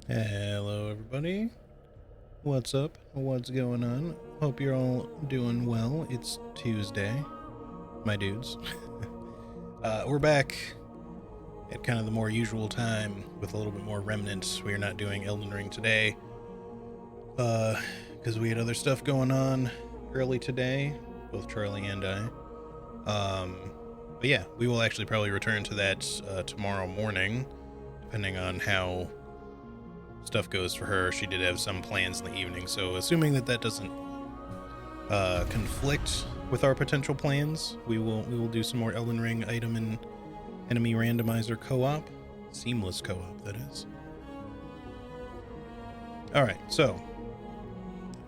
Hello, everybody. What's up? What's going on? Hope you're all doing well. It's Tuesday, my dudes. We're back at kind of the more usual time with a little bit more Remnant. We are not doing Elden Ring today, because we had other stuff going on early today, both Charlie and I. But yeah, we will actually probably return to that tomorrow morning, depending on how stuff goes for her. She did have some plans in the evening, so assuming that doesn't conflict with our potential plans, we will do some more Elden Ring item and enemy randomizer co-op, seamless co-op that is. All right, so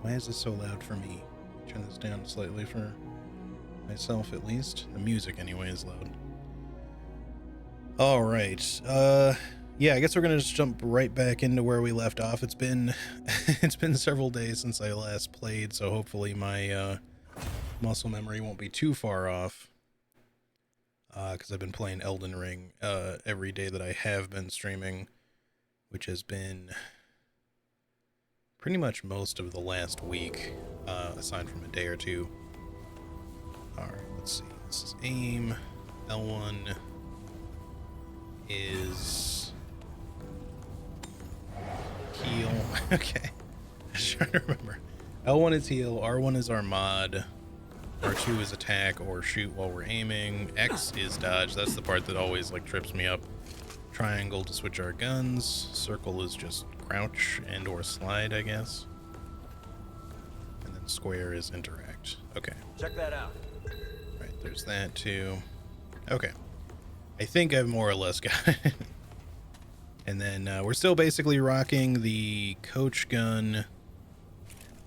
why is this so loud for me? Turn this down slightly for myself at least. The music anyway is loud. All right. Yeah, I guess we're gonna just jump right back into where we left off. It's been it's been several days since I last played, so hopefully my muscle memory won't be too far off. Because I've been playing Elden Ring every day that I have been streaming, which has been pretty much most of the last week, aside from a day or two. All right, let's see. This is aim. L1 is heal. Okay. I'm just trying to remember. L1 is heal, R1 is our mod, R2 is attack or shoot while we're aiming, X is dodge. That's the part that always like trips me up. Triangle to switch our guns, circle is just crouch and or slide, I guess. And then square is interact. Okay. Check that out. Right, there's that too. Okay. I think I've more or less got it. And then we're still basically rocking the coach gun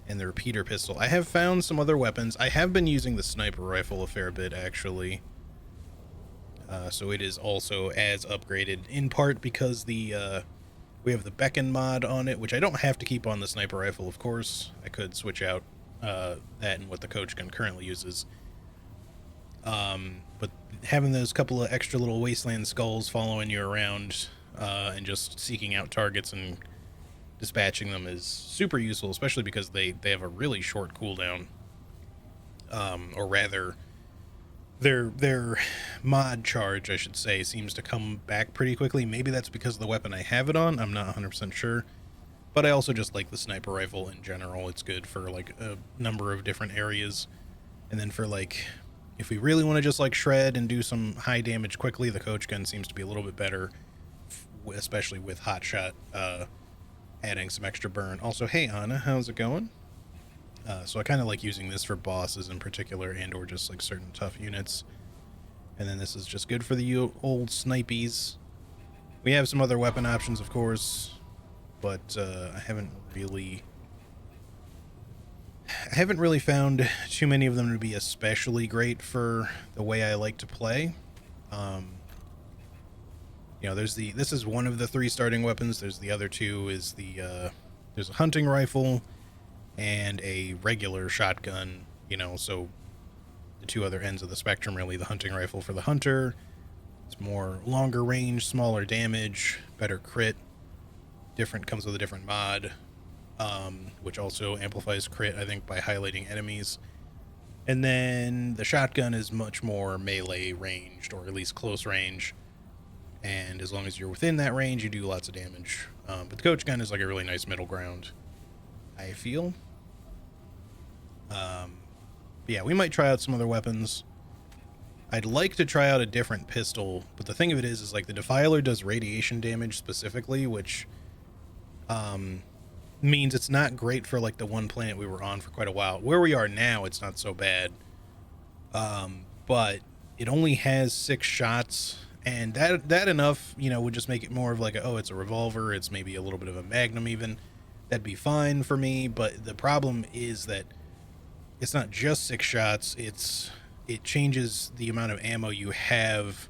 and the repeater pistol. I have found some other weapons. I have been using the sniper rifle a fair bit, actually. So it is also as upgraded, in part because we have the beacon mod on it, which I don't have to keep on the sniper rifle, of course. I could switch out that and what the coach gun currently uses. But having those couple of extra little wasteland skulls following you around and just seeking out targets and dispatching them is super useful, especially because they have a really short cooldown. Or rather, their mod charge, I should say, seems to come back pretty quickly. Maybe that's because of the weapon I have it on. I'm not 100% sure. But I also just like the sniper rifle in general. It's good for like a number of different areas. And then for like, if we really want to just like shred and do some high damage quickly, the coach gun seems to be a little bit better, especially with hot shot, adding some extra burn. Also, hey Anna, how's it going? So I kind of like using this for bosses in particular and or just like certain tough units. And then this is just good for the old snipies. We have some other weapon options, of course, but I haven't really found too many of them to be especially great for the way I like to play. You know, this is one of the 3 starting weapons. There's the other 2 is there's a hunting rifle and a regular shotgun, you know, so the 2 other ends of the spectrum, really. The hunting rifle for the hunter, it's more longer range, smaller damage, better crit, comes with a different mod, which also amplifies crit, I think, by highlighting enemies. And then the shotgun is much more melee ranged, or at least close range, and as long as you're within that range, you do lots of damage. But the coach gun is like a really nice middle ground, I feel. Yeah, we might try out some other weapons. I'd like to try out a different pistol, but the thing of it is like the Defiler does radiation damage specifically, which means it's not great for like the one planet we were on for quite a while. Where we are now, it's not so bad, but it only has 6 shots, and that enough, you know, would just make it more of like it's a revolver, it's maybe a little bit of a magnum even. That'd be fine for me, but the problem is that it's not just 6 shots, it changes the amount of ammo you have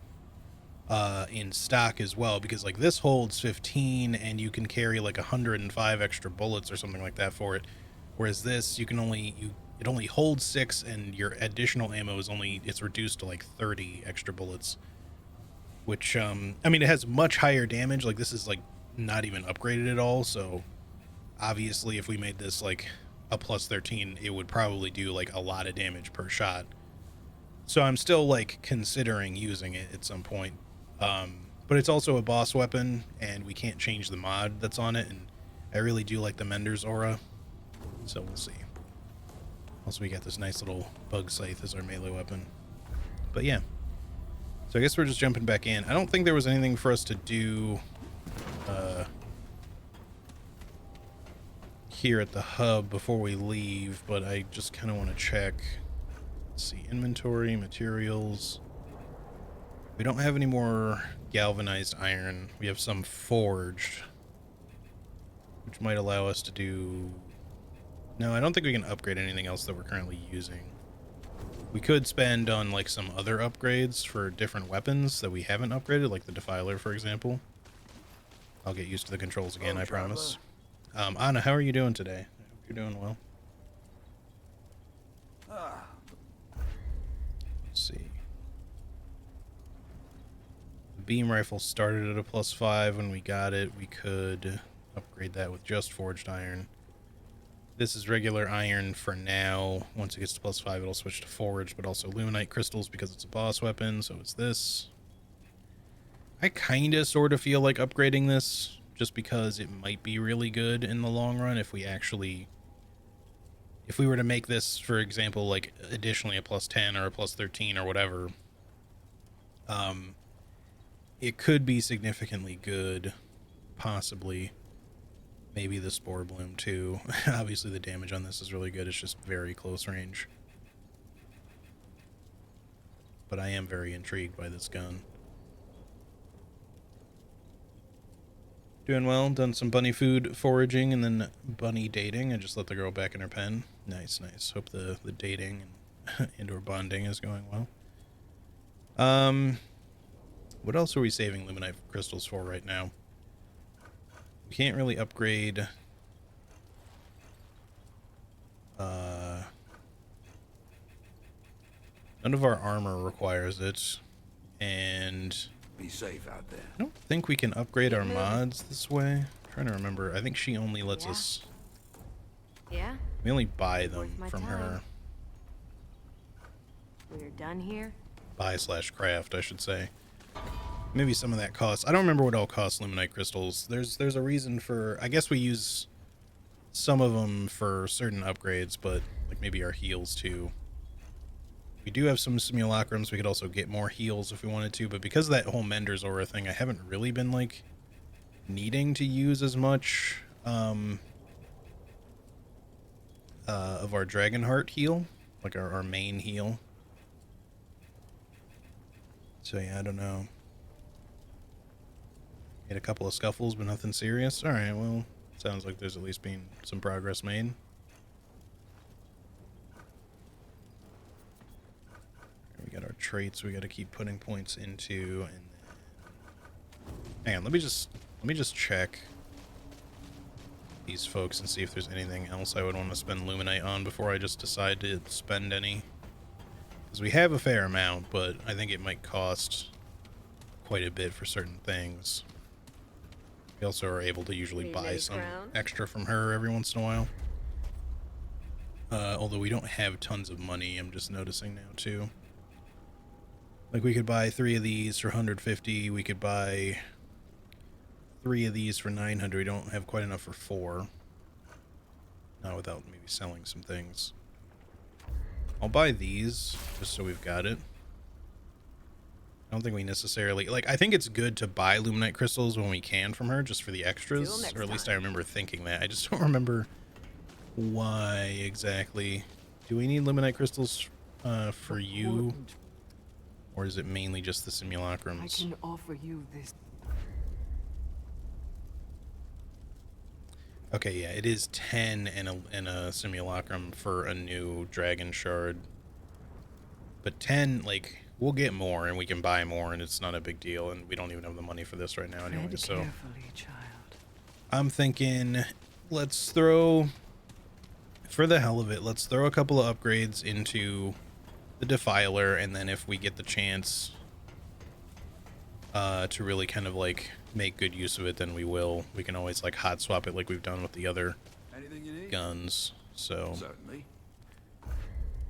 in stock as well, because like this holds 15 and you can carry like 105 extra bullets or something like that for it, whereas this it only holds 6 and your additional ammo it's reduced to like 30 extra bullets, which I mean, it has much higher damage. Like this is like not even upgraded at all, so obviously if we made this like a plus 13, it would probably do like a lot of damage per shot. So I'm still like considering using it at some point. But it's also a boss weapon, and we can't change the mod that's on it, and I really do like the Mender's aura, so we'll see. Also, we got this nice little bug scythe as our melee weapon. But yeah, so I guess we're just jumping back in. I don't think there was anything for us to do here at the hub before we leave, but I just kind of want to check. Let's see, inventory, materials. We don't have any more galvanized iron. We have some forged, which might allow us to do... No, I don't think we can upgrade anything else that we're currently using. We could spend on like some other upgrades for different weapons that we haven't upgraded, like the Defiler, for example. I'll get used to the controls again, I promise. Anna, how are you doing today? I hope you're doing well. Let's see. The beam rifle started at a +5 when we got it. We could upgrade that with just forged iron. This is regular iron for now. Once it gets to +5, it'll switch to forged, but also luminite crystals because it's a boss weapon, so it's this. I kinda sorta feel like upgrading this, just because it might be really good in the long run if we actually... If we were to make this, for example, like additionally a +10 or a +13 or whatever, it could be significantly good, possibly. Maybe the Spore Bloom too. Obviously the damage on this is really good, it's just very close range. But I am very intrigued by this gun. Doing well, done some bunny food foraging and then bunny dating. I just let the girl back in her pen. Nice, nice. Hope the dating and indoor bonding is going well. What else are we saving luminite crystals for right now? We can't really upgrade none of our armor requires it, and be safe out there. I don't think we can upgrade our mods this way. I'm trying to remember. I think she only lets us... Yeah? We only buy them from her. We're done here? Buy/craft, I should say. Maybe some of that costs. I don't remember what all costs luminite crystals. There's a reason for... I guess we use some of them for certain upgrades, but like maybe our heals too. We do have some simulacrums. We could also get more heals if we wanted to, but because of that whole Mender's aura thing, I haven't really been like needing to use as much of our Dragonheart heal, like our main heal. So yeah, I don't know. Made a couple of scuffles, but nothing serious. Alright, well, sounds like there's at least been some progress made. We got our traits we got to keep putting points into, and then... Hang on, let me just check these folks and see if there's anything else I would want to spend luminite on before I just decide to spend any. Because we have a fair amount, but I think it might cost quite a bit for certain things. We also are able to usually buy some extra from her every once in a while. Although we don't have tons of money, I'm just noticing now too. Like we could buy 3 of these for 150, we could buy 3 of these for 900, we don't have quite enough for 4. Not without maybe selling some things. I'll buy these, just so we've got it. I don't think we necessarily... Like, I think it's good to buy luminite crystals when we can from her, just for the extras. Or at least I remember thinking that. I just don't remember why exactly. Do we need luminite crystals for you? Or is it mainly just the simulacrums? I can offer you this. Okay, yeah, it is 10 in a simulacrum for a new dragon shard. But 10, like, we'll get more and we can buy more and it's not a big deal, and we don't even have the money for this right now anyway, so... Carefully, child. I'm thinking, let's throw... For the hell of it, let's throw a couple of upgrades into the Defiler, and then if we get the chance to really kind of, like, make good use of it, then we will. We can always like hot swap it like we've done with the other Anything you need? guns. So Certainly.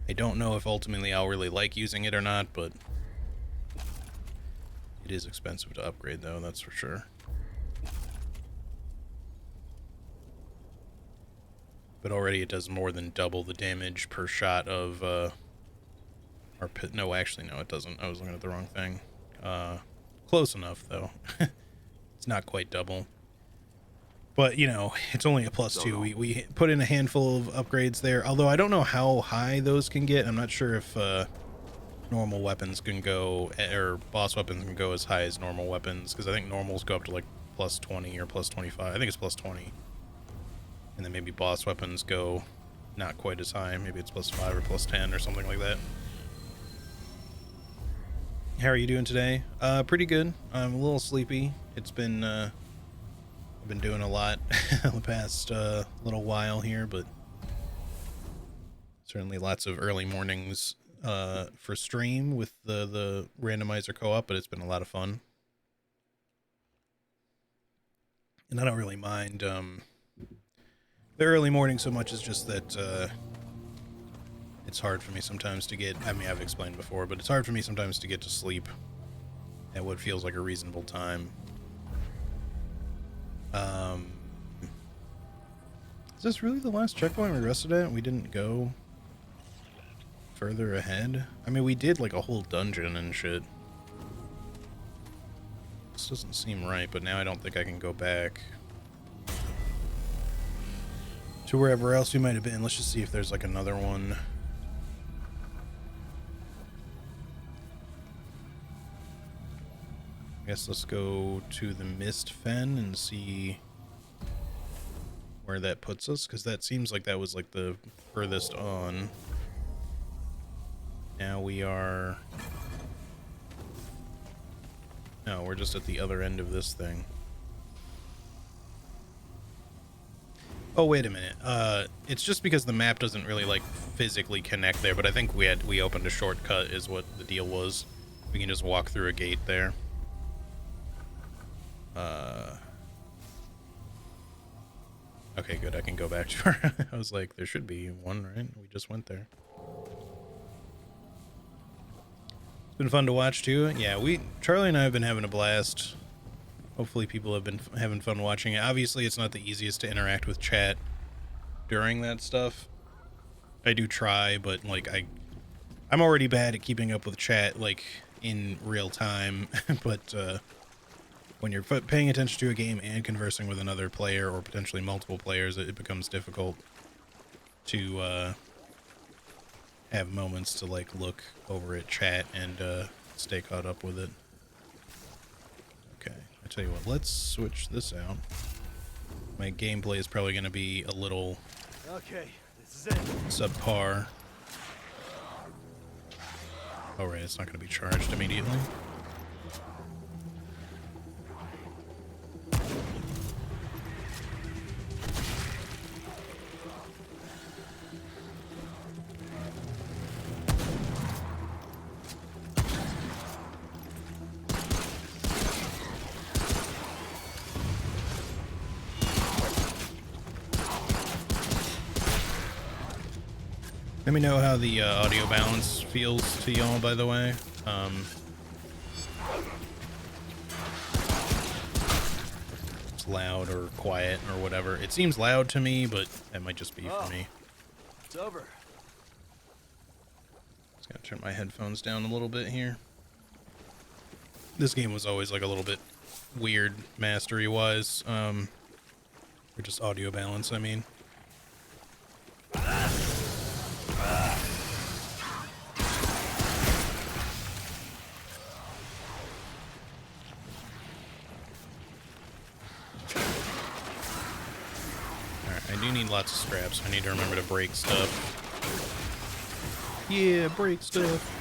I don't know if ultimately I'll really like using it or not, but it is expensive to upgrade though, that's for sure. But already it does more than double the damage per shot of no, actually no, it doesn't. I was looking at the wrong thing. Close enough though. It's not quite double. But, you know, it's only a +2. We put in a handful of upgrades there. Although I don't know how high those can get. I'm not sure if normal weapons can go, or boss weapons can go as high as normal weapons. Because I think normals go up to like +20 or +25. I think it's +20. And then maybe boss weapons go not quite as high. Maybe it's +5 or +10 or something like that. How are you doing today? Pretty good. I'm a little sleepy. It's been, I've been doing a lot the past little while here, but certainly lots of early mornings for stream with the randomizer co-op, but it's been a lot of fun. And I don't really mind the early morning so much as just that it's hard for me sometimes to get, I mean, I've explained before, but it's hard for me sometimes to get to sleep at what feels like a reasonable time. Is this really the last checkpoint we rested at? We didn't go further ahead? I mean, we did like a whole dungeon and shit. This doesn't seem right, but now I don't think I can go back to wherever else we might have been. Let's just see if there's like another one. I guess let's go to the Mist Fen and see where that puts us, because that seems like that was like the furthest on. Now we are... No, we're just at the other end of this thing. Oh, wait a minute. It's just because the map doesn't really like physically connect there, but I think we opened a shortcut is what the deal was. We can just walk through a gate there. Okay, good. I can go back to her. I was like, there should be one, right? We just went there. It's been fun to watch too. Yeah, Charlie and I have been having a blast. Hopefully people have been having fun watching it. Obviously, it's not the easiest to interact with chat during that stuff. I do try, but like I'm already bad at keeping up with chat like in real time, but when you're paying attention to a game and conversing with another player or potentially multiple players, it becomes difficult to have moments to like look over at chat and stay caught up with it. Okay, I tell you what, let's switch this out. My gameplay is probably going to be a little this is it. subpar. Oh right, it's not going to be charged immediately. Let me know how the audio balance feels to y'all, by the way. It's loud or quiet or whatever. It seems loud to me, but that might just be for me. It's over. Just gotta turn my headphones down a little bit here. This game was always like a little bit weird mastery-wise. Or just audio balance, I mean. I do need lots of scraps. I need to remember to break stuff. Yeah, break stuff.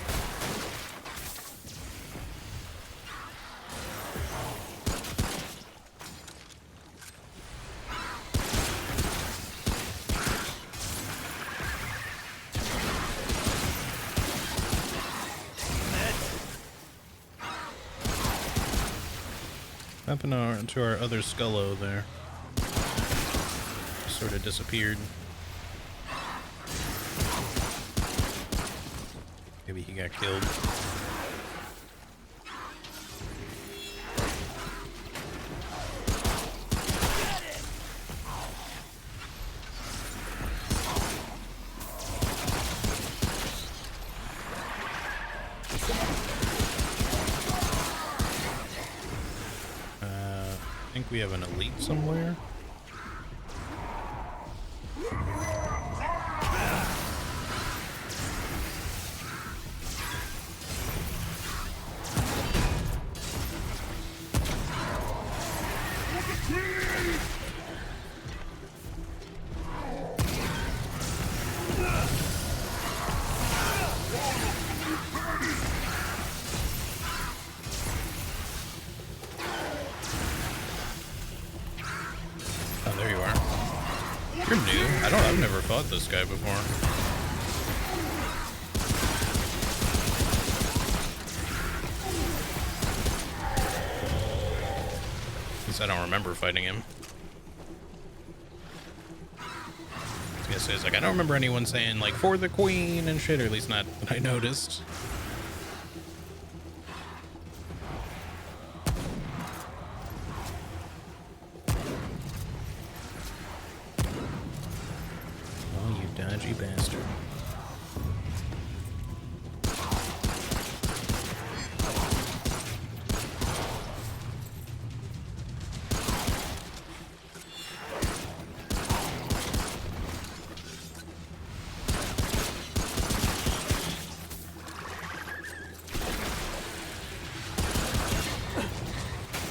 happened to our other Scullo there? Sort of disappeared. Maybe he got killed. I think we have an elite somewhere. Oh, there you are. You're new. I've never fought this guy before. At least I don't remember fighting him. I was gonna say, it's like, I don't remember anyone saying, like, for the queen and shit, or at least not that I noticed. Oh, you dodgy bastard.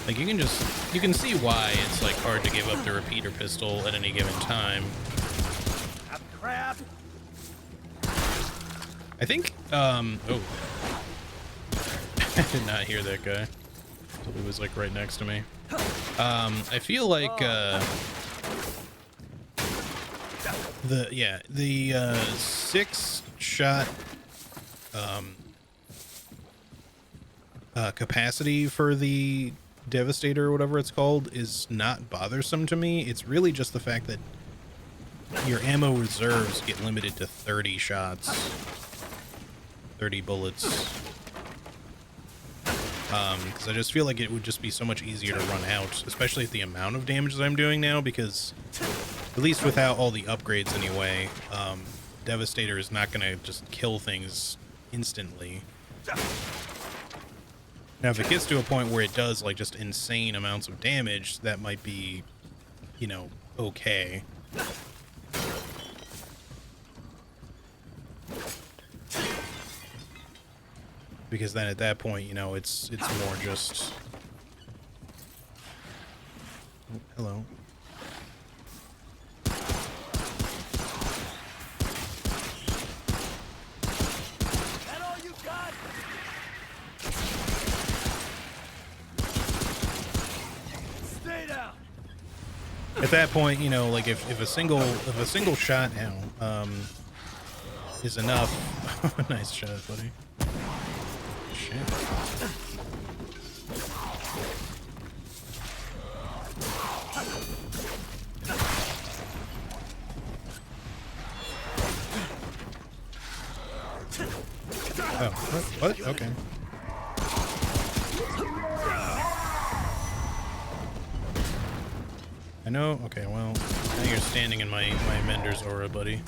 Like, you can see why it's, like, hard to give up the repeater pistol at any given time. Crap! I think, oh. I did not hear that guy. He was, like, right next to me. I feel like, the 6-shot, capacity for the Devastator or whatever it's called is not bothersome to me. It's really just the fact that your ammo reserves get limited to 30 shots, 30 bullets. Because I just feel like it would just be so much easier to run out, especially at the amount of damage that I'm doing now, because at least without all the upgrades anyway, Devastator is not going to just kill things instantly. Now, if it gets to a point where it does, like, just insane amounts of damage, that might be, you know, okay. Because then at that point, you know, it's more just... Oh, hello. That all you got? Stay down. At that point, you know, like if a single shot now is enough. Nice shot, buddy. Shit. Oh, what? Okay. I know. Okay, well, now you're standing in my Mender's aura, buddy.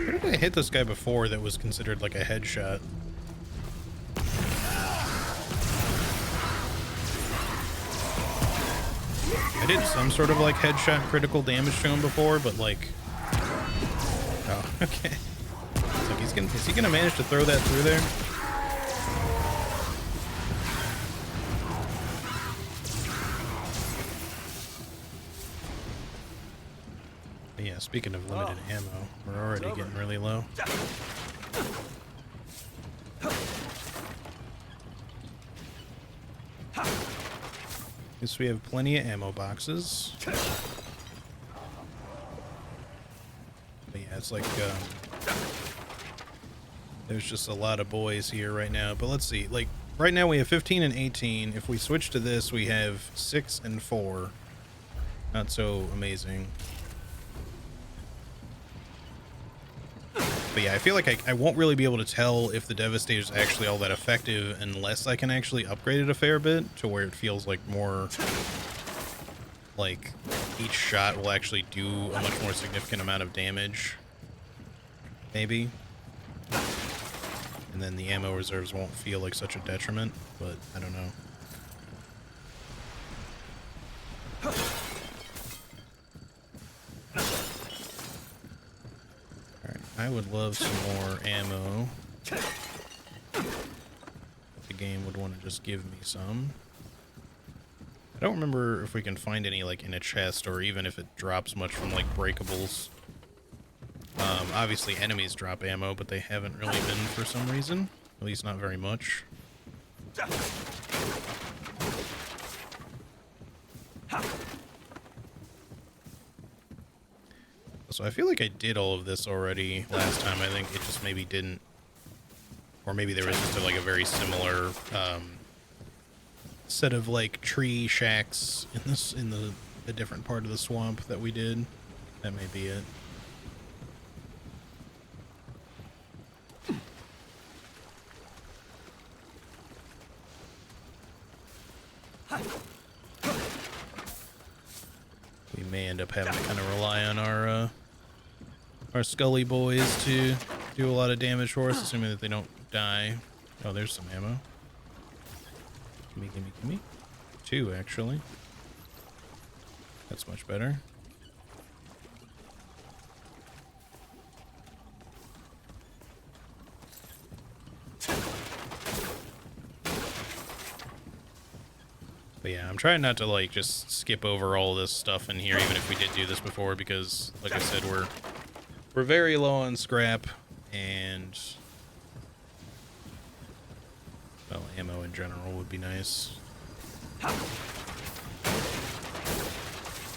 Where did I hit this guy before that was considered like a headshot? I did some sort of like headshot critical damage to him before, but like... Oh, okay. It's like is he gonna manage to throw that through there? But yeah, speaking of limited ammo, we're already getting really low. Guess we have plenty of ammo boxes. But yeah, it's like, there's just a lot of boys here right now. But let's see, like, right now we have 15 and 18. If we switch to this, we have 6 and 4. Not so amazing. But yeah, I feel like I won't really be able to tell if the Devastator is actually all that effective unless I can actually upgrade it a fair bit to where it feels like more like each shot will actually do a much more significant amount of damage. Maybe. And then the ammo reserves won't feel like such a detriment, but I don't know. Alright, I would love some more ammo. The game would want to just give me some. I don't remember if we can find any like in a chest or even if it drops much from like breakables. Obviously enemies drop ammo, but they haven't really been for some reason. At least not very much. So I feel like I did all of this already last time. I think it just maybe didn't, or maybe there was just like a very similar set of like tree shacks in this a different part of the swamp that we did. That may be it. We may end up having to kind of rely on our Scully boys to do a lot of damage for us, assuming that they don't die. Oh, there's some ammo. Gimme, gimme, gimme. 2, actually. That's much better. But yeah, I'm trying not to like just skip over all this stuff in here, even if we did do this before, because like I said, we're very low on scrap and well, ammo in general would be nice.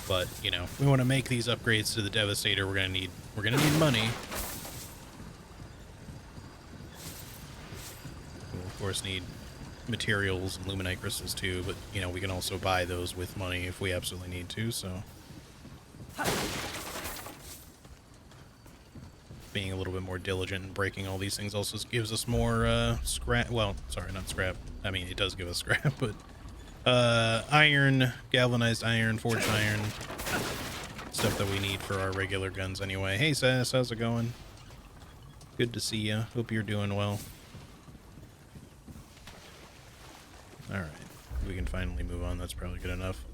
But, you know, if we want to make these upgrades to the Devastator, we're gonna need money. We'll of course need materials and luminite crystals too, but you know, we can also buy those with money if we absolutely need to, so being a little bit more diligent and breaking all these things also gives us more scrap. Well, sorry, not scrap. I mean, it does give us scrap, but iron, galvanized iron, forged iron, stuff that we need for our regular guns anyway. Hey Sass, how's it going? Good to see you. Hope you're doing well. Alright, we can finally move on. That's probably good enough.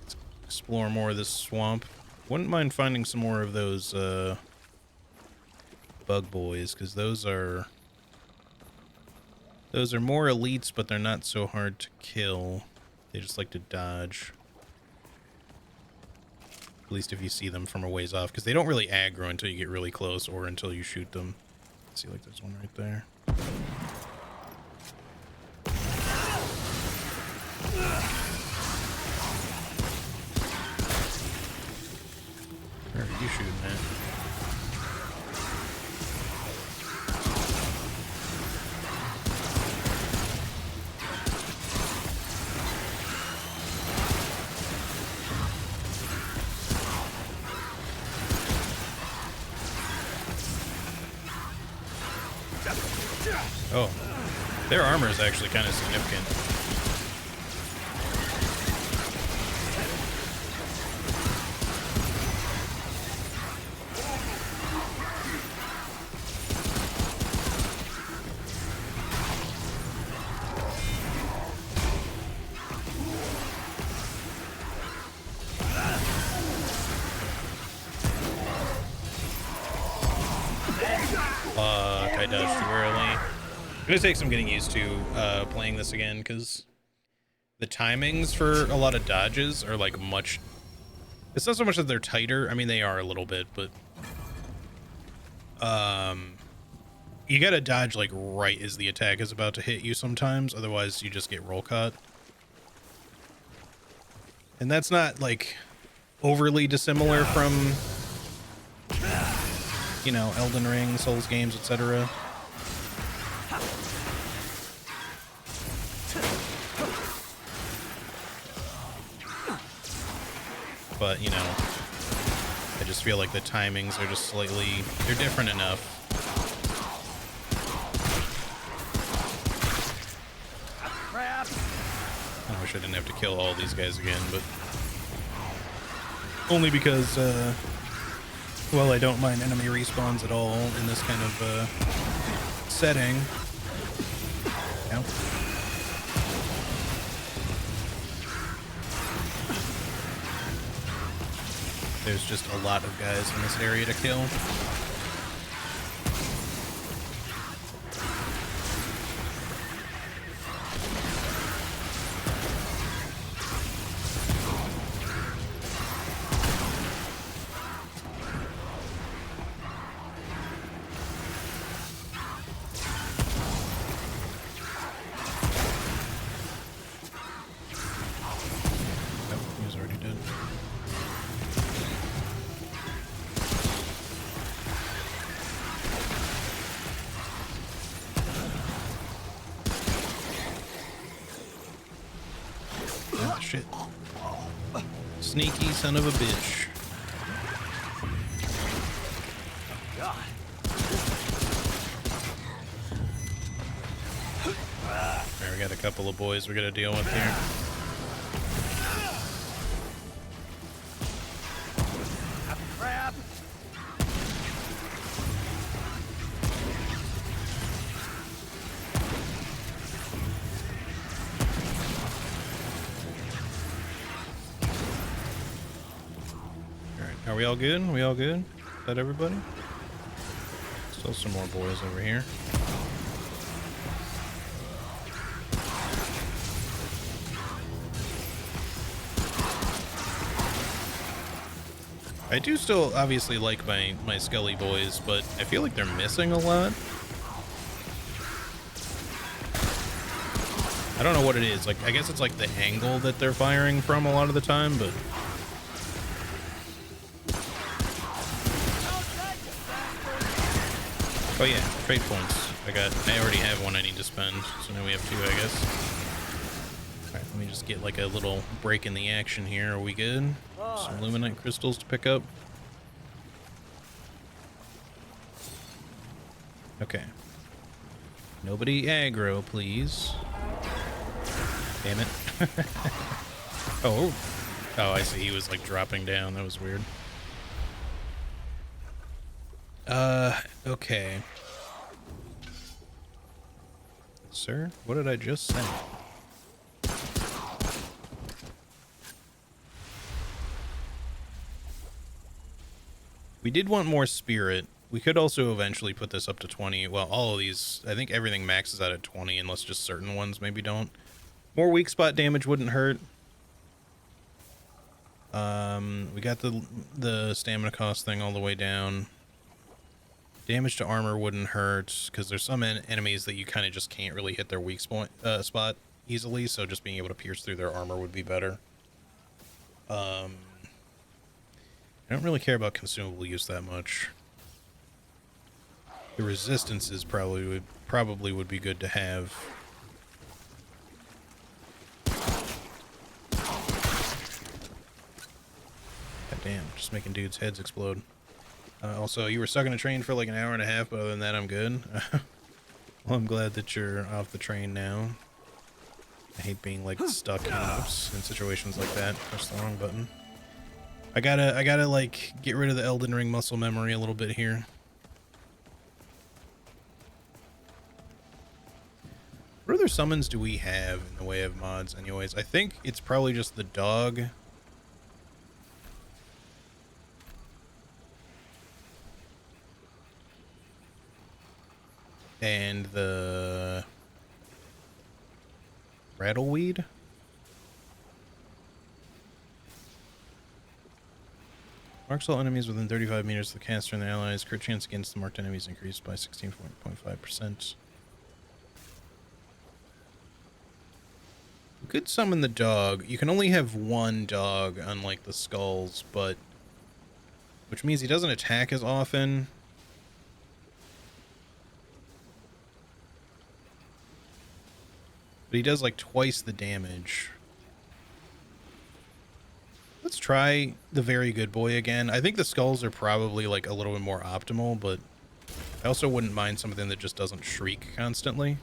Let's explore more of this swamp. Wouldn't mind finding some more of those bug boys, because those are more elites, but they're not so hard to kill. They just like to dodge. At least if you see them from a ways off, because they don't really aggro until you get really close or until you shoot them. See, like there's one right there. Where are you shooting at? Oh, their armor is actually kind of significant. I dodged too early. It's gonna take some getting used to playing this again, because the timings for a lot of dodges are like much. It's not so much that they're tighter. I mean, they are a little bit, but you gotta dodge like right as the attack is about to hit you sometimes, otherwise you just get roll caught. And that's not like overly dissimilar from, you know, Elden Ring, Souls games, etc. But, you know, I just feel like the timings are just slightly, they're different enough. Crap! I wish I didn't have to kill all these guys again, but only because, well, I don't mind enemy respawns at all in this kind of setting. Ow. There's just a lot of guys in this area to kill. Oh, he was already dead. Ah, shit. Sneaky son of a bitch. God. Alright, we got a couple of boys we gotta deal with here. Crap! Alright, are we all good? We all good? Is that everybody? Still some more boys over here. I do still obviously like my Skelly boys, but I feel like they're missing a lot. I don't know what it is. Like, I guess it's like the angle that they're firing from a lot of the time, but oh yeah, trade points. I already have one I need to spend, so now we have two, I guess. Alright, let me just get like a little break in the action here. Are we good? Some Luminite crystals to pick up. Okay. Nobody aggro, please. Damn it. Oh. Oh, I see. He was like dropping down. That was weird. Okay. Sir, what did I just say? We did want more spirit. We could also eventually put this up to 20. Well, all of these, I think everything maxes out at 20 unless just certain ones maybe don't. More weak spot damage wouldn't hurt. We got the stamina cost thing all the way down. Damage to armor wouldn't hurt because there's some enemies that you kind of just can't really hit their weak spot easily, so just being able to pierce through their armor would be better. I don't really care about consumable use that much. The resistances probably would be good to have. God damn, just making dudes' heads explode. Also, you were stuck in a train for like an hour and a half, but other than that, I'm good. Well, I'm glad that you're off the train now. I hate being like stuck in situations like that. Press the wrong button. I gotta like get rid of the Elden Ring muscle memory a little bit here. What other summons do we have in the way of mods anyways? I think it's probably just the dog. And the rattleweed. Marks all enemies within 35 meters of the caster and their allies. Crit chance against the marked enemies increased by 16.5%. You could summon the dog. You can only have one dog, unlike the skulls, but... which means he doesn't attack as often. But he does like twice the damage. Let's try the Very Good Boy again. I think the skulls are probably like a little bit more optimal, but I also wouldn't mind something that just doesn't shriek constantly.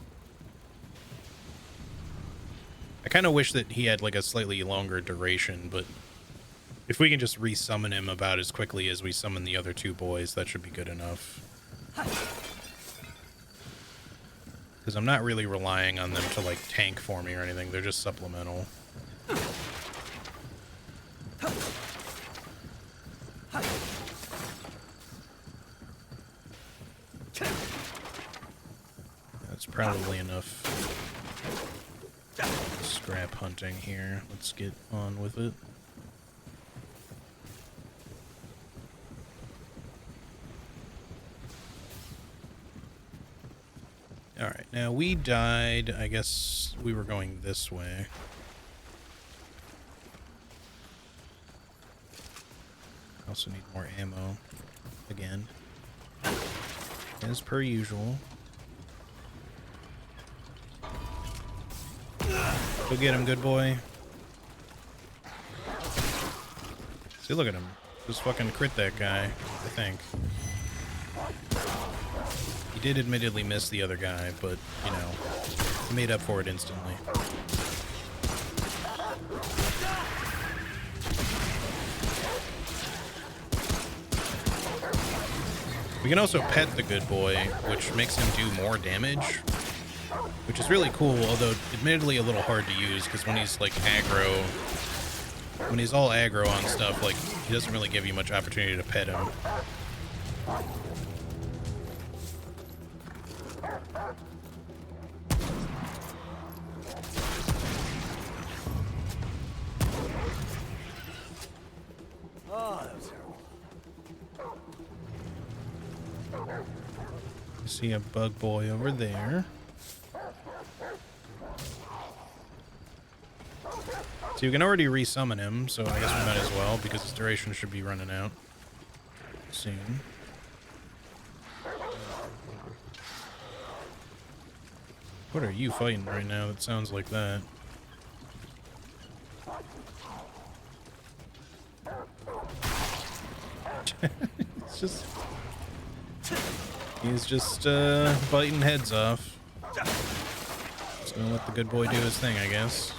I kind of wish that he had like a slightly longer duration, but if we can just resummon him about as quickly as we summon the other two boys, that should be good enough. Because I'm not really relying on them to like tank for me or anything. They're just supplemental. That's probably enough scrap hunting here. Let's get on with it. Alright, now we died. I guess we were going this way. Also need more ammo. Again. As per usual. Go get him, good boy. See, look at him. Just fucking crit that guy, I think. He did admittedly miss the other guy, but, you know, he made up for it instantly. We can also pet the good boy, which makes him do more damage, which is really cool, although admittedly a little hard to use, because when he's, like, aggro, when he's all aggro on stuff, like, he doesn't really give you much opportunity to pet him. Oh, that was terrible. See a bug boy over there. So you can already resummon him, so I guess we might as well, because his duration should be running out soon. What are you fighting right now that sounds like that? It's just... he's just, biting heads off. Just gonna let the good boy do his thing, I guess.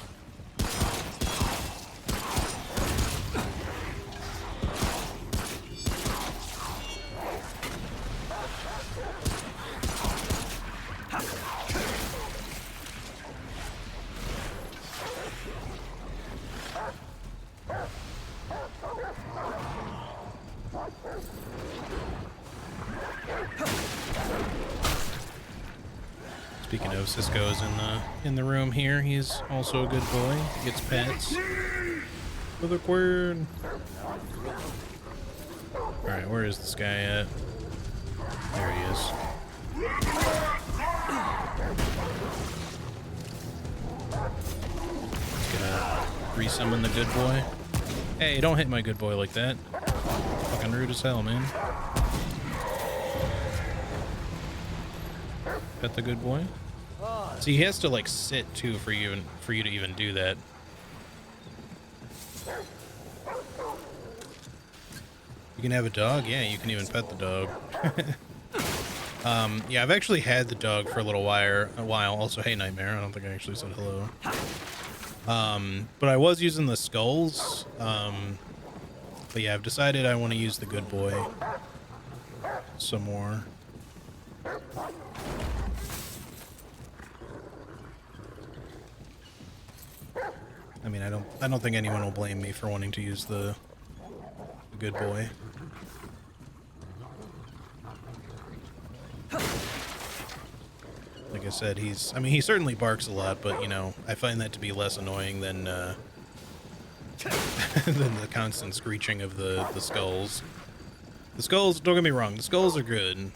Speaking of, Cisco's in the room here. He's also a good boy. He gets pets. Mother queen. Alright, where is this guy at? There he is. Just gonna resummon the good boy. Hey, don't hit my good boy like that. Fucking rude as hell, man. Pet the good boy. See, he has to like sit too for you to even do that. You can have a dog? Yeah, you can even pet the dog. Yeah, I've actually had the dog for a little while. Also, hey Nightmare, I don't think I actually said hello. But I was using the skulls. But yeah, I've decided I want to use the good boy some more. I mean, I don't think anyone will blame me for wanting to use the good boy. Like I said, he certainly barks a lot, but, you know, I find that to be less annoying than than the constant screeching of the skulls. The skulls, don't get me wrong, the skulls are good.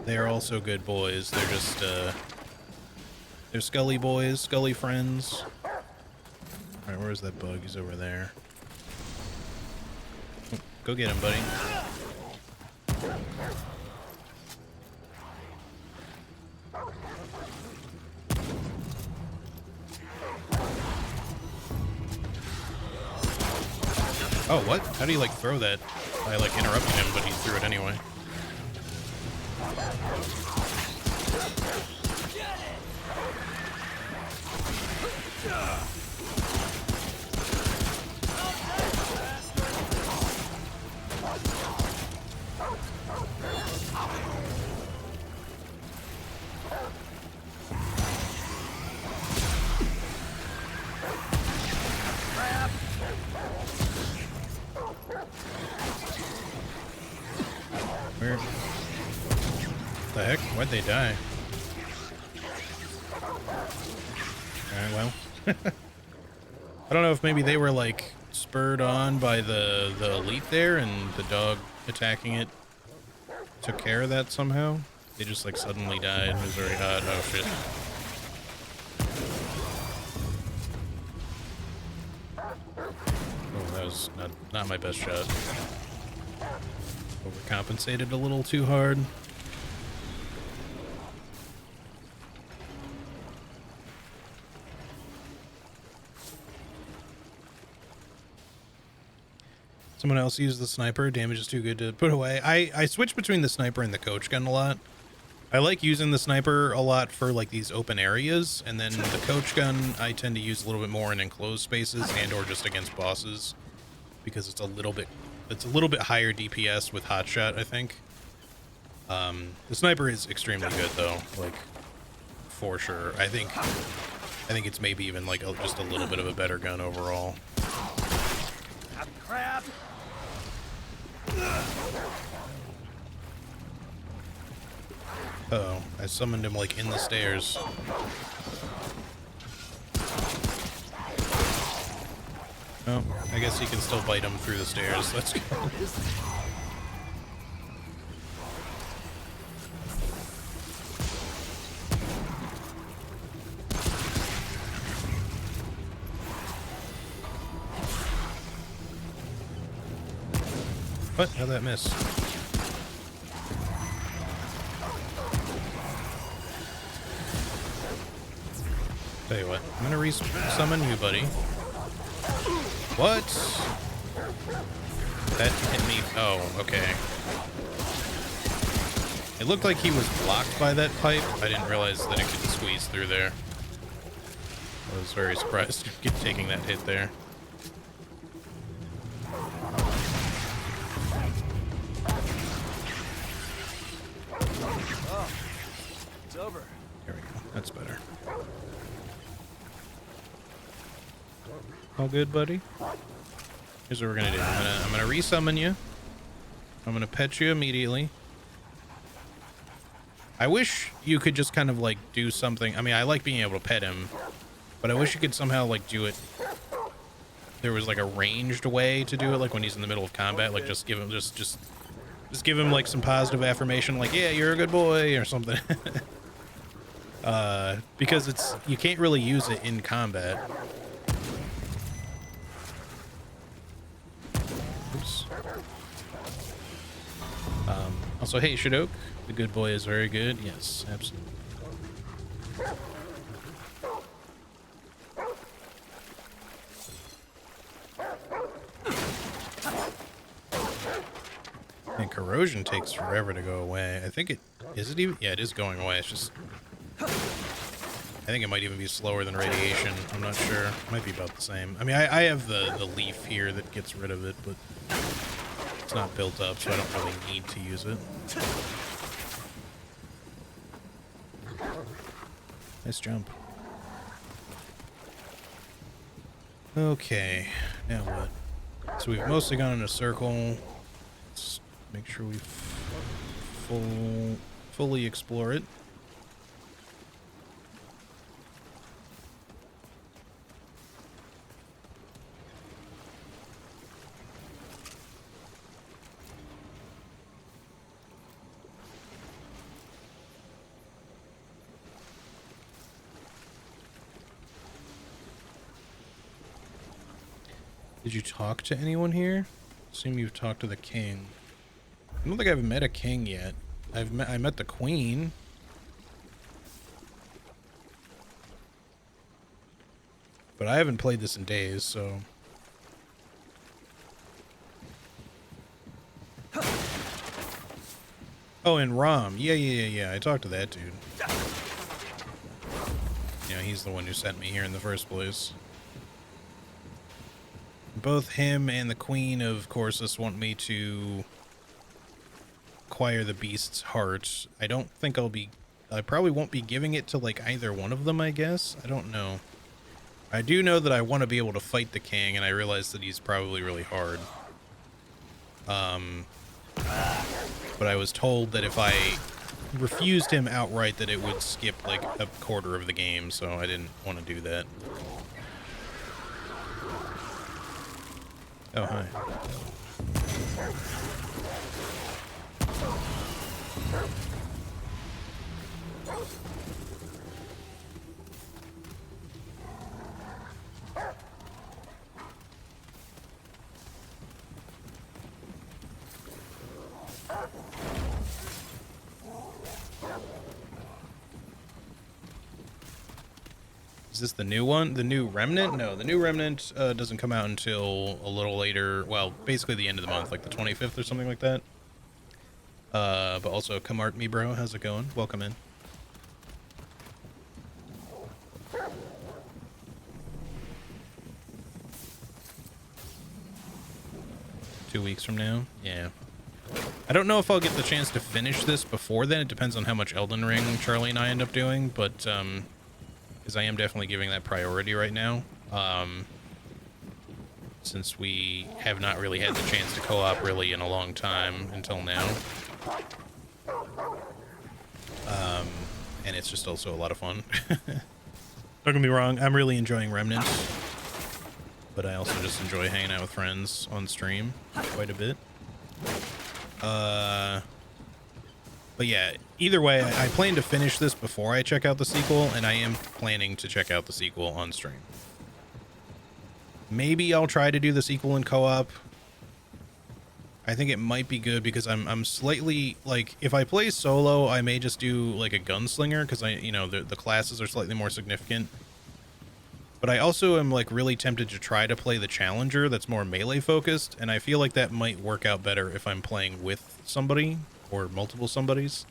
They are also good boys. They're just, They're Scully boys, Scully friends. Alright, where's that bug? He's over there. Oh, go get him, buddy. Oh, what? How do you, like, throw that? I, like, interrupted him, but he threw it anyway. Where? The heck? Why'd they die? Alright, well. I don't know if maybe they were, like, spurred on by the elite there, and the dog attacking it took care of that somehow. They just, like, suddenly died. It was very odd. Oh, shit. Oh, that was not my best shot. Overcompensated a little too hard. Someone else used the sniper. Damage is too good to put away. I switch between the sniper and the coach gun a lot. I like using the sniper a lot for like these open areas, and then the coach gun I tend to use a little bit more in enclosed spaces and or just against bosses, because it's a little bit higher DPS with hotshot, I think. The sniper is extremely good though, like for sure. I think it's maybe even like just a little bit of a better gun overall. Crap! Uh-oh, I summoned him like in the stairs. Oh, I guess you can still bite him through the stairs. Let's go. What? How'd that miss? Tell you what, I'm gonna re-summon you, buddy. What? That hit me. Oh, okay. It looked like he was blocked by that pipe. I didn't realize that it could squeeze through there. I was very surprised taking that hit there. It's over. There we go. That's better. All good, buddy? Here's what we're gonna do. I'm gonna resummon you. I'm gonna pet you immediately. I wish you could just kind of like do something. I mean, I like being able to pet him, but I wish you could somehow like do it. There was like a ranged way to do it, like when he's in the middle of combat, like just give him just give him like some positive affirmation, like yeah, you're a good boy or something. Because you can't really use it in combat. Oops. Also, hey, Shadok, the good boy is very good. Yes, absolutely. And corrosion takes forever to go away. I think is it even? Yeah, it is going away. It's just, I think it might even be slower than radiation. I'm not sure. It might be about the same. I mean, I have the leaf here that gets rid of it, but it's not built up, so I don't really need to use it. Nice jump. Okay, now what? So we've mostly gone in a circle. Let's make sure we fully explore it. Did you talk to anyone here? Assume you've talked to the king. I don't think I've met a king yet. I met the queen. But I haven't played this in days, so... Oh, and Rom. Yeah. I talked to that dude. Yeah, he's the one who sent me here in the first place. Both him and the Queen of Corsus want me to acquire the beast's heart. I don't think I probably won't be giving it to, like, either one of them, I guess. I don't know. I do know that I want to be able to fight the king, and I realize that he's probably really hard. But I was told that if I refused him outright that it would skip, like, a quarter of the game, so I didn't want to do that. Oh, hi. Is this the new one? The new Remnant? No, the new Remnant doesn't come out until a little later. Well, basically the end of the month, like the 25th or something like that. But also, come art me, bro. How's it going? Welcome in. Two weeks from now? Yeah. I don't know if I'll get the chance to finish this before then. It depends on how much Elden Ring Charlie and I end up doing, but, because I am definitely giving that priority right now. Since we have not really had the chance to co-op really in a long time until now. And it's just also a lot of fun. Don't get me wrong, I'm really enjoying Remnant. But I also just enjoy hanging out with friends on stream quite a bit. But yeah, either way, I plan to finish this before I check out the sequel, and I am planning to check out the sequel on stream. Maybe I'll try to do the sequel in co-op. I think it might be good because I'm slightly, like, if I play solo, I may just do, like, a gunslinger, because the classes are slightly more significant. But I also am, like, really tempted to try to play the Challenger that's more melee focused, and I feel like that might work out better if I'm playing with somebody, or multiple somebodies.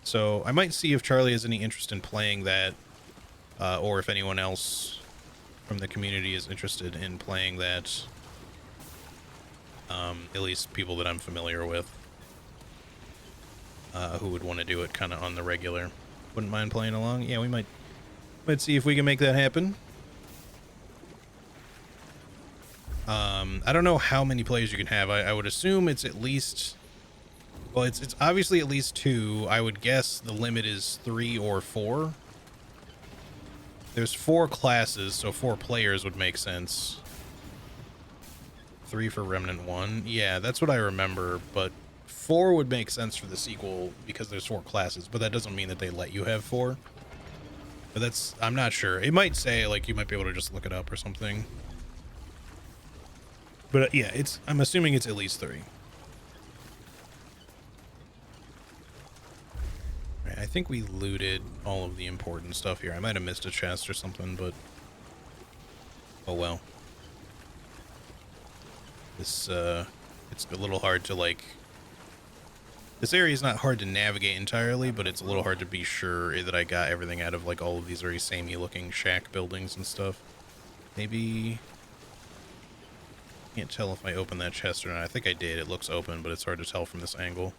So I might see if Charlie has any interest in playing that, or if anyone else from the community is interested in playing that. At least people that I'm familiar with, who would want to do it kind of on the regular. Wouldn't mind playing along. Yeah, we might see if we can make that happen. I don't know how many players you can have. I would assume it's at least, well, it's obviously at least 2. I would guess the limit is 3 or 4. There's 4 classes, so 4 players would make sense. 3 for Remnant 1. Yeah, that's what I remember, but 4 would make sense for the sequel because there's 4 classes, but that doesn't mean that they let you have 4. But that's, I'm not sure. It might say, like, you might be able to just look it up or something. But yeah, I'm assuming it's at least 3. Right, I think we looted all of the important stuff here. I might have missed a chest or something, but oh well. This, it's a little hard to, like... This area is not hard to navigate entirely, but it's a little hard to be sure that I got everything out of, like, all of these very samey-looking shack buildings and stuff. Maybe... Can't tell if I opened that chest or not. I think I did. It looks open, but it's hard to tell from this angle.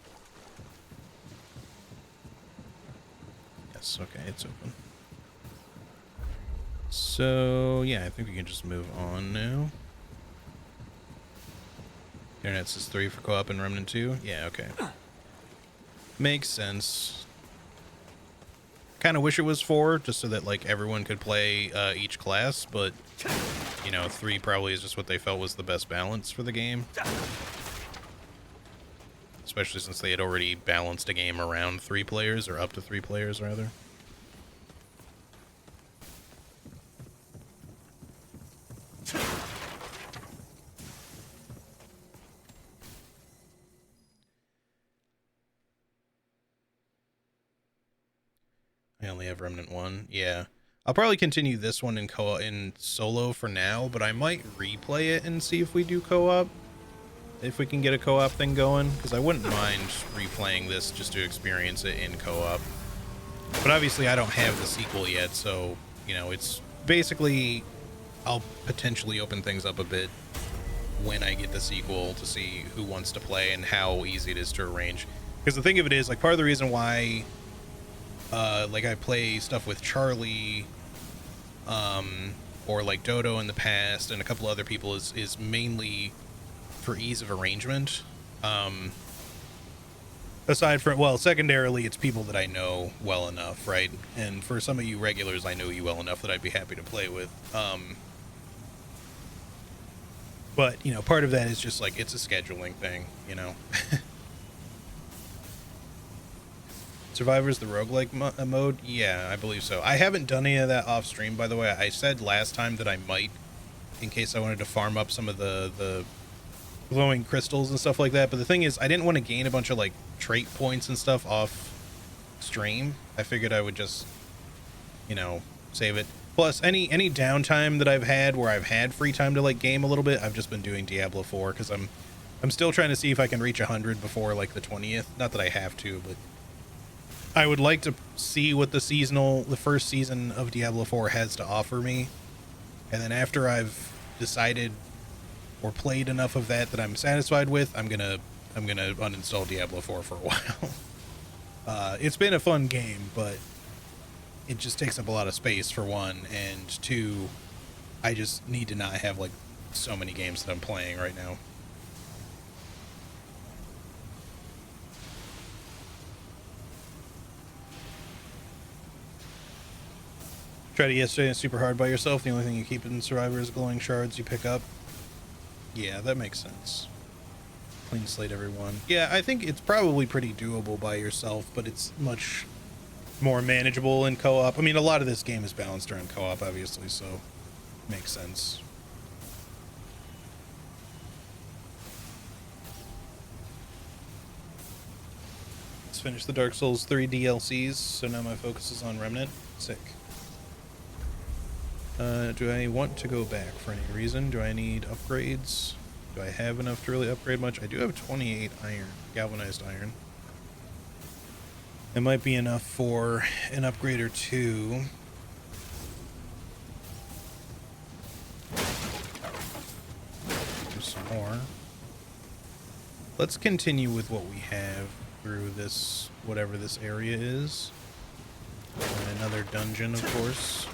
Yes, okay, it's open. So, yeah, I think we can just move on now. Internet says 3 for co-op and Remnant 2? Yeah, okay. Makes sense. Kind of wish it was 4, just so that, like, everyone could play each class, but, 3 probably is just what they felt was the best balance for the game. Especially since they had already balanced a game around 3 players, or up to 3 players, rather. only have Remnant 1. Yeah. I'll probably continue this one in solo for now, but I might replay it and see if we do co-op. If we can get a co-op thing going, because I wouldn't mind replaying this just to experience it in co-op. But obviously I don't have the sequel yet, so, you know, it's basically, I'll potentially open things up a bit when I get the sequel to see who wants to play and how easy it is to arrange. Because the thing of it is, like, part of the reason why, like, I play stuff with Charlie, or like Dodo in the past, and a couple other people is mainly for ease of arrangement. Aside from, well, secondarily, it's people that I know well enough, right? And for some of you regulars, I know you well enough that I'd be happy to play with. But, you know, part of that is just like, it's a scheduling thing, you know? Survivor's the roguelike mode? Yeah, I believe so. I haven't done any of that off stream, by the way. I said last time that I might, in case I wanted to farm up some of the glowing crystals and stuff like that. But the thing is, I didn't want to gain a bunch of like trait points and stuff off stream. I figured I would just, you know, save it. Plus, any downtime that I've had where I've had free time to like game a little bit, I've just been doing Diablo 4 because I'm still trying to see if I can reach 100 before like the 20th. Not that I have to, but I would like to see what the first season of Diablo 4 has to offer me, and then after I've decided or played enough of that I'm satisfied with, I'm gonna uninstall Diablo 4 for a while. It's been a fun game, but it just takes up a lot of space for one, and two, I just need to not have like so many games that I'm playing right now. Tried it yesterday and it's super hard by yourself. The only thing you keep in Survivor is glowing shards you pick up. Yeah, that makes sense. Clean slate, everyone. Yeah, I think it's probably pretty doable by yourself, but it's much more manageable in co-op. I mean, a lot of this game is balanced around co-op, obviously, so makes sense. Let's finish the Dark Souls 3 DLCs, so now my focus is on Remnant. Sick. Do I want to go back for any reason? Do I need upgrades? Do I have enough to really upgrade much? I do have 28 iron, galvanized iron. It might be enough for an upgrade or two. Do some more. Let's continue with what we have through this, whatever this area is. And another dungeon, of course.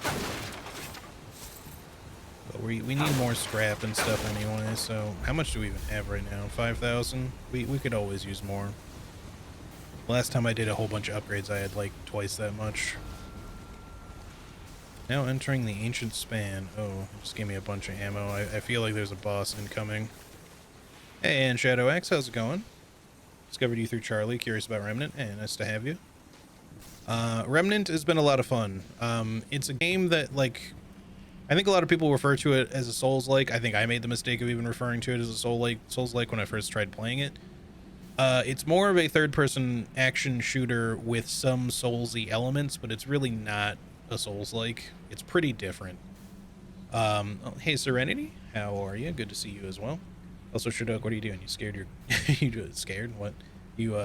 But we need more scrap and stuff anyway, so how much do we even have right now? 5,000? We could always use more. Last time I did a whole bunch of upgrades, I had like twice that much. Now entering the ancient span. Oh, it just gave me a bunch of ammo. I feel like there's a boss incoming. Hey, and Shadow Axe, how's it going? Discovered you through Charlie, curious about Remnant. Hey, nice to have you. Remnant has been a lot of fun. It's a game that, like, I think a lot of people refer to it as a Souls-like. I think I made the mistake of even referring to it as a Souls-like when I first tried playing it. It's more of a third-person action shooter with some Souls-y elements, but it's really not a Souls-like. It's pretty different. Oh, hey, Serenity, how are you? Good to see you as well. Also, Shadok, what are you doing? You scared you scared? What? You,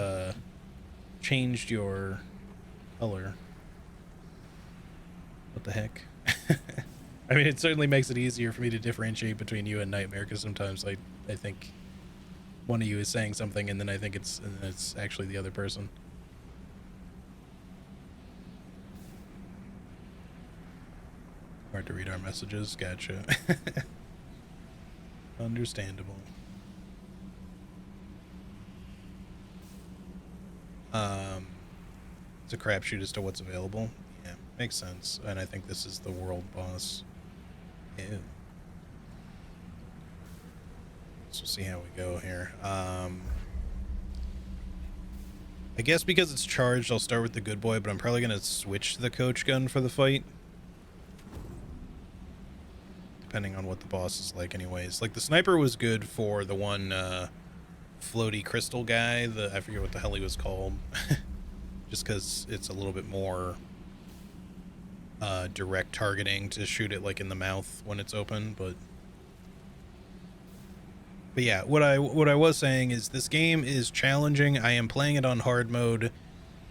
changed your color. What the heck? I mean, it certainly makes it easier for me to differentiate between you and Nightmare, because sometimes I think one of you is saying something, and then I think it's actually the other person. Hard to read our messages. Gotcha. Understandable. It's a crapshoot as to what's available. Yeah, makes sense. And I think this is the world boss. Ew. So we'll see how we go here. I guess because it's charged, I'll start with the good boy, but I'm probably going to switch to the coach gun for the fight. Depending on what the boss is like anyways. Like, the sniper was good for the one floaty crystal guy. I forget what the hell he was called. Just because it's a little bit more direct targeting to shoot it like in the mouth when it's open, but yeah, what I was saying is this game is challenging. I am playing it on hard mode,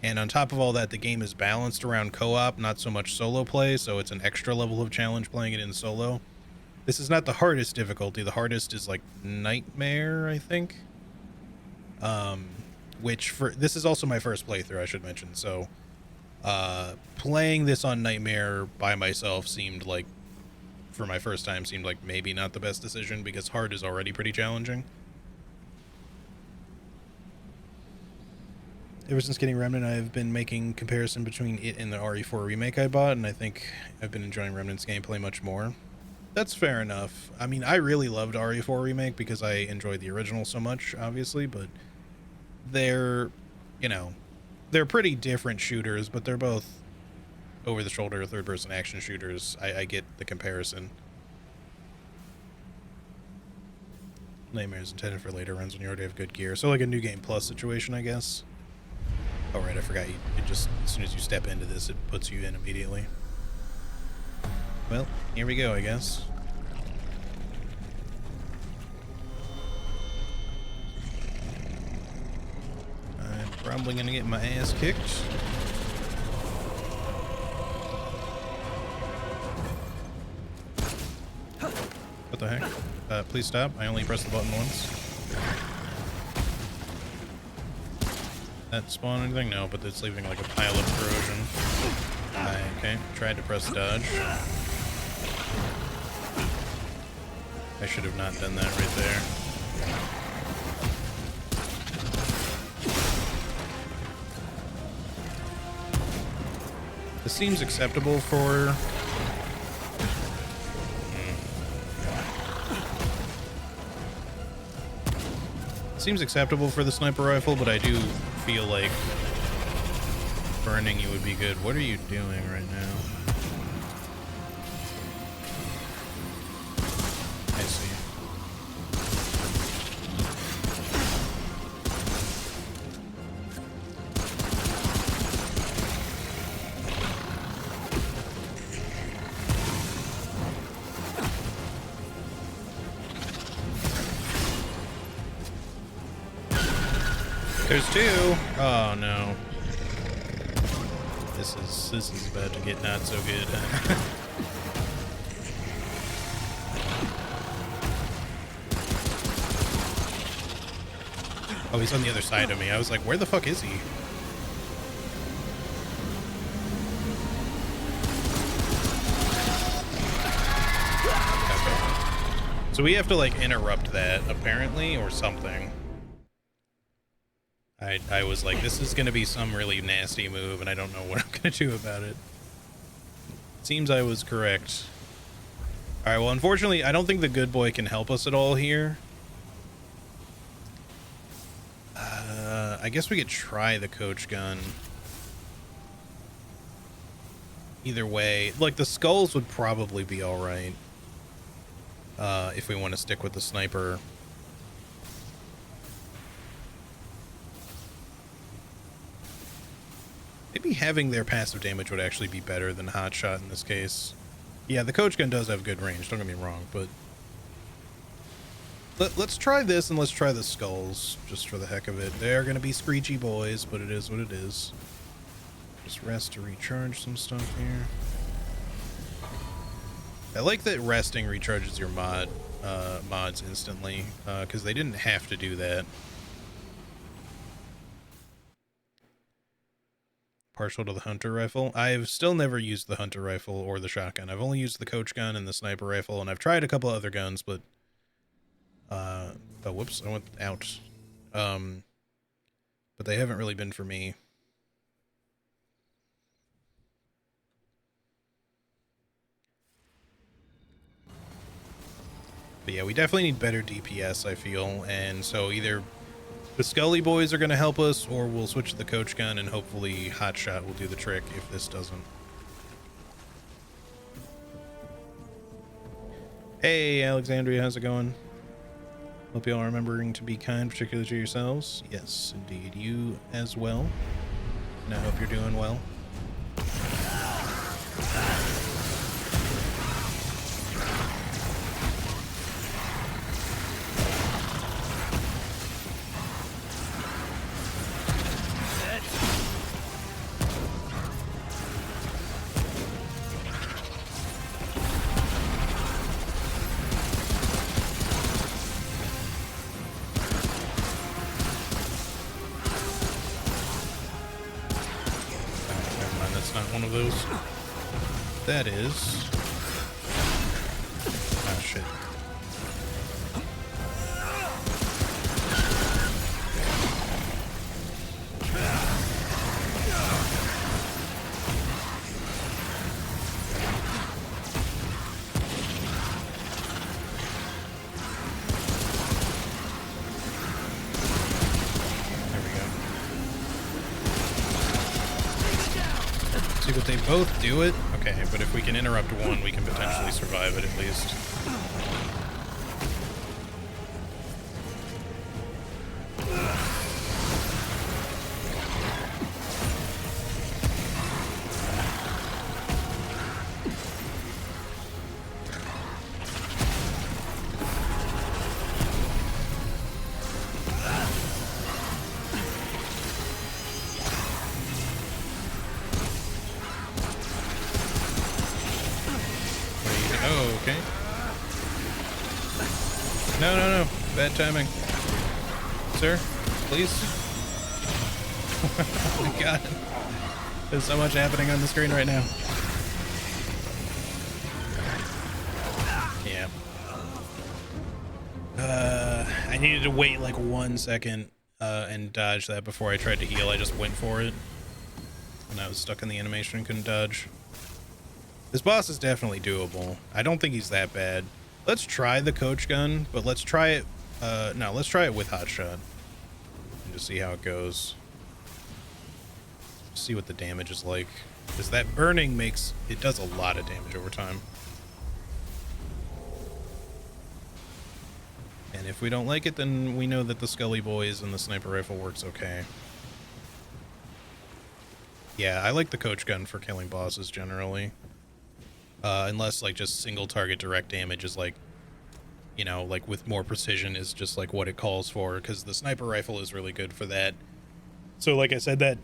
and on top of all that, the game is balanced around co-op, not so much solo play, so it's an extra level of challenge playing it in solo. This is not the hardest difficulty. The hardest is like Nightmare, I think. Which this is also my first playthrough, I should mention. So, playing this on Nightmare by myself seemed like, for my first time, seemed like maybe not the best decision because hard is already pretty challenging. Ever since getting Remnant, I've been making comparison between it and the RE4 remake I bought, and I think I've been enjoying Remnant's gameplay much more. That's fair enough. I mean, I really loved RE4 remake because I enjoyed the original so much, obviously, but they're, you know, they're pretty different shooters, but they're both over-the-shoulder third-person action shooters. I get the comparison. Nightmare is intended for later runs when you already have good gear. So like a New Game Plus situation, I guess. Oh, right, I forgot. It just, as soon as you step into this, it puts you in immediately. Well, here we go, I guess. I'm probably gonna get my ass kicked. What the heck? Please stop. I only pressed the button once. That spawn anything? No, but it's leaving like a pile of corrosion. Okay, tried to press dodge. I should have not done that right there. This seems acceptable for... Seems acceptable for the sniper rifle, but I do feel like burning you would be good. What are you doing right now? I see. There's two. Oh no. This is about to get not so good. Oh, he's on the other side of me. I was like, where the fuck is he? Okay. So we have to like interrupt that apparently or something. I was like, this is going to be some really nasty move, and I don't know what I'm going to do about it. Seems I was correct. Alright, well, unfortunately, I don't think the good boy can help us at all here. I guess we could try the coach gun. Either way, like, the skulls would probably be alright. If we want to stick with the sniper. Maybe having their passive damage would actually be better than hot shot in this case. Yeah, the coach gun does have good range, don't get me wrong, but let's try this and let's try the skulls just for the heck of it. They are going to be screechy boys, but it is what it is. Just rest to recharge some stuff here. I like that resting recharges your mods instantly, because they didn't have to do that. Partial to the hunter rifle. I've still never used the hunter rifle or the shotgun. I've only used the coach gun and the sniper rifle, and I've tried a couple other guns, but oh whoops, I went out. But they haven't really been for me. But yeah, we definitely need better DPS, I feel, and so either the Scully boys are going to help us, or we'll switch to the coach gun, and hopefully Hotshot will do the trick if this doesn't. Hey, Alexandria, how's it going? Hope you all are remembering to be kind, particularly to yourselves. Yes, indeed. You as well. And I hope you're doing well. of those. That is... Oh, shit. See, but they both do it? Okay, but if we can interrupt one, we can potentially survive it at least. Oh, okay. No, no, no. Bad timing. Sir, please. Oh my god. There's so much happening on the screen right now. Yeah. I needed to wait like 1 second and dodge that before I tried to heal. I just went for it. And I was stuck in the animation and couldn't dodge. This boss is definitely doable. I don't think he's that bad. Let's try the coach gun, but let's try it. No, let's try it with hotshot and just see how it goes. See what the damage is like, because that burning it does a lot of damage over time. And if we don't like it, then we know that the Scully Boys and the sniper rifle works okay. Yeah, I like the coach gun for killing bosses generally. Unless like just single target direct damage is like, you know, like with more precision is just like what it calls for, because the sniper rifle is really good for that. So like I said, that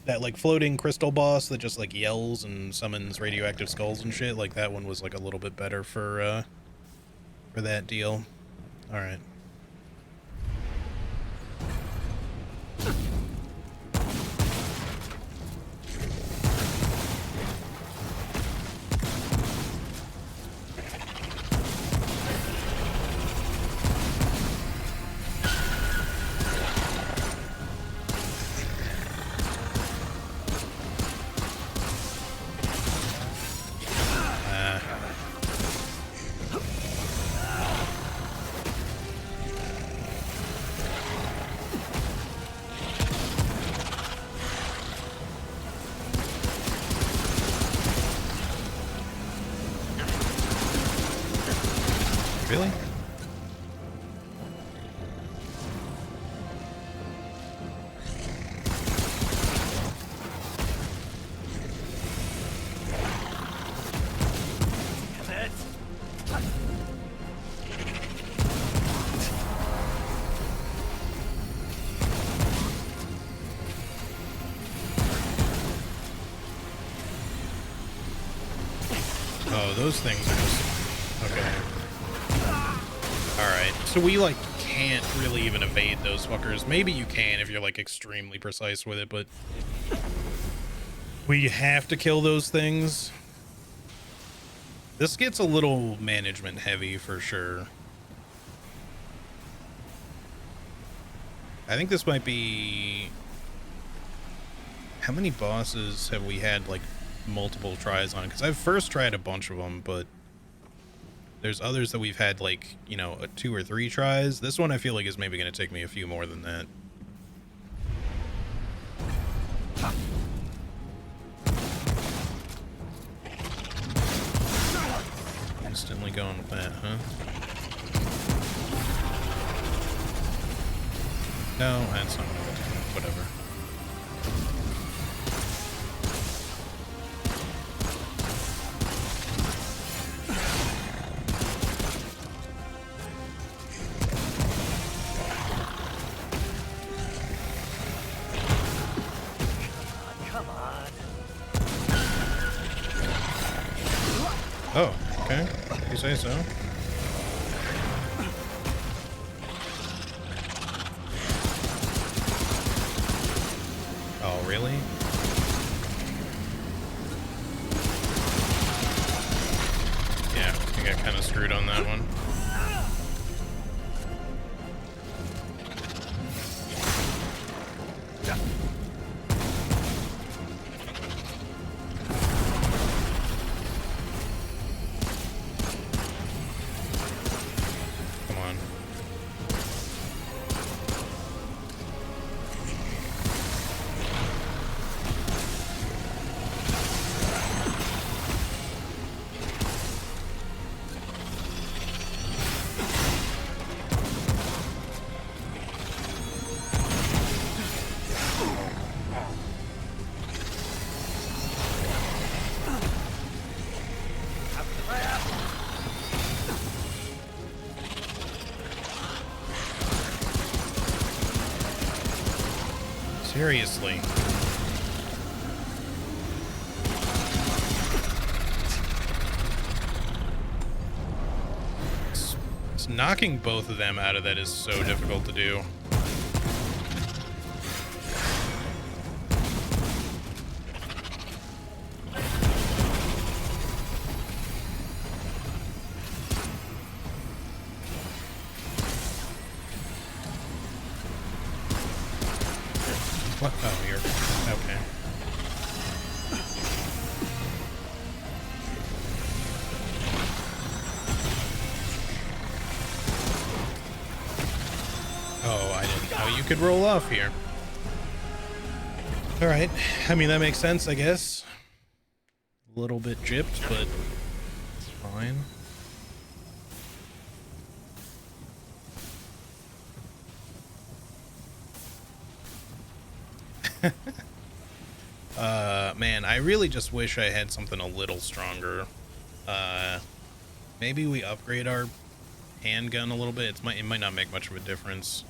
that like floating crystal boss that just like yells and summons radioactive skulls and shit, like that one was like a little bit better for that deal. All right. Really? Oh, those things are just... Okay. Alright, so we, like, can't really even evade those fuckers. Maybe you can if you're, like, extremely precise with it, but... we have to kill those things. This gets a little management heavy, for sure. I think this might be... How many bosses have we had, like, multiple tries on? Because I've first tried a bunch of them, but... there's others that we've had, like, you know, 2 or 3 tries. This one I feel like is maybe going to take me a few more than that. Instantly going with that, huh? No, that's not what I do. Whatever. Oh, okay. You say so. Oh, really? screwed on that one. Come on. Seriously. It's knocking both of them out of that is so difficult to do. What? Oh, you're okay. Oh, I didn't know you could roll off here. All right. I mean, that makes sense, I guess. A little bit gypped, but it's fine. Man, I really just wish I had something a little stronger. Maybe we upgrade our handgun a little bit. It might not make much of a difference.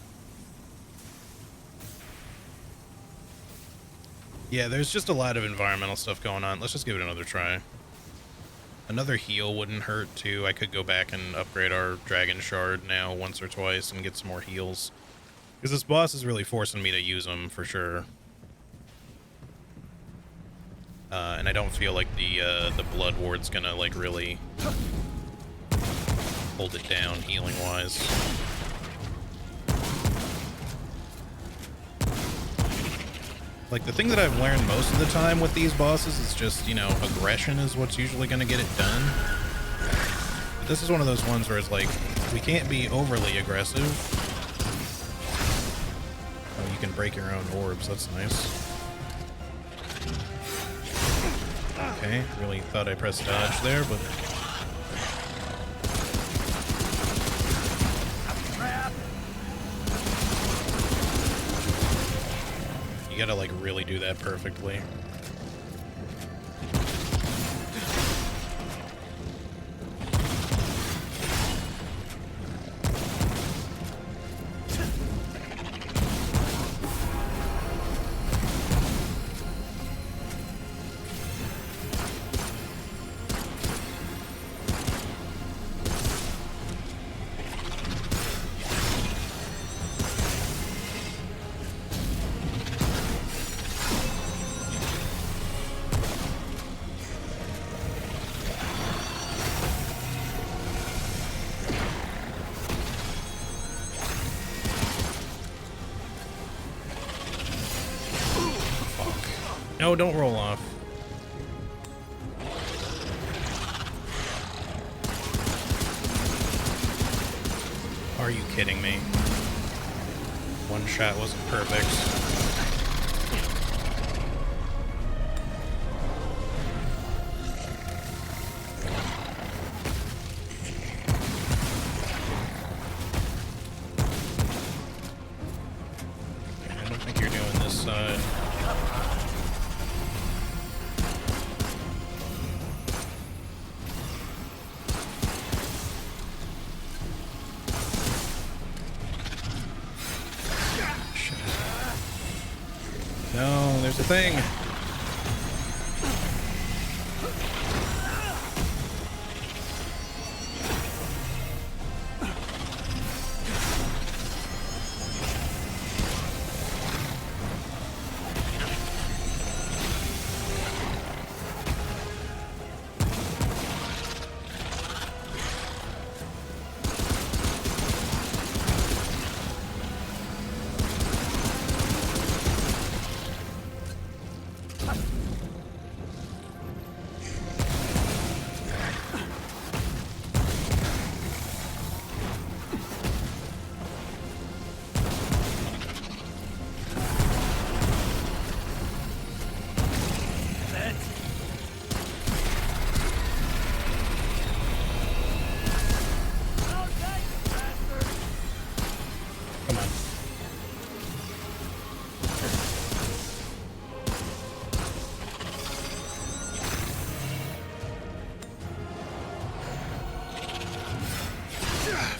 Yeah, there's just a lot of environmental stuff going on. Let's just give it another try. Another heal wouldn't hurt, too. I could go back and upgrade our Dragon Shard now once or twice and get some more heals. Because this boss is really forcing me to use them, for sure. And I don't feel like the Blood Ward's gonna, like, really hold it down healing-wise. Like, the thing that I've learned most of the time with these bosses is just, you know, aggression is what's usually gonna get it done. But this is one of those ones where it's like, we can't be overly aggressive. Oh, you can break your own orbs, that's nice. Okay, really thought I pressed dodge there, but... You gotta, like, really do that perfectly. No, don't roll off. Are you kidding me? One shot wasn't perfect. I don't think you're doing this side. No, there's a thing.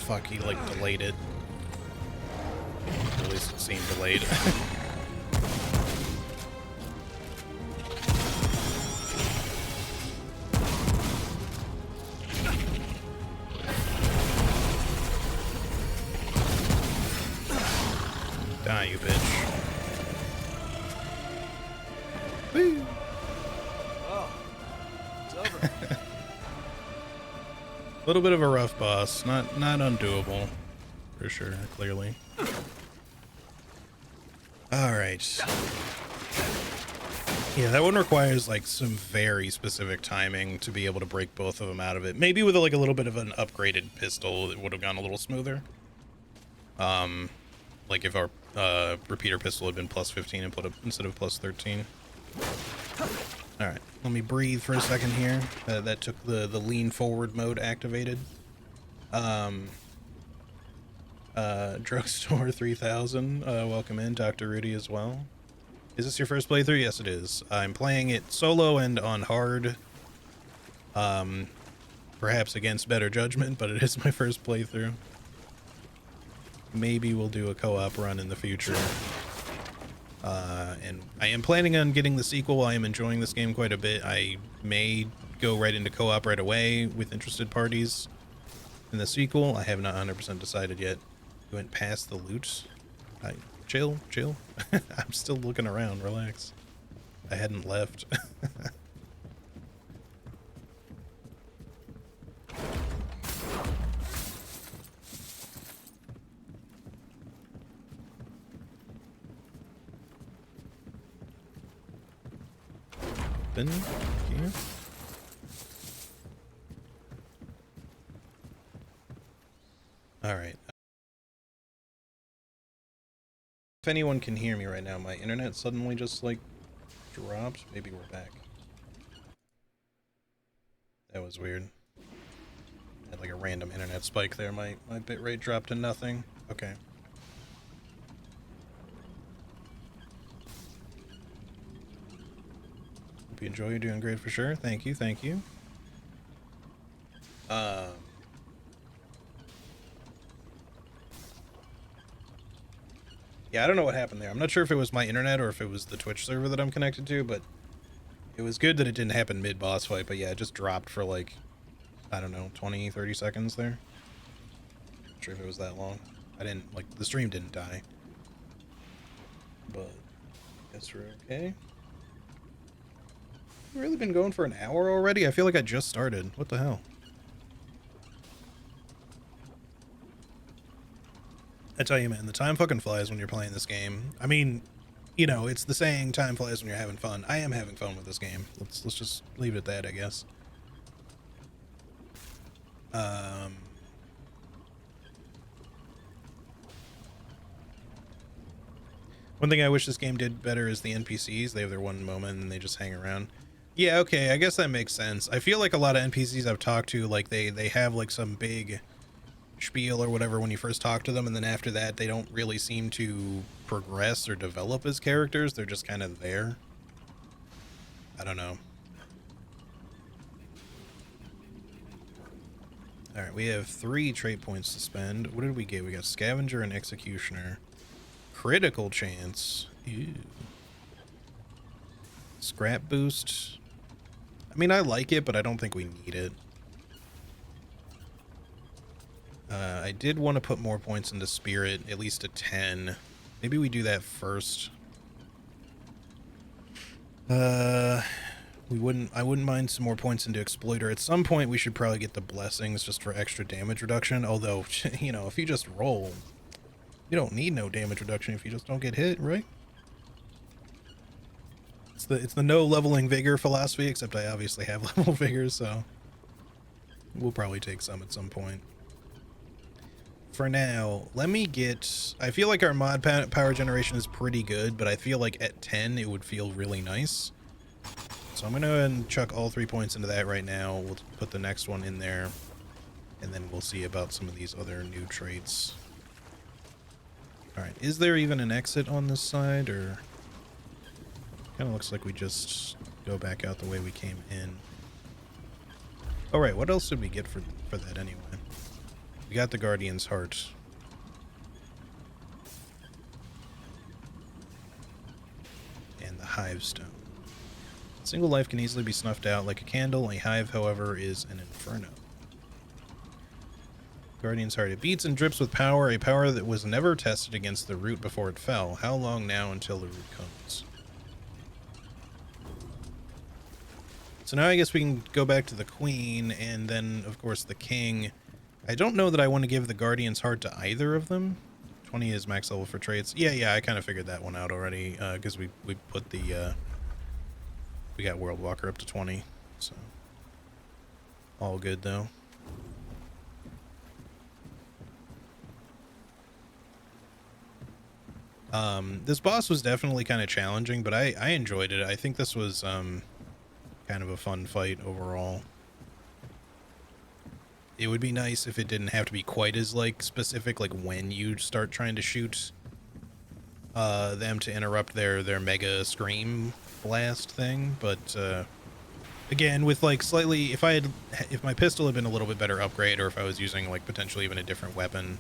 fuck, he like delayed it. At least it seemed delayed. Die, you bitch. Woo! Oh, it's over. A little bit of a rough boss, not undoable, for sure, clearly. Alright. Yeah, that one requires like some very specific timing to be able to break both of them out of it. Maybe with like a little bit of an upgraded pistol, it would have gone a little smoother. Like if our repeater pistol had been plus 15 and put up instead of plus 13. Alright, let me breathe for a second here. That took the lean forward mode activated. Drugstore 3000, welcome in, Dr. Rudy as well. Is this your first playthrough? Yes, it is. I'm playing it solo and on hard. Perhaps against better judgment, but it is my first playthrough. Maybe we'll do a co-op run in the future. And I am planning on getting the sequel. I am enjoying this game quite a bit. I may go right into co-op right away with interested parties in the sequel. I have not 100% decided yet. We went past the loot. Chill. I'm still looking around. Relax. I hadn't left. Been here. All right. If anyone can hear me right now, my internet suddenly just like dropped. Maybe we're back. That was weird. Had like a random internet spike there. My bitrate dropped to nothing. Okay. Hope you enjoy. You're doing great for sure. Thank you. Yeah, I don't know what happened there. I'm not sure if it was my internet or if it was the Twitch server that I'm connected to, but it was good that it didn't happen mid-boss fight, but yeah, it just dropped for like, I don't know, 20, 30 seconds there. Not sure if it was that long. I didn't, like, the stream didn't die. But, guess we're okay. We've really been going for an hour already? I feel like I just started. What the hell? I tell you, man, the time fucking flies when you're playing this game. I mean, you know, it's the saying, time flies when you're having fun. I am having fun with this game. Let's just leave it at that, I guess. One thing I wish this game did better is the NPCs. They have their one moment and they just hang around. Yeah, okay, I guess that makes sense. I feel like a lot of NPCs I've talked to, like, they have, like, some big spiel or whatever when you first talk to them, and then after that they don't really seem to progress or develop as characters. They're just kind of there. I don't know. Alright, we have 3 trait points to spend. What did we get? We got Scavenger and Executioner. Critical chance. Ew. Scrap boost. I mean, I like it, but I don't think we need it. I did want to put more points into Spirit, at least a 10. Maybe we do that first. I wouldn't mind some more points into Exploiter. At some point, we should probably get the Blessings just for extra damage reduction. Although, you know, if you just roll, you don't need no damage reduction if you just don't get hit, right? It's the no leveling vigor philosophy, except I obviously have level vigor, so we'll probably take some at some point. For now, let me get... I feel like our mod power generation is pretty good, but I feel like at 10 it would feel really nice. So I'm going to go ahead and chuck all 3 points into that right now. We'll put the next one in there, and then we'll see about some of these other new traits. Alright, is there even an exit on this side, or... Kind of looks like we just go back out the way we came in. Alright, what else did we get for that anyway? We got the Guardian's Heart. And the Hive Stone. Single life can easily be snuffed out like a candle. A hive, however, is an inferno. Guardian's Heart. It beats and drips with power, a power that was never tested against the root before it fell. How long now until the root comes? So now I guess we can go back to the Queen, and then, of course, the King. I don't know that I want to give the Guardian's Heart to either of them. 20 is max level for traits. Yeah, I kind of figured that one out already, because we put the, we got World Walker up to 20, so all good, though. This boss was definitely kind of challenging, but I enjoyed it. I think this was, kind of a fun fight overall. It would be nice if it didn't have to be quite as, like, specific, like, when you start trying to shoot, them to interrupt their mega scream blast thing, but, again, with, like, slightly, if my pistol had been a little bit better upgrade, or if I was using, like, potentially even a different weapon,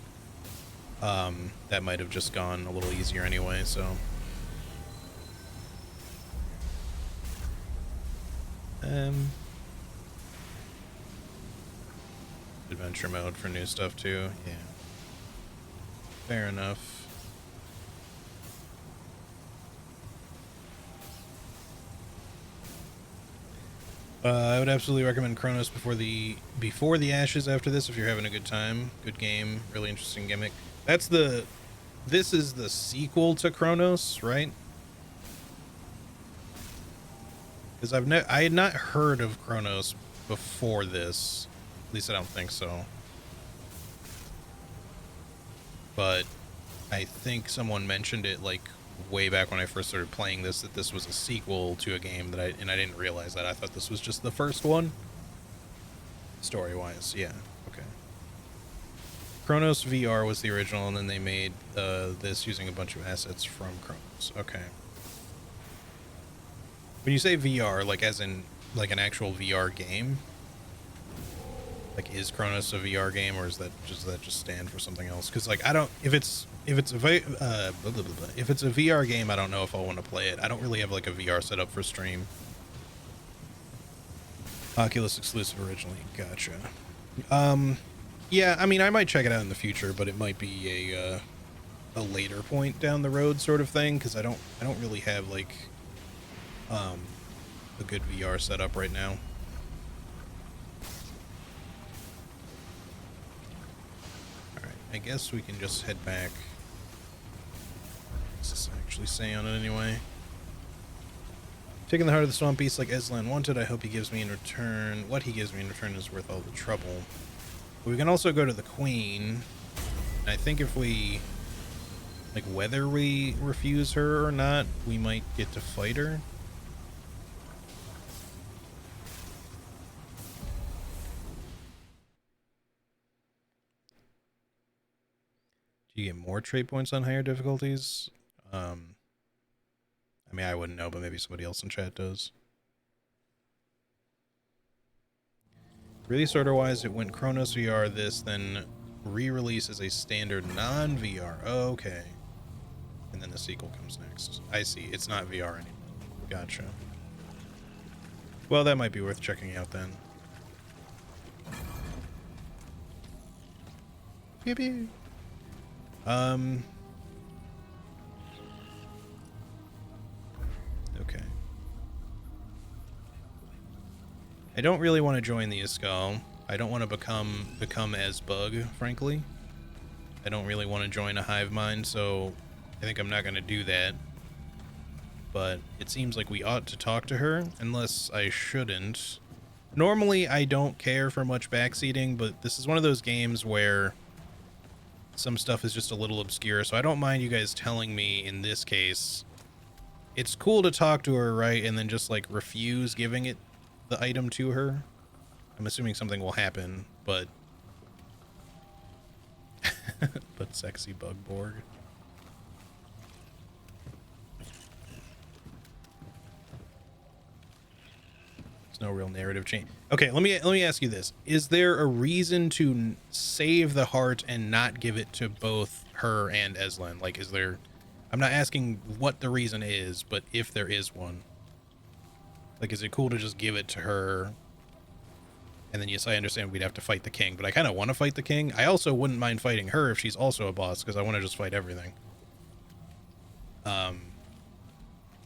that might have just gone a little easier anyway, so. Adventure mode for new stuff too, yeah. Fair enough. I would absolutely recommend Chronos before the Ashes after this if you're having a good time. Good game, really interesting gimmick. This is the sequel to Chronos, right? Because I had not heard of Chronos before this. At least I don't think so. But I think someone mentioned it like way back when I first started playing this, that this was a sequel to a game that I didn't realize that. I thought this was just the first one. Story-wise, yeah. Okay. Chronos VR was the original, and then they made this using a bunch of assets from Chronos. Okay. When you say VR, like as in like an actual VR game, like is Chronos a VR game, or is that just stand for something else? Because like I don't, if it's a if it's a VR game, I don't know if I'll want to play it. I don't really have like a VR setup for stream. Oculus exclusive originally, gotcha. Yeah, I mean I might check it out in the future, but it might be a later point down the road sort of thing, because I don't really have like a good VR setup right now. Alright, I guess we can just head back. What's this actually say on it anyway? Taking the heart of the swamp beast like Eslan wanted. I hope he gives me in return. What he gives me in return is worth all the trouble. But we can also go to the Queen. And I think if we, like, whether we refuse her or not, we might get to fight her. Do you get more trait points on higher difficulties? I mean, I wouldn't know, but maybe somebody else in chat does. Release order-wise, it went Chronos VR this, then re-release as a standard non-VR. Oh, okay. And then the sequel comes next. I see. It's not VR anymore. Gotcha. Well, that might be worth checking out then. Pew pew. Okay. I don't really want to join the Iskal. I don't want to become as Bug, frankly. I don't really want to join a hive mind, so I think I'm not going to do that. But it seems like we ought to talk to her, unless I shouldn't. Normally, I don't care for much backseating, but this is one of those games where some stuff is just a little obscure, so I don't mind you guys telling me in this case. It's cool to talk to her, right, and then just, like, refuse giving it the item to her. I'm assuming something will happen, but... but sexy Bugborg. There's no real narrative change. Okay, let me ask you this: is there a reason to save the heart and not give it to both her and Eslan? Like, is there? I'm not asking what the reason is, but if there is one, like, is it cool to just give it to her? And then, yes, I understand we'd have to fight the king, but I kind of want to fight the king. I also wouldn't mind fighting her if she's also a boss, because I want to just fight everything.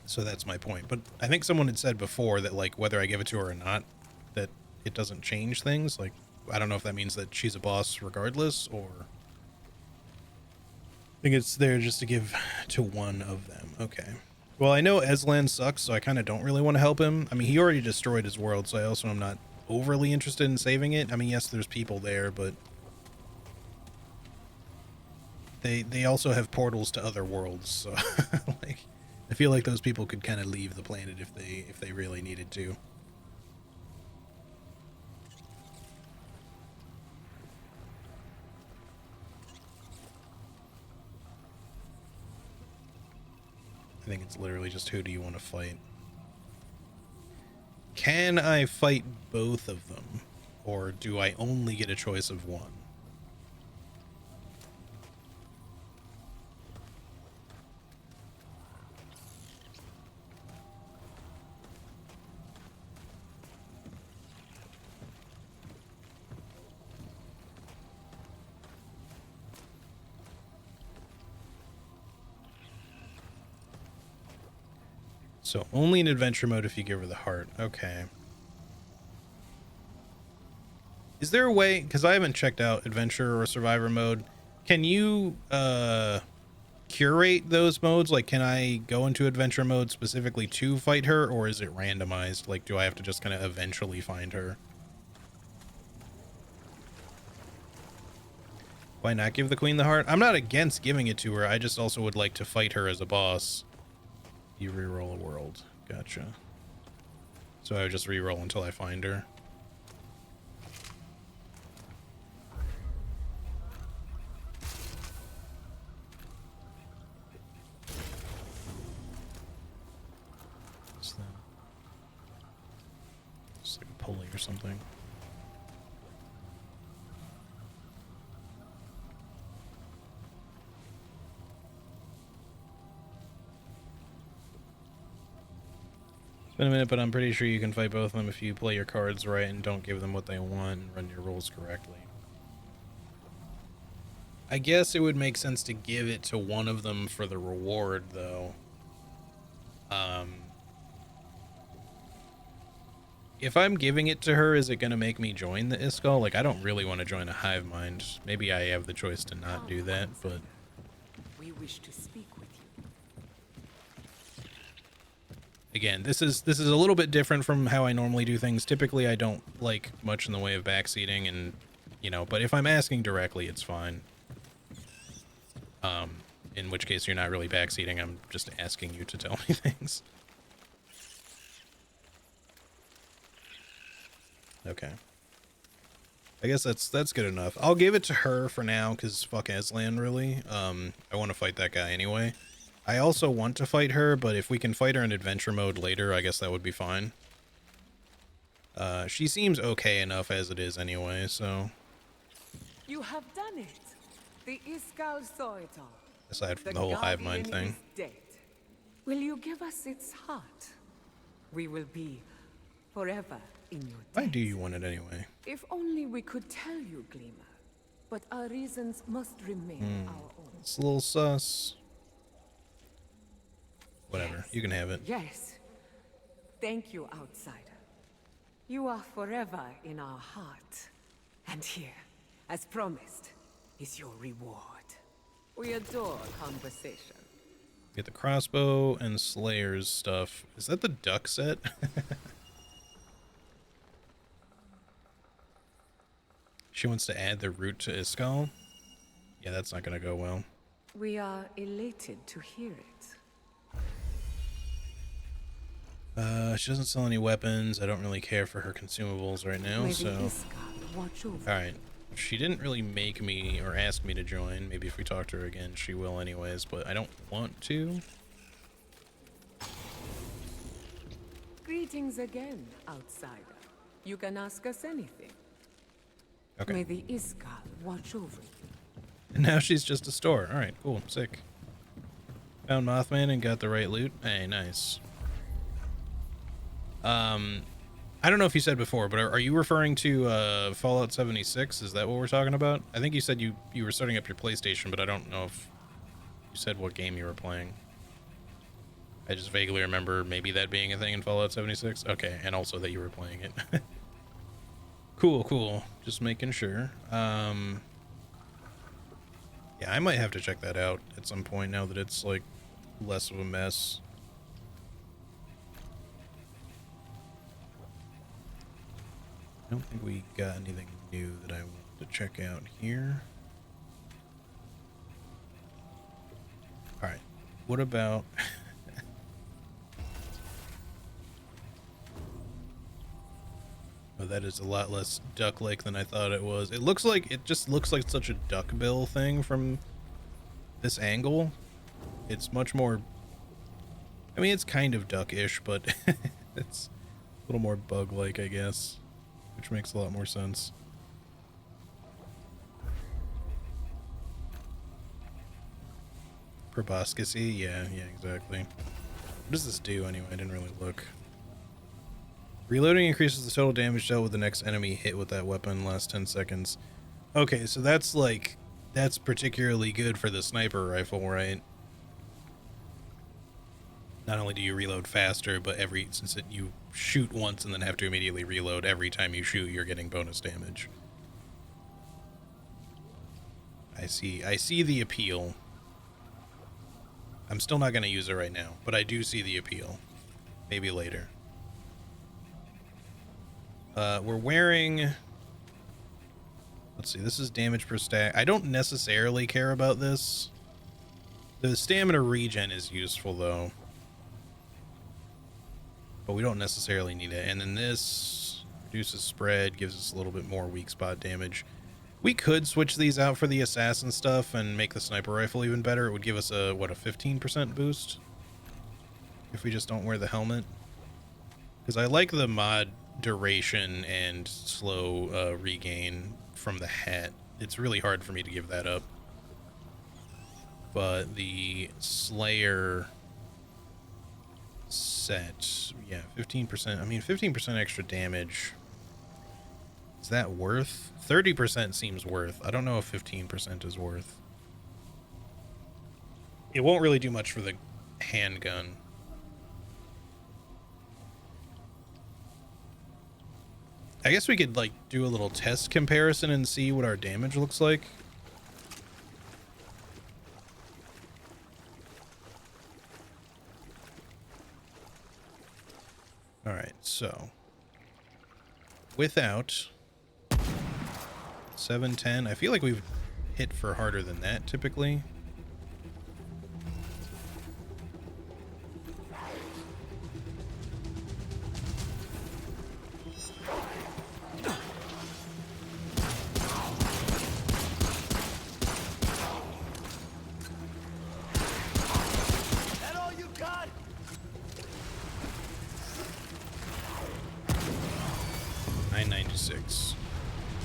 So that's my point. But I think someone had said before that, like, whether I give it to her or not, that it doesn't change things. Like, I don't know if that means that she's a boss regardless, or I think it's there just to give to one of them. Okay. Well, I know Eslan sucks, so I kind of don't really want to help him. I mean, he already destroyed his world, so I also am not overly interested in saving it. I mean, yes, there's people there, but they also have portals to other worlds, so like, I feel like those people could kind of leave the planet if they really needed to. I think it's literally just who do you want to fight. Can I fight both of them, or do I only get a choice of one? So only in adventure mode if you give her the heart. Okay. Is there a way, because I haven't checked out adventure or survivor mode, can you curate those modes? Like, can I go into adventure mode specifically to fight her, or is it randomized? Like, do I have to just kind of eventually find her? Why not give the queen the heart? I'm not against giving it to her. I just also would like to fight her as a boss. You reroll a world. Gotcha. So I would just reroll until I find her. What's that? It's like a pulley or something. Been a minute, but I'm pretty sure you can fight both of them if you play your cards right and don't give them what they want and run your rolls correctly. I guess it would make sense to give it to one of them for the reward, though. If I'm giving it to her, is it going to make me join the Iskall? Like, I don't really want to join a hive mind. Maybe I have the choice to not do that, but We wish to speak with you. again, this is a little bit different from how I normally do things. Typically, I don't like much in the way of backseating, and but if I'm asking directly, it's fine. In which case you're not really backseating. I'm just asking you to tell me things. Okay. I guess that's good enough. I'll give it to her for now, because fuck Aslan, really. I want to fight that guy anyway. I also want to fight her, but if we can fight her in adventure mode later, I guess that would be fine. She seems okay enough as it is anyway, so... You have done it. The Iskall saw it all. Aside from the whole hive mind thing. Is dead. Will you give us its heart? We will be forever in your debt. Why do you want it anyway? If only we could tell you, Gleamer. But our reasons must remain our own. It's a little sus. Whatever, Yes. you can have it. Yes. Thank you, outsider. You are forever in our heart. And here, as promised, is your reward. We adore conversation. Get the crossbow and Slayer's stuff. Is that the duck set? She wants to add the root to Iskall? Yeah, that's not gonna go well. We are elated to hear it. She doesn't sell any weapons. I don't really care for her consumables right now, May the so... Iskall watch over. Alright. She didn't really make me or ask me to join. Maybe if we talk to her again, she will anyways, but I don't want to. Greetings again, outsider. You can ask us anything. Okay. May the Iskal watch over you. And now she's just a store. All right, cool, sick. Found Mothman and got the right loot. Hey, nice. I don't know if you said before, but are you referring to Fallout 76? Is that what we're talking about? I think you said you were starting up your PlayStation, but I don't know if you said what game you were playing. I just vaguely remember maybe that being a thing in Fallout 76. Okay, and also that you were playing it. Cool. Just making sure. Yeah, I might have to check that out at some point now that it's like less of a mess. I don't think we got anything new that I want to check out here. All right, what about... Oh, that is a lot less duck-like than I thought it was. It just looks like such a duckbill thing from this angle. It's much more... I mean, it's kind of duck-ish, but it's a little more bug-like, I guess. Which makes a lot more sense. Proboscis? Yeah, exactly. What does this do anyway? I didn't really look. Reloading increases the total damage dealt with the next enemy hit with that weapon last 10 seconds. Okay, so that's particularly good for the sniper rifle, right? Not only do you reload faster, but you shoot once and then have to immediately reload every time you shoot, you're getting bonus damage. I see the appeal. I'm still not going to use it right now, but I do see the appeal. Maybe later. We're wearing... Let's see, this is damage per stack. I don't necessarily care about this. The stamina regen is useful, though. But we don't necessarily need it. And then this reduces spread, gives us a little bit more weak spot damage. We could switch these out for the assassin stuff and make the sniper rifle even better. It would give us a 15% boost if we just don't wear the helmet. Because I like the mod duration and slow regain from the hat. It's really hard for me to give that up. But the Slayer set, yeah, 15%. I mean, 15% extra damage. Is that worth? 30% seems worth. I don't know if 15% is worth. It won't really do much for the handgun. I guess we could, like, do a little test comparison and see what our damage looks like. Alright, so... Without... 710. I feel like we've hit for harder than that, typically. That all you got? 996.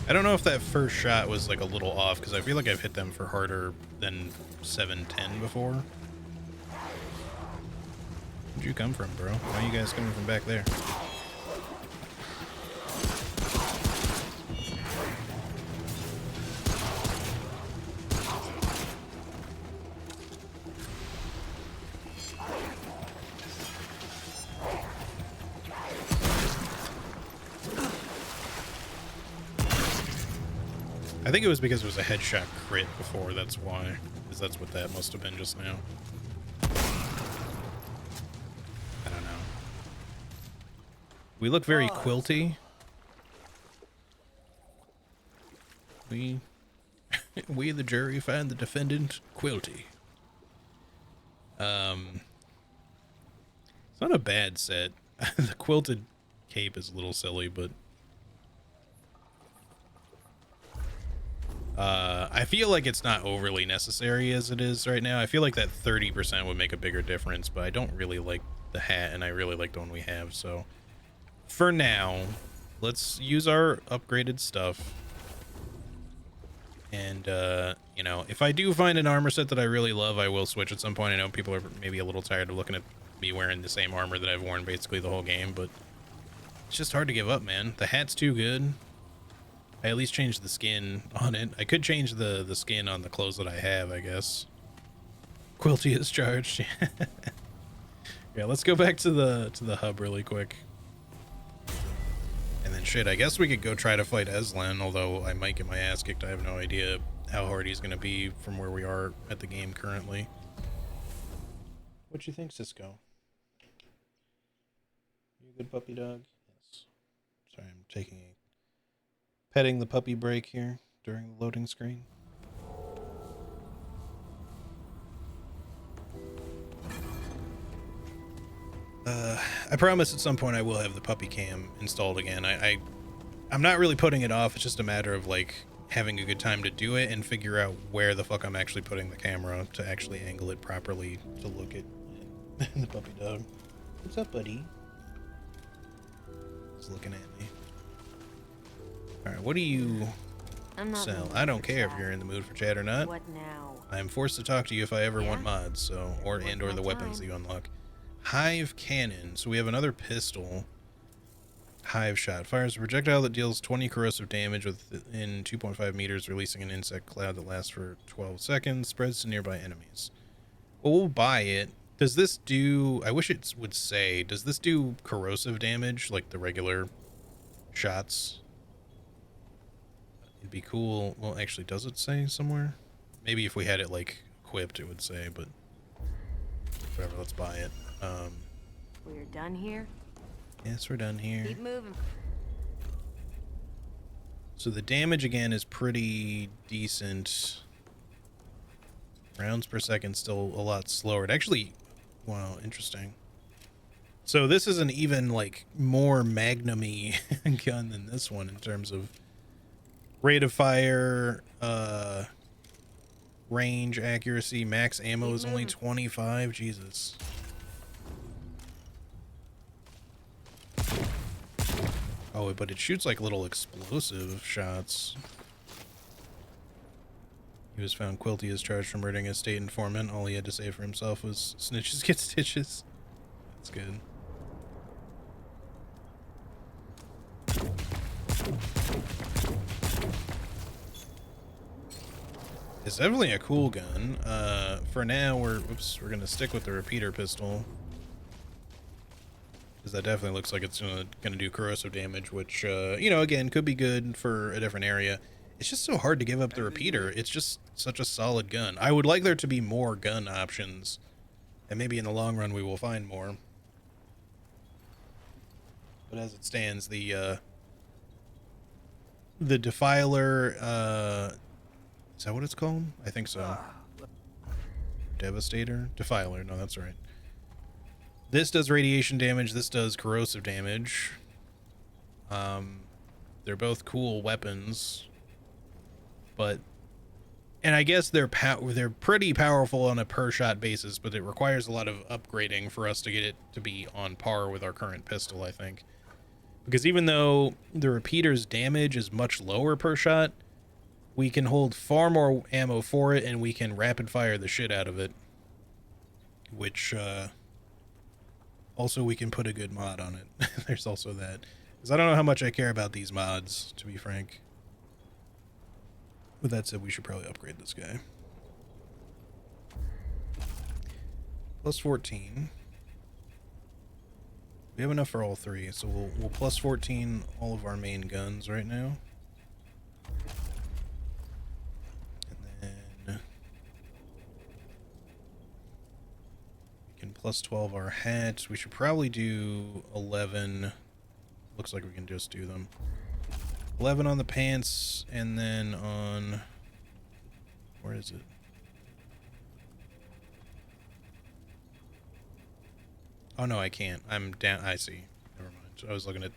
I don't know if that first shot was like a little off because I feel like I've hit them for harder than 710 before. Where'd you come from, bro? Why are you guys coming from back there? I think it was because it was a headshot crit before, that's why. Because that's what that must have been just now. I don't know. We look very quilty. We the jury find the defendant quilty. It's not a bad set. The quilted cape is a little silly, but I feel like it's not overly necessary as it is right now. I feel like that 30% would make a bigger difference, but I don't really like the hat, and I really like the one we have. So for now, let's use our upgraded stuff. And, you know, if I do find an armor set that I really love, I will switch at some point. I know people are maybe a little tired of looking at me wearing the same armor that I've worn basically the whole game, but it's just hard to give up, man. The hat's too good. I at least changed the skin on it. I could change the skin on the clothes that I have, I guess. Quilty is charged. Yeah, let's go back to the hub really quick. And then shit, I guess we could go try to fight Eslan, although I might get my ass kicked. I have no idea how hard he's gonna be from where we are at the game currently. What you think, Cisco? You a good puppy dog? Yes. Sorry, I'm petting the puppy break here during the loading screen. I promise at some point I will have the puppy cam installed again. I'm not really putting it off. It's just a matter of like having a good time to do it and figure out where the fuck I'm actually putting the camera to actually angle it properly to look at the puppy dog. What's up, buddy? He's looking at me. Alright, what do you sell? I don't care if you're in the mood for chat or not. What now? I am forced to talk to you if I ever Yeah? want mods, so or the weapons that you unlock. Hive cannon. So we have another pistol. Hive shot. Fires a projectile that deals 20 corrosive damage within 2.5 meters, releasing an insect cloud that lasts for 12 seconds. Spreads to nearby enemies. Well, we'll buy it. Does this do... I wish it would say, does this do corrosive damage like the regular shots? It'd be cool. Well, actually, does it say somewhere? Maybe if we had it, like, equipped, it would say, but... whatever, let's buy it. We're done here? Yes, we're done here. Keep moving. So the damage, again, is pretty decent. Rounds per second, still a lot slower. It actually... wow, interesting. So this is an even, like, more magnum-y gun than this one in terms of rate of fire, range, accuracy. Max ammo is only 25. Jesus. Oh, but it shoots like little explosive shots. He was found guilty as charged for murdering a state informant. All he had to say for himself was, "Snitches get stitches." That's good. It's definitely a cool gun. For now, we're gonna stick with the repeater pistol, because that definitely looks like it's gonna do corrosive damage, which you know, again, could be good for a different area. It's just so hard to give up the repeater. It's just such a solid gun. I would like there to be more gun options, and maybe in the long run we will find more. But as it stands, the Defiler, is that what it's called? I think so. Devastator? Defiler, no, that's right. This does radiation damage, this does corrosive damage. They're both cool weapons, but... and I guess they're pretty powerful on a per-shot basis, but it requires a lot of upgrading for us to get it to be on par with our current pistol, I think. Because even though the repeater's damage is much lower per shot, we can hold far more ammo for it, and we can rapid-fire the shit out of it. Which, also we can put a good mod on it. There's also that. Because I don't know how much I care about these mods, to be frank. With that said, we should probably upgrade this guy. Plus 14. We have enough for all three, so we'll plus 14 all of our main guns right now. And then we can plus 12 our hats. We should probably do 11. Looks like we can just do them. 11 on the pants, and then on... where is it? Oh, no, I can't. I'm down. I see. Never mind. I was looking at...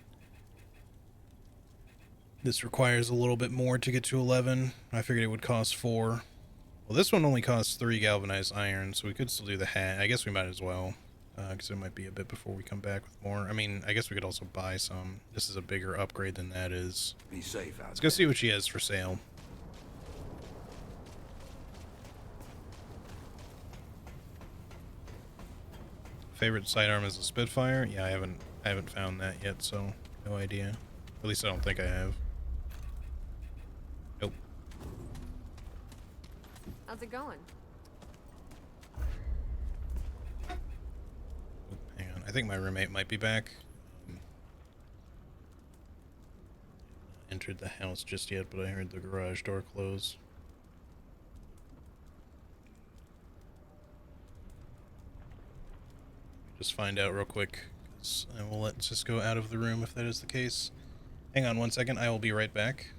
this requires a little bit more to get to 11. I figured it would cost 4. Well, this one only costs 3 galvanized iron, so we could still do the hat. I guess we might as well. because it might be a bit before we come back with more. I mean, I guess we could also buy some. This is a bigger upgrade than that is. Be safe out Let's go see what she has for sale. Favorite sidearm is a Spitfire? Yeah, I haven't found that yet, so no idea. At least I don't think I have. Nope. How's it going? Oop, hang on. I think my roommate might be back. Entered the house just yet, but I heard the garage door close. Just find out real quick, 'cause I will let Cisco out of the room if that is the case. Hang on one second, I will be right back.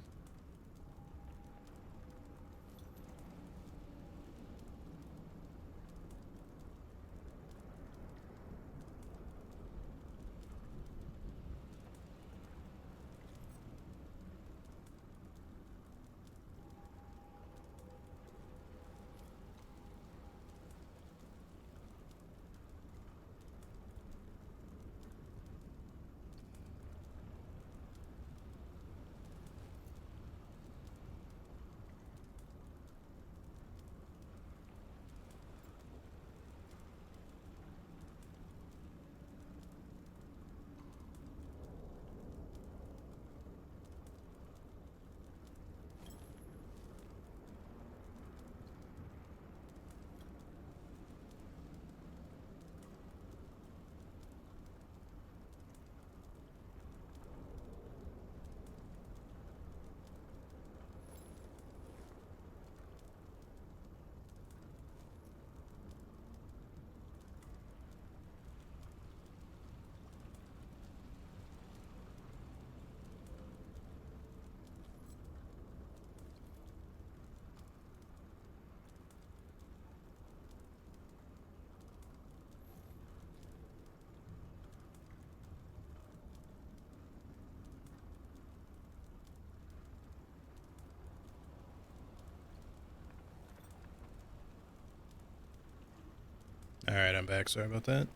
Alright, I'm back. Sorry about that.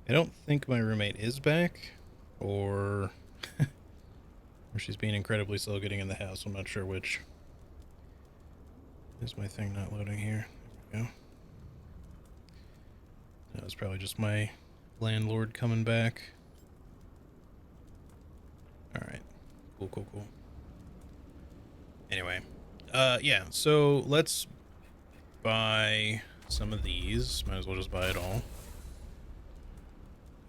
I don't think my roommate is back, or or she's being incredibly slow getting in the house. I'm not sure which. Is my thing not loading here? There we go. That was probably just my landlord coming back. Alright. Cool, cool, cool. Anyway. Yeah, so let's buy some of these. Might as well just buy it all.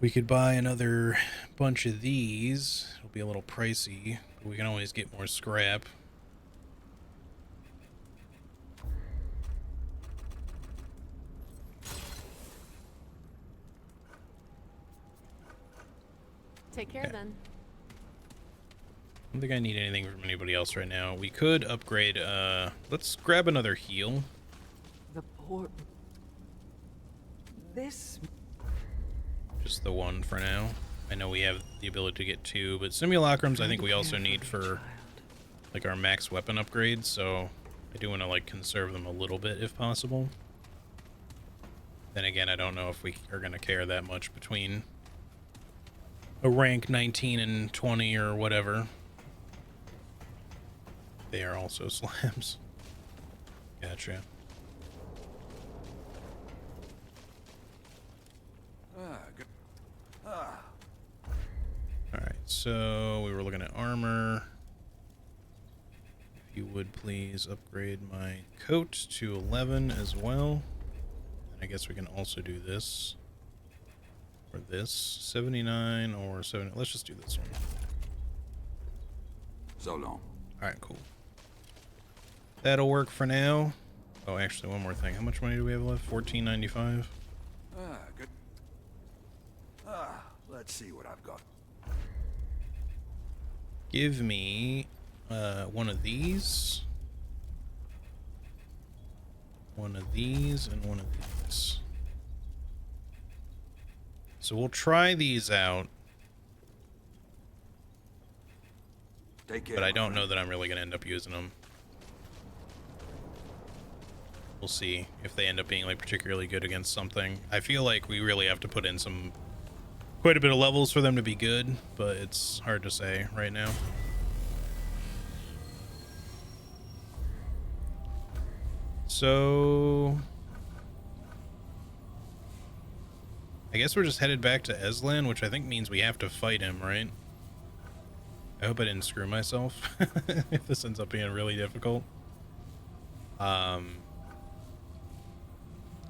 We could buy another bunch of these. It'll be a little pricey, but we can always get more scrap. Take care then. I don't think I need anything from anybody else right now. We could upgrade, let's grab another heal. The poor... This... Just the one for now. I know we have the ability to get two, but simulacrums I think we also need for, like, our max weapon upgrades, so I do want to, like, conserve them a little bit if possible. Then again, I don't know if we are going to care that much between a rank 19 and 20 or whatever. They are also slabs. Gotcha. Good. Alright, so we were looking at armor. If you would please upgrade my coat to 11 as well. And I guess we can also do this. Or this. 79 or 70. Let's just do this one. So long. Alright, cool. That'll work for now. Oh, actually, one more thing. How much money do we have left? $14.95. Good. Let's see what I've got. Give me one of these. One of these and one of these. So we'll try these out. Take care. But I don't know that I'm really going to end up using them. We'll see if they end up being like particularly good against something. I feel like we really have to put in quite a bit of levels for them to be good, but it's hard to say right now. So I guess we're just headed back to Eslan, which I think means we have to fight him, right? I hope I didn't screw myself if this ends up being really difficult. I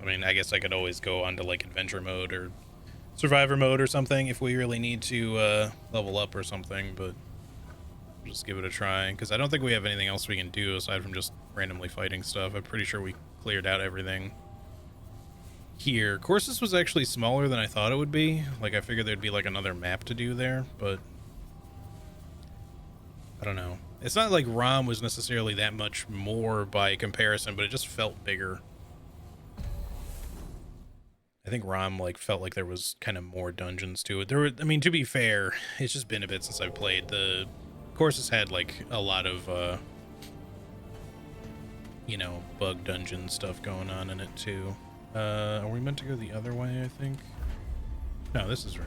mean, I guess I could always go on to like adventure mode or survivor mode or something if we really need to level up or something, but we'll just give it a try, because I don't think we have anything else we can do aside from just randomly fighting stuff. I'm pretty sure we cleared out everything here. Courses was actually smaller than I thought it would be. Like, I figured there'd be like another map to do there, but I don't know. It's not like ROM was necessarily that much more by comparison, but it just felt bigger. I think ROM like felt like there was kind of more dungeons to it. I mean, to be fair, it's just been a bit since I've played. The courses had like a lot of you know, bug dungeon stuff going on in it too. Are we meant to go the other way, I think? No, this is right.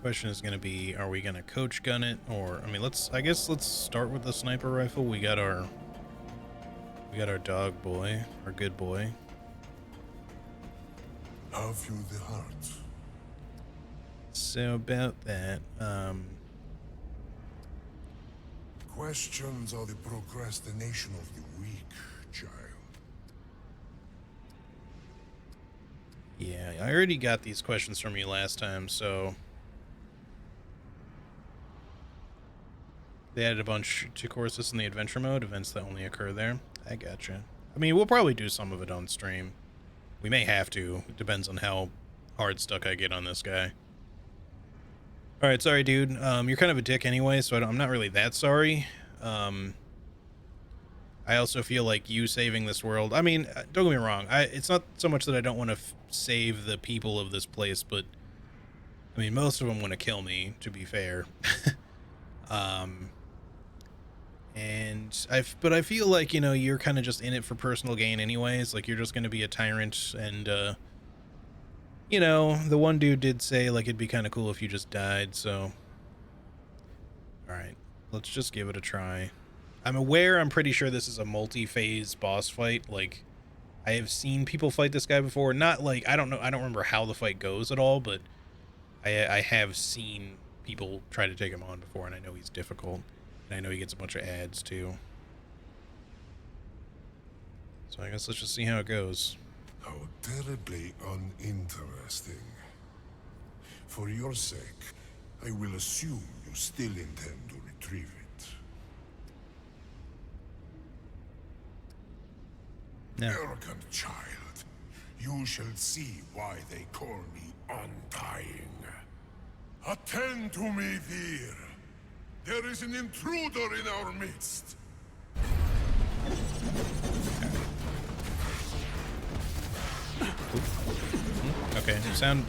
Question is going to be, are we going to coach gun it, or I mean, I guess let's start with the sniper rifle. We got our dog boy, our good boy. Have you the heart? So about that, Questions are the procrastination of the weak, child. yeah, I already got these questions from you last time, so they added a bunch to courses in the adventure mode, events that only occur there. I gotcha. I mean, we'll probably do some of it on stream. We may have to. It depends on how hard stuck I get on this guy. Alright, sorry, dude. You're kind of a dick anyway, so I'm not really that sorry. I also feel like you saving this world... I mean, don't get me wrong. It's not so much that I don't want to save the people of this place, but... I mean, most of them want to kill me, to be fair. But I feel like, you know, you're kind of just in it for personal gain anyways. Like, you're just going to be a tyrant, and, you know, the one dude did say, like, it'd be kind of cool if you just died, so... Alright, let's just give it a try. I'm pretty sure this is a multi-phase boss fight. Like, I have seen people fight this guy before. Not, like, I don't remember how the fight goes at all, but I have seen people try to take him on before, and I know he's difficult. And I know he gets a bunch of ads, too. So I guess let's just see how it goes. How terribly uninteresting. For your sake, I will assume you still intend to retrieve it. No. Arrogant child, you shall see why they call me Undying. Attend to me, Vir. There is an intruder in our midst. Okay, sound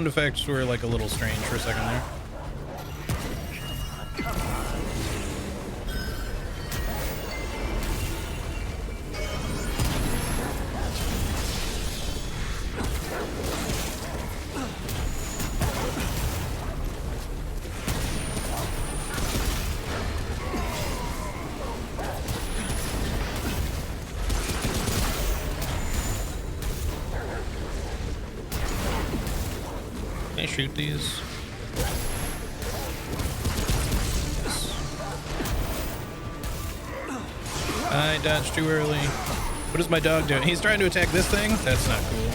effects were like a little strange for a second there. Can I shoot these? I dodged too early. What is my dog doing? He's trying to attack this thing? That's not cool.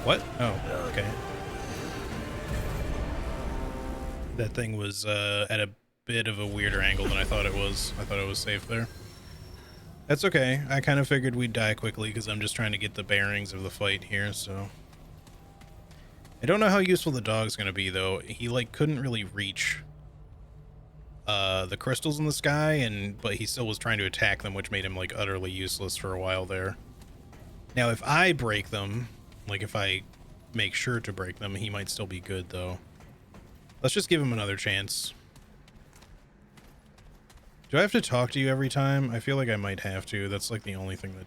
What? Oh, okay. That thing was at a bit of a weirder angle than I thought it was. I thought it was safe there. That's okay. I kind of figured we'd die quickly because I'm just trying to get the bearings of the fight here, so... I don't know how useful the dog's going to be, though. He, like, couldn't really reach the crystals in the sky, but he still was trying to attack them, which made him, like, utterly useless for a while there. Now, if I break them, like if I make sure to break them, he might still be good, though. Let's just give him another chance. Do I have to talk to you every time? I feel like I might have to. That's like the only thing that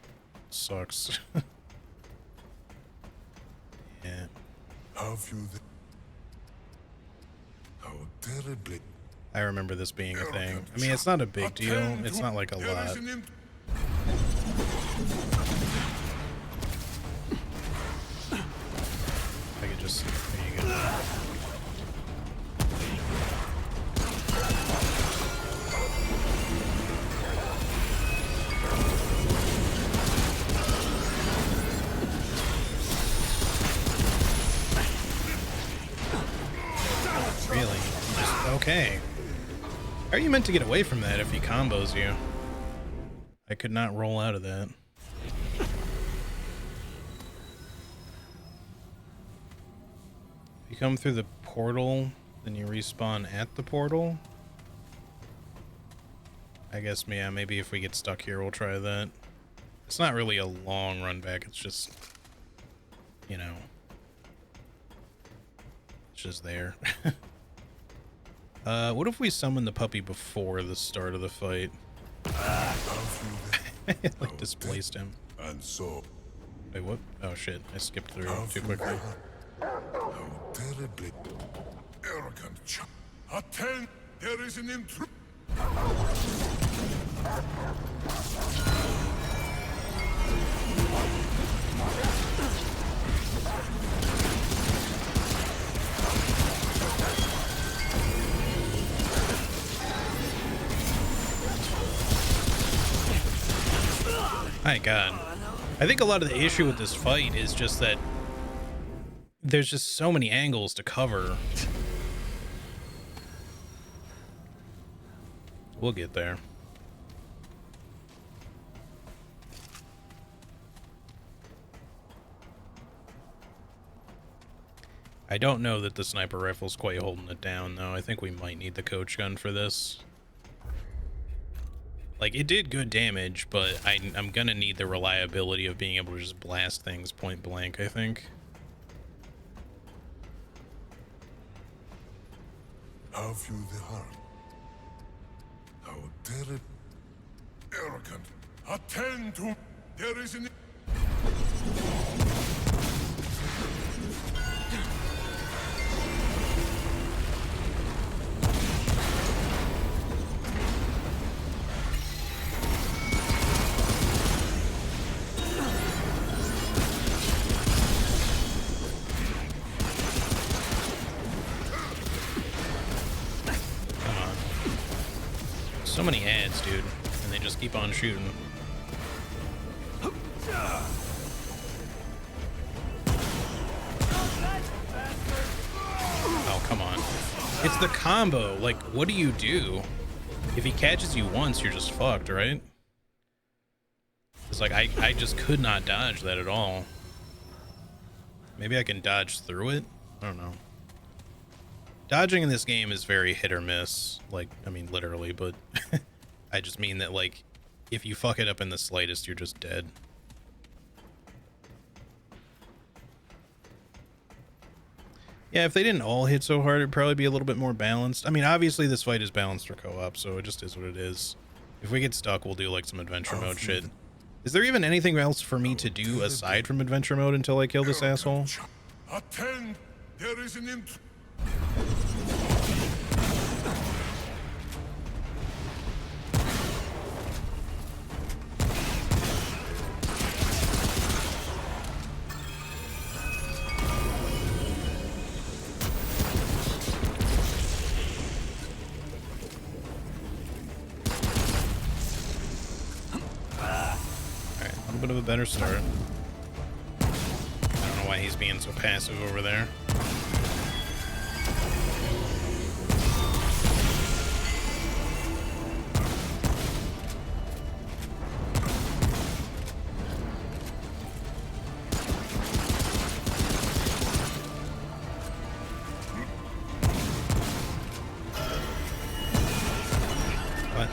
sucks. Yeah. Have you how terribly I remember this being a thing. I mean, it's not a big deal. It's not like a lot. I could just... There you go. Really? Just, okay. How are you meant to get away from that if he combos you? I could not roll out of that. If you come through the portal, then you respawn at the portal? I guess, yeah, maybe if we get stuck here, we'll try that. It's not really a long run back, it's just, you know, it's just there. What if we summon the puppy before the start of the fight? Like, displaced him. and so Wait, what? Oh shit, I skipped through too quickly. how terribly arrogant. Attend, there is an intruder. My god. I think a lot of the issue with this fight is just that there's just so many angles to cover. We'll get there. I don't know that the sniper rifle's quite holding it down, though. I think we might need the coach gun for this. Like, it did good damage, but I'm gonna need the reliability of being able to just blast things point blank, I think. Have you the heart? How terribly arrogant. Attend to, there is an So many ads, dude, and they just keep on shooting. Oh, come on. It's the combo. Like, what do you do? If he catches you once, you're just fucked, right? It's like, I just could not dodge that at all. Maybe I can dodge through it? I don't know. Dodging in this game is very hit or miss. Like, I mean, literally, but I just mean that, like, if you fuck it up in the slightest, you're just dead. Yeah, if they didn't all hit so hard, it'd probably be a little bit more balanced. I mean, obviously this fight is balanced for co-op, so it just is what it is. If we get stuck, we'll do, like, some adventure mode shit. Is there even anything else for me to do aside from adventure mode until I kill this asshole? attend, there is an intruder. Alright, a little bit of a better start. I don't know why he's being so passive over there. What?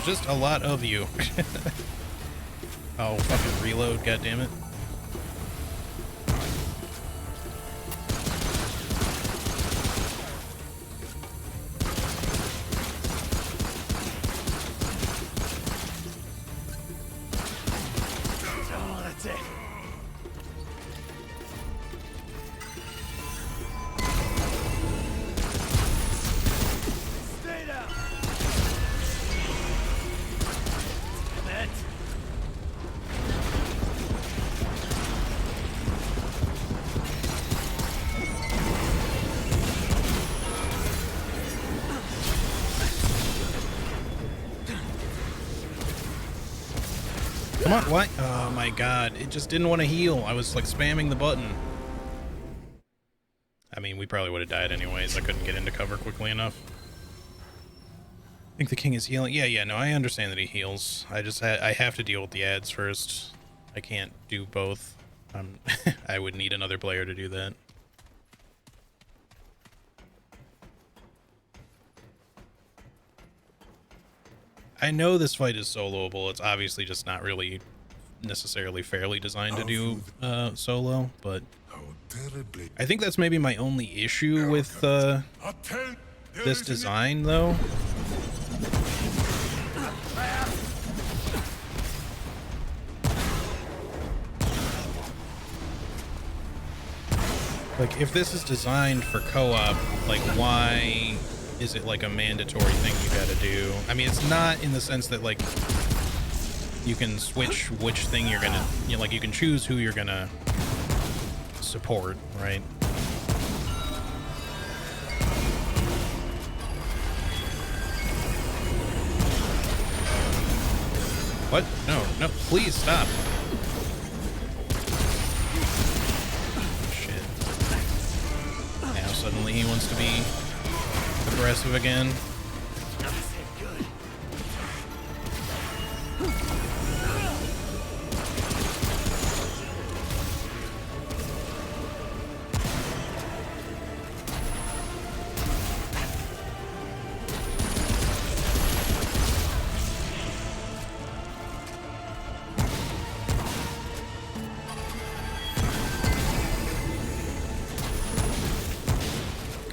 just a lot of you. Oh, fucking reload, goddammit. Oh, that's it. Stay down. Damn it. Come on, what? Oh my god, it just didn't want to heal. I was like spamming the button. I mean, we probably would have died anyways. I couldn't get into cover quickly enough. I think the king is healing. Yeah, no, I understand that he heals. I have to deal with the ads first. I can't do both. I would need another player to do that. I know this fight is soloable. It's obviously just not really necessarily fairly designed to do solo, but How terribly. I think that's maybe my only issue with Attend. this design, though. Like, if this is designed for co-op, like, why is it like a mandatory thing you gotta do? I mean, it's not in the sense that, like, you can switch which thing you're gonna, you know, like, you can choose who you're gonna support, right? What? No, please stop. Shit. Now suddenly he wants to be aggressive again.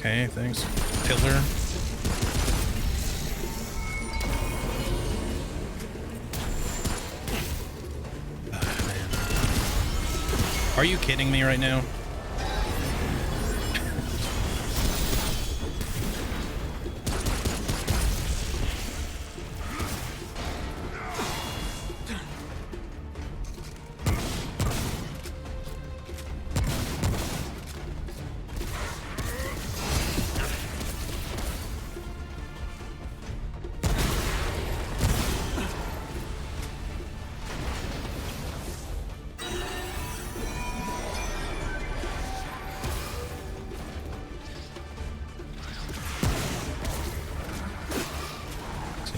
Okay, thanks. Pillar. Ah, man. Are you kidding me right now?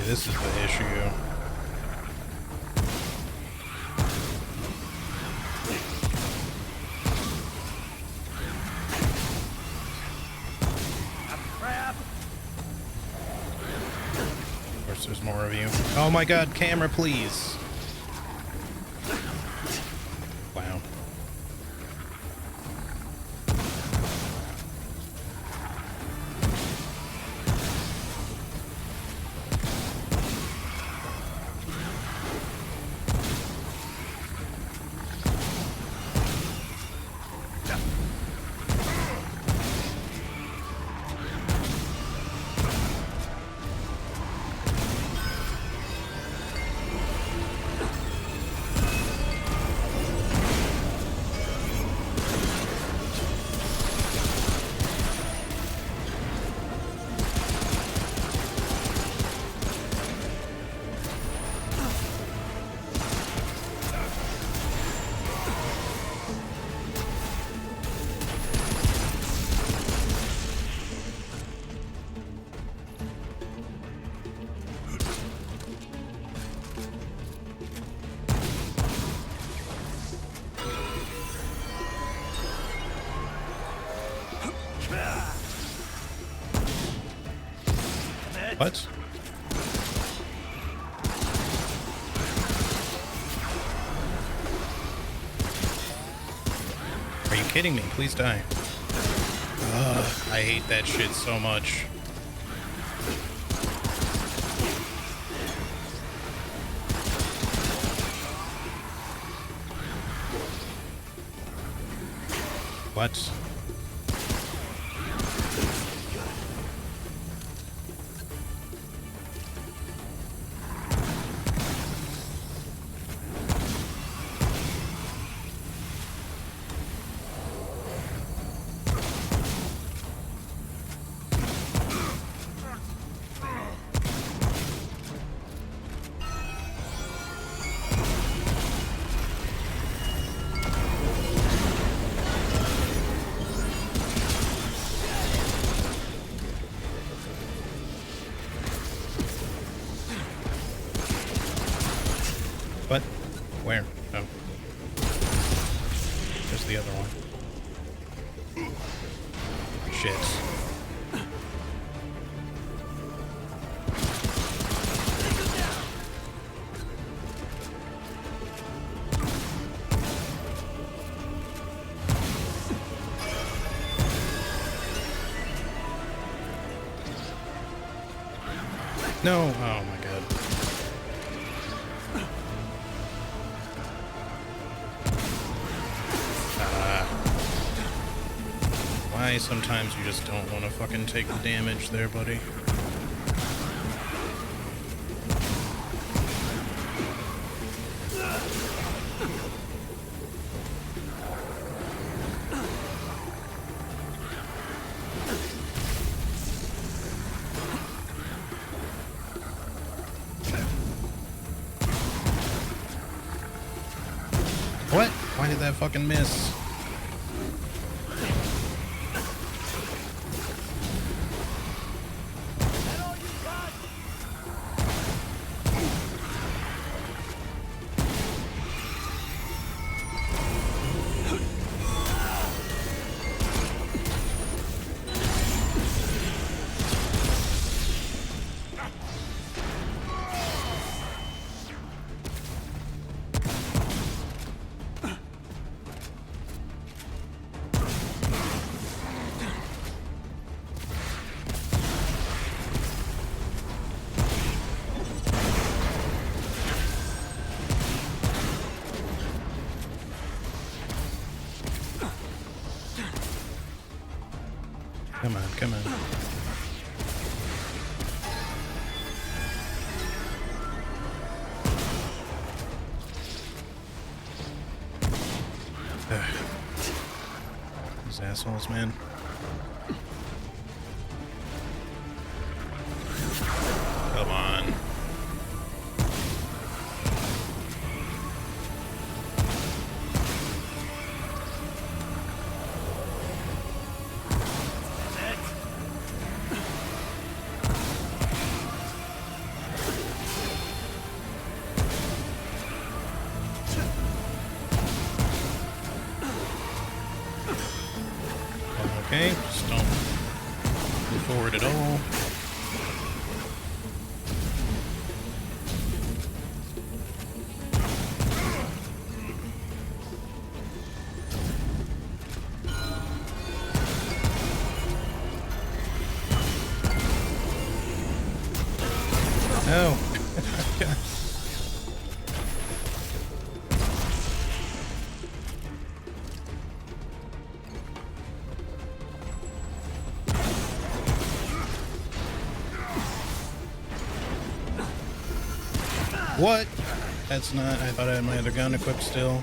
This is the issue. Of course, there's more of you. Oh my god, camera, please. Wow. What? kidding me? Please die. Ugh, I hate that shit so much. What? What? Where? Oh. There's the other one. Shit. No! Oh my god. Why sometimes you just don't want to fucking take the damage there, buddy? What? Why did that fucking miss? Come on, come on. These assholes, man. Come on. Okay, just don't move forward at all. No. What? That's not. I thought I had my other gun equipped still.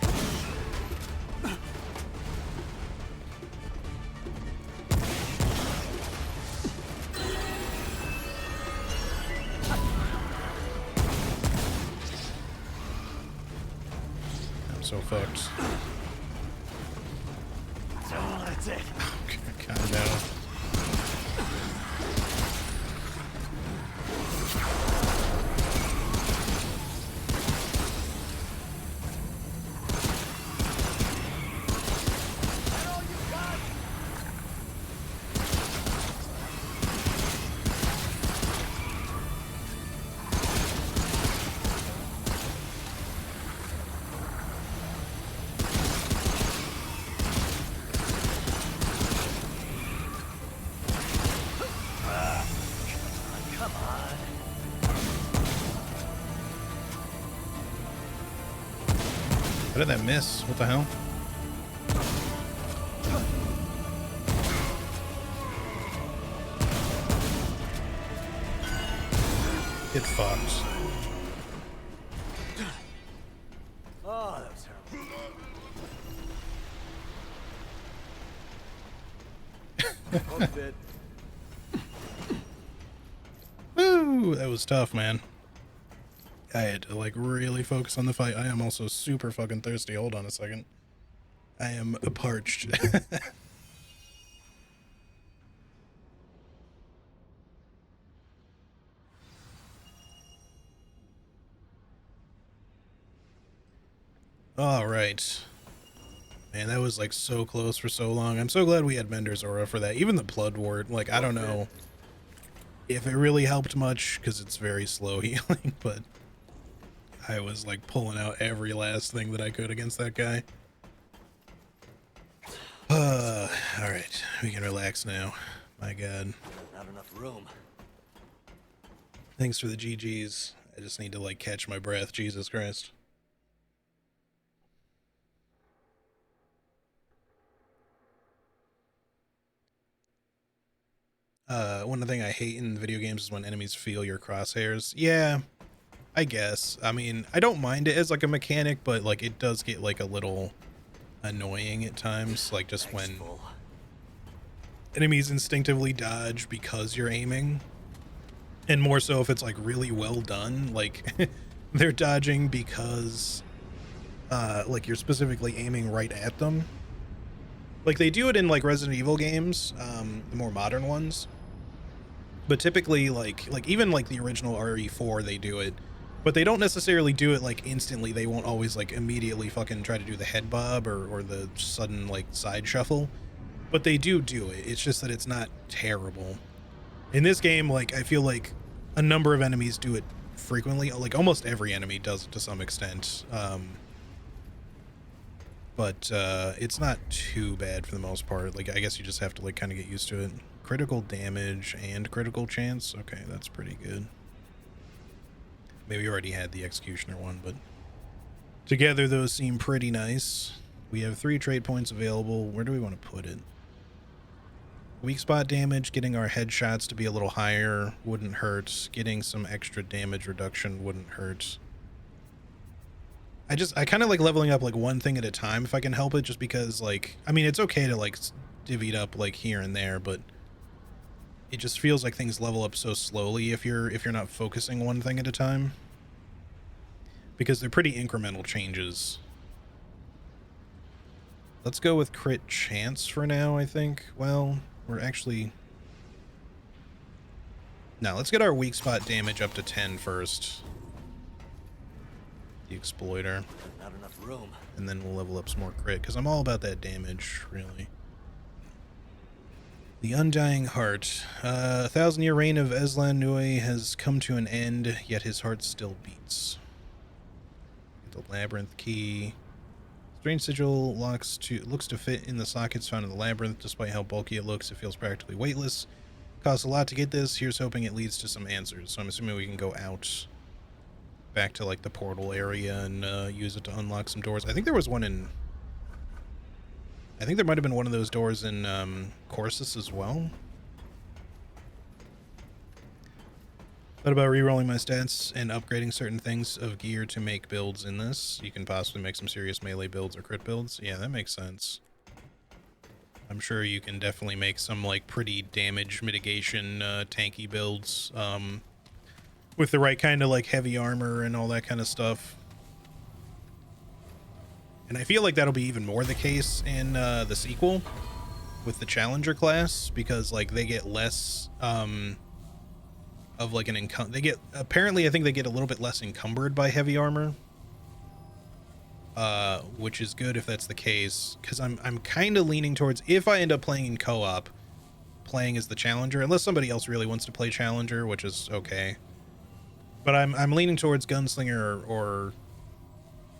I'm so fucked. So that's it. God, no. How did that miss? What the hell? Get fucked. Oh, that was terrible. Hook bit. Woo! That was tough, man. I had to like really focus on the fight. I am also super fucking thirsty. Hold on a second. I am parched. All right. Man, that was like so close for so long. I'm so glad we had Mender's Aura for that. Even the Blood Ward, like, I don't know if it really helped much because it's very slow healing, but I was like pulling out every last thing that I could against that guy. All right, we can relax now. My God. Not enough room. Thanks for the GGs. I just need to like catch my breath. Jesus Christ. One thing I hate in video games is when enemies feel your crosshairs. Yeah, I guess. I mean, I don't mind it as like a mechanic, but like it does get like a little annoying at times, like just when enemies instinctively dodge because you're aiming. And more so if it's like really well done, like they're dodging because like you're specifically aiming right at them. Like they do it in like Resident Evil games, the more modern ones. But typically like even like the original RE4 they do it, but they don't necessarily do it like instantly. They won't always like immediately fucking try to do the head bob or the sudden like side shuffle. But they do it. It's just that it's not terrible. In this game, like I feel like a number of enemies do it frequently. Like almost every enemy does it to some extent. But it's not too bad for the most part. Like I guess you just have to like kind of get used to it. Critical damage and critical chance. Okay, that's pretty good. Maybe you already had the Executioner one, but together those seem pretty nice. We have 3 trade points available. Where do we want to put it? Weak spot damage, getting our headshots to be a little higher wouldn't hurt. Getting some extra damage reduction wouldn't hurt. I kind of like leveling up like one thing at a time if I can help it, just because like, I mean, it's okay to like divvy it up like here and there, but it just feels like things level up so slowly if you're not focusing one thing at a time, because they're pretty incremental changes. Let's go with crit chance for now, I think. Well, we're actually... No, let's get our weak spot damage up to 10 first. The Exploiter. Not enough room. And then we'll level up some more crit, because I'm all about that damage, really. The Undying Heart. 1,000-year reign of Aslan Nui has come to an end, yet his heart still beats. Get the Labyrinth Key. Strange sigil looks to fit in the sockets found in the labyrinth. Despite how bulky it looks, it feels practically weightless. Costs a lot to get this. Here's hoping it leads to some answers. So I'm assuming we can go out back to like the portal area and use it to unlock some doors. I think there was one in... I think there might have been one of those doors in Corsus as well. Thought about re-rolling my stats and upgrading certain things of gear to make builds in this. You can possibly make some serious melee builds or crit builds. Yeah, that makes sense. I'm sure you can definitely make some like pretty damage mitigation tanky builds with the right kind of like heavy armor and all that kind of stuff. And I feel like that'll be even more the case in the sequel with the Challenger class, because like they get less of like an apparently I think they get a little bit less encumbered by heavy armor, which is good if that's the case, because I'm kind of leaning towards, if I end up playing in co-op, playing as the Challenger, unless somebody else really wants to play Challenger, which is okay, but I'm leaning towards Gunslinger or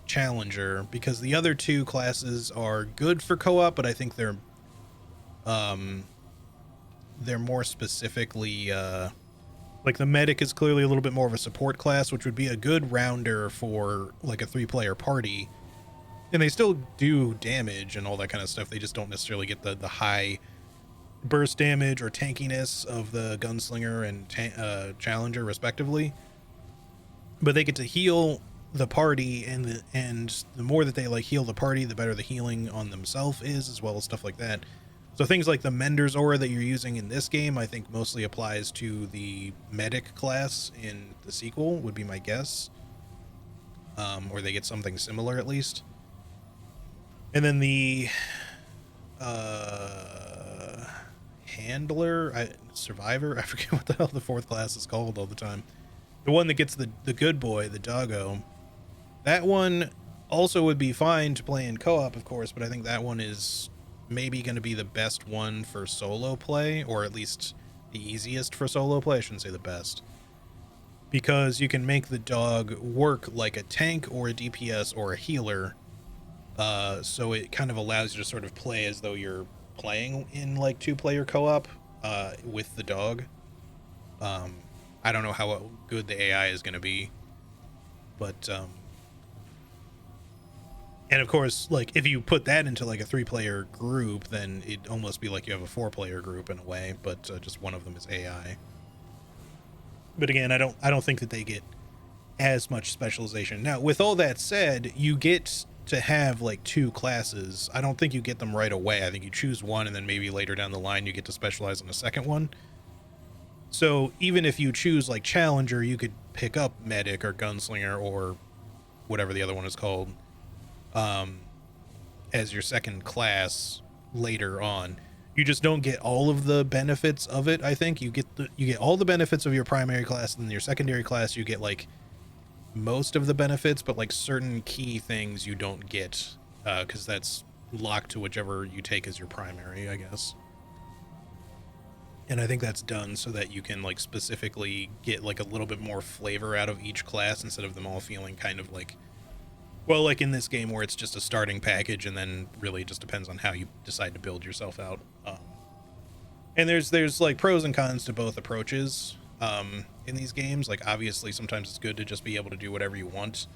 Challenger, because the other two classes are good for co-op, but I think they're more specifically like the medic is clearly a little bit more of a support class, which would be a good rounder for like a 3-player party. And they still do damage and all that kind of stuff. They just don't necessarily get the high burst damage or tankiness of the gunslinger and challenger respectively, but they get to heal the party, and the more that they like heal the party, the better the healing on themselves is, as well as stuff like that. So things like the Mender's aura that you're using in this game, I think mostly applies to the medic class in the sequel, would be my guess. Or they get something similar at least. And then the handler, survivor, I forget what the hell the fourth class is called all the time. The one that gets the good boy, the doggo. That one also would be fine to play in co-op, of course, but I think that one is maybe going to be the best one for solo play, or at least the easiest for solo play. I shouldn't say the best, because you can make the dog work like a tank or a DPS or a healer. So it kind of allows you to sort of play as though you're playing in like 2-player co-op with the dog. I don't know how good the AI is going to be, but and of course, like if you put that into like a 3-player group, then it'd almost be like you have a 4-player group in a way, but just one of them is AI. But again, I don't think that they get as much specialization. Now, with all that said, you get to have like 2 classes. I don't think you get them right away. I think you choose one, and then maybe later down the line you get to specialize on a second one. So even if you choose like Challenger, you could pick up Medic or Gunslinger or whatever the other one is called as your second class later on. You just don't get all of the benefits of it. I think you get all the benefits of your primary class, and then your secondary class you get like most of the benefits, but like certain key things you don't get because that's locked to whichever you take as your primary, I guess. And I think that's done so that you can like specifically get like a little bit more flavor out of each class, instead of them all feeling kind of like, well, like in this game where it's just a starting package and then really just depends on how you decide to build yourself out. And there's like pros and cons to both approaches in these games. Like obviously sometimes it's good to just be able to do whatever you want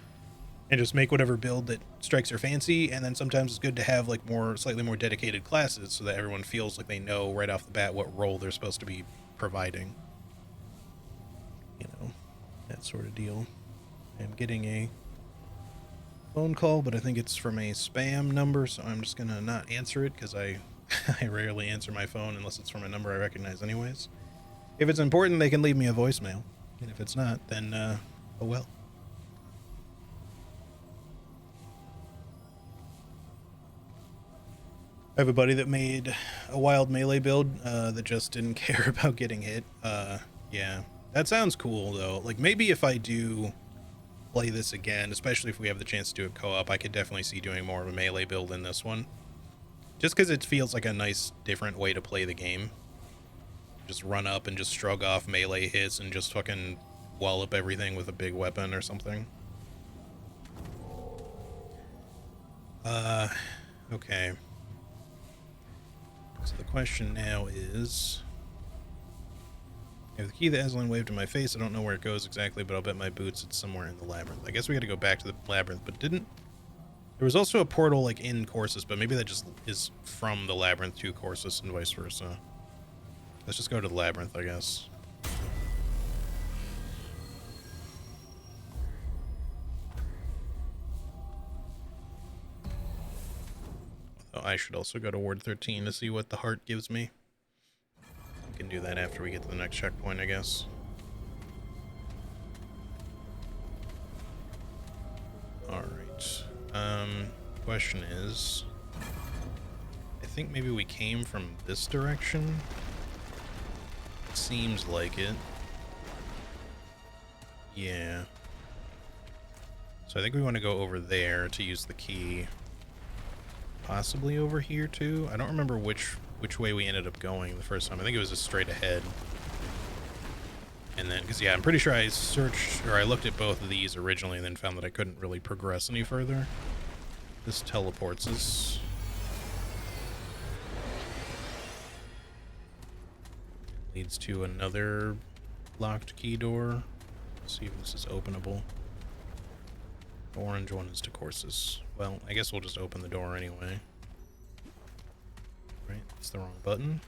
and just make whatever build that strikes your fancy, and then sometimes it's good to have like slightly more dedicated classes so that everyone feels like they know right off the bat what role they're supposed to be providing, you know, that sort of deal. I'm getting a phone call, but I think it's from a spam number, so I'm just gonna not answer it, because I rarely answer my phone unless it's from a number I recognize anyways. If it's important, they can leave me a voicemail, and if it's not, then oh well. I have a buddy that made a wild melee build that just didn't care about getting hit. Yeah, that sounds cool though. Like maybe if I do play this again, especially if we have the chance to do a co-op, I could definitely see doing more of a melee build in this one. Just because it feels like a nice, different way to play the game. Just run up and just shrug off melee hits and just fucking wallop everything with a big weapon or something. Okay. So the question now is, I have the key that Aslan waved in my face. I don't know where it goes exactly, but I'll bet my boots it's somewhere in the labyrinth. I guess we gotta go back to the labyrinth, but didn't... There was also a portal like in Corsus, but maybe that just is from the labyrinth to Corsus and vice versa. Let's just go to the labyrinth, I guess. Oh, I should also go to Ward 13 to see what the heart gives me. We can do that after we get to the next checkpoint, I guess. Alright. Question is... I think maybe we came from this direction. Seems like it. Yeah. So I think we want to go over there to use the key. Possibly over here too. I don't remember which way we ended up going the first time. I think it was just straight ahead. And then, because yeah, I'm pretty sure I searched, or I looked at both of these originally and then found that I couldn't really progress any further. This teleports us. Leads to another locked key door. Let's see if this is openable. The orange one is to courses. Well, I guess we'll just open the door anyway. Right, it's the wrong button.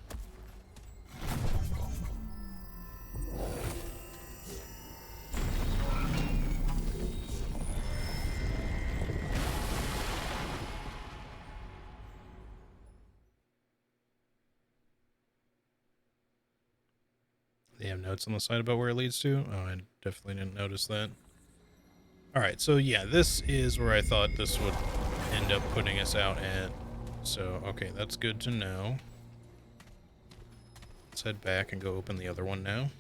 They have notes on the side about where it leads to? Oh, I definitely didn't notice that. Alright, so yeah, this is where I thought this would end up putting us out at. So, okay, that's good to know. Let's head back and go open the other one now.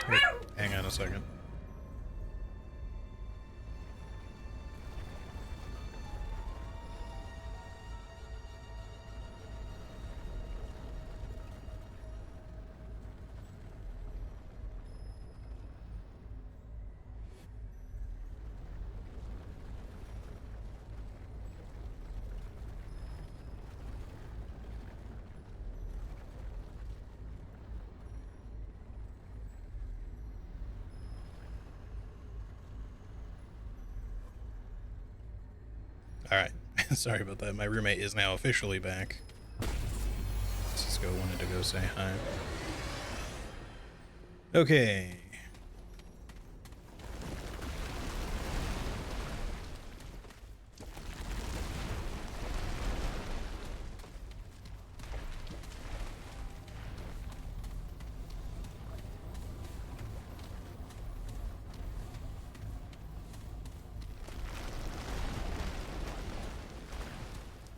Wait, hang on a second. Alright, sorry about that. My roommate is now officially back. Cisco wanted to go say hi. Okay.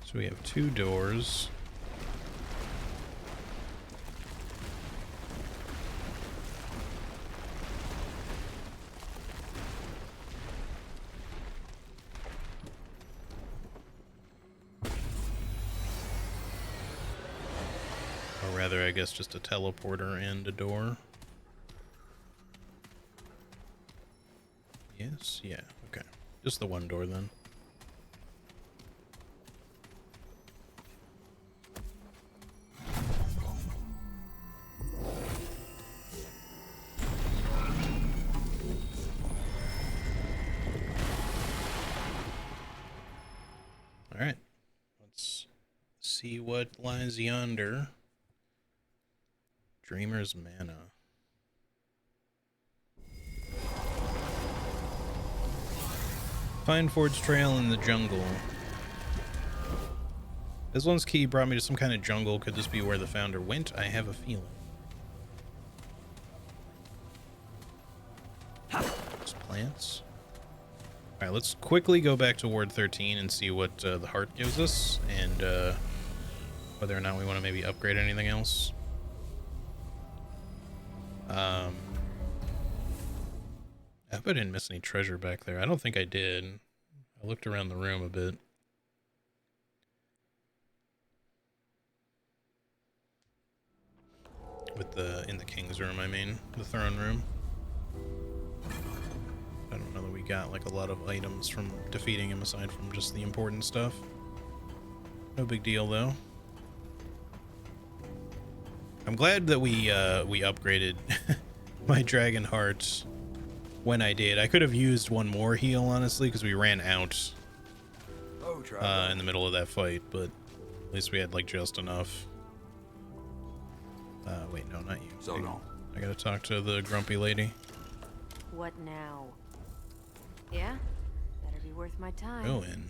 So we have 2 doors. Or rather, I guess just a teleporter and a door. Yes, yeah, okay. Just the one door then. Alright, let's see what lies yonder. Dreamer's Mana. Find Ford's trail in the jungle. This one's key brought me to some kind of jungle. Could this be where the founder went? I have a feeling. Just plants. Alright, let's quickly go back to Ward 13 and see what the heart gives us, and whether or not we want to maybe upgrade anything else. I hope I didn't miss any treasure back there. I don't think I did. I looked around the room a bit. In the king's room, I mean, the throne room. I don't know that we got like a lot of items from defeating him aside from just the important stuff. No big deal though. I'm glad that we upgraded my dragon heart when I did. I could have used one more heal, honestly, because we ran out in the middle of that fight, but at least we had like just enough. Wait, no, not you. So long. I gotta talk to the grumpy lady. What now? Yeah? Better be worth my time. Go in.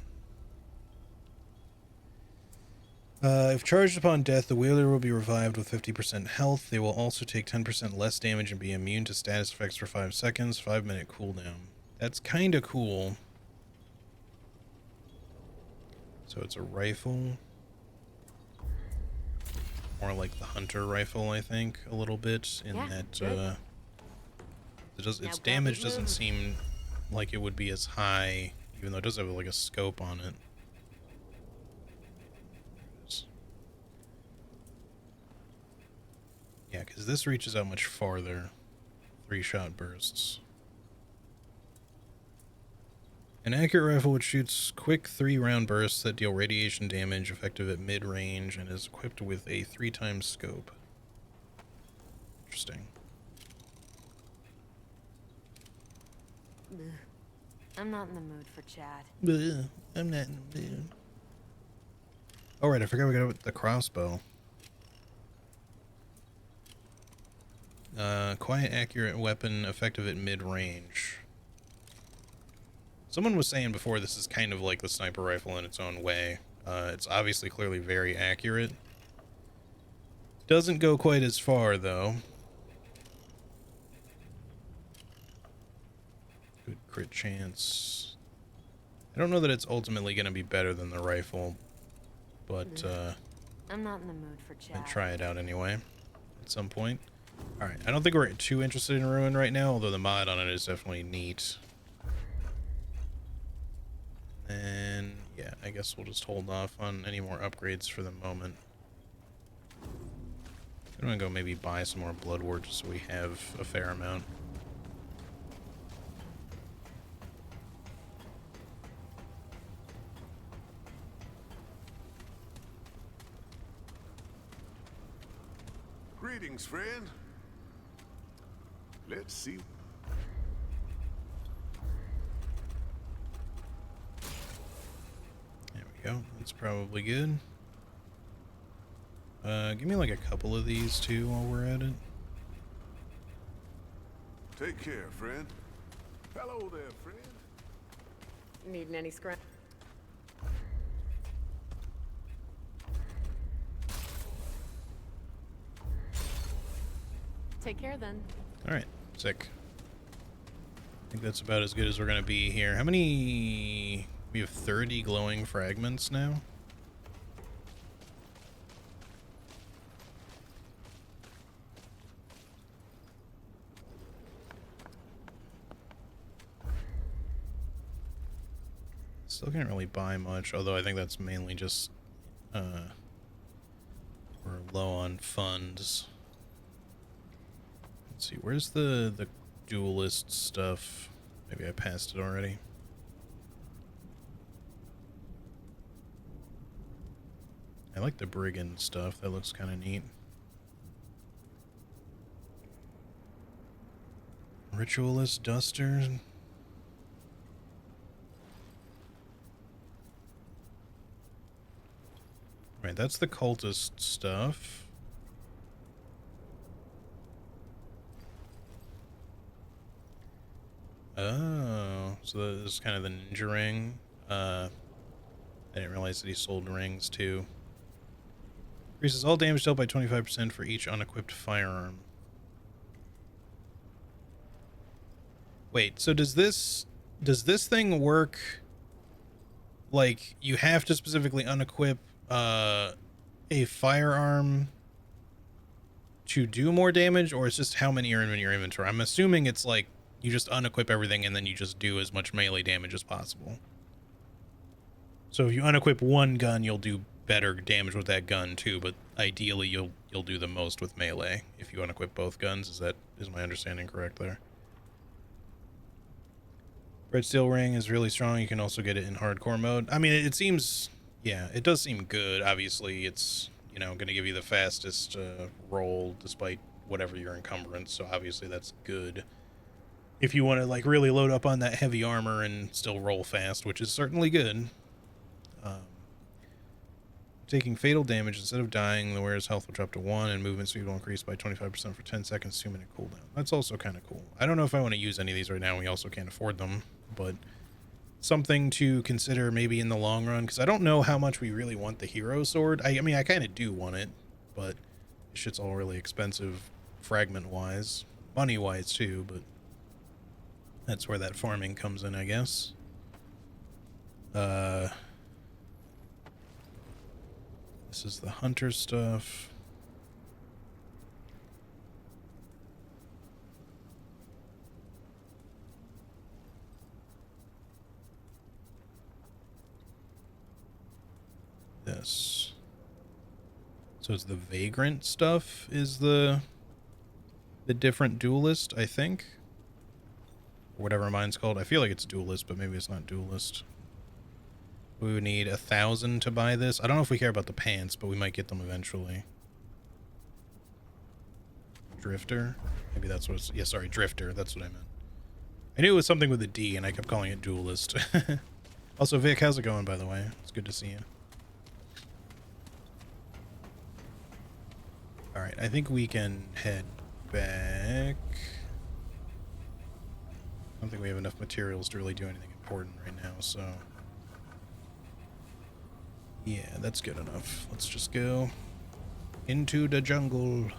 If charged upon death, the wheeler will be revived with 50% health. They will also take 10% less damage and be immune to status effects for 5 seconds. 5-minute cooldown. That's kind of cool. So it's a rifle. More like the hunter rifle, I think, a little bit. In Yeah, that good. its damage doesn't seem like it would be as high, even though it does have like a scope on it. Yeah, because this reaches out much farther. 3-shot bursts. An accurate rifle which shoots quick 3-round bursts that deal radiation damage, effective at mid-range, and is equipped with a 3x scope. Interesting. Ugh. I'm not in the mood for chat. Ugh, I'm not in the mood. Oh right, I forgot we got the crossbow. Quiet, accurate weapon, effective at mid-range. Someone was saying before this is kind of like the sniper rifle in its own way. It's obviously clearly very accurate. Doesn't go quite as far, though. Good crit chance. I don't know that it's ultimately going to be better than the rifle, but I'm not in the mood for chat. I'd try it out anyway at some point. Alright, I don't think we're too interested in Ruin right now, although the mod on it is definitely neat. And yeah, I guess we'll just hold off on any more upgrades for the moment. I'm gonna go maybe buy some more Bloodwort just so we have a fair amount. Greetings, friend. Let's see. There we go. That's probably good. Give me like a couple of these too while we're at it. Take care, friend. Hello there, friend. Needing any scrap? Take care then. Alright, sick. I think that's about as good as we're gonna be here. How many... We have 30 glowing fragments now? Still can't really buy much, although I think that's mainly just we're low on funds. Let's see, where's the duelist stuff? Maybe I passed it already. I like the brigand stuff, that looks kind of neat. Ritualist duster. Right, that's the cultist stuff. Oh, so this is kind of the ninja ring. I didn't realize that he sold rings too. Increases all damage dealt by 25% for each unequipped firearm. Wait, so does this thing work like you have to specifically unequip a firearm to do more damage, or it's just how many are in your inventory? I'm assuming it's like you just unequip everything and then you just do as much melee damage as possible. So if you unequip one gun, you'll do better damage with that gun too, but ideally you'll do the most with melee if you unequip both guns. Is my understanding correct there? Red steel ring is really strong. You can also get it in hardcore mode. I mean, it seems, yeah, it does seem good. Obviously, it's, you know, going to give you the fastest roll despite whatever your encumbrance. So obviously that's good. If you want to like really load up on that heavy armor and still roll fast, which is certainly good. Taking fatal damage, instead of dying, the wearer's health will drop to 1 and movement speed will increase by 25% for 10 seconds, 2-minute cooldown. That's also kind of cool. I don't know if I want to use any of these right now. We also can't afford them, but something to consider maybe in the long run, because I don't know how much we really want the hero sword. I mean, I kind of do want it, but this shit's all really expensive fragment-wise. Money-wise, too, but that's where that farming comes in, I guess. This is the hunter stuff. This. So it's the vagrant stuff is the different duelist, I think. Or whatever mine's called. I feel like it's duelist, but maybe it's not duelist. We would need 1,000 to buy this. I don't know if we care about the pants, but we might get them eventually. Drifter? Maybe that's what it's... Yeah, sorry, Drifter. That's what I meant. I knew it was something with a D, and I kept calling it duelist. Also, Vic, how's it going, by the way? It's good to see you. Alright, I think we can head back. I don't think we have enough materials to really do anything important right now, so... Yeah, that's good enough. Let's just go into the jungle.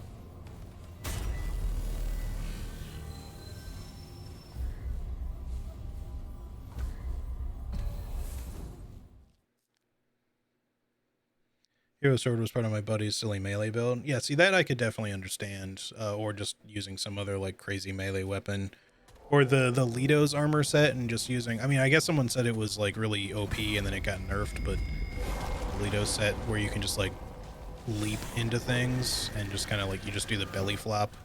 Hero Sword was part of my buddy's silly melee build. Yeah, see, that I could definitely understand. Or just using some other, like, crazy melee weapon. Or the Lito's armor set and just using... I mean, I guess someone said it was, like, really OP and then it got nerfed, but... The Lito's set where you can just, like, leap into things and just kind of, like, you just do the belly flop.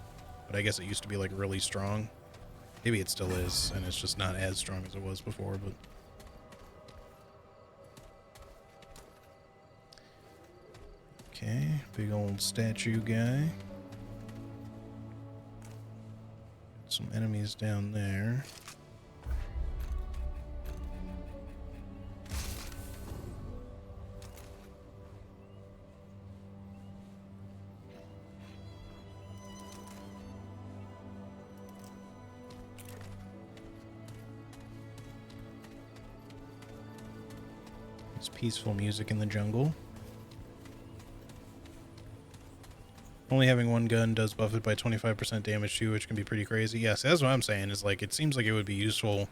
But I guess it used to be, like, really strong. Maybe it still is, and it's just not as strong as it was before, but... Okay, big old statue guy. Some enemies down there. It's peaceful music in the jungle. Only having one gun does buff it by 25% damage too, which can be pretty crazy. Yes, that's what I'm saying, is like, it seems like it would be useful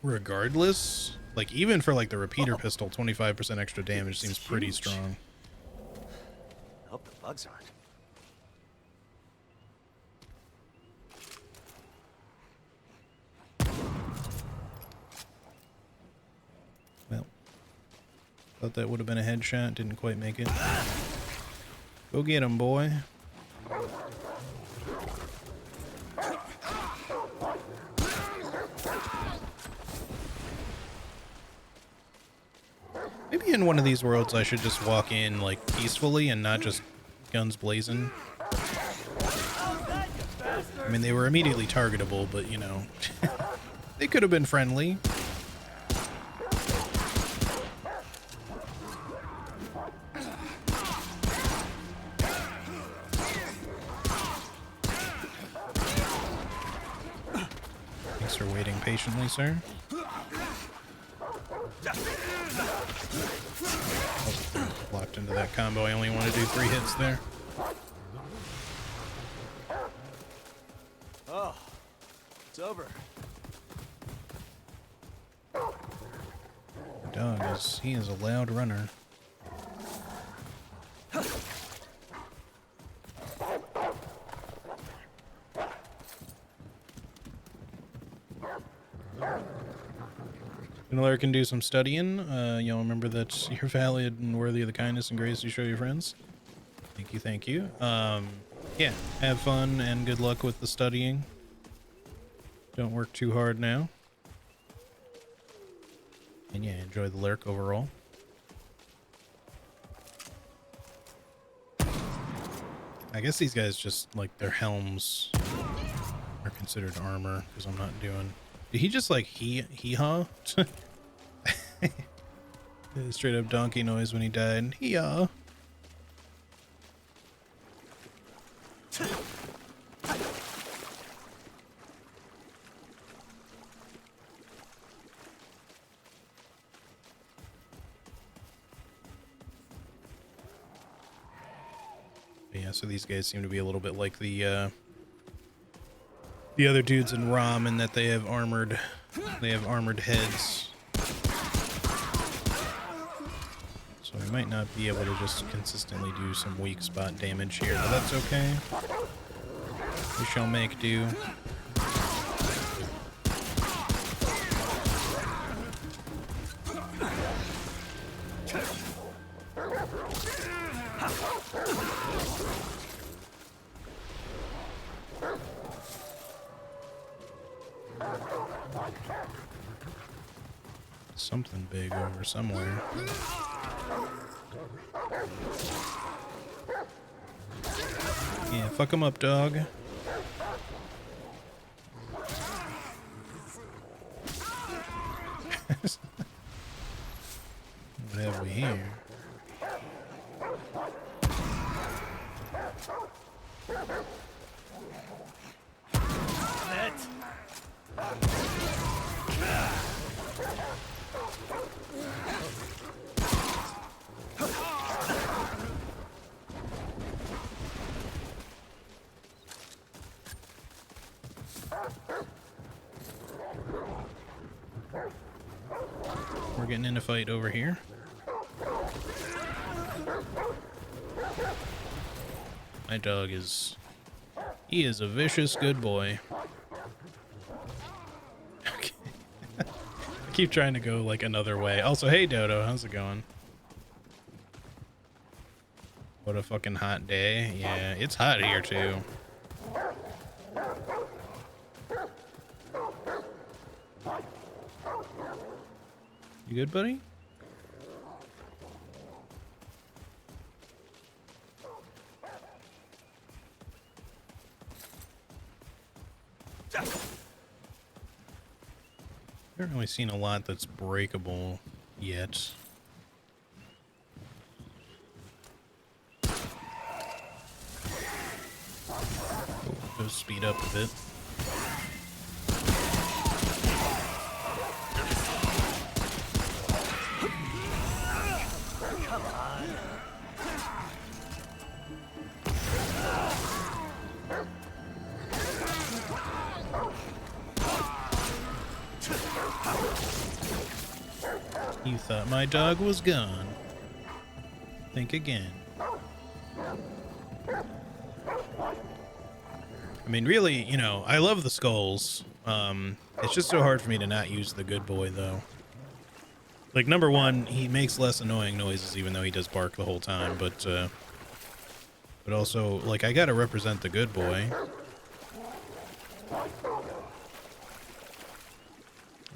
regardless. Like, even for like the repeater pistol, 25% extra damage seems pretty strong. Hope the bugs aren't. Well, thought that would have been a headshot, didn't quite make it. Go get him, boy. Maybe in one of these worlds I should just walk in, like, peacefully and not just guns blazing. I mean, they were immediately targetable, but, you know, they could have been friendly. Thanks for waiting patiently, sir. Locked into that combo. I only want to do 3 hits there. Oh, it's over. Dog he is a loud runner. Miller can do some studying. Y'all remember that you're valid and worthy of the kindness and grace you show your friends. Thank you, thank you. Yeah, have fun and good luck with the studying. Don't work too hard now. And yeah, enjoy the lurk overall. I guess these guys just, like, their helms are considered armor, because I'm not doing... Did he just, like, hee-haw? Straight up donkey noise when he died. Hee-haw. Yeah, so these guys seem to be a little bit like the other dudes in ROM, in that they have armored heads. So we might not be able to just consistently do some weak spot damage here, but that's okay. We shall make do. something big over somewhere. Yeah, fuck him up, dog. What have we here? We're getting in a fight over here. My dog is... he is a vicious good boy. Okay. I keep trying to go like another way. Also, hey Dodo, how's it going? What a fucking hot day. Yeah, it's hot here too. You good, buddy? I haven't really seen a lot that's breakable yet. Oh, go speed up a bit. Come on. You thought my dog was gone. Think again. I mean, really, you know, I love the skulls. It's just so hard for me to not use the good boy, though. Like, number one, he makes less annoying noises, even though he does bark the whole time, but also, like, I gotta represent the good boy.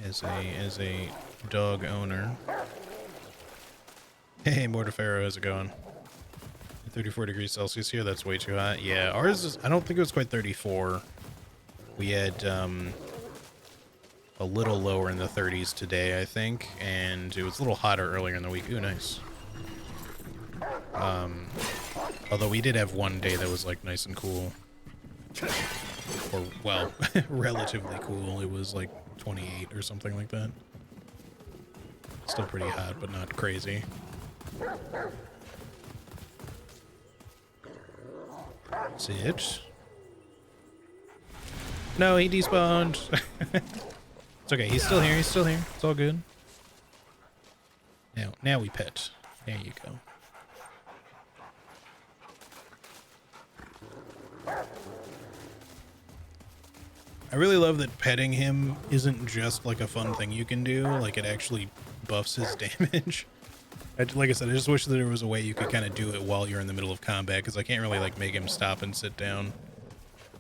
As a dog owner. Hey, Mortefero, how's it going? 34 degrees Celsius here, that's way too hot. Yeah, ours is, I don't think it was quite 34. We had, a little lower in the 30s today, I think, and it was a little hotter earlier in the week. Ooh, nice. Although we did have one day that was, like, nice and cool. Or, well, relatively cool. It was, like, 28 or something like that. Still pretty hot, but not crazy. That's it. No, he despawned. It's okay, he's still here, he's still here. It's all good. Now we pet. There you go. I really love that petting him isn't just like a fun thing you can do, like it actually buffs his damage. Like I said, I just wish that there was a way you could kind of do it while you're in the middle of combat, because I can't really like make him stop and sit down.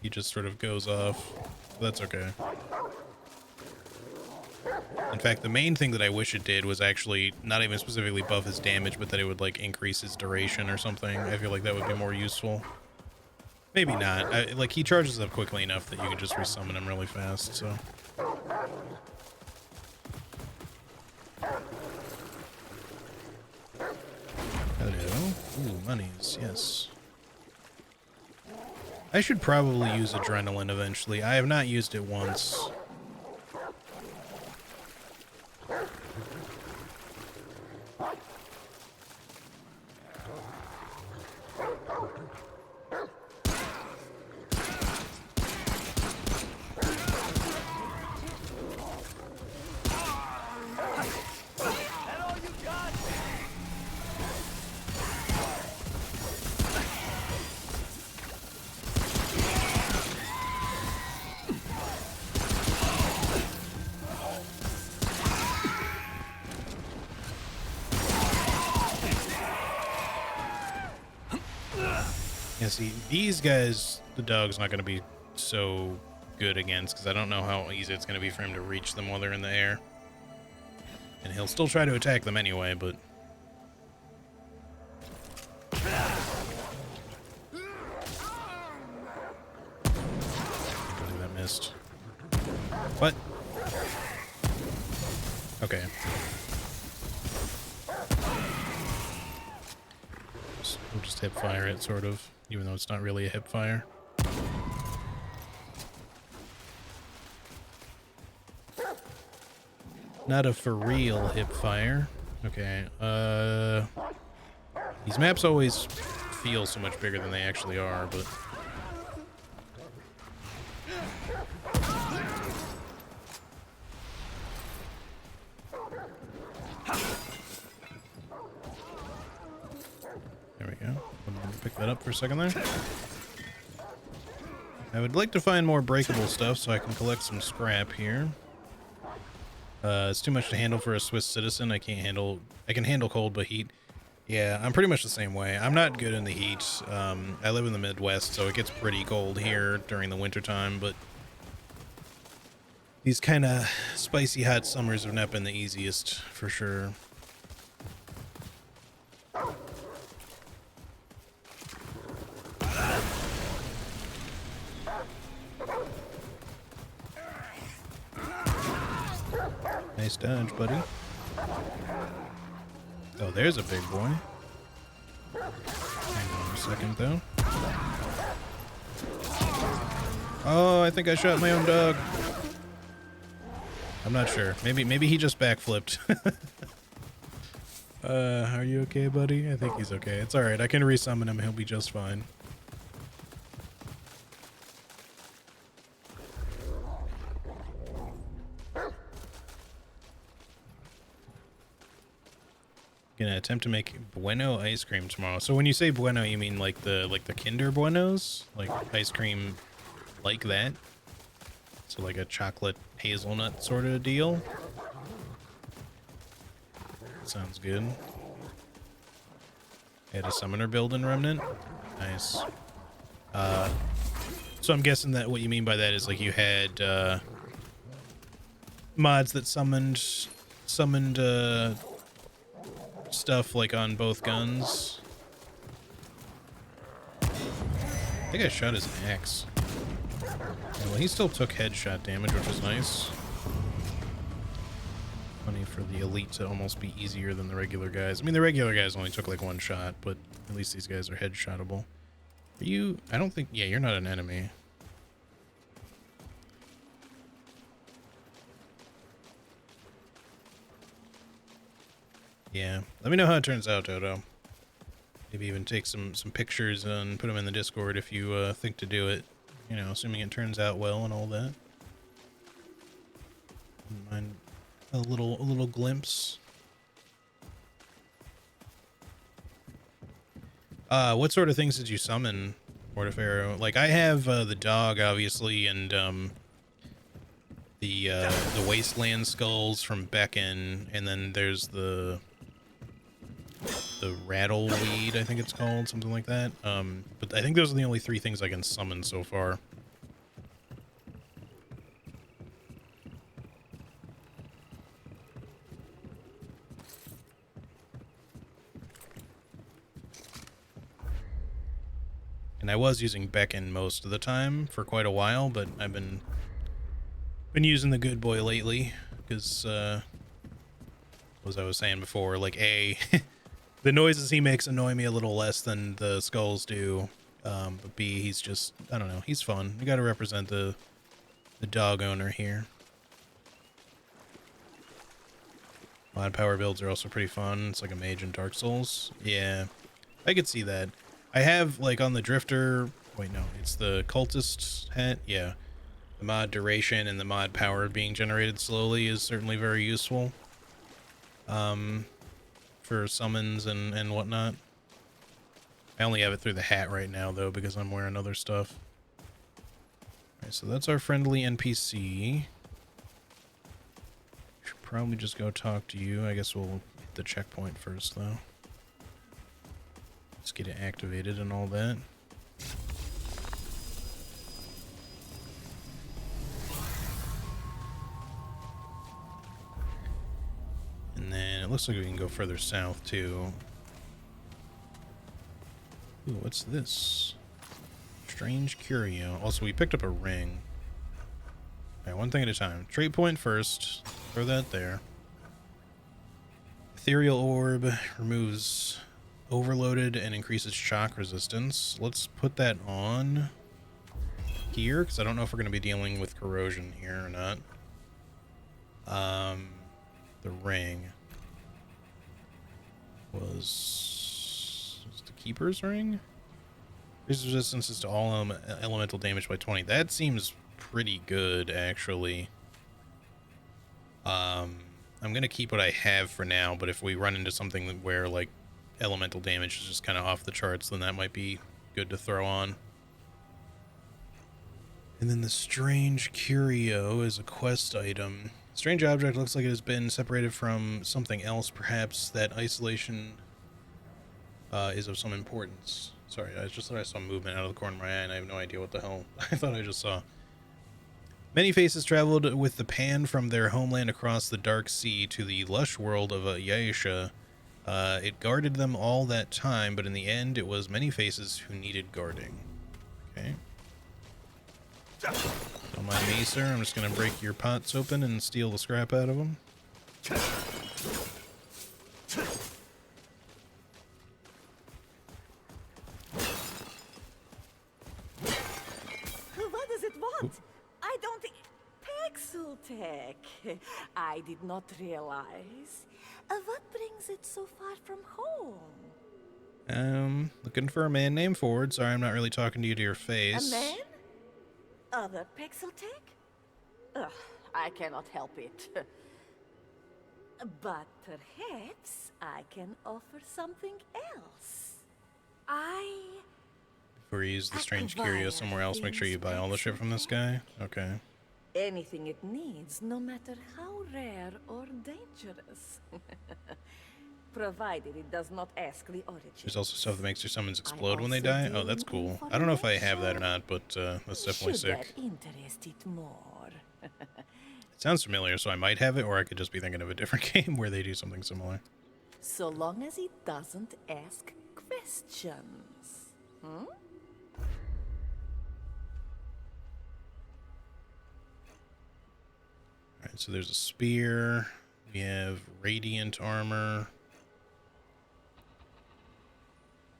He just sort of goes off. That's okay. In fact, the main thing that I wish it did was actually not even specifically buff his damage, but that it would like increase his duration or something. I feel like that would be more useful. Maybe not. Like he charges up quickly enough that you can just resummon him really fast, so. Hello. Ooh, monies, yes. I should probably use adrenaline eventually. I have not used it once. Yeah, see, these guys, the dog's not going to be so good against, because I don't know how easy it's going to be for him to reach them while they're in the air. And he'll still try to attack them anyway, but... I believe that missed. What? Okay. We'll just hip fire it, sort of, even though it's not really a hip fire. Not a for real hip fire. Okay, these maps always feel so much bigger than they actually are, but... There we go. Pick that up for a second there. I would like to find more breakable stuff so I can collect some scrap here. It's too much to handle for a Swiss citizen. I can handle cold, but heat. Yeah, I'm pretty much the same way. I'm not good in the heat. I live in the Midwest, so it gets pretty cold here during the wintertime, but these kind of spicy hot summers have not been the easiest, for sure. Nice dodge, buddy. Oh, there's a big boy. Hang on a second, though. Oh, I think I shot my own dog. I'm not sure. Maybe he just backflipped. Are you okay, buddy? I think he's okay. It's alright. I can resummon him. He'll be just fine. Gonna attempt to make Bueno ice cream tomorrow. So when you say Bueno, you mean like the Kinder Buenos? Like ice cream like that? So like a chocolate hazelnut sort of deal? Sounds good. Had a summoner build in Remnant? Nice. So I'm guessing that what you mean by that is like you had mods that summoned stuff like on both guns. I think I shot his axe. Yeah, well, he still took headshot damage, which is nice. Funny for the elite to almost be easier than the regular guys. I mean, the regular guys only took like one shot, but at least these guys are headshotable. Are you? I don't think. Yeah, you're not an enemy. Yeah, let me know how it turns out, Dodo. Maybe even take some pictures and put them in the Discord if you think to do it. You know, assuming it turns out well and all that. Wouldn't mind a little glimpse. What sort of things did you summon, Mortiferro? Like I have the dog, obviously, and the wasteland skulls from Beacon, and then there's the rattleweed, I think it's called, something like that. But I think those are the only three things I can summon so far. And I was using Beacon most of the time for quite a while, but I've been using the good boy lately because, as I was saying before, like the noises he makes annoy me a little less than the skulls do. But B, he's just, I don't know, he's fun. You got to represent the dog owner here. Mod power builds are also pretty fun. It's like a mage in Dark Souls. Yeah, I could see that. I have, like, on the Drifter... Wait, no. It's the Cultist hat? Yeah. The mod duration and the mod power being generated slowly is certainly very useful. For summons and whatnot. I only have it through the hat right now, though, because I'm wearing other stuff. Alright, so that's our friendly NPC. Should probably just go talk to you. I guess we'll hit the checkpoint first, though. Let's get it activated and all that. And it looks like we can go further south, too. Ooh, what's this? Strange curio. Also, we picked up a ring. Alright, one thing at a time. Trait point first. Throw that there. Ethereal orb removes overloaded and increases shock resistance. Let's put that on here, because I don't know if we're going to be dealing with corrosion here or not. The ring was the Keeper's ring? Increases resistances to all elemental damage by 20. That seems pretty good, actually. I'm going to keep what I have for now, but if we run into something where, like, elemental damage is just kind of off the charts, then that might be good to throw on. And then the Strange Curio is a quest item. Strange object looks like it has been separated from something else. Perhaps that isolation is of some importance. Sorry, I just thought I saw movement out of the corner of my eye, and I have no idea what the hell I thought I just saw. Many faces traveled with the Pan from their homeland across the Dark Sea to the lush world of Yaisha. It guarded them all that time, but in the end, it was many faces who needed guarding. Okay. Don't mind me, sir. I'm just going to break your pots open and steal the scrap out of them. What does it want? I don't... Pixeltech. I did not realize. What brings it so far from home? Looking for a man named Ford. Sorry, I'm not really talking to you to your face. A man? Other Pixeltech? Ugh, I cannot help it. But perhaps I can offer something else. Before you use the Strange Curio somewhere else, make sure you buy all the shit from this guy. Okay. Anything it needs, no matter how rare or dangerous. Provided it does not ask the origin. There's also stuff that makes your summons explode when they die. Oh, that's cool. I don't know if I have that or not, but that's definitely sick. Should that interest it more? It sounds familiar, so I might have it, or I could just be thinking of a different game where they do something similar. So long as it doesn't ask questions. Hmm? Alright, so there's a spear. We have radiant armor.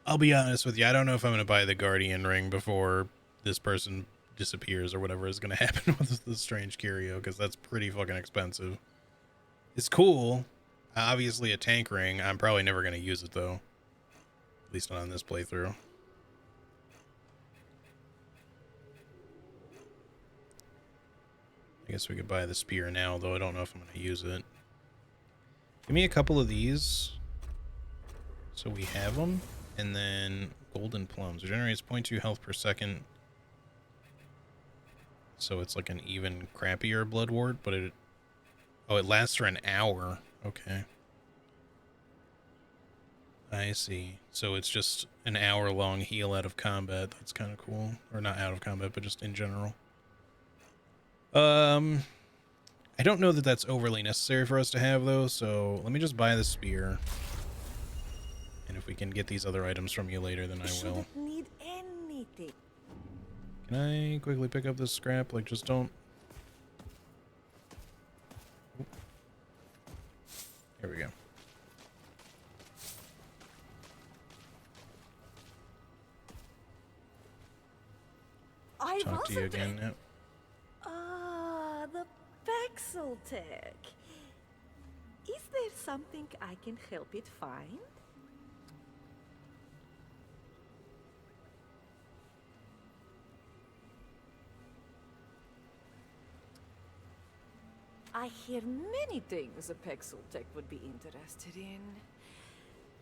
I'll be honest with you, I don't know if I'm going to buy the Guardian ring before this person disappears or whatever is going to happen with the Strange Curio, because that's pretty fucking expensive. It's cool. Obviously a tank ring. I'm probably never going to use it, though. At least not on this playthrough. I guess we could buy the spear now, though I don't know if I'm going to use it. Give me a couple of these, so we have them. And then golden plums. It generates 0.2 health per second. So it's like an even crappier blood wart, but it... Oh, it lasts for an hour. Okay. I see. So it's just an hour-long heal out of combat. That's kind of cool. Or not out of combat, but just in general. I don't know that that's overly necessary for us to have, though, so let me just buy the spear. And if we can get these other items from you later, then I will. Shouldn't need anything. Can I quickly pick up this scrap? Like, just don't... Here we go. Talk to you again now. Ah, the Pixeltech. Is there something I can help it find? I hear many things a Pixeltech would be interested in.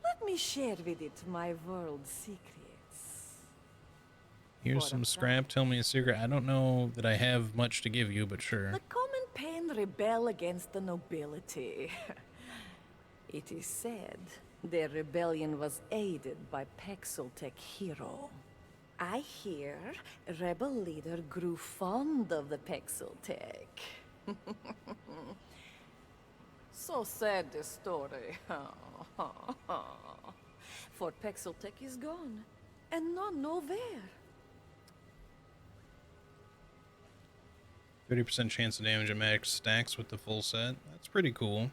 Let me share with it my world secrets. Here's some scrap. Tell me a secret. I don't know that I have much to give you, but sure. The common pen rebel against the nobility. It is said their rebellion was aided by Pixeltech hero. I hear rebel leader grew fond of the Pixeltech. So sad, this story. Fort Pexeltech is gone, and none know where. 30% chance of damage and max stacks with the full set. That's pretty cool.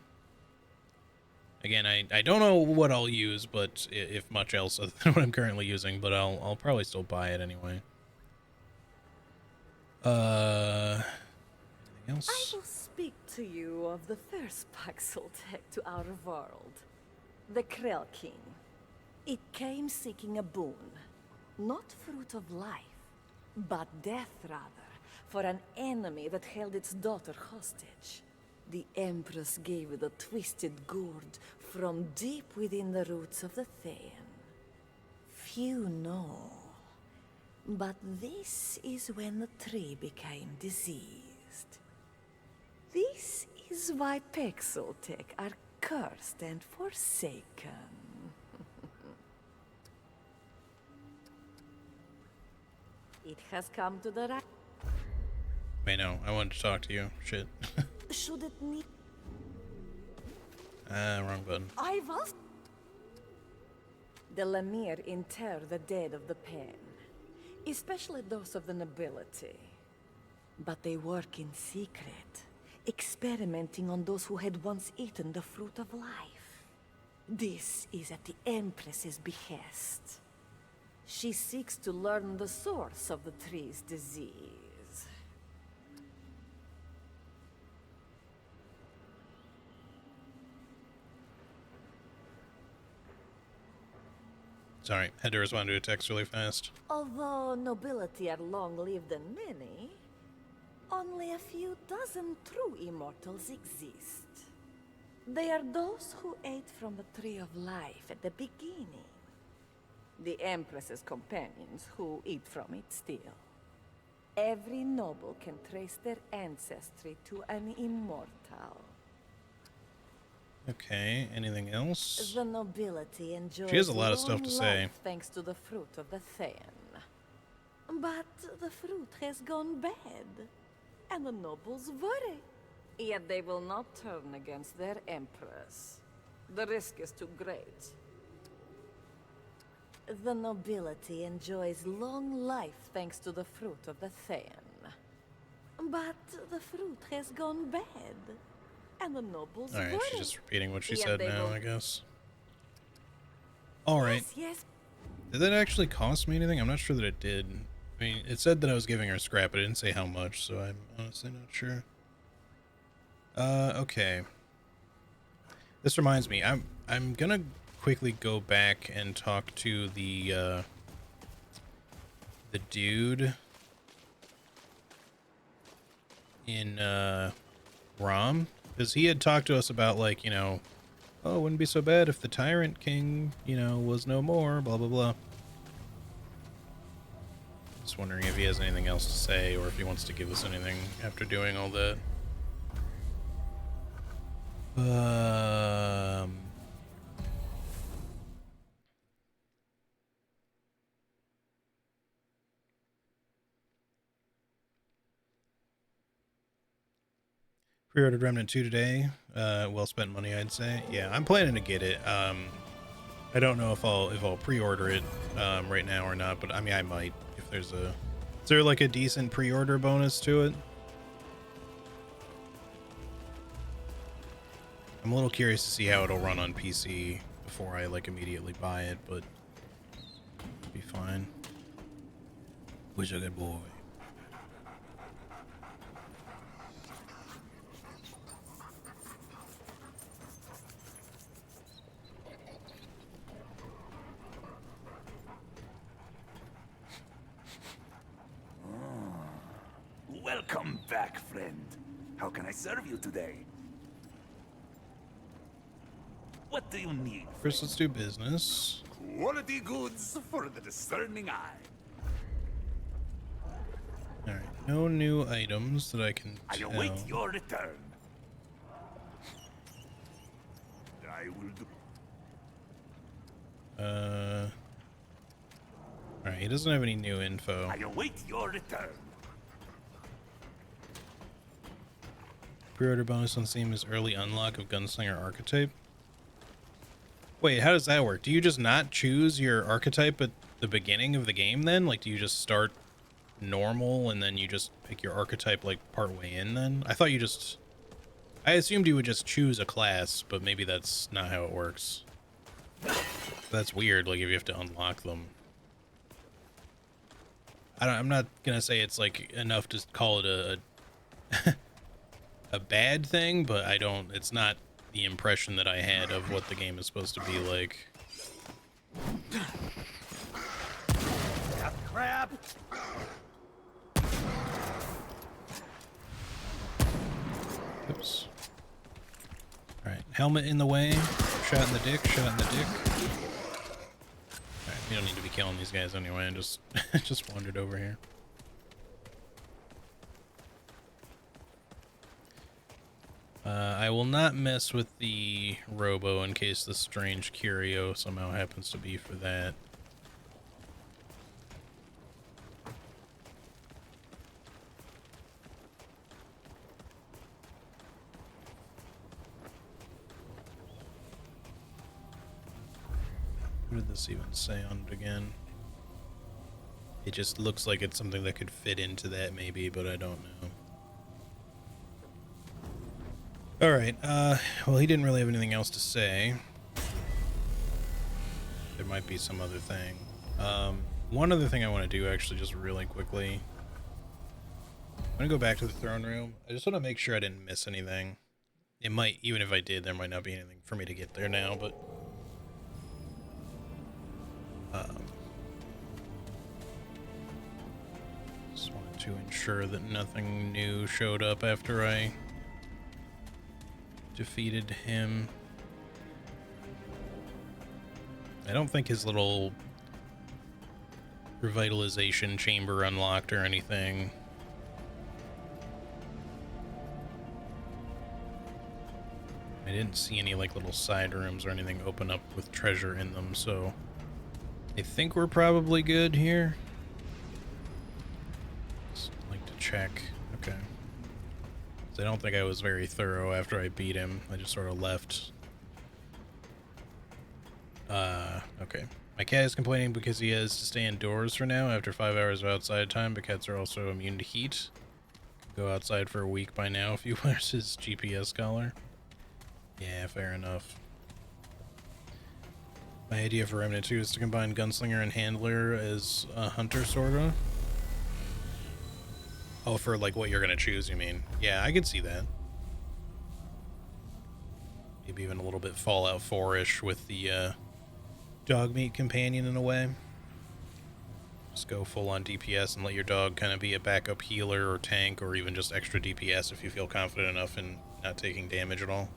Again, I don't know what I'll use, but if much else other than what I'm currently using, but I'll probably still buy it anyway. Anything I else? will speak to you of the first Pexeltech to our world, the Krell King. It came seeking a boon, not fruit of life, but death rather, for an enemy that held its daughter hostage. The Empress gave it a twisted gourd from deep within the roots of the Thayan. Few know, but this is when the tree became diseased. This is why Pexeltech are cursed and forsaken. It has come to the right. Wait, no, I wanted to talk to you. Shit. Should it need? Wrong button. I was. The Lemire inter the dead of the pen, especially those of the nobility. But they work in secret, experimenting on those who had once eaten the fruit of life. This is at the Empress's behest. She seeks to learn the source of the tree's disease. Sorry, had to respond to a text really fast. Although nobility are long-lived and many, only a few dozen true immortals exist. They are those who ate from the Tree of Life at the beginning. The Empress's companions who eat from it still. Every noble can trace their ancestry to an immortal. Okay, anything else? The nobility enjoys She has a lot of stuff long to say. life thanks to the fruit of the Thayan. But the fruit has gone bad, and the nobles worry. Yet they will not turn against their empress. The risk is too great. The nobility enjoys long life thanks to the fruit of the Thayan. But the fruit has gone bad, and the nobles Alright, worry. she's just repeating what she Yet said they now, will- I guess. Alright. Yes, Did that actually cost me anything? I'm not sure that it did. I mean, it said that I was giving her scrap, but it didn't say how much, so I'm honestly not sure. Okay. This reminds me, I'm gonna quickly go back and talk to the dude in Rom, because he had talked to us about, like, you know, oh, it wouldn't be so bad if the Tyrant King, you know, was no more, blah blah blah. Just wondering if he has anything else to say, or if he wants to give us anything after doing all that. Pre-ordered Remnant 2 today. Well spent money, I'd say. Yeah, I'm planning to get it. I don't know if I'll pre-order it right now or not, but I mean I might if there's a. Is there like a decent pre-order bonus to it? I'm a little curious to see how it'll run on PC before I like immediately buy it, but it'll be fine. Wish a good boy. Welcome back, friend. How can I serve you today? What do you need? First, let's do business. Quality goods for the discerning eye. All right, no new items that I can I tell. await your return. I will do. All right, he doesn't have any new info. I await your return. Pre-order bonus on Steam is early unlock of Gunslinger archetype. Wait, how does that work? Do you just not choose your archetype at the beginning of the game then? Like, do you just start normal and then you just pick your archetype like part way in then? I thought you just... I assumed you would just choose a class, but maybe that's not how it works. That's weird, like if you have to unlock them. I'm not gonna say it's like enough to call it a a bad thing, but it's not the impression that I had of what the game is supposed to be like. Crap! Oops. Alright, helmet in the way. Shot in the dick, shot in the dick. Alright, we don't need to be killing these guys anyway. I just just wandered over here. I will not mess with the robo in case the strange curio somehow happens to be for that. What did this even say on it again? It just looks like it's something that could fit into that maybe, but I don't know. Alright, well, he didn't really have anything else to say. There might be some other thing. One other thing I want to do, actually, just really quickly. I'm going to go back to the throne room. I just want to make sure I didn't miss anything. It might, even if I did, there might not be anything for me to get there now, but... just wanted to ensure that nothing new showed up after I defeated him. I don't think his little revitalization chamber unlocked or anything. I didn't see any like little side rooms or anything open up with treasure in them, so I think we're probably good here. Just like to check. Okay. I don't think I was very thorough after I beat him. I just sort of left. Okay. My cat is complaining because he has to stay indoors for now after 5 hours of outside time, but cats are also immune to heat. Can go outside for a week by now if he wears his GPS collar. Yeah, fair enough. My idea for Remnant 2 is to combine Gunslinger and Handler as a hunter, sorta. Oh, for like what you're gonna choose, you mean? Yeah, I could see that. Maybe even a little bit Fallout 4-ish with the dog meat companion in a way. Just go full on DPS and let your dog kind of be a backup healer or tank or even just extra DPS if you feel confident enough in not taking damage at all.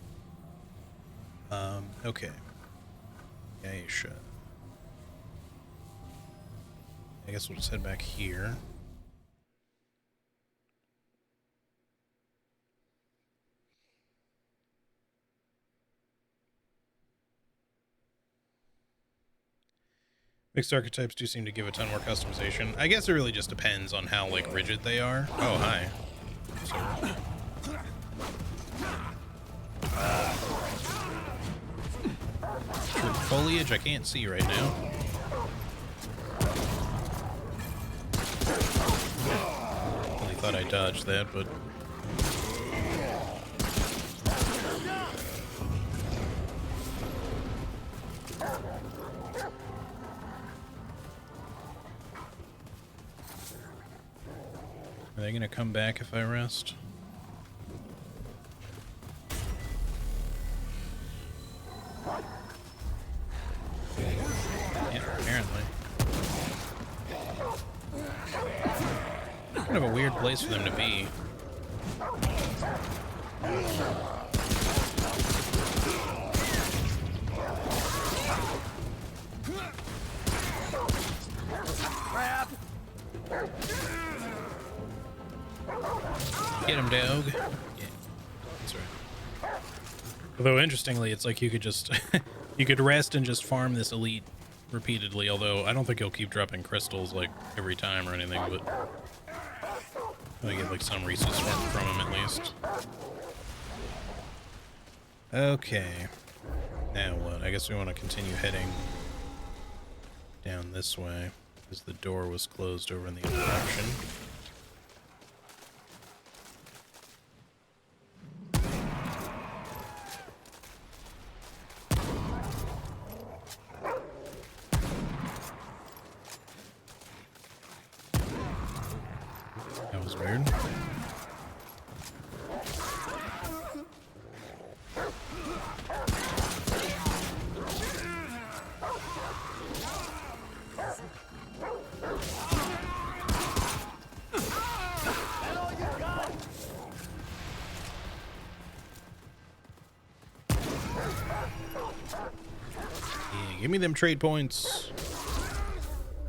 Okay. Aisha. I guess we'll just head back here. Mixed archetypes do seem to give a ton more customization. I guess it really just depends on how, like, rigid they are. Oh, hi. Sorry. With foliage I can't see right now. Really thought I dodged that, but... Are they gonna come back if I rest? Yeah, apparently. Kind of a weird place for them to be. Crap! Get him, dog. Yeah, that's right. Although, interestingly, it's like you could just... you could rest and just farm this elite repeatedly, although I don't think he'll keep dropping crystals, like, every time or anything, but... I get, like, some resources from him, at least. Okay. Now what? I guess we want to continue heading down this way, because the door was closed over in the other option. That was weird. Yeah, give me them trade points.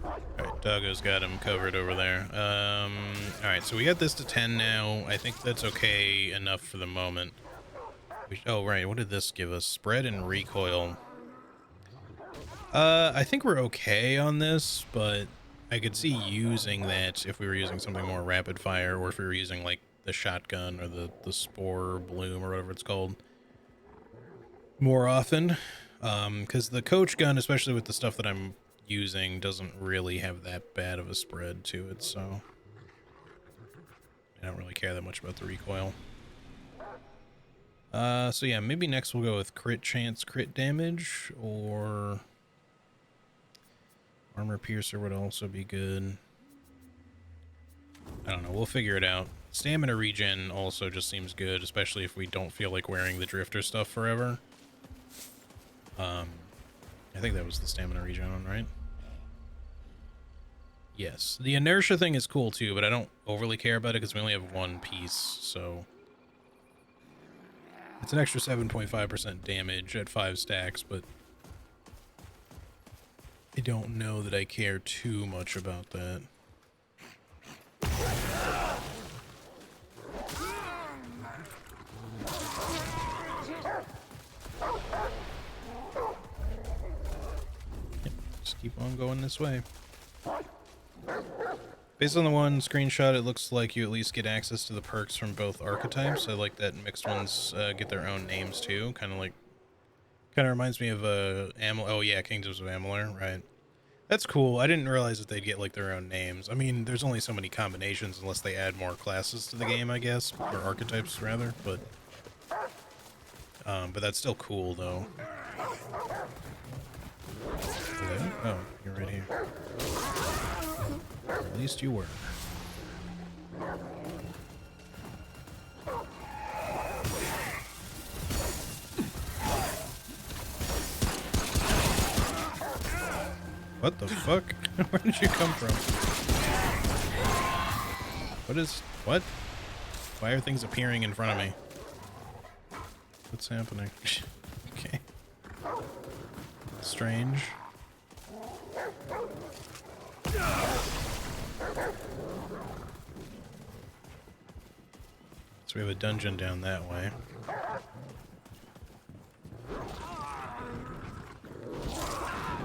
Alright, Doggo's got him covered over there. Alright, so we got this to 10 now. I think that's okay enough for the moment. Oh, right, what did this give us? Spread and recoil. I think we're okay on this, but I could see using that if we were using something more rapid fire, or if we were using, like, the shotgun or the spore bloom or whatever it's called more often. Because the coach gun, especially with the stuff that I'm using, doesn't really have that bad of a spread to it, so I don't really care that much about the recoil. So yeah, maybe next we'll go with crit chance, crit damage, or armor piercer would also be good. I don't know, we'll figure it out. Stamina regen also just seems good, especially if we don't feel like wearing the drifter stuff forever. I think that was the stamina regen one, right? Yes. The inertia thing is cool too, but I don't overly care about it because we only have one piece, so it's an extra 7.5% damage at 5 stacks, but I don't know that I care too much about that. Just keep on going this way. Based on the one screenshot, it looks like you at least get access to the perks from both archetypes. I like that mixed ones get their own names too. Kind of reminds me of oh yeah, Kingdoms of Amalur, right? That's cool. I didn't realize that they'd get like their own names. I mean, there's only so many combinations unless they add more classes to the game, I guess, or archetypes rather. But that's still cool though. Hello? Oh, you're right here. At least you were. What the fuck? Where did you come from? What? Why are things appearing in front of me? What's happening? Okay. Strange. So we have a dungeon down that way.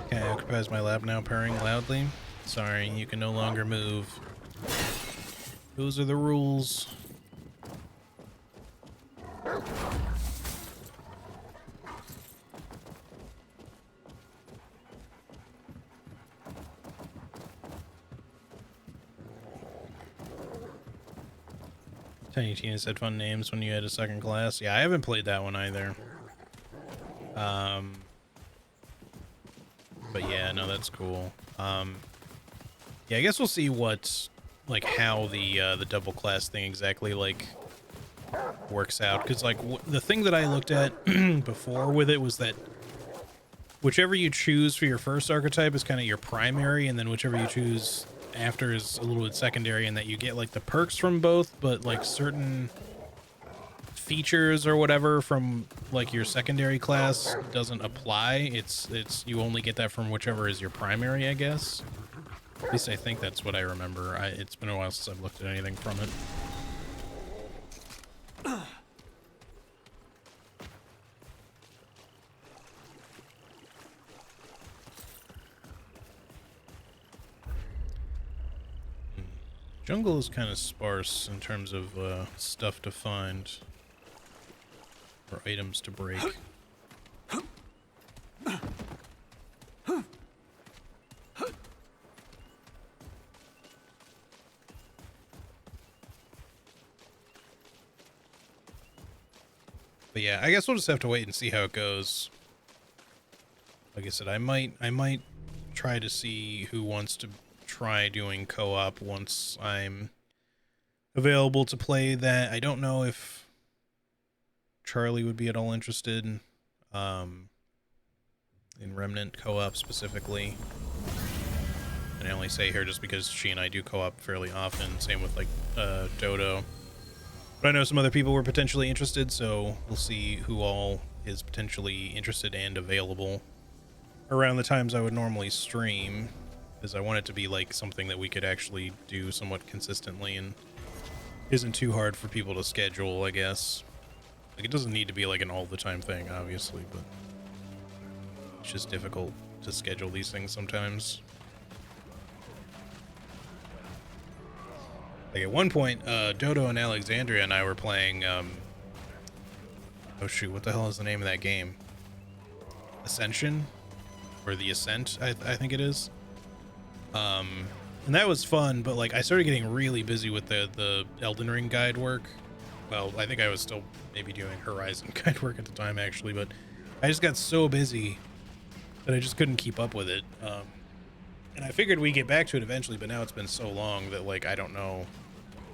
Okay, occupies my lap now, purring loudly. Sorry, you can no longer move. Those are the rules. Tiny Tina said fun names when you had a second class. Yeah, I haven't played that one either. But yeah, no, that's cool. Yeah, I guess we'll see what, like, how the double class thing exactly, like, works out. Because, like, the thing that I looked at before with it was that whichever you choose for your first archetype is kind of your primary, and then whichever you choose after is a little bit secondary, and that you get, like, the perks from both, but, like, certain features or whatever from, like, your secondary class doesn't apply. It's you only get that from whichever is your primary, I guess. At least I think that's what I remember. It's been a while since I've looked at anything from it. Jungle is kind of sparse in terms of stuff to find. or items to break. But yeah, I guess we'll just have to wait and see how it goes. Like I said, I might try to see who wants to try doing co-op once I'm available to play that. I don't know if Charlie would be at all interested in Remnant co-op specifically. And I only say her just because she and I do co-op fairly often. Same with like Dodo. But I know some other people were potentially interested, so we'll see who all is potentially interested and available around the times I would normally stream, because I want it to be like something that we could actually do somewhat consistently and isn't too hard for people to schedule, I guess. Like, it doesn't need to be like an all the time thing, obviously, but it's just difficult to schedule these things sometimes. Like at one point, Dodo and Alexandria and I were playing, oh shoot, what the hell is the name of that game? Ascension? Or The Ascent, I think it is. And that was fun, but like I started getting really busy with the Elden Ring guide work. Well, I think I was still maybe doing Horizon guide work at the time, actually, but I just got so busy that I just couldn't keep up with it. And I figured we'd get back to it eventually, but now it's been so long that, like, I don't know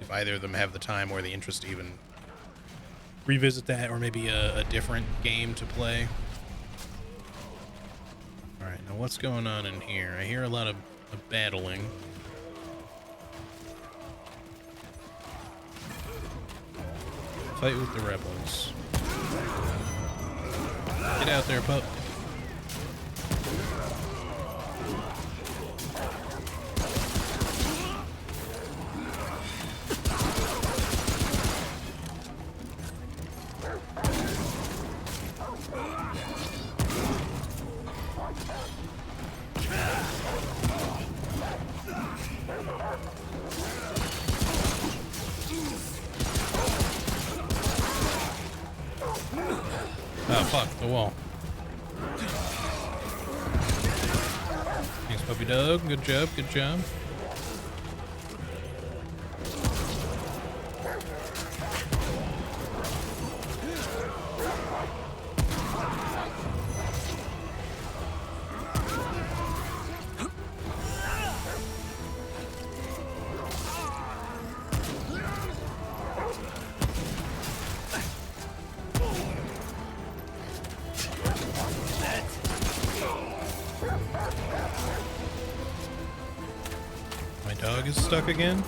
if either of them have the time or the interest to even revisit that, or maybe a different game to play. Alright, now what's going on in here? I hear a lot of battling. Fight with the rebels. Get out there, pup. Oh, fuck, the wall. Thanks, puppy dog. Good job, good job. My dog is stuck again.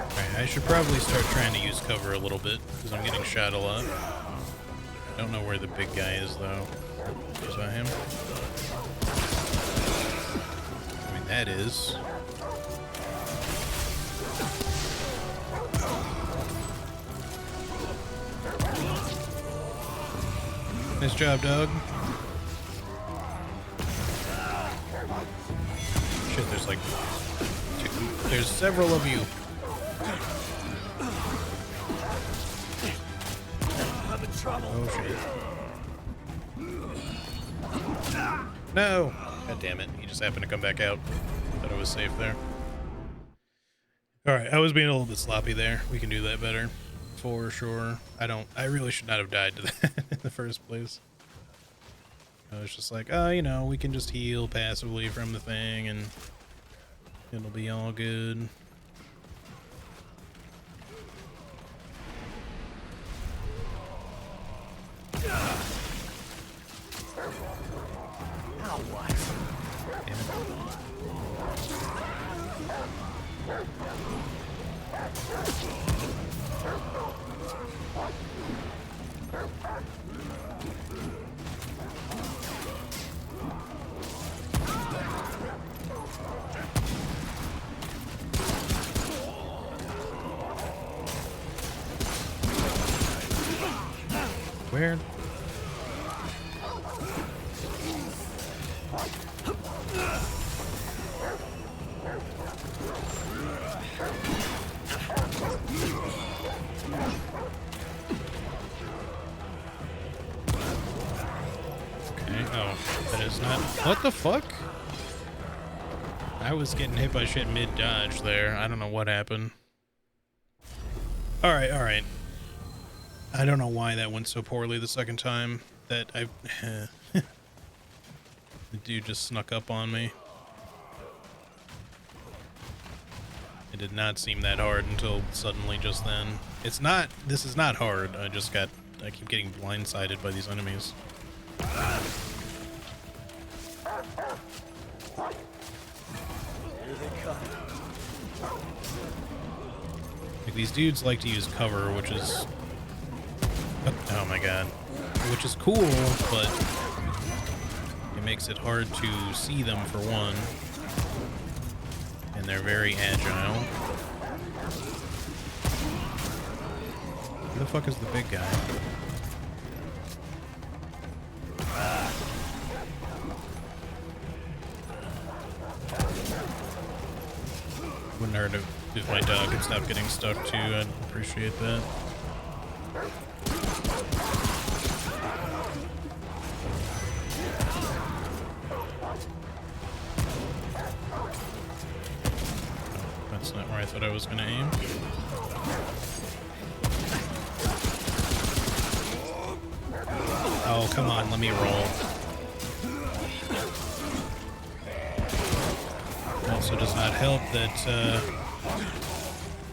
Alright, I should probably start trying to use cover a little bit, because I'm getting shot a lot. I don't know where the big guy is, though. Is that him? I mean, that is. Nice job, dog. Shit, there's like there's several of you. Oh shit. No! God damn it. He just happened to come back out. Thought I was safe there. Alright, I was being a little bit sloppy there. We can do that better. For sure. I really should not have died to that in the first place. I was just like, oh, you know, we can just heal passively from the thing and it'll be all good. Now what? Damn Where? Okay, oh, that is not... What the fuck? I was getting hit by shit mid-dodge there. I don't know what happened. Alright, alright. I don't know why that went so poorly the second time that I... The dude just snuck up on me. It did not seem that hard until suddenly just then. It's not... This is not hard. I keep getting blindsided by these enemies. Like, these dudes like to use cover, which is... Oh my god. Which is cool, but it makes it hard to see them for one. And they're very agile. Who the fuck is the big guy? Wouldn't hurt if my dog could stop getting stuck too. I'd appreciate that. Oh, that's not where I thought I was gonna aim. Oh, come on, let me roll. Also does not help that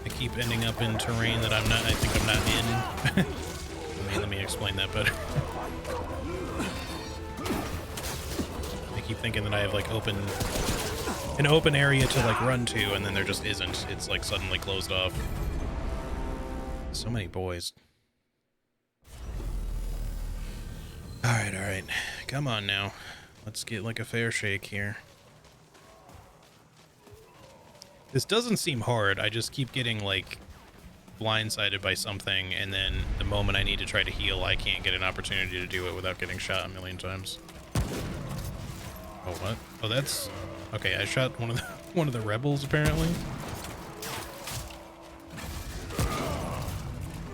I keep ending up in terrain that I think I'm not in. Let me explain that better. I keep thinking that I have like an open area to like run to, and then there just isn't. It's like suddenly closed off. So many boys. Alright, alright. Come on now. Let's get like a fair shake here. This doesn't seem hard. I just keep getting like blindsided by something, and then the moment I need to try to heal, I can't get an opportunity to do it without getting shot a million times. Oh, what? Oh, that's... Okay, I shot one of the rebels, apparently.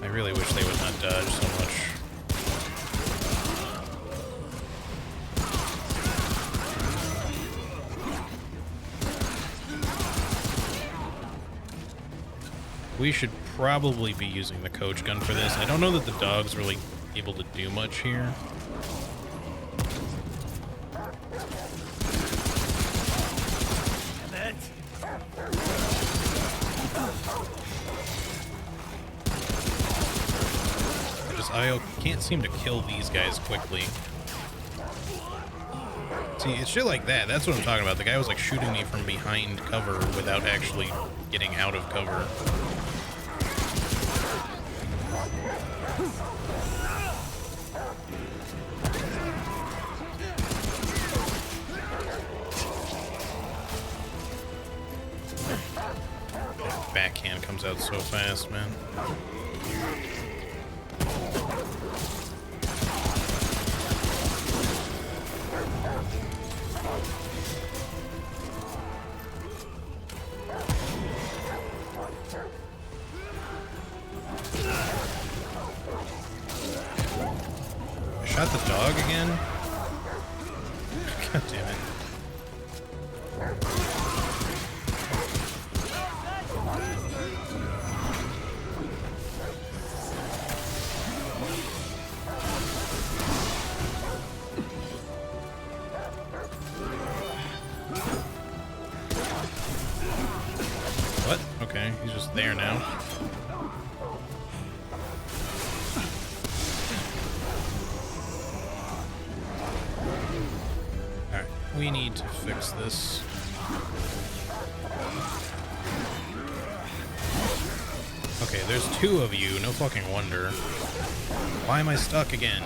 I really wish they would not dodge so much. We should probably be using the coach gun for this. I don't know that the dog's really able to do much here. I can't seem to kill these guys quickly. See, it's shit like that. That's what I'm talking about. The guy was like shooting me from behind cover without actually getting out of cover. That backhand comes out so fast, man. Shot the dog again? God damn it. What? Okay, he's just there now. We need to fix this. Okay, there's two of you, no fucking wonder. Why am I stuck again?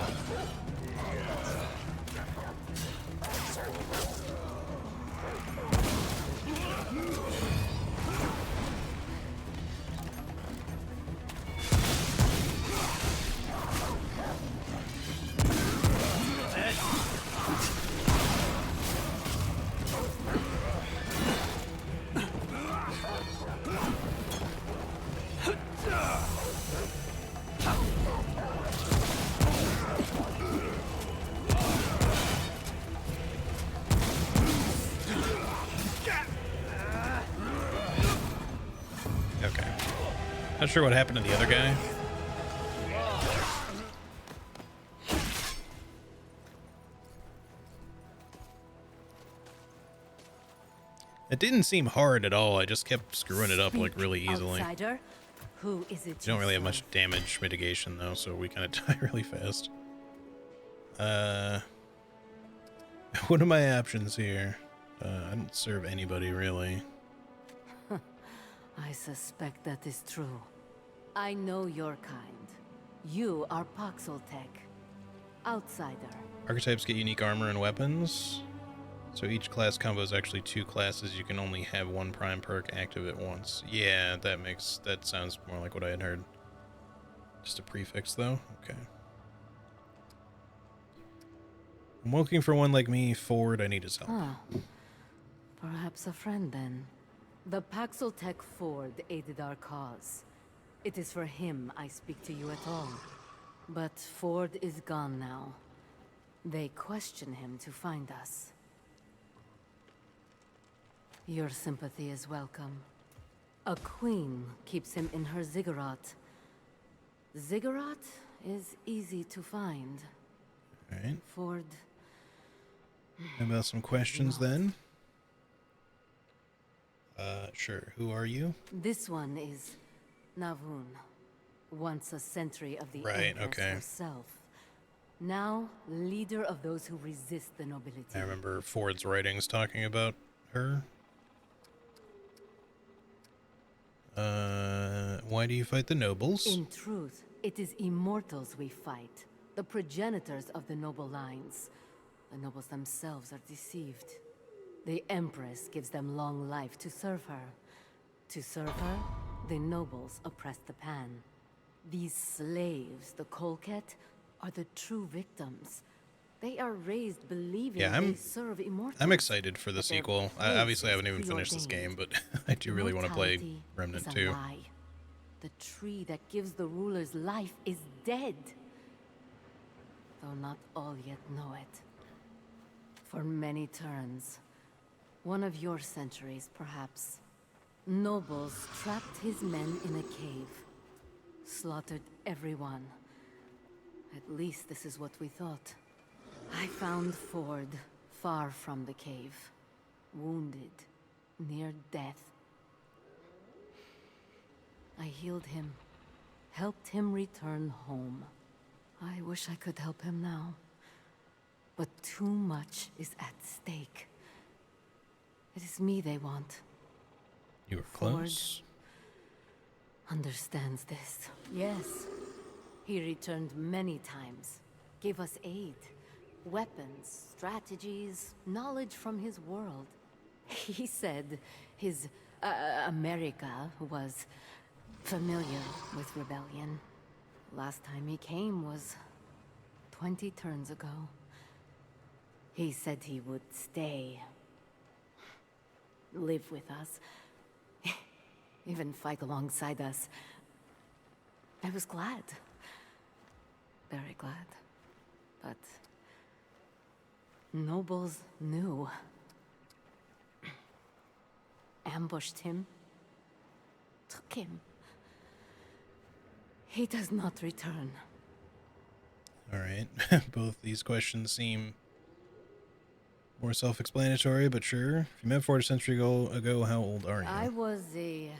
Not sure what happened to the other guy. It didn't seem hard at all. I just kept screwing it up like really easily. Outsider, who is it? You don't really have serve? much damage mitigation though, so we kind of die really fast. What are my options here? I don't serve anybody really. I suspect that is true. I know your kind. You are Paxeltech. Outsider. Archetypes get unique armor and weapons. So each class combo is actually 2 classes. You can only have 1 prime perk active at once. Yeah, that sounds more like what I had heard. Just a prefix though? Okay. I'm looking for one like me. Ford, I need his help. Ah, perhaps a friend then. The Paxeltech Ford aided our cause. It is for him I speak to you at all. But Ford is gone now. They question him to find us. Your sympathy is welcome. A queen keeps him in her ziggurat. Ziggurat is easy to find. Alright. Ford... How about some questions then? Sure. Who are you? This one is Navun, once a sentry of the Right, Empress okay. herself. Now, leader of those who resist the nobility. I remember Ford's writings talking about her. Why do you fight the nobles? In truth, it is immortals we fight, the progenitors of the noble lines. The nobles themselves are deceived. The Empress gives them long life to serve her. To serve her, the nobles oppress the Pan. These slaves, the Kolket, are the true victims. They are raised believing they serve immortals. I'm excited for the But their sequel. place Obviously, I is haven't even finished this game, preordained. but I do really want to play Immortality Remnant is a 2. lie. The tree that gives the rulers life is dead. Though not all yet know it. For many turns, one of your centuries, perhaps, nobles trapped his men in a cave, slaughtered everyone. At least this is what we thought. I found Ford far from the cave, wounded, near death. I healed him, helped him return home. I wish I could help him now. But too much is at stake. It is me they want. You were close. Understands this. Yes. He returned many times. Gave us aid. Weapons, strategies, knowledge from his world. He said his America was familiar with rebellion. Last time he came was 20 turns ago. He said he would stay. Live with us. Even fight alongside us. I was glad. Very glad. But... nobles knew. Ambushed him. Took him. He does not return. Alright. Both these questions seem more self-explanatory, but sure. If you met Ford a century ago, how old are you? I was a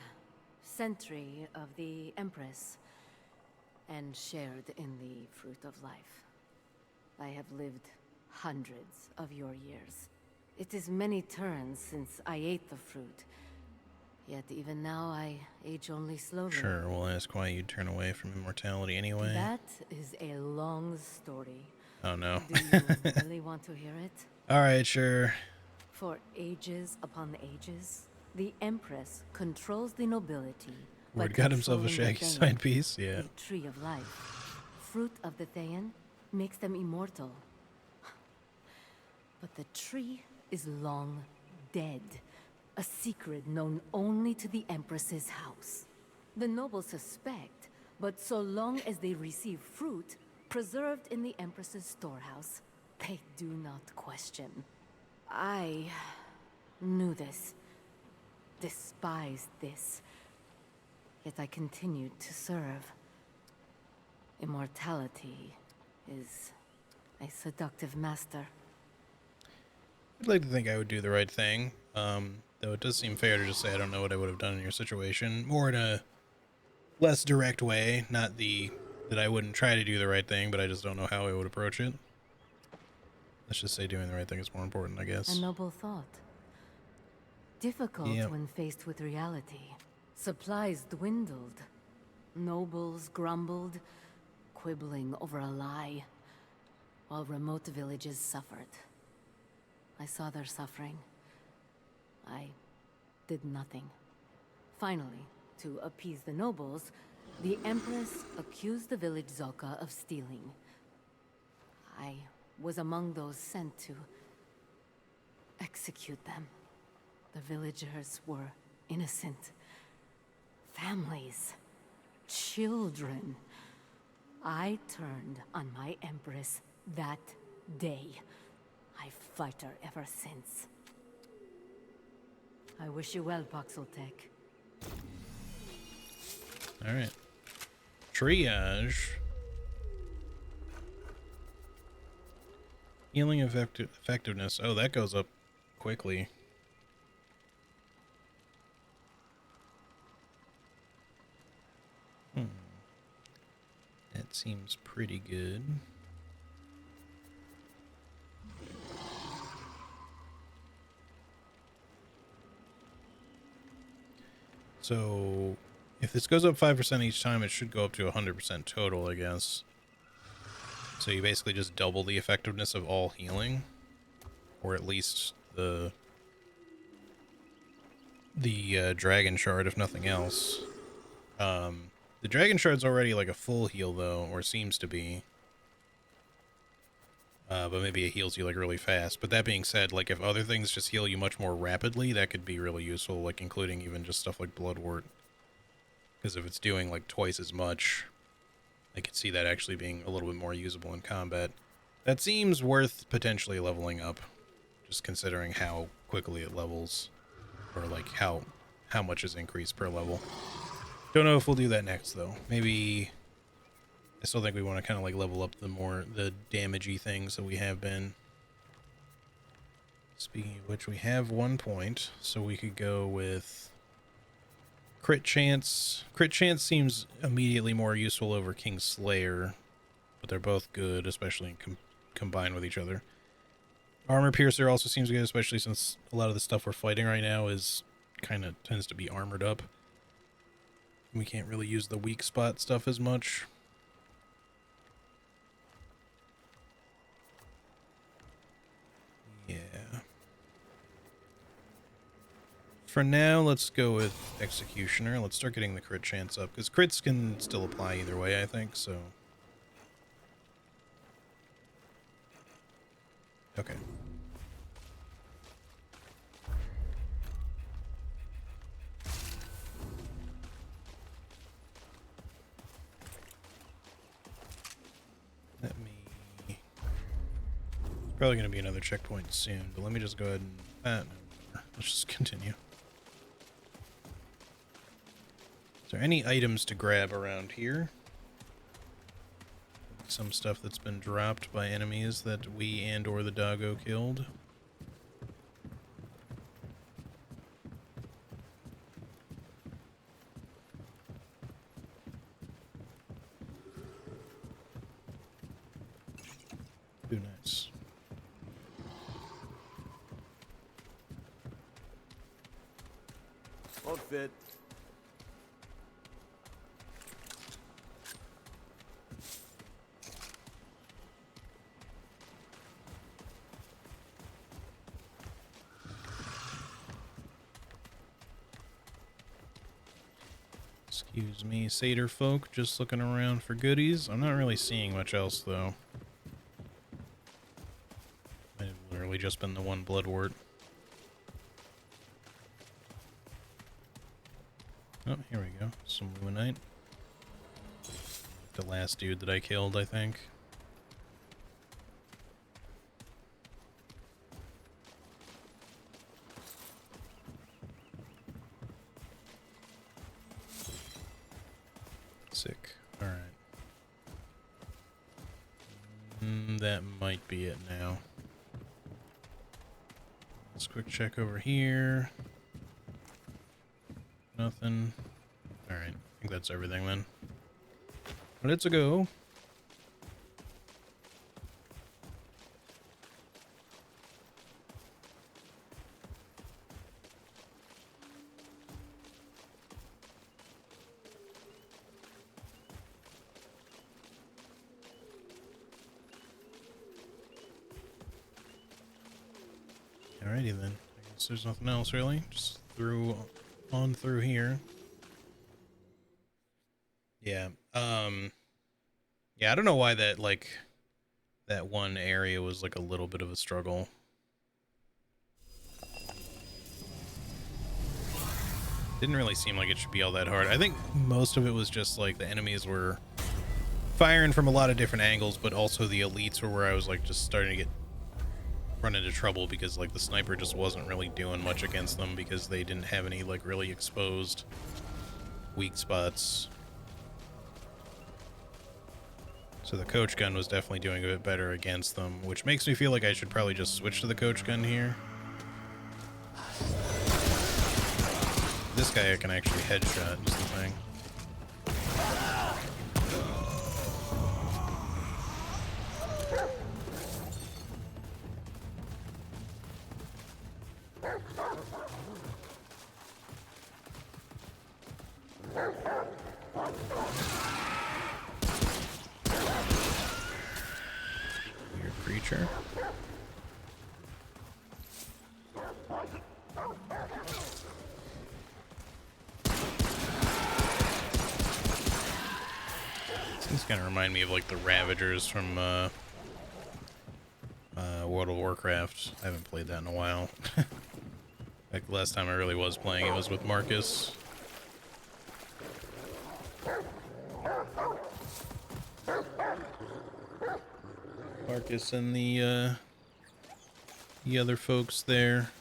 sentry of the Empress, and shared in the fruit of life. I have lived hundreds of your years. It is many turns since I ate the fruit, yet even now I age only slowly. Sure, we'll ask why you'd turn away from immortality anyway. That is a long story. Oh no. Do you really want to hear it? Alright, sure. For ages upon ages, the Empress controls the nobility. by Ward got himself a controlling the shaggy Thayan, side piece, yeah. the tree of life. Fruit of the Thayan makes them immortal. But the tree is long dead. A secret known only to the Empress's house. The nobles suspect, but so long as they receive fruit preserved in the Empress's storehouse, they do not question. I knew this. Despised this. Yet I continued to serve. Immortality is a seductive master. I'd like to think I would do the right thing, though it does seem fair to just say I don't know what I would have done in your situation. More in a less direct way, not that I wouldn't try to do the right thing, but I just don't know how I would approach it. Let's just say doing the right thing is more important, I guess. A noble thought. Difficult Yep. when faced with reality. Supplies dwindled. Nobles grumbled, quibbling over a lie, while remote villages suffered. I saw their suffering. I did nothing. Finally, to appease the nobles, the Empress accused the village Zolka of stealing. I was among those sent to execute them. The villagers were innocent. Families. Children. I turned on my Empress that day. I fight her ever since. I wish you well, Paxeltech. Alright. Triage. Healing effectiveness. Oh, that goes up quickly. That seems pretty good. So, if this goes up 5% each time, it should go up to 100% total, I guess. So you basically just double the effectiveness of all healing. Or at least the dragon shard, if nothing else. The dragon shard's already like a full heal, though, or seems to be. But maybe it heals you like really fast. But that being said, like if other things just heal you much more rapidly, that could be really useful, like including even just stuff like Bloodwort. Because if it's doing like twice as much, I could see that actually being a little bit more usable in combat. That seems worth potentially leveling up, just considering how quickly it levels, or like how much is increased per level. Don't know if we'll do that next though. Maybe I still think we want to kind of like level up the damagey things that we have been. Speaking of which, we have 1 point, so we could go with crit chance. Crit chance seems immediately more useful over King Slayer, but they're both good, especially combined with each other. Armor piercer also seems good, especially since a lot of the stuff we're fighting right now is kind of tends to be armored up. We can't really use the weak spot stuff as much. Yeah. For now, let's go with Executioner. Let's start getting the crit chance up, because crits can still apply either way, I think, so... Okay. Let me... Probably going to be another checkpoint soon, but let me just go ahead and... no, let's just continue. Is there any items to grab around here? Some stuff that's been dropped by enemies that we and or the doggo killed. Ooh, nice. Won't fit. Excuse me, satyr folk, just looking around for goodies. I'm not really seeing much else, though. Might have literally just been the one bloodwort. Oh, here we go. Some luminite. The last dude that I killed, I think. Sick. All right. That might be it now. Let's quick check over here. Nothing. All right. I think that's everything then. Let's go. Alrighty then. I guess there's nothing else really. Just on through here. Yeah. Yeah, I don't know why that that one area was like a little bit of a struggle. Didn't really seem like it should be all that hard. I think most of it was just like the enemies were firing from a lot of different angles, but also the elites were where I was like just starting to run into trouble because like the sniper just wasn't really doing much against them because they didn't have any like really exposed weak spots. So the coach gun was definitely doing a bit better against them, which makes me feel like I should probably just switch to the coach gun here. This guy I can actually headshot is the thing. Weird creature. These kind of remind me of like the Ravagers from World of Warcraft. I haven't played that in a while. Like the last time I really was playing it was with Marcus. Marcus and the other folks there.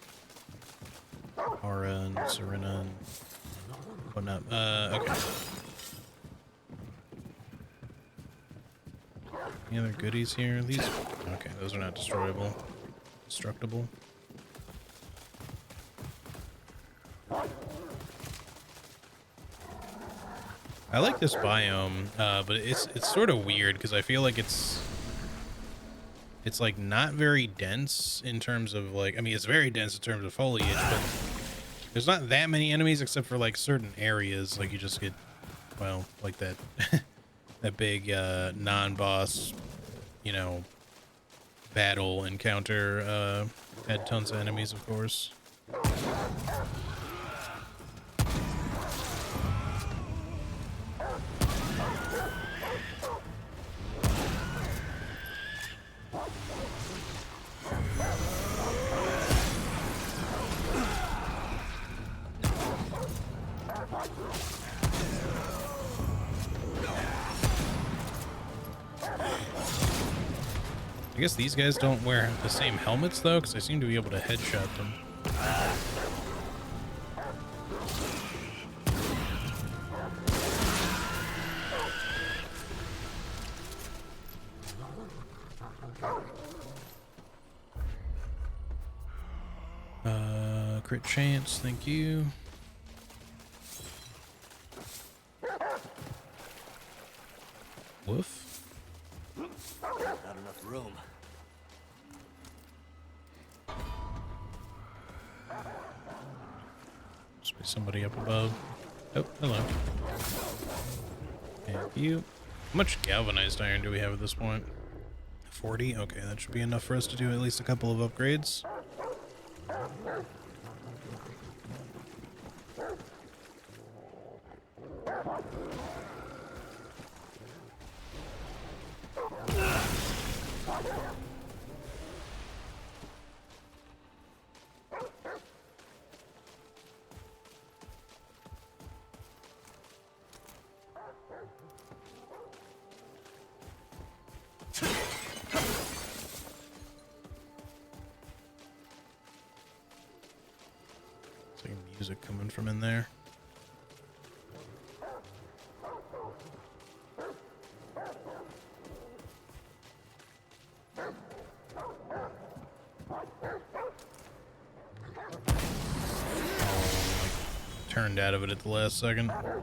Aura and Serena and whatnot. Okay. Any other goodies here? These? Okay, those are not destroyable. Destructible. I like this biome, but it's sort of weird because I feel like it's like not very dense in terms of like, I mean, it's very dense in terms of foliage, but there's not that many enemies except for like certain areas. Like you just get, well, like that that big non-boss, you know, battle encounter had tons of enemies, of course. I guess these guys don't wear the same helmets, though, because I seem to be able to headshot them. Crit chance, thank you. Woof. Not enough room. Must be somebody up above. Oh, hello. Thank you. How much galvanized iron do we have at this point? 40? Okay, that should be enough for us to do at least a couple of upgrades. It's like music coming from in there. turned out of it at the last second. Are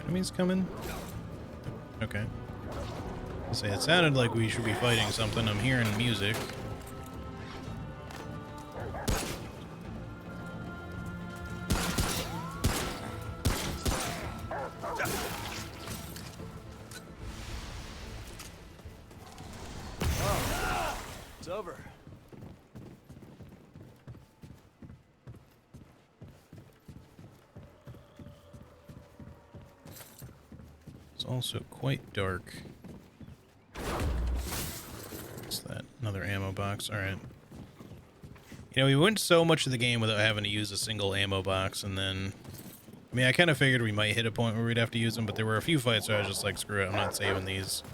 enemies coming? Okay. Say it sounded like we should be fighting something. I'm hearing music. It's over. It's also quite dark. What's that? Another ammo box. Alright. You know, we went so much of the game without having to use a single ammo box, and then... I mean, I kind of figured we might hit a point where we'd have to use them, but there were a few fights where I was just like, screw it, I'm not saving these.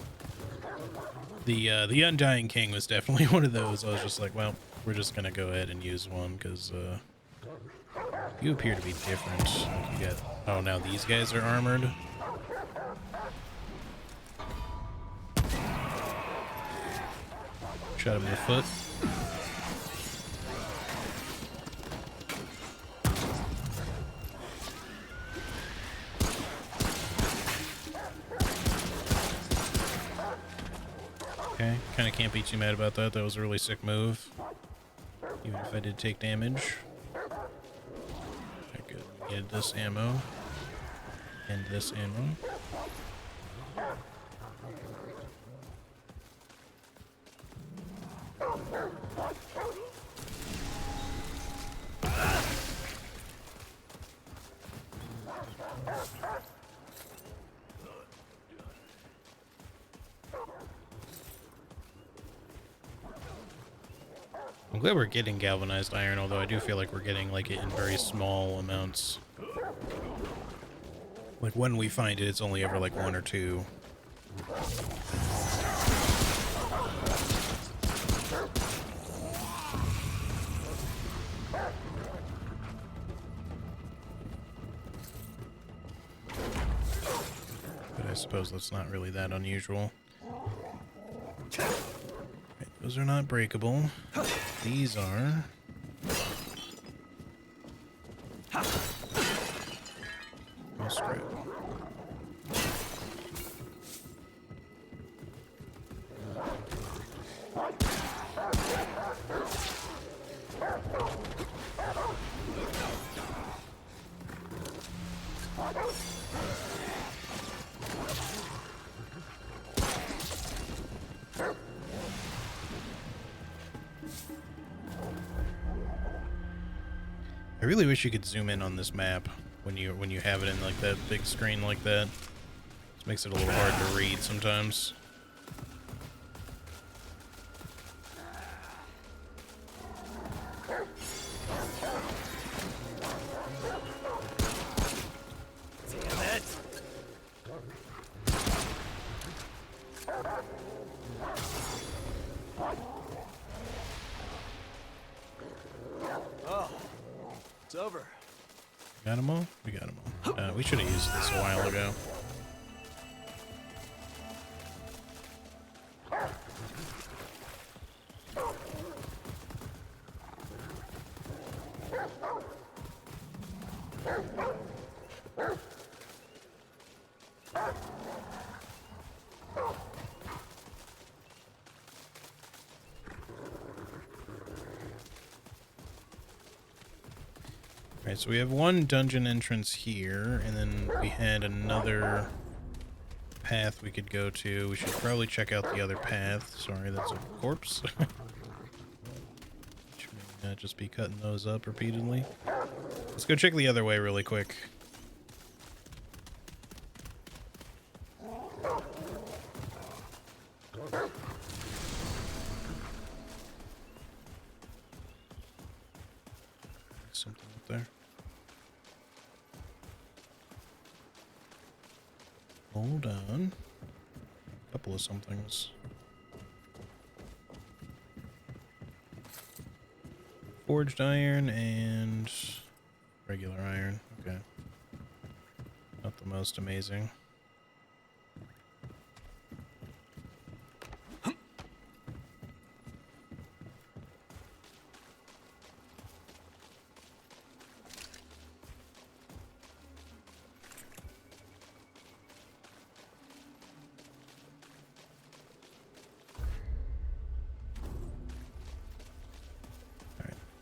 The Undying King was definitely one of those. I was just like, well, we're just gonna go ahead and use one, because, you appear to be different. Like you got... Oh, now these guys are armored? Shot him in the foot. Okay, kind of can't be too mad about that. That was a really sick move. Even if I did take damage. Okay, good. We needed this ammo. And this ammo. I'm glad we're getting galvanized iron, although I do feel like we're getting like it in very small amounts. Like when we find it, it's only ever like 1 or 2. But I suppose that's not really that unusual. Right, those are not breakable. These are. Oh, scrap. I really wish you could zoom in on this map when you have it in like that big screen like that. This makes it a little hard to read sometimes. Damn it! Oh, it's over. Got them all? We got them all. We should have used this a while ago. Alright, so we have one dungeon entrance here, and then we had another path we could go to. We should probably check out the other path. Sorry, that's a corpse. Should we not just be cutting those up repeatedly? Let's go check the other way really quick. Something up there. Hold on. A couple of somethings. Forged iron and regular iron. Okay. Not the most amazing.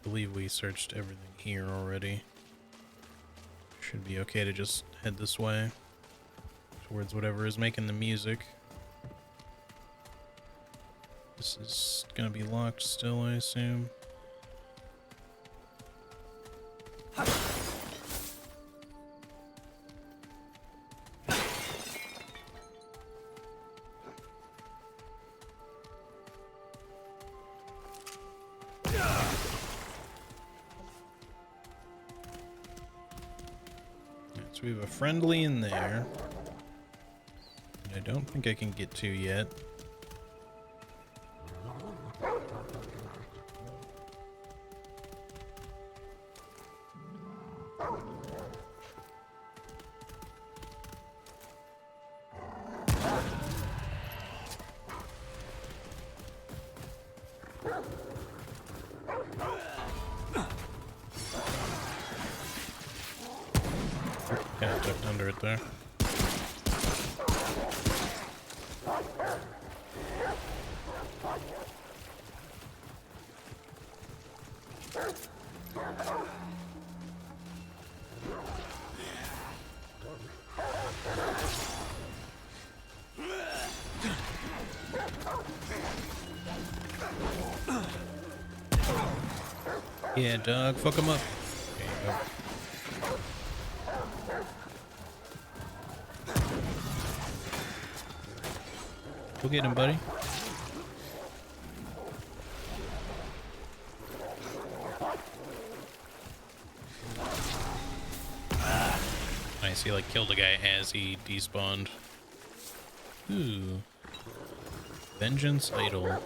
I believe we searched everything here already. Should be okay to just head this way towards whatever is making the music. This is gonna be locked still, I assume. So we have a friendly in there that I don't think I can get to yet. Kind of ducked under it there. Yeah, dog, fuck him up. There you go. Go get him, buddy. Nice, he like killed a guy as he despawned. Ooh. Vengeance Idol.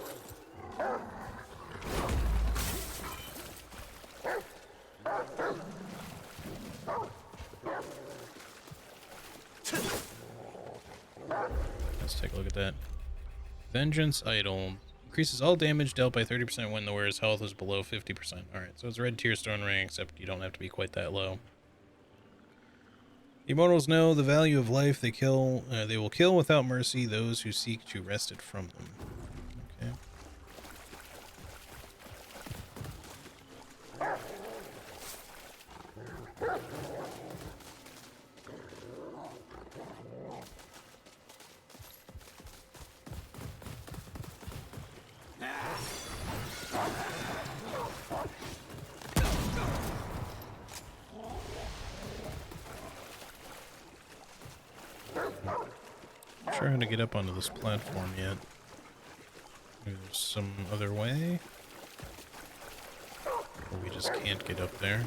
Let's take a look at that. Vengeance Idol. Increases all damage dealt by 30% when the wearer's health is below 50%. Alright, so it's a red tier stone ring, except you don't have to be quite that low. The immortals know the value of life. They will kill without mercy those who seek to wrest it from them. Okay. Not sure how to get up onto this platform yet. Maybe there's some other way? Or we just can't get up there.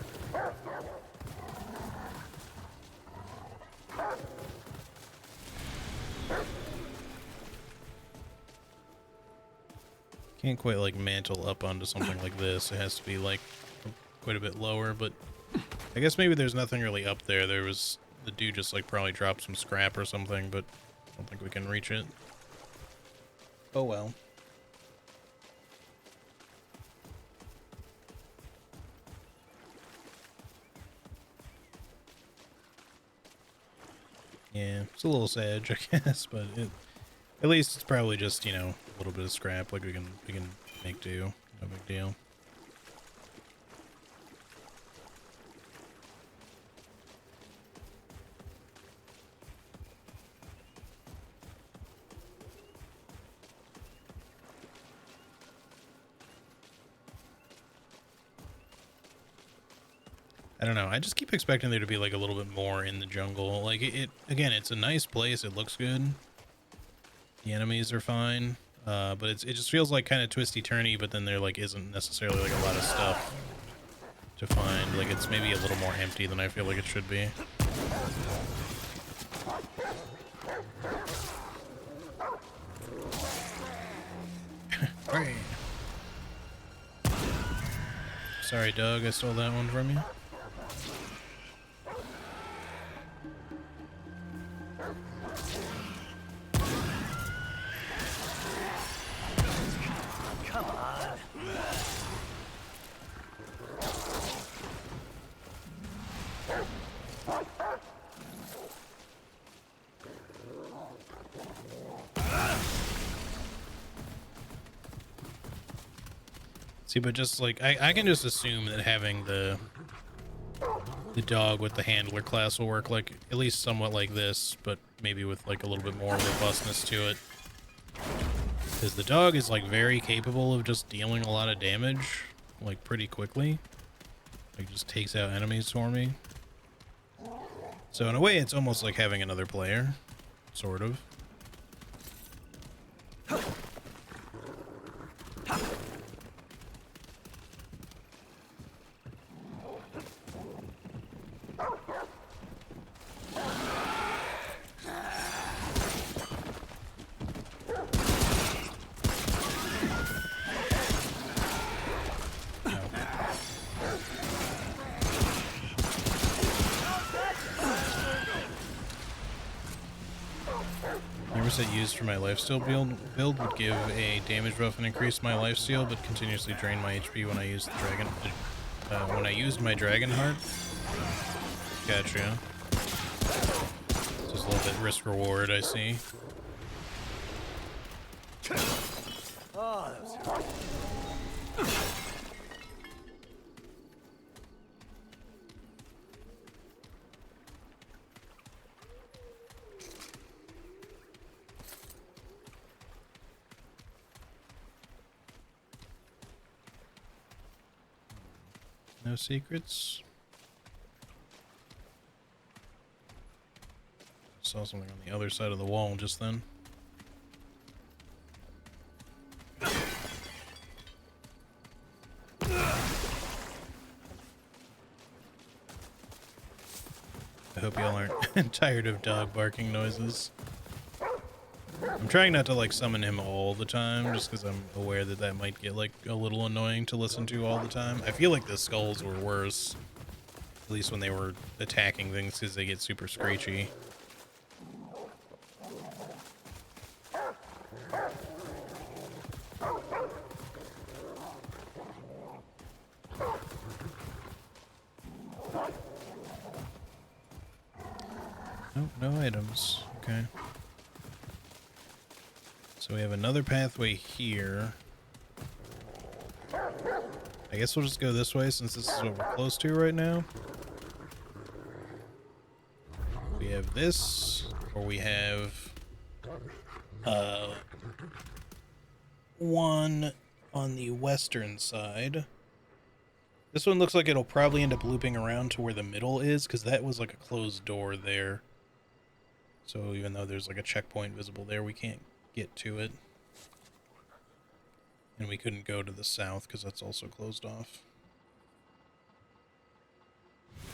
Can't quite like mantle up onto something like this. It has to be like quite a bit lower, but I guess maybe there's nothing really up there. There was the dude just like probably dropped some scrap or something, but I don't think we can reach it. Oh well. Yeah, it's a little sad, I guess, but at least it's probably just, you know, a little bit of scrap. Like we can make do. No big deal. I don't know. I just keep expecting there to be like a little bit more in the jungle. Like it again, it's a nice place. It looks good. The enemies are fine. But it just feels like kind of twisty-turny, but then there like isn't necessarily like a lot of stuff to find. Like it's maybe a little more empty than I feel like it should be. Right. Sorry, Doug, I stole that one from you. Come on. See, but just like I can just assume that having the dog with the handler class will work like at least somewhat like this, but maybe with like a little bit more robustness to it. Because the dog is like very capable of just dealing a lot of damage like pretty quickly. Like just takes out enemies for me. So in a way it's almost like having another player, sort of. That used for my lifesteal build would give a damage buff and increase my lifesteal, but continuously drain my HP when I used the dragon. When I used my dragon heart. Gotcha. Just a little bit risk reward, I see. Oh, that was hard. No secrets. Saw something on the other side of the wall just then. I hope y'all aren't tired of dog barking noises. I'm trying not to like summon him all the time just because I'm aware that that might get like a little annoying to listen to all the time. I feel like the skulls were worse, at least when they were attacking things, because they get super screechy. Nope, no items. Okay. So we have another pathway here. I guess we'll just go this way since this is what we're close to right now. We have this, or we have one on the western side. This one looks like it'll probably end up looping around to where the middle is, because that was like a closed door there. So even though there's like a checkpoint visible there, we can't get to it. And we couldn't go to the south because that's also closed off. I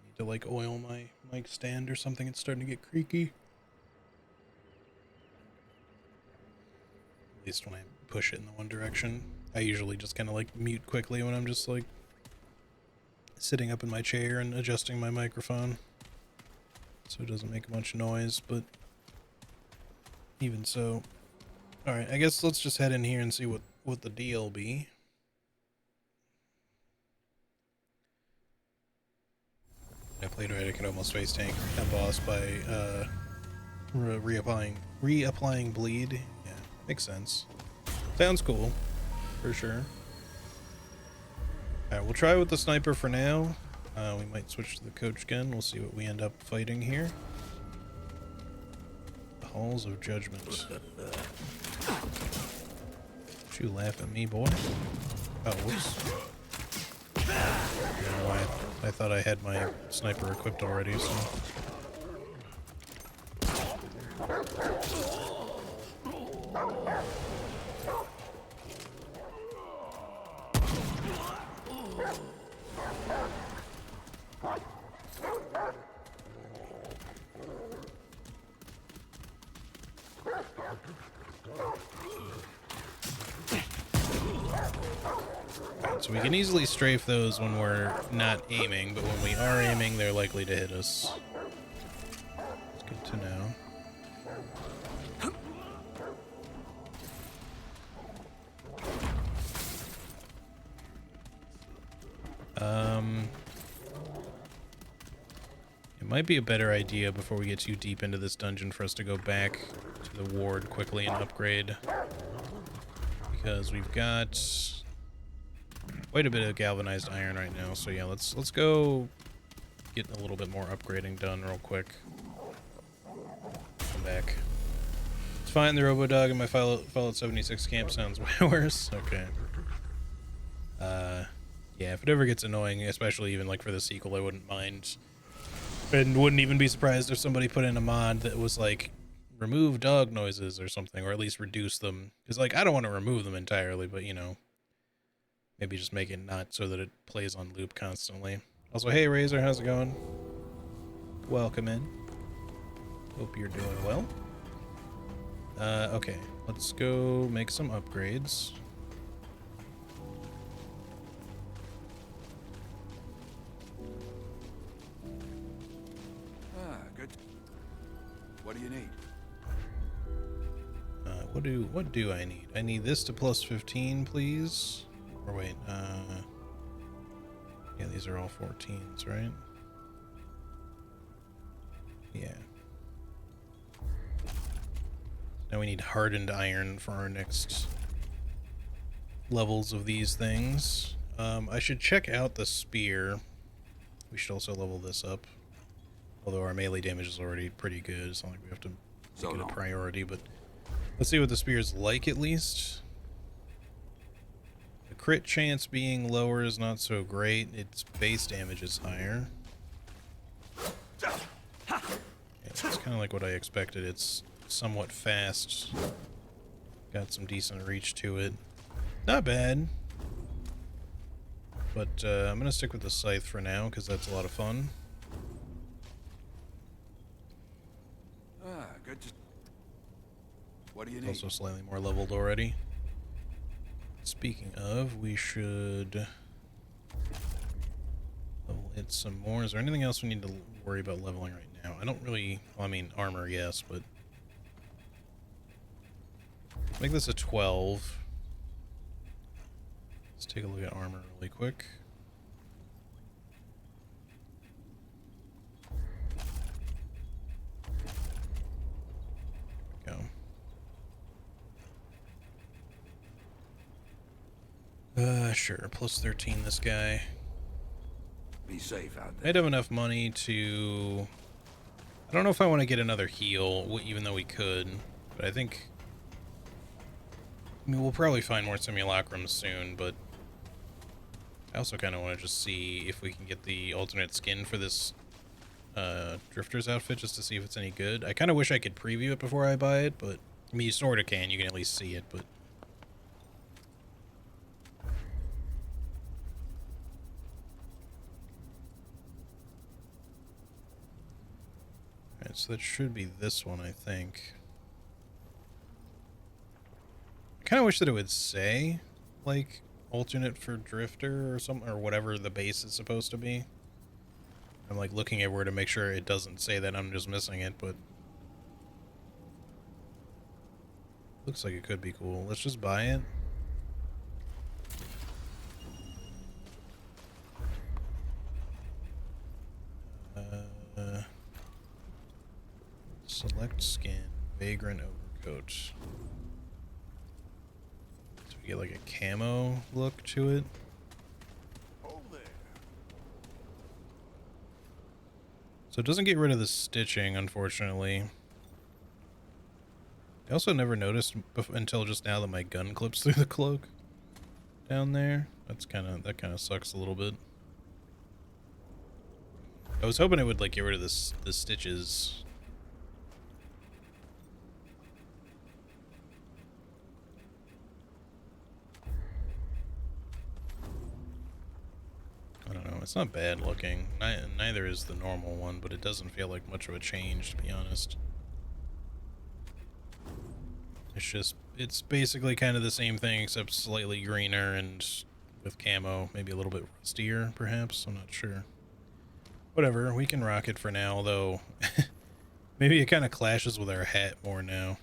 need to like oil my mic stand or something. It's starting to get creaky. At least when I push it in the one direction. I usually just kind of like mute quickly when I'm just like sitting up in my chair and adjusting my microphone, so it doesn't make much noise, but even so. Alright, I guess let's just head in here and see what the deal be. If I played right, I could almost face tank a boss by reapplying bleed. Yeah, makes sense. Sounds cool, for sure. Alright, we'll try with the sniper for now. We might switch to the coach gun. We'll see what we end up fighting here. The Halls of Judgment. Don't you laugh at me, boy? Oh, whoops. I don't know why I thought I had my sniper equipped already, so... So we can easily strafe those when we're not aiming, but when we are aiming, they're likely to hit us. It's good to know. It might be a better idea before we get too deep into this dungeon for us to go back to the ward quickly and upgrade. Because we've got quite a bit of galvanized iron right now. So yeah, let's go get a little bit more upgrading done real quick. Come back. It's fine, the Robo-Dog in my Fallout 76 camp sounds way worse. Okay. Yeah, if it ever gets annoying, especially even like for the sequel, I wouldn't mind. And wouldn't even be surprised if somebody put in a mod that was like, remove dog noises or something, or at least reduce them. Because, like, I don't want to remove them entirely, but, you know, maybe just make it not so that it plays on loop constantly. Also, hey, Razor, how's it going? Welcome in. Hope you're doing well. Okay, let's go make some upgrades. Good. What do you need? What do I need? I need this to plus 15, please. Or wait, yeah, these are all 14s, right? Yeah. Now we need hardened iron for our next levels of these things. I should check out the spear. We should also level this up. Although our melee damage is already pretty good. It's not like we have to make it a priority, but let's see what the spear is like at least. The crit chance being lower is not so great. Its base damage is higher. Yeah, it's kind of like what I expected. It's somewhat fast. Got some decent reach to it. Not bad. But I'm going to stick with the scythe for now because that's a lot of fun. Good. What do you need? Also slightly more leveled already. Speaking of, we should level it some more. Is there anything else we need to worry about leveling right now? I don't really... Well, I mean, armor, yes, but... Make this a 12. Let's take a look at armor really quick. Sure, plus 13 this guy. Be safe out there. I'd have enough money to... I don't know if I want to get another heal, even though we could, but I think... I mean, we'll probably find more simulacrums soon, but... I also kind of want to just see if we can get the alternate skin for this Drifter's outfit, just to see if it's any good. I kind of wish I could preview it before I buy it, but... I mean, you sort of can, you can at least see it, but... Alright, so that should be this one, I think. I kind of wish that it would say, like, alternate for Drifter or something, or whatever the base is supposed to be. I'm, like, looking everywhere to make sure it doesn't say that I'm just missing it, but... Looks like it could be cool. Let's just buy it. Select skin, vagrant overcoat. So we get like a camo look to it. So it doesn't get rid of the stitching, unfortunately. I also never noticed until just now that my gun clips through the cloak down there. That kind of sucks a little bit. I was hoping it would like get rid of the stitches. I don't know, it's not bad looking. Neither is the normal one, but it doesn't feel like much of a change, to be honest. It's basically kind of the same thing, except slightly greener and with camo. Maybe a little bit rustier, perhaps. I'm not sure. Whatever, we can rock it for now, though. Maybe it kind of clashes with our hat more now.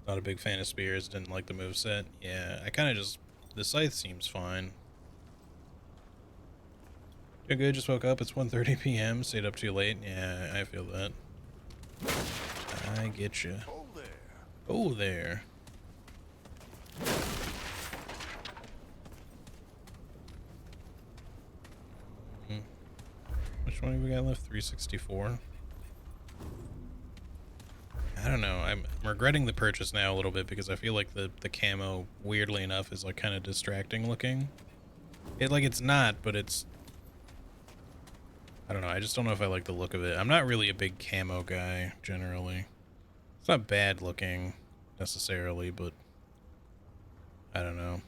Not a big fan of spears, didn't like the moveset. Yeah, I kind of just... The scythe seems fine. Doing good, just woke up. It's 1:30 p.m. Stayed up too late. Yeah, I feel that. I get you. Oh there. Oh there. Which one have we got left? 364. I don't know. I'm regretting the purchase now a little bit because I feel like the camo, weirdly enough, is like kind of distracting looking. It's not, but it's... I don't know. I just don't know if I like the look of it. I'm not really a big camo guy, generally. It's not bad looking, necessarily, but... I don't know.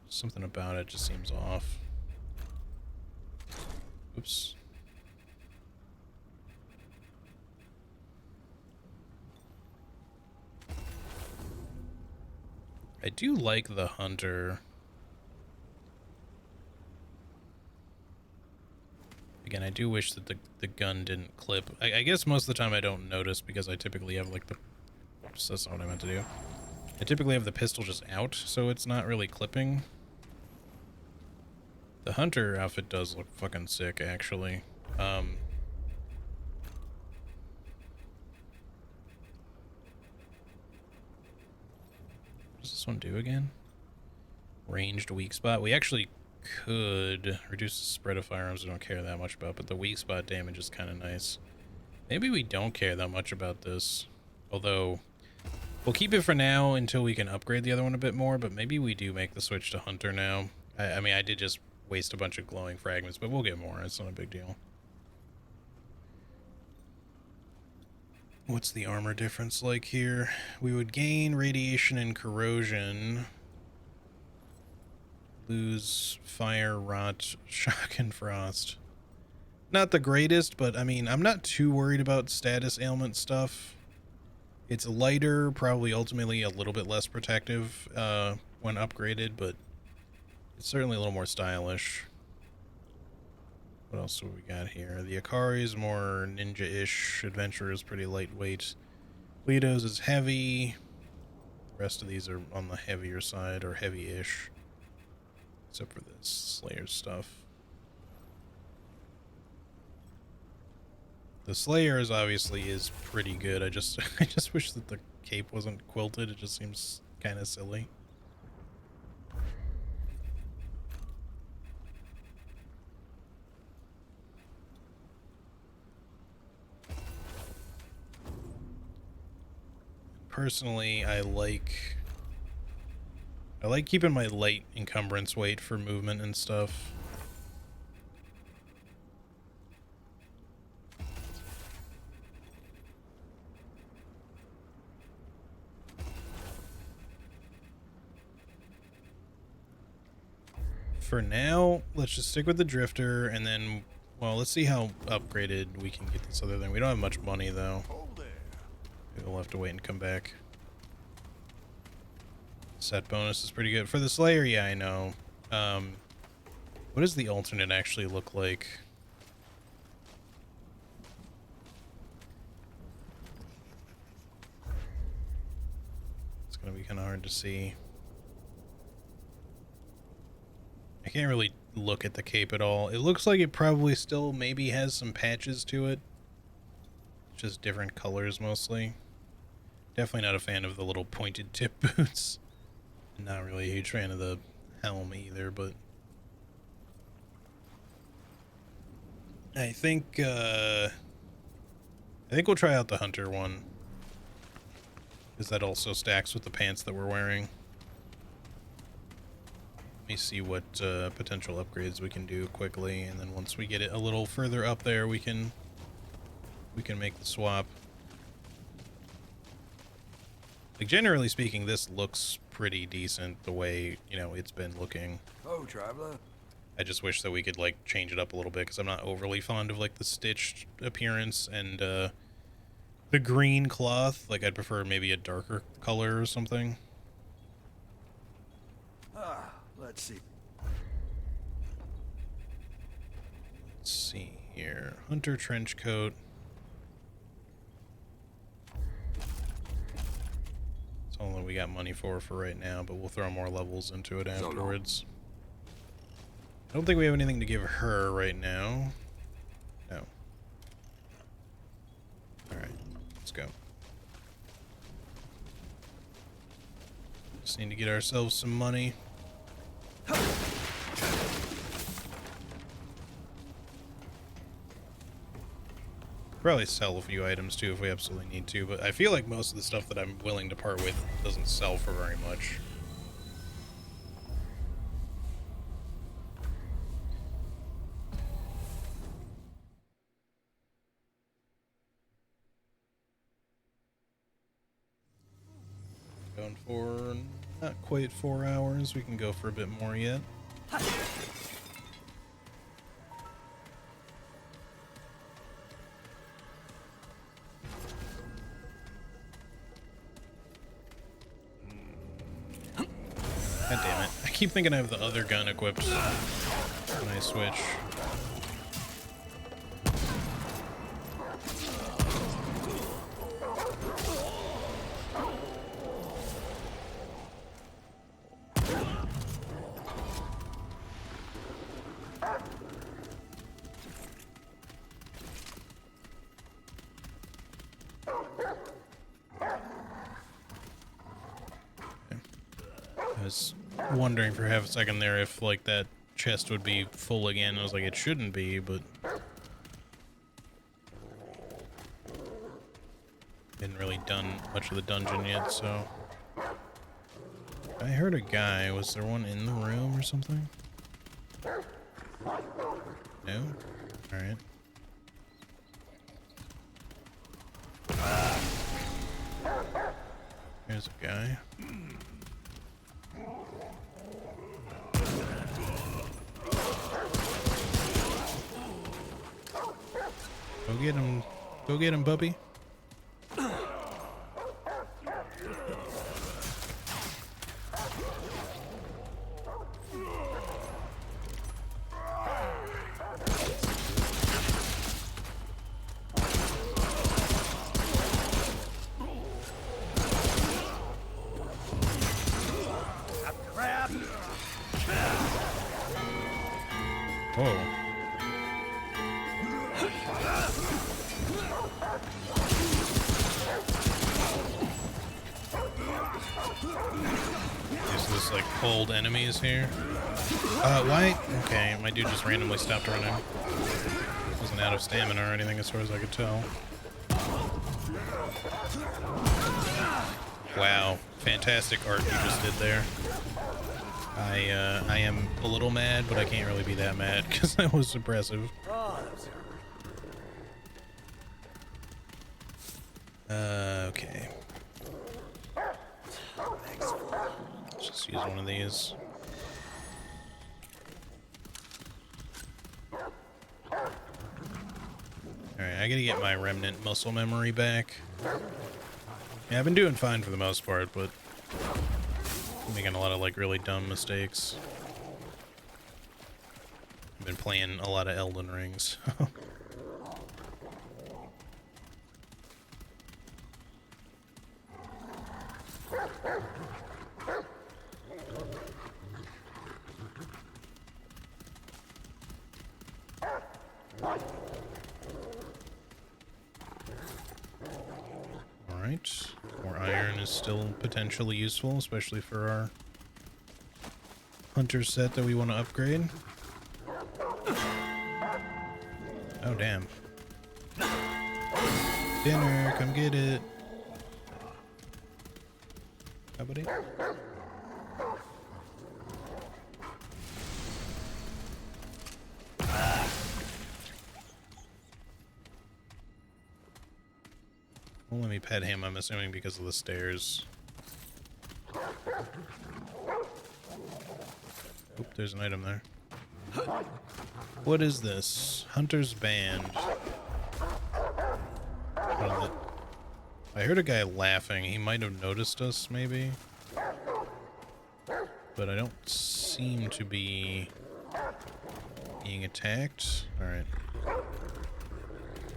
Something about it just seems off. Oops. I do like the hunter. Again, I do wish that the gun didn't clip. I guess most of the time I don't notice because I typically have like the... Oops, that's not what I meant to do. I typically have the pistol just out, so it's not really clipping. The hunter outfit does look fucking sick, actually. What does this one do again? Ranged weak spot. We actually could reduce the spread of firearms. We don't care that much about, but the weak spot damage is kind of nice. Maybe we don't care that much about this, although we'll keep it for now until we can upgrade the other one a bit more. But maybe we do make the switch to hunter now. I mean, I did just waste a bunch of glowing fragments, but we'll get more. It's not a big deal. What's the armor difference like here? We would gain radiation and corrosion. Lose fire, rot, shock, and frost. Not the greatest, but I mean, I'm not too worried about status ailment stuff. It's lighter, probably ultimately a little bit less protective when upgraded, but it's certainly a little more stylish. What else do we got here? The Akari is more ninja-ish. Adventurer is pretty lightweight. Lido's is heavy. The rest of these are on the heavier side, or heavy-ish. Except for this Slayer stuff. The Slayer's obviously is pretty good. I just wish that the cape wasn't quilted. It just seems kind of silly. Personally, I like keeping my light encumbrance weight for movement and stuff. For now, let's just stick with the drifter, and then, well, let's see how upgraded we can get this other thing. We don't have much money, though. Maybe we'll have to wait and come back. Set bonus is pretty good. For the Slayer, yeah, I know. What does the alternate actually look like? It's gonna be kind of hard to see. I can't really look at the cape at all. It looks like it probably still maybe has some patches to it. Just different colors mostly. Definitely not a fan of the little pointed tip boots. Not really a huge fan of the helm either, but I think we'll try out the hunter one, because that also stacks with the pants that we're wearing. Let me see what potential upgrades we can do quickly, and then once we get it a little further up there, we can make the swap. Like, generally speaking, this looks pretty decent the way, you know, it's been looking. Oh, traveler. I just wish that we could, like, change it up a little bit, because I'm not overly fond of, like, the stitched appearance, and The green cloth, like I'd prefer maybe a darker color or something. Let's see. Let's see here. Hunter trench coat. That's all that we got money for right now, but we'll throw more levels into it afterwards. I don't think we have anything to give her right now. No. Alright, let's go. Just need to get ourselves some money. Probably sell a few items too if we absolutely need to, but I feel like most of the stuff that I'm willing to part with doesn't sell for very much. Going for not quite 4 hours. We can go for a bit more yet. God damn it. I keep thinking I have the other gun equipped when I switch. I was wondering for half a second there if like that chest would be full again. I was like, it shouldn't be, but hadn't really done much of the dungeon yet, so I heard a guy. Was there one in the room or something? No? Alright. There's a guy. Go get him. Go get him, puppy. Whoa. Is this like cold enemies here? Why? Okay, my dude just randomly stopped running. Wasn't out of stamina or anything as far as I could tell. Wow, fantastic art you just did there. I am a little mad, but I can't really be that mad because that was impressive. Okay. Let's just use one of these. Alright, I gotta get my Remnant muscle memory back. Yeah, I've been doing fine for the most part, but I'm making a lot of like really dumb mistakes. I've been playing a lot of Elden Rings. Alright, more iron is still potentially useful, especially for our hunter set that we want to upgrade. Oh, damn. Dinner, come get it. Hi, buddy. Well, let me pet him, I'm assuming because of the stairs. Oop, there's an item there. What is this? Hunter's Band. I heard a guy laughing. He might have noticed us, maybe. But I don't seem to be being attacked. Alright.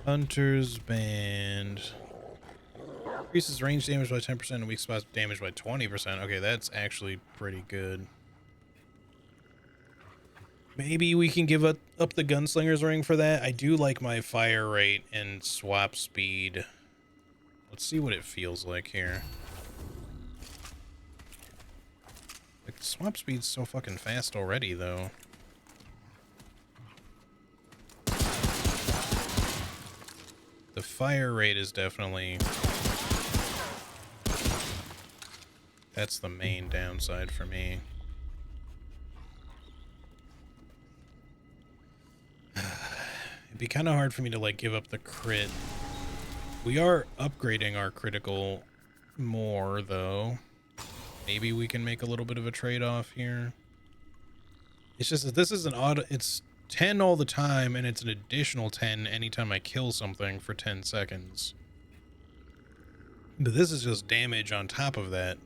Hunter's Band. Increases range damage by 10% and weak spot damage by 20%. Okay, that's actually pretty good. Maybe we can give up the Gunslinger's Ring for that. I do like my fire rate and swap speed. Let's see what it feels like here. Like, the swap speed's so fucking fast already, though. The fire rate is definitely... That's the main downside for me. It'd be kind of hard for me to, like, give up the crit. We are upgrading our critical more, though. Maybe we can make a little bit of a trade-off here. It's just that this is an auto... It's 10 all the time, and it's an additional 10 anytime I kill something for 10 seconds. But this is just damage on top of that.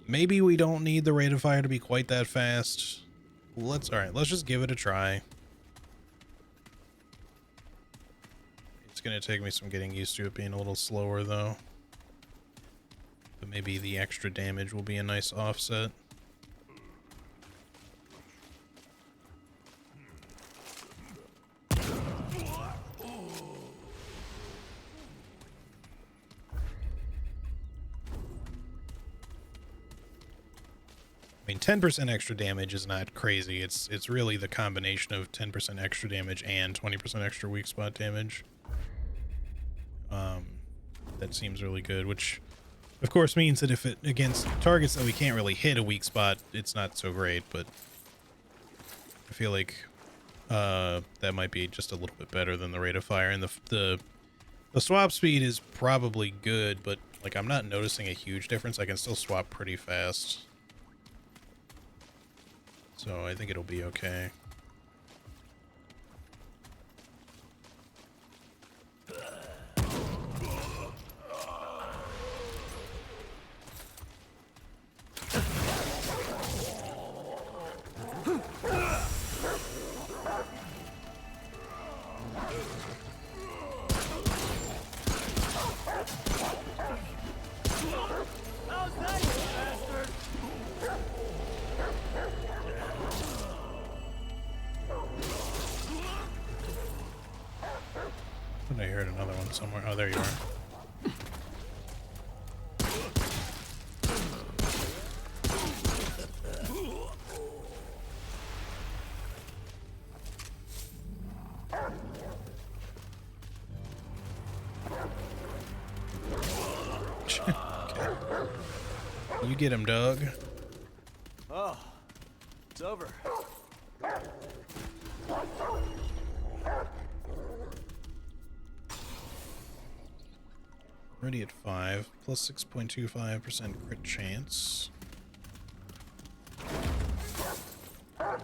Maybe we don't need the rate of fire to be quite that fast. Alright, let's just give it a try. It's gonna take me some getting used to it being a little slower, though. But maybe the extra damage will be a nice offset. I mean, 10% extra damage is not crazy. It's really the combination of 10% extra damage and 20% extra weak spot damage. That seems really good, which of course means that if it against targets that we can't really hit a weak spot, it's not so great, but I feel like that might be just a little bit better than the rate of fire. And the swap speed is probably good, but like I'm not noticing a huge difference. I can still swap pretty fast. So I think it'll be okay. I heard another one somewhere. Oh, there you are. Okay. You get him, Doug. Oh, it's over. Already at 5, plus 6.25% crit chance. I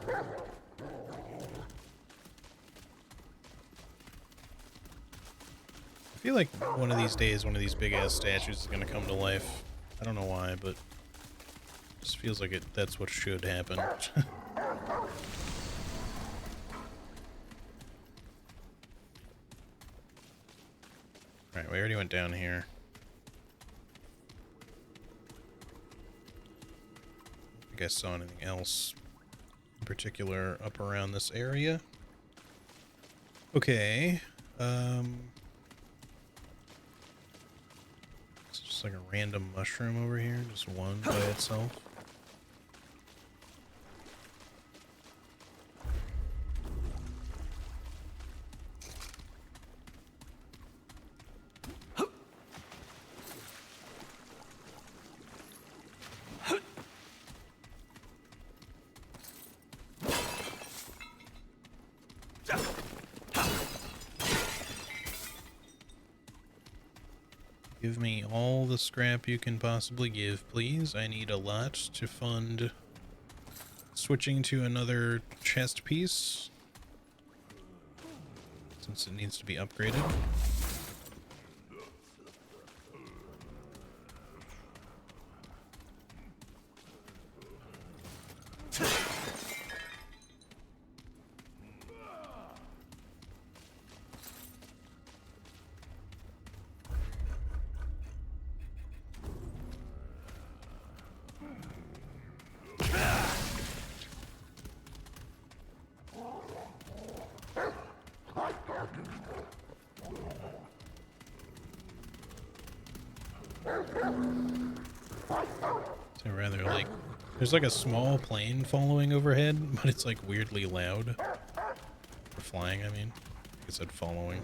feel like one of these days, one of these big-ass statues is going to come to life. I don't know why, but it just feels like that's what should happen. Alright, we already went down here. I think I saw anything else in particular up around this area. Okay. It's just like a random mushroom over here, just one by itself. Give me all the scrap you can possibly give, please. I need a lot to fund switching to another chest piece, since it needs to be upgraded. So rather like, there's like a small plane following overhead, but it's like weirdly loud. For flying, I mean. I said following.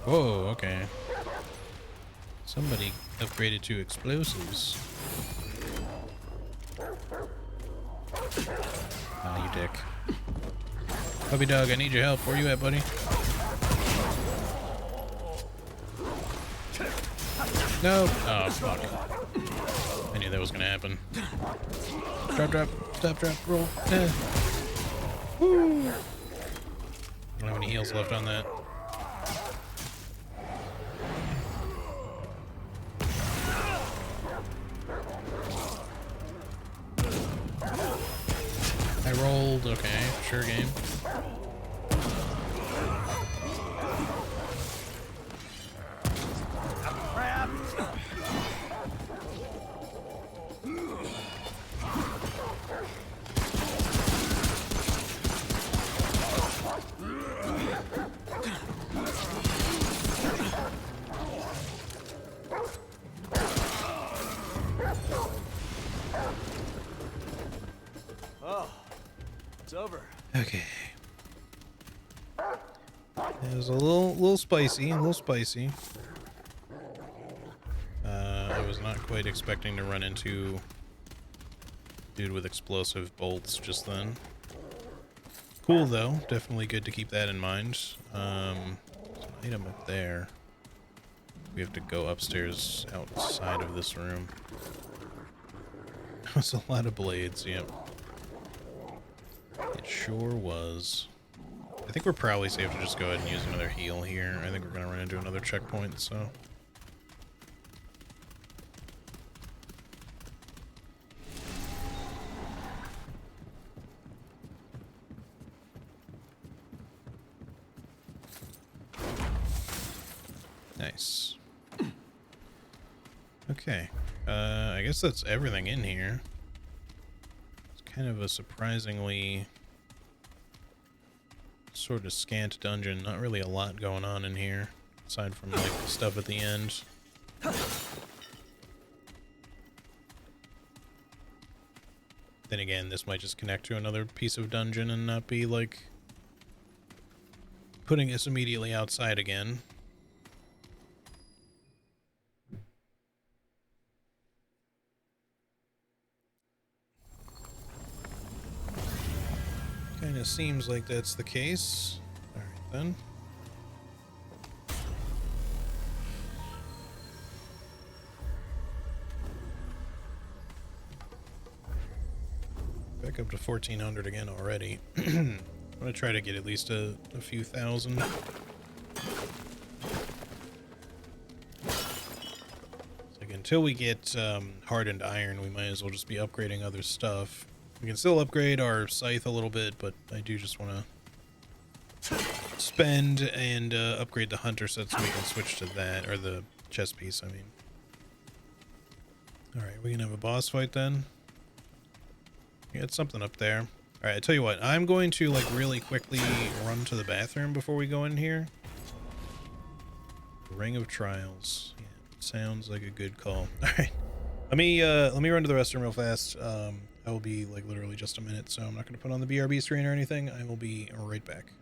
Whoa, okay. Somebody upgraded to explosives. Oh, you dick. Puppy dog, I need your help. Where you at, buddy? No. Oh, fuck. I knew that was gonna happen. Drop, drop, stop, drop, roll. Woo. I don't have any heals left on that. I rolled. Okay, sure game. Oh, it's over. Okay. It was a little spicy, a little spicy. I was not quite expecting to run into dude with explosive bolts just then. Cool though, definitely good to keep that in mind. There's an item up there. We have to go upstairs outside of this room. That was a lot of blades, yep. It sure was. I think we're probably safe to just go ahead and use another heal here. I think we're gonna run into another checkpoint, so. Nice. Okay. I guess that's everything in here. It's kind of a surprisingly sort of scant dungeon. Not really a lot going on in here, aside from like the stuff at the end. Then again, this might just connect to another piece of dungeon and not be like putting us immediately outside again. Kind of seems like that's the case. Alright then. Back up to 1400 again already. I'm gonna try to get at least a few thousand. Like until we get hardened iron, we might as well just be upgrading other stuff. We can still upgrade our scythe a little bit, but I do just want to spend and upgrade the hunter set so we can switch to that, or the chest piece, I mean. Alright, we can have a boss fight then. We got something up there. Alright, I tell you what, I'm going to like really quickly run to the bathroom before we go in here. Ring of Trials. Yeah, sounds like a good call. Alright. Let me run to the restroom real fast. I will be like literally just a minute, so I'm not going to put on the BRB screen or anything. I will be right back.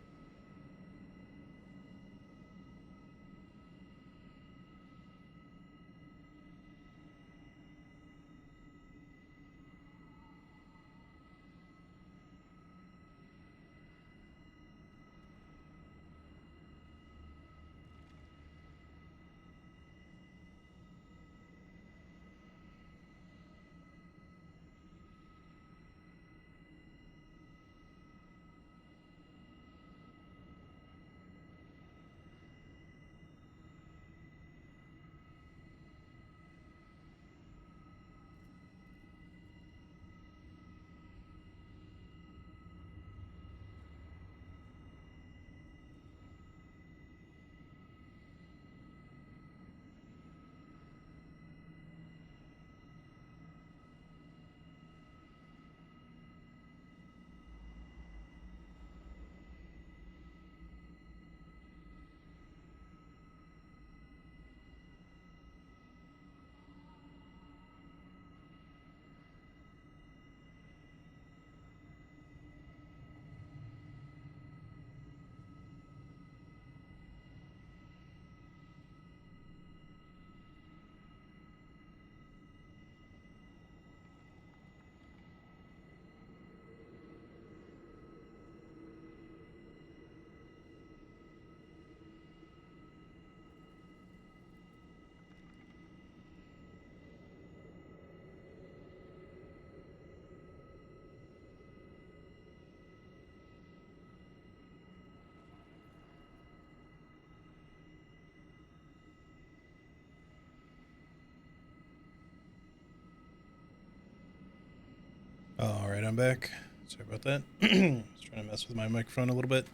Alright, I'm back. Sorry about that. I was trying to mess with my microphone a little bit.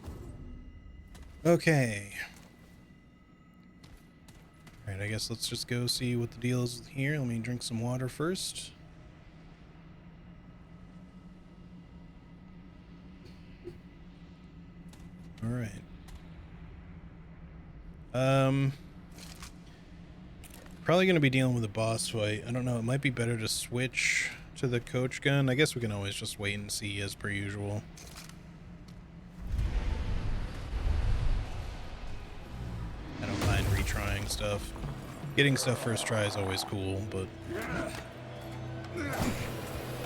Okay. Alright, I guess let's just go see what the deal is here. Let me drink some water first. Alright. Probably going to be dealing with a boss fight. I don't know, it might be better to switch to the coach gun. I guess we can always just wait and see as per usual. I don't mind retrying stuff. Getting stuff first try is always cool, but...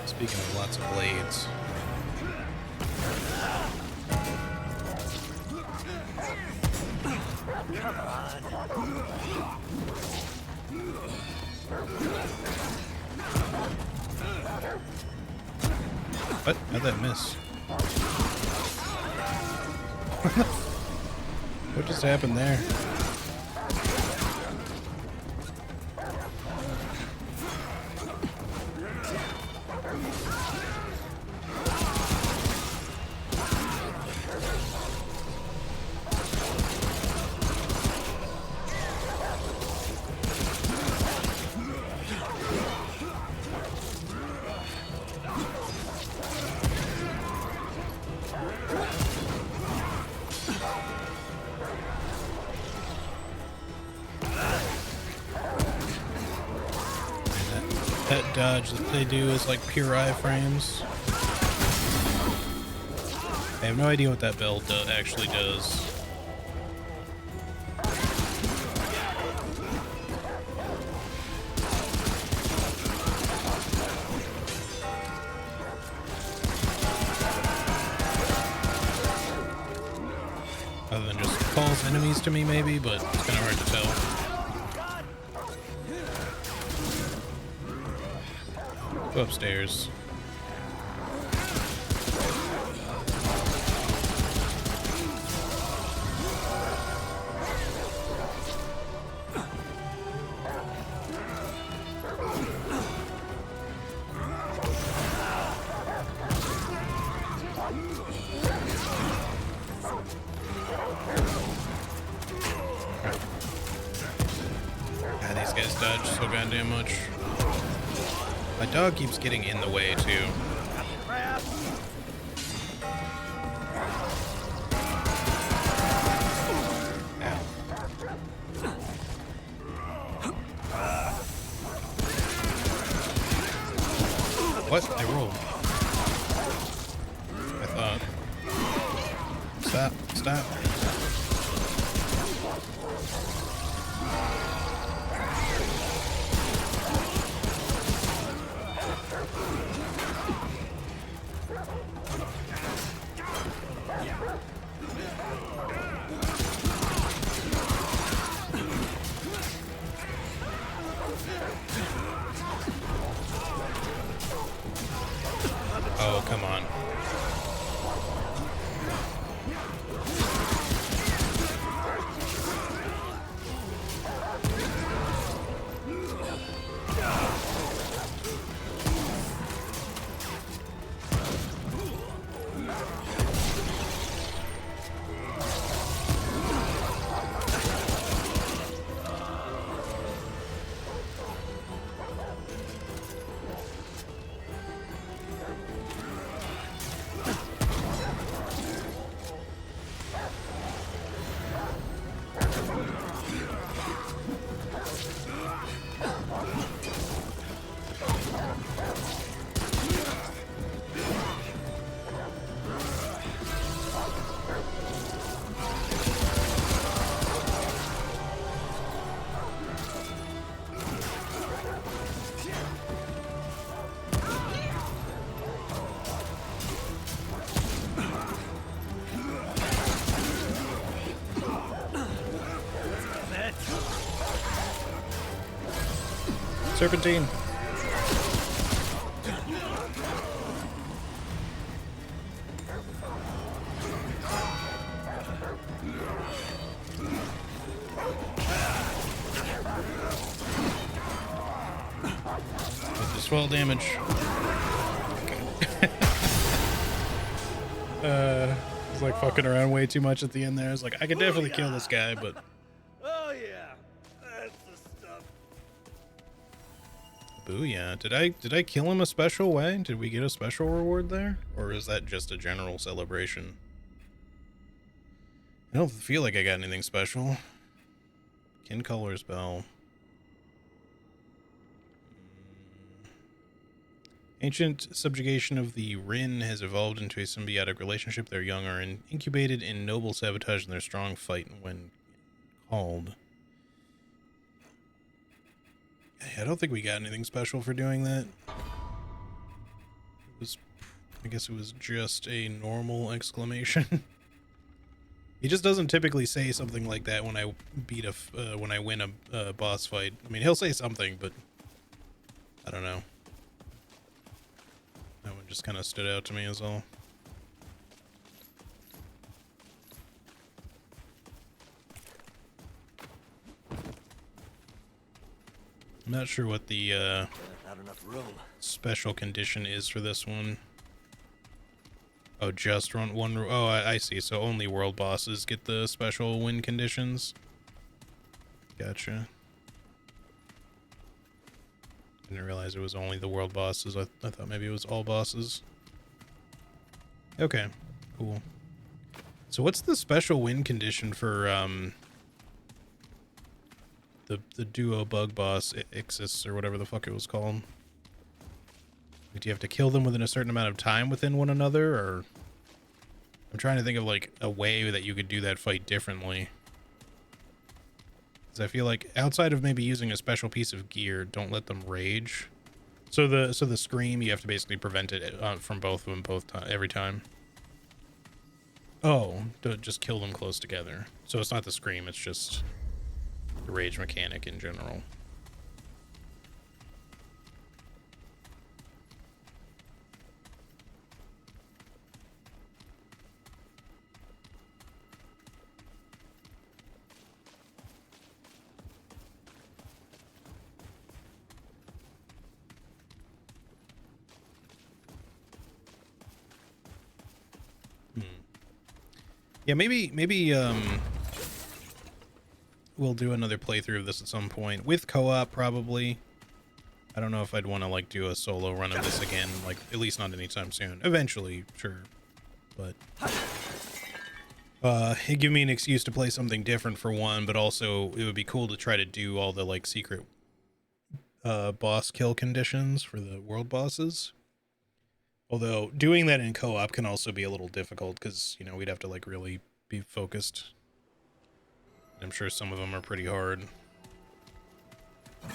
Speaking of lots of blades... Come on. What? How'd that miss? What just happened there? That dodge that they do is like pure iframes. I have no idea what that build actually does. Other than just calls enemies to me maybe, but it's kind of hard to tell. Go upstairs. God, these guys dodge so goddamn much. My dog keeps getting in the way, too. Ow. What? I rolled. I thought. Stop. Stop. Oh, come on. Serpentine. With the swell damage. Okay. It's like fucking around way too much at the end there. I was like, I could definitely kill this guy, but Oh yeah, that's the stuff. booyah. Did I kill him a special way? Did we get a special reward there? Or is that just a general celebration? I don't feel like I got anything special. Kincolor's Bell. Ancient subjugation of the Rin has evolved into a symbiotic relationship. Their young are incubated in noble sabotage and their strong fight when called. I don't think we got anything special for doing that. I guess it was just a normal exclamation. He just doesn't typically say something like that when I beat when I win a boss fight. I mean, he'll say something, but I don't know. That one just kind of stood out to me as all. I'm not sure what the Not enough room. special condition is for this one. Oh, just run one. Oh, I see. So only world bosses get the special win conditions. Gotcha. Didn't realize it was only the world bosses. I thought maybe it was all bosses. Okay, cool. So what's the special win condition for the duo bug boss Ixis or whatever the fuck it was called? Like, do you have to kill them within a certain amount of time within one another, or I'm trying to think of like a way that you could do that fight differently. Because I feel like outside of maybe using a special piece of gear, don't let them rage. So the scream, you have to basically prevent it from both of them every time. Oh, just kill them close together. So it's not the scream, it's just the rage mechanic in general. Yeah, maybe we'll do another playthrough of this at some point with co-op probably. I don't know if I'd want to like do a solo run of this again, like at least not anytime soon. Eventually, sure, but it'd give me an excuse to play something different for one, but also it would be cool to try to do all the like secret boss kill conditions for the world bosses. Although doing that in co-op can also be a little difficult because, you know, we'd have to like really be focused. I'm sure some of them are pretty hard. I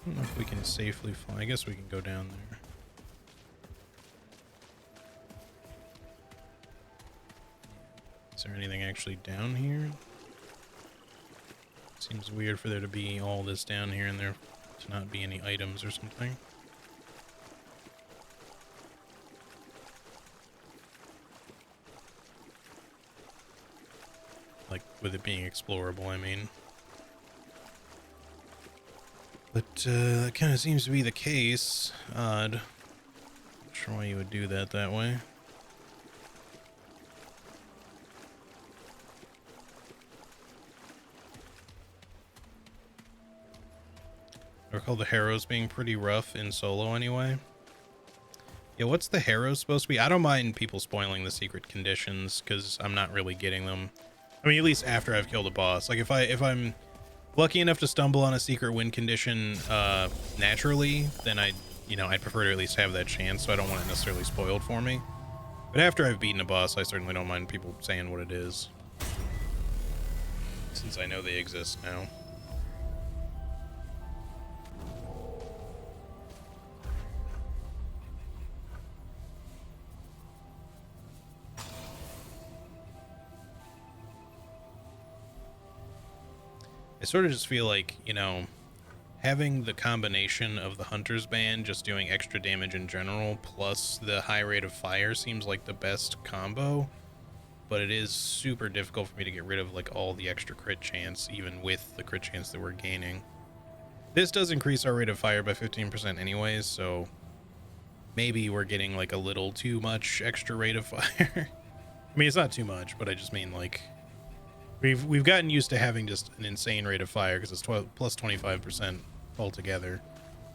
don't know if we can safely fly. I guess we can go down there. Is there anything actually down here? Seems weird for there to be all this down here and there to not be any items or something. Like, with it being explorable, I mean. But, that kind of seems to be the case. Odd. Not sure why you would do that way. I recall the Harrows being pretty rough in solo anyway. Yeah, what's the Harrows supposed to be? I don't mind people spoiling the secret conditions, because I'm not really getting them. I mean, at least after I've killed a boss. Like, if I'm lucky enough to stumble on a secret win condition naturally, then I'd prefer to at least have that chance, so I don't want it necessarily spoiled for me. But after I've beaten a boss, I certainly don't mind people saying what it is, since I know they exist now. I sort of just feel like, you know, having the combination of the Hunter's Band just doing extra damage in general, plus the high rate of fire seems like the best combo. but it is super difficult for me to get rid of like all the extra crit chance, even with the crit chance that we're gaining. This does increase our rate of fire by 15% anyways, so maybe we're getting like a little too much extra rate of fire. I mean, it's not too much, but I just mean like we've gotten used to having just an insane rate of fire because it's plus 25% altogether.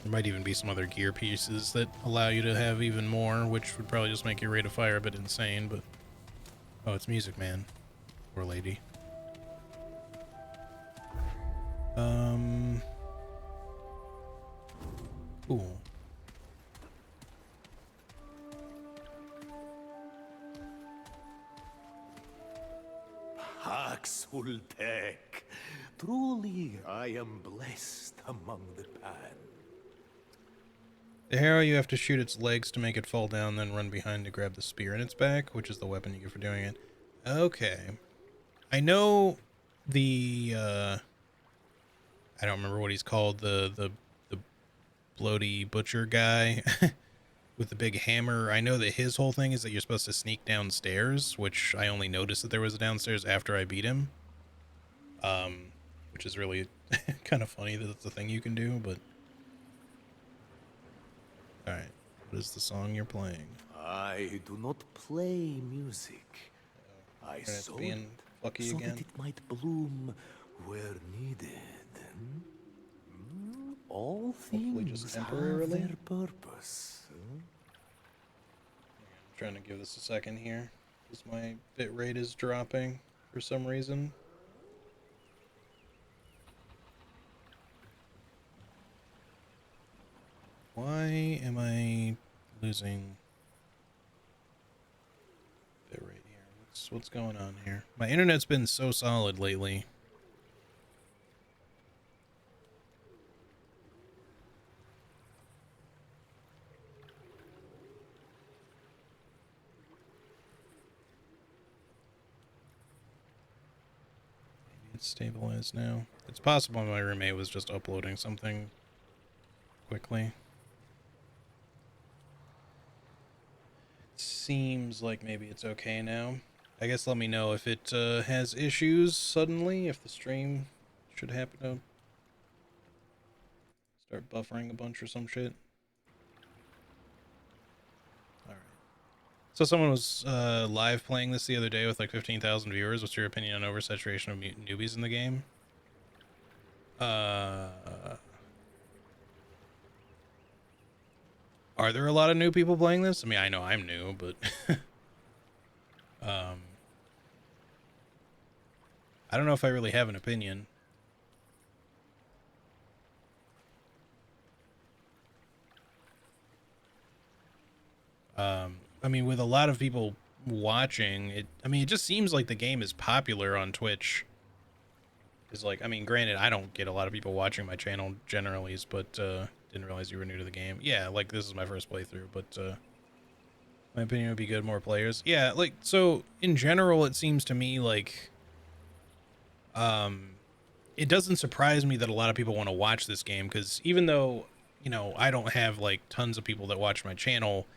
There might even be some other gear pieces that allow you to have even more, which would probably just make your rate of fire a bit insane, but oh, it's music, man. Poor lady. Cool. Axultek. Truly, I am blessed among the pan. The arrow, you have to shoot its legs to make it fall down, then run behind to grab the spear in its back, which is the weapon you get for doing it. Okay. I know the, I don't remember what he's called, the bloaty butcher guy with the big hammer. I know that his whole thing is that you're supposed to sneak downstairs, which I only noticed that there was a downstairs after I beat him. Which is really kind of funny that it's a thing you can do, but... Alright, what is the song you're playing? I do not play music. I sow it lucky so again. that it might bloom where needed. All Hopefully things just have temporarily. their purpose. I'm trying to give this a second here, because my bit rate is dropping for some reason. Why am I losing bit rate here? What's going on here? My internet's been so solid lately. Maybe it's stabilized now. It's possible my roommate was just uploading something quickly. Seems like maybe it's okay now. I guess let me know if it has issues suddenly, if the stream should happen to start buffering a bunch or some shit. Alright. So someone was live playing this the other day with like 15,000 viewers. What's your opinion on oversaturation of mutant newbies in the game? Are there a lot of new people playing this? I mean, I know I'm new, but I don't know if I really have an opinion. I mean, with a lot of people watching it, I mean, it just seems like the game is popular on Twitch. Is like, I mean, granted, I don't get a lot of people watching my channel generally, but didn't realize you were new to the game. Yeah, like this is my first playthrough, but my opinion would be good, more players. Yeah, like, so in general, it seems to me like it doesn't surprise me that a lot of people want to watch this game, because even though, you know, I don't have like tons of people that watch my channel,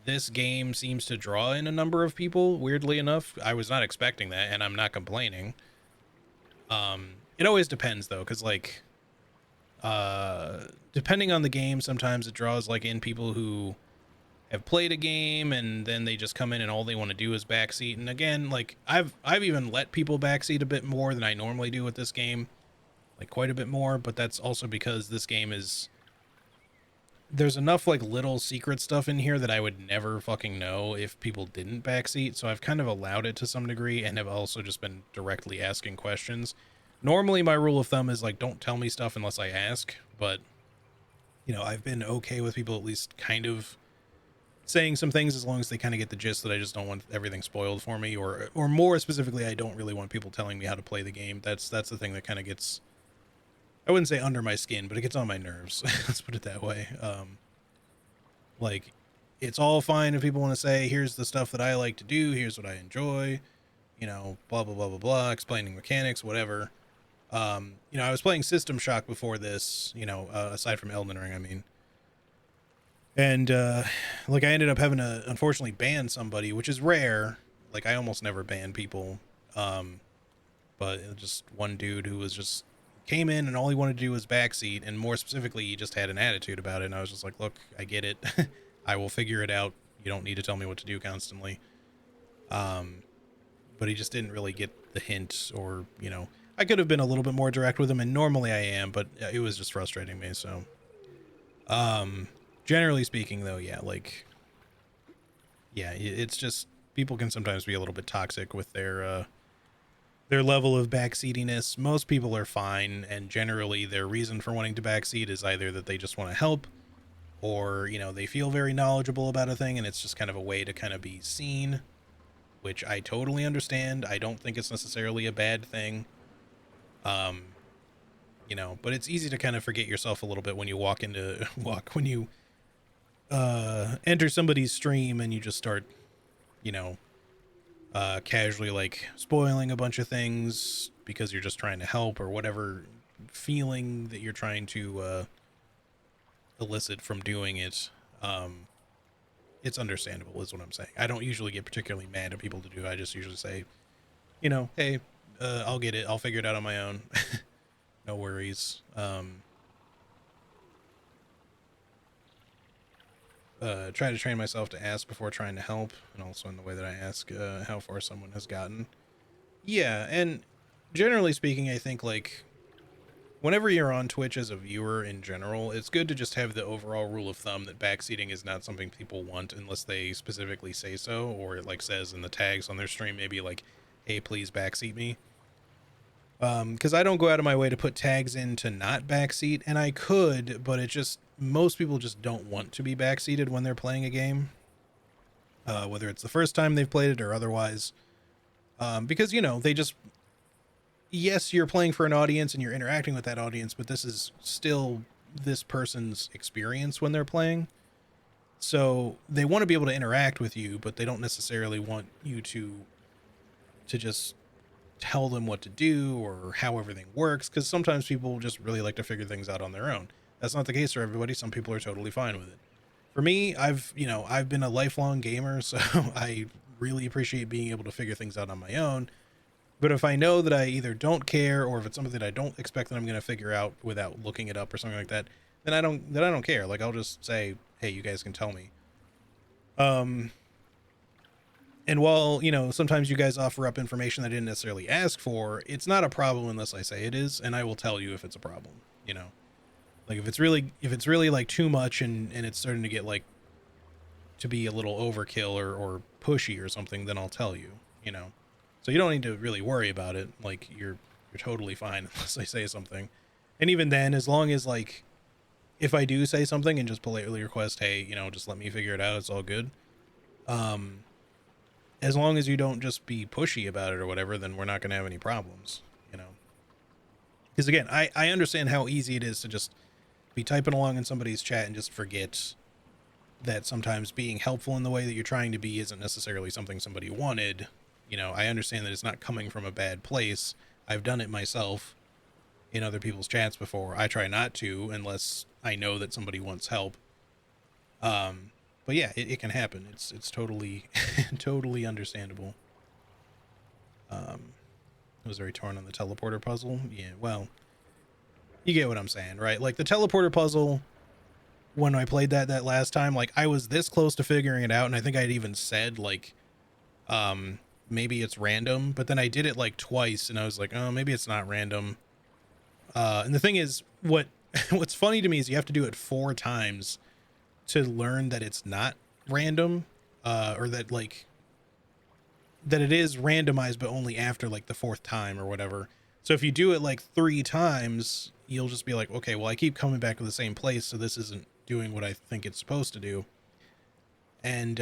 this game seems to draw in a number of people, weirdly enough. I was not expecting that, and I'm not complaining. It always depends though, because like depending on the game, sometimes it draws like in people who have played a game and then they just come in and all they want to do is backseat. And again, like I've even let people backseat a bit more than I normally do with this game, like quite a bit more, but that's also because this game is, there's enough like little secret stuff in here that I would never fucking know if people didn't backseat. So I've kind of allowed it to some degree and have also just been directly asking questions. Normally my rule of thumb is like, don't tell me stuff unless I ask, but you know, I've been okay with people at least kind of saying some things as long as they kind of get the gist that I just don't want everything spoiled for me, or more specifically, I don't really want people telling me how to play the game. That's the thing that kind of gets, I wouldn't say under my skin, but it gets on my nerves. Let's put it that way. Like, it's all fine if people want to say, here's the stuff that I like to do, here's what I enjoy, you know, blah, blah, blah, blah, blah, explaining mechanics, whatever. You know, I was playing System Shock before this, you know, aside from Elden Ring, I mean. And, like, I ended up having to, unfortunately, ban somebody, which is rare. Like, I almost never ban people. But it was just one dude who was just came in and all he wanted to do was backseat, and more specifically, he just had an attitude about it. And I was just like, look, I get it. I will figure it out. You don't need to tell me what to do constantly. But he just didn't really get the hint, or, you know, I could have been a little bit more direct with him, and normally I am, but it was just frustrating me. So, generally speaking, though, yeah, like, yeah, it's just people can sometimes be a little bit toxic with their level of backseatiness. Most people are fine, and generally their reason for wanting to backseat is either that they just want to help, or, you know, they feel very knowledgeable about a thing and it's just kind of a way to kind of be seen, which I totally understand. I don't think it's necessarily a bad thing. Um, you know, but it's easy to kind of forget yourself a little bit when you when you enter somebody's stream and you just start, you know, casually like spoiling a bunch of things because you're just trying to help, or whatever feeling that you're trying to elicit from doing it. It's understandable is what I'm saying. I don't usually get particularly mad at people to do. I just usually say, you know, hey, I'll get it. I'll figure it out on my own. No worries. Try to train myself to ask before trying to help, and also in the way that I ask how far someone has gotten. Yeah, and generally speaking, I think, like, whenever you're on Twitch as a viewer in general, it's good to just have the overall rule of thumb that backseating is not something people want unless they specifically say so, or it, like, says in the tags on their stream, maybe like, hey, please backseat me. Because I don't go out of my way to put tags in to not backseat, and I could, but it just, most people just don't want to be backseated when they're playing a game. Whether it's the first time they've played it or otherwise. Because, you know, they just, yes, you're playing for an audience and you're interacting with that audience, but this is still this person's experience when they're playing. So they want to be able to interact with you, but they don't necessarily want you to just tell them what to do or how everything works, because sometimes people just really like to figure things out on their own. That's not the case for everybody. Some people are totally fine with it. For me, I've been a lifelong gamer, so I really appreciate being able to figure things out on my own. But if I know that I either don't care, or if it's something that I don't expect that I'm going to figure out without looking it up or something like that, then I don't care. Like, I'll just say, hey, you guys can tell me. And while, you know, sometimes you guys offer up information that I didn't necessarily ask for, it's not a problem unless I say it is, and I will tell you if it's a problem, you know. Like, if it's really like too much, and it's starting to get like to be a little overkill, or pushy or something, then I'll tell you, you know. So you don't need to really worry about it. Like, you're totally fine unless I say something. And even then, as long as, like, if I do say something and just politely request, hey, you know, just let me figure it out, it's all good. As long as you don't just be pushy about it or whatever, then we're not going to have any problems, you know. Because again, I understand how easy it is to just be typing along in somebody's chat and just forget that sometimes being helpful in the way that you're trying to be isn't necessarily something somebody wanted. You know, I understand that it's not coming from a bad place. I've done it myself in other people's chats before. I try not to unless I know that somebody wants help. But yeah, it can happen. It's totally totally understandable. I was very torn on the teleporter puzzle. Yeah, well, you get what I'm saying, right? Like, the teleporter puzzle, when I played that last time, like, I was this close to figuring it out, and I think I'd even said, like, maybe it's random, but then I did it like twice, and I was like, oh, maybe it's not random. And the thing is, what's funny to me is you have to do it 4 times to learn that it's not random, or that, like, that it is randomized, but only after like the 4th time or whatever. So if you do it like 3 times, you'll just be like, okay, well, I keep coming back to the same place, so this isn't doing what I think it's supposed to do. And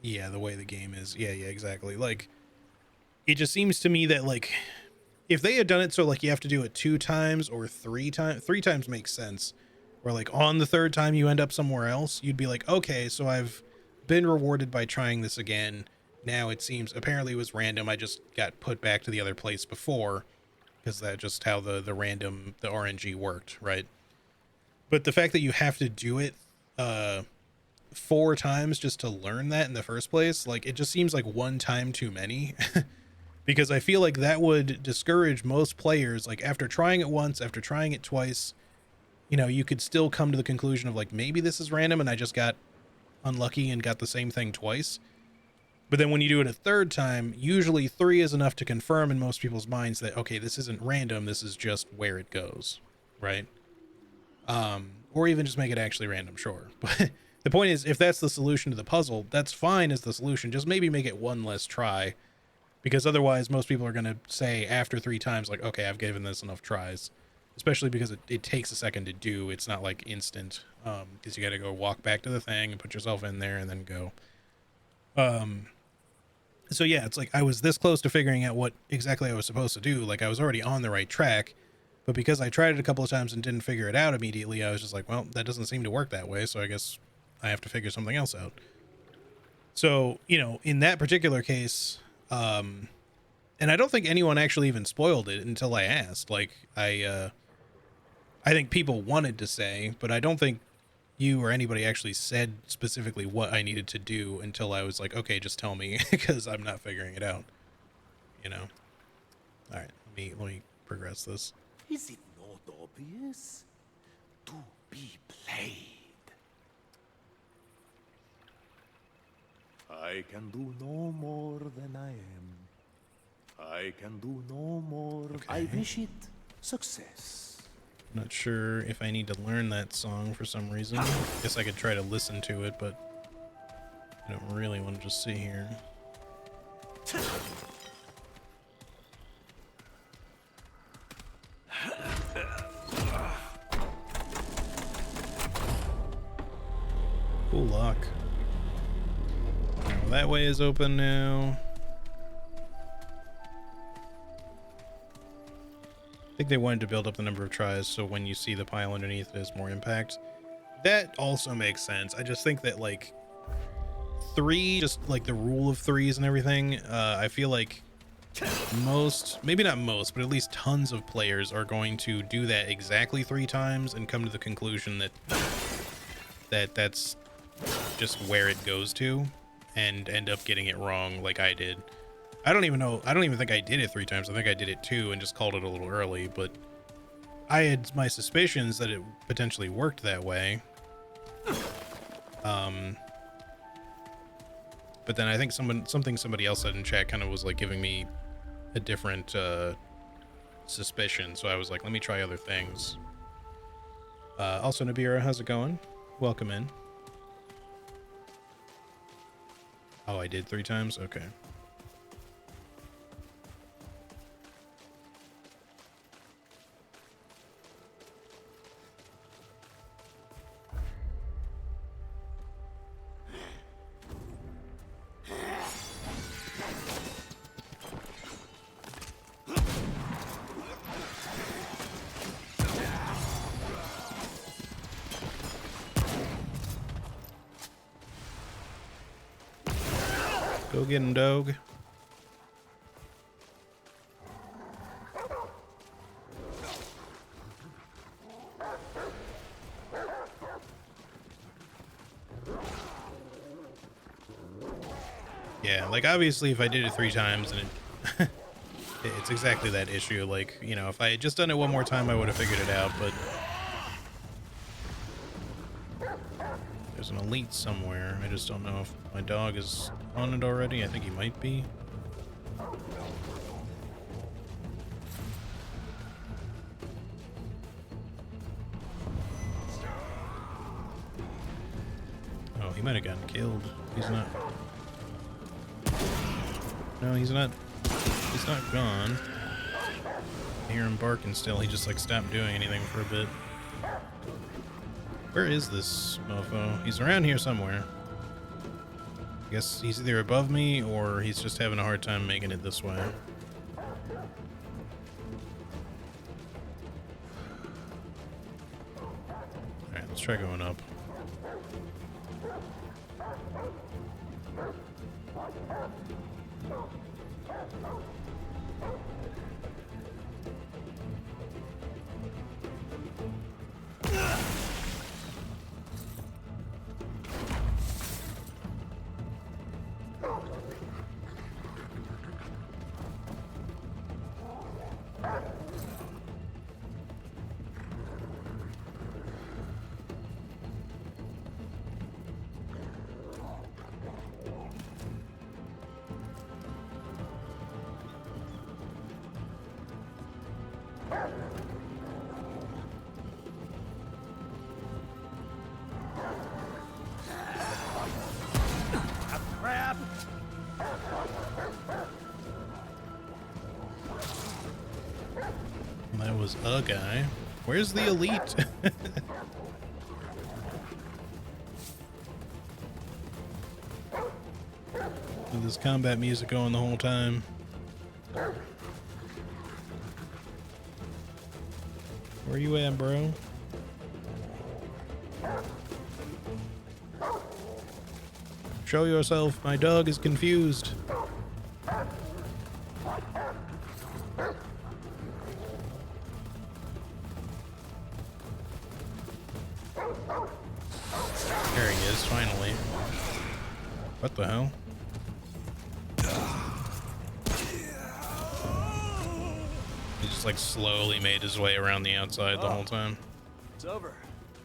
yeah, the way the game is, yeah, exactly. Like, it just seems to me that, like, if they had done it so, like, you have to do it 2 times or 3 times, 3 times makes sense, where, like, on the 3rd time you end up somewhere else, you'd be like, okay, so I've been rewarded by trying this again. Now it seems, apparently it was random, I just got put back to the other place before, because that's just how the RNG worked, right? But the fact that you have to do it 4 times just to learn that in the first place. Like, it just seems like one time too many. Because I feel like that would discourage most players. Like, after trying it once, after trying it twice, you know, you could still come to the conclusion of like, maybe this is random and I just got unlucky and got the same thing twice. But then when you do it a third time, usually 3 is enough to confirm in most people's minds that, okay, this isn't random, this is just where it goes, right? Or even just make it actually random, sure. But the point is, if that's the solution to the puzzle, that's fine as the solution. Just maybe make it one less try, because otherwise most people are going to say after 3 times, like, okay, I've given this enough tries, especially because it takes a second to do. It's not like instant, because you got to go walk back to the thing and put yourself in there and then go. So yeah, it's like I was this close to figuring out what exactly I was supposed to do. Like, I was already on the right track, but because I tried it a couple of times and didn't figure it out immediately, I was just like, well, that doesn't seem to work that way, so I guess I have to figure something else out. So, you know, in that particular case, and I don't think anyone actually even spoiled it until I asked. Like, I think people wanted to say, but I don't think you or anybody actually said specifically what I needed to do until I was like, okay, just tell me, because I'm not figuring it out, you know? All right, let me progress this. Is it not obvious? To be played. I can do no more than I am. I can do no more. Okay. I wish it success. Not sure if I need to learn that song for some reason. Guess I could try to listen to it, but I don't really want to just sit here. Cool lock. Well, that way is open now. I think they wanted to build up the number of tries so when you see the pile underneath it has more impact. That also makes sense. I just think that, like, 3, just like the rule of 3s and everything, I feel like most, maybe not most, but at least tons of players are going to do that exactly 3 times and come to the conclusion that that's just where it goes to and end up getting it wrong like I did. I don't even think I did it 3 times. I think I did it 2 and just called it a little early, but I had my suspicions that it potentially worked that way. But then I think somebody else said in chat kind of was like giving me a different suspicion, so I was like, let me try other things. Also, Nabira, how's it going? Welcome in. Oh, I did 3 times? Okay. Go get him, dog. Yeah, like, obviously if I did it 3 times and it it's exactly that issue. Like, you know, if I had just done it one more time I would have figured it out, but there's an elite somewhere. I just don't know if my dog is on it already. I think he might be. Oh, he might have gotten killed. He's not. No, he's not. He's not gone. I hear him barking still. He just, like, stopped doing anything for a bit. Where is this mofo? He's around here somewhere. I guess he's either above me or he's just having a hard time making it this way. Alright, let's try going up. Crap! That was a guy. Where's the elite? With this combat music going the whole time. Where you at, bro? Show yourself. My dog is confused. There he is, finally. What the hell? He just like slowly made his way around the outside the whole time. It's over.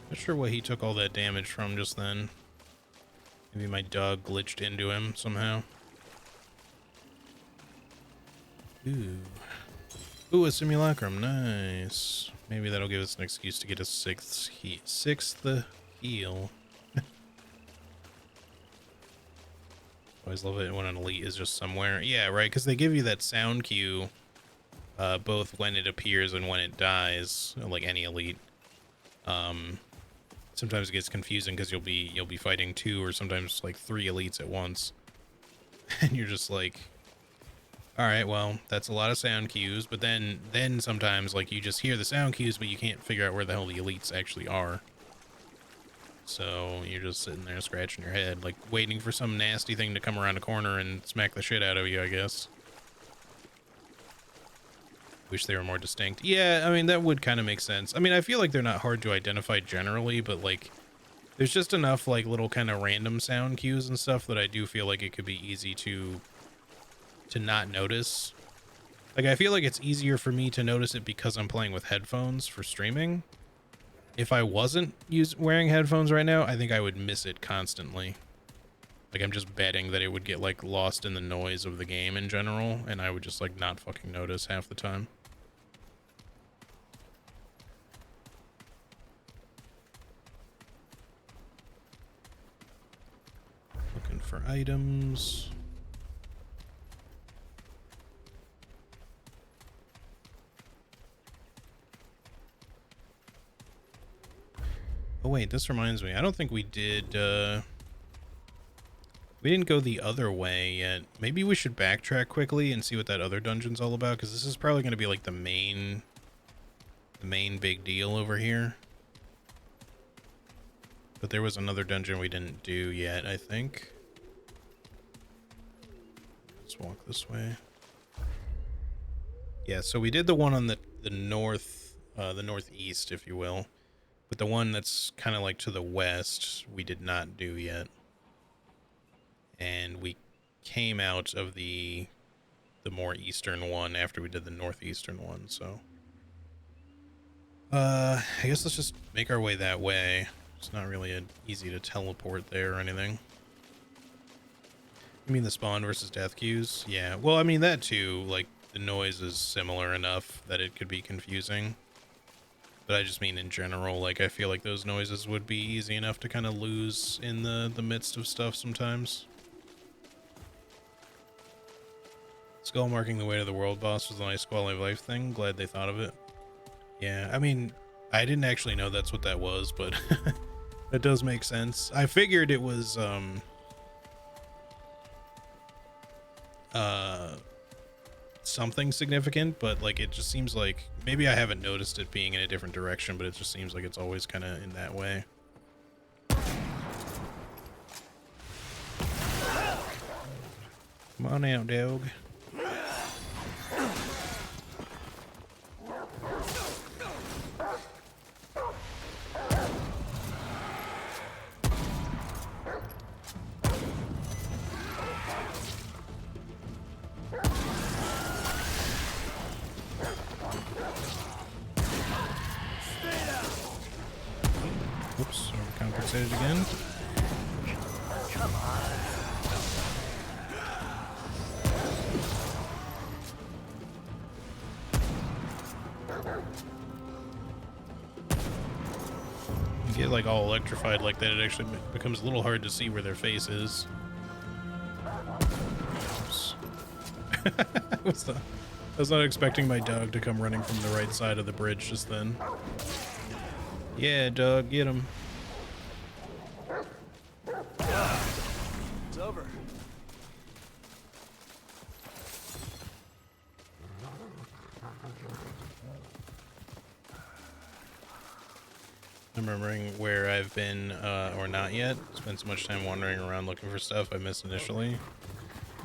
Not sure what he took all that damage from just then. Maybe my dog glitched into him somehow. Ooh. Ooh, a simulacrum. Nice. Maybe that'll give us an excuse to get a sixth heal. Always love it when an elite is just somewhere. Yeah, right, because they give you that sound cue both when it appears and when it dies, like any elite. Sometimes it gets confusing because you'll be fighting 2 or sometimes like 3 elites at once. And you're just like, all right, well, that's a lot of sound cues, but then sometimes like you just hear the sound cues but you can't figure out where the hell the elites actually are. So you're just sitting there scratching your head, like waiting for some nasty thing to come around a corner and smack the shit out of you, I guess. Wish they were more distinct. Yeah, I mean, that would kind of make sense. I mean, I feel like they're not hard to identify generally, but like there's just enough like little kind of random sound cues and stuff that I do feel like it could be easy to not notice. Like, I feel like it's easier for me to notice it because I'm playing with headphones for streaming. If I wasn't wearing headphones right now, I think I would miss it constantly. Like, I'm just betting that it would get like lost in the noise of the game in general, and I would just like not fucking notice half the time. Looking for items. Oh wait, this reminds me. I don't think we did, we didn't go the other way yet. Maybe we should backtrack quickly and see what that other dungeon's all about, because this is probably going to be like the main big deal over here. But there was another dungeon we didn't do yet, I think. Let's walk this way. Yeah, so we did the one on the northeast, if you will. But the one that's kind of like to the west, we did not do yet. And we came out of the more eastern one after we did the northeastern one, so. I guess let's just make our way that way. It's not really easy to teleport there or anything. You mean the spawn versus death queues? Yeah, well, I mean that too. Like, the noise is similar enough that it could be confusing. But I just mean in general, like, I feel like those noises would be easy enough to kind of lose in the midst of stuff sometimes. Skull marking the way to the world boss was a nice quality of life thing. Glad they thought of it. Yeah, I mean, I didn't actually know that's what that was, but that does make sense. I figured it was, something significant, but like it just seems like maybe I haven't noticed it being in a different direction, but it just seems like it's always kind of in that way. Come on out, dog. backstage again. You get like all electrified like that, it actually becomes a little hard to see where their face is. Oops. I was not expecting my dog to come running from the right side of the bridge just then. Yeah, dog, get him. It's over. I'm remembering where I've been or not yet. Spent so much time wandering around looking for stuff I missed initially.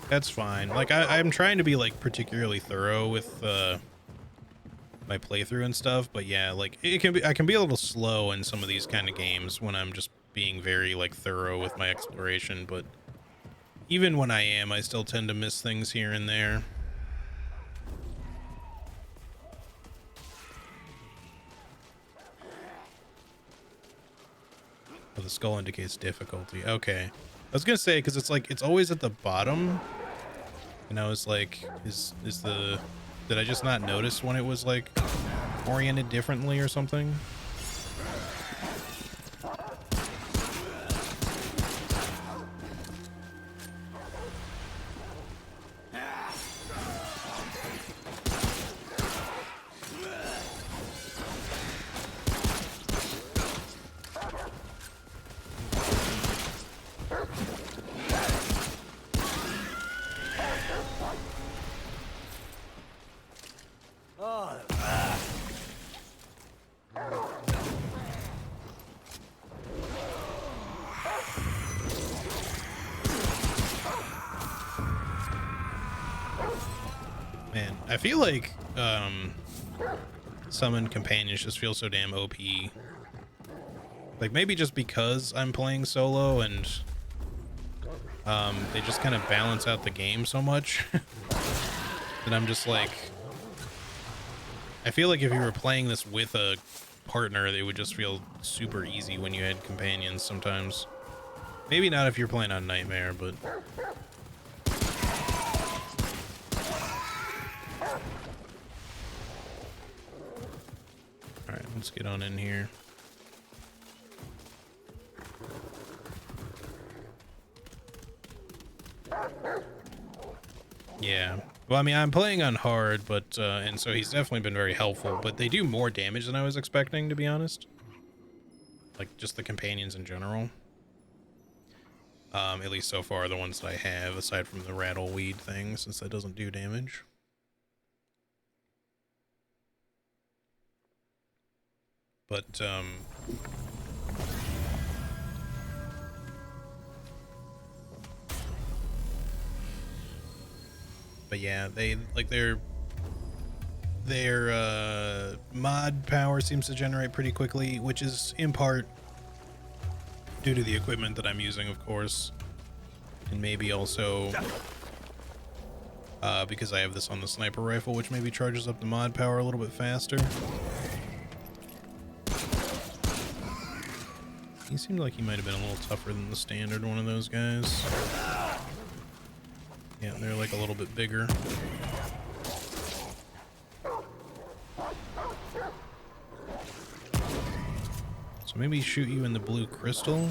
That's fine. Like I'm trying to be like particularly thorough with my playthrough and stuff, but yeah, like I can be a little slow in some of these kind of games when I'm just being very like thorough with my exploration, but even when I am, I still tend to miss things here and there. Oh, the skull indicates difficulty. Okay. I was gonna say, because it's like it's always at the bottom, and I was like, did I just not notice when it was like oriented differently or something? Man, I feel like summoned companions just feel so damn OP. Like maybe just because I'm playing solo and they just kind of balance out the game so much that I'm just like, I feel like if you were playing this with a partner, it would just feel super easy when you had companions sometimes. Maybe not if you're playing on Nightmare, but alright, let's get on in here. Yeah. Well, I mean, I'm playing on hard, but, and so he's definitely been very helpful, but they do more damage than I was expecting, to be honest. Like, just the companions in general. At least so far, the ones that I have, aside from the rattleweed thing, since that doesn't do damage. But, yeah, they like their mod power seems to generate pretty quickly, which is in part due to the equipment that I'm using, of course, and maybe also because I have this on the sniper rifle, which maybe charges up the mod power a little bit faster. He seemed like he might have been a little tougher than the standard one of those guys. Yeah, they're like a little bit bigger. So maybe shoot you in the blue crystal.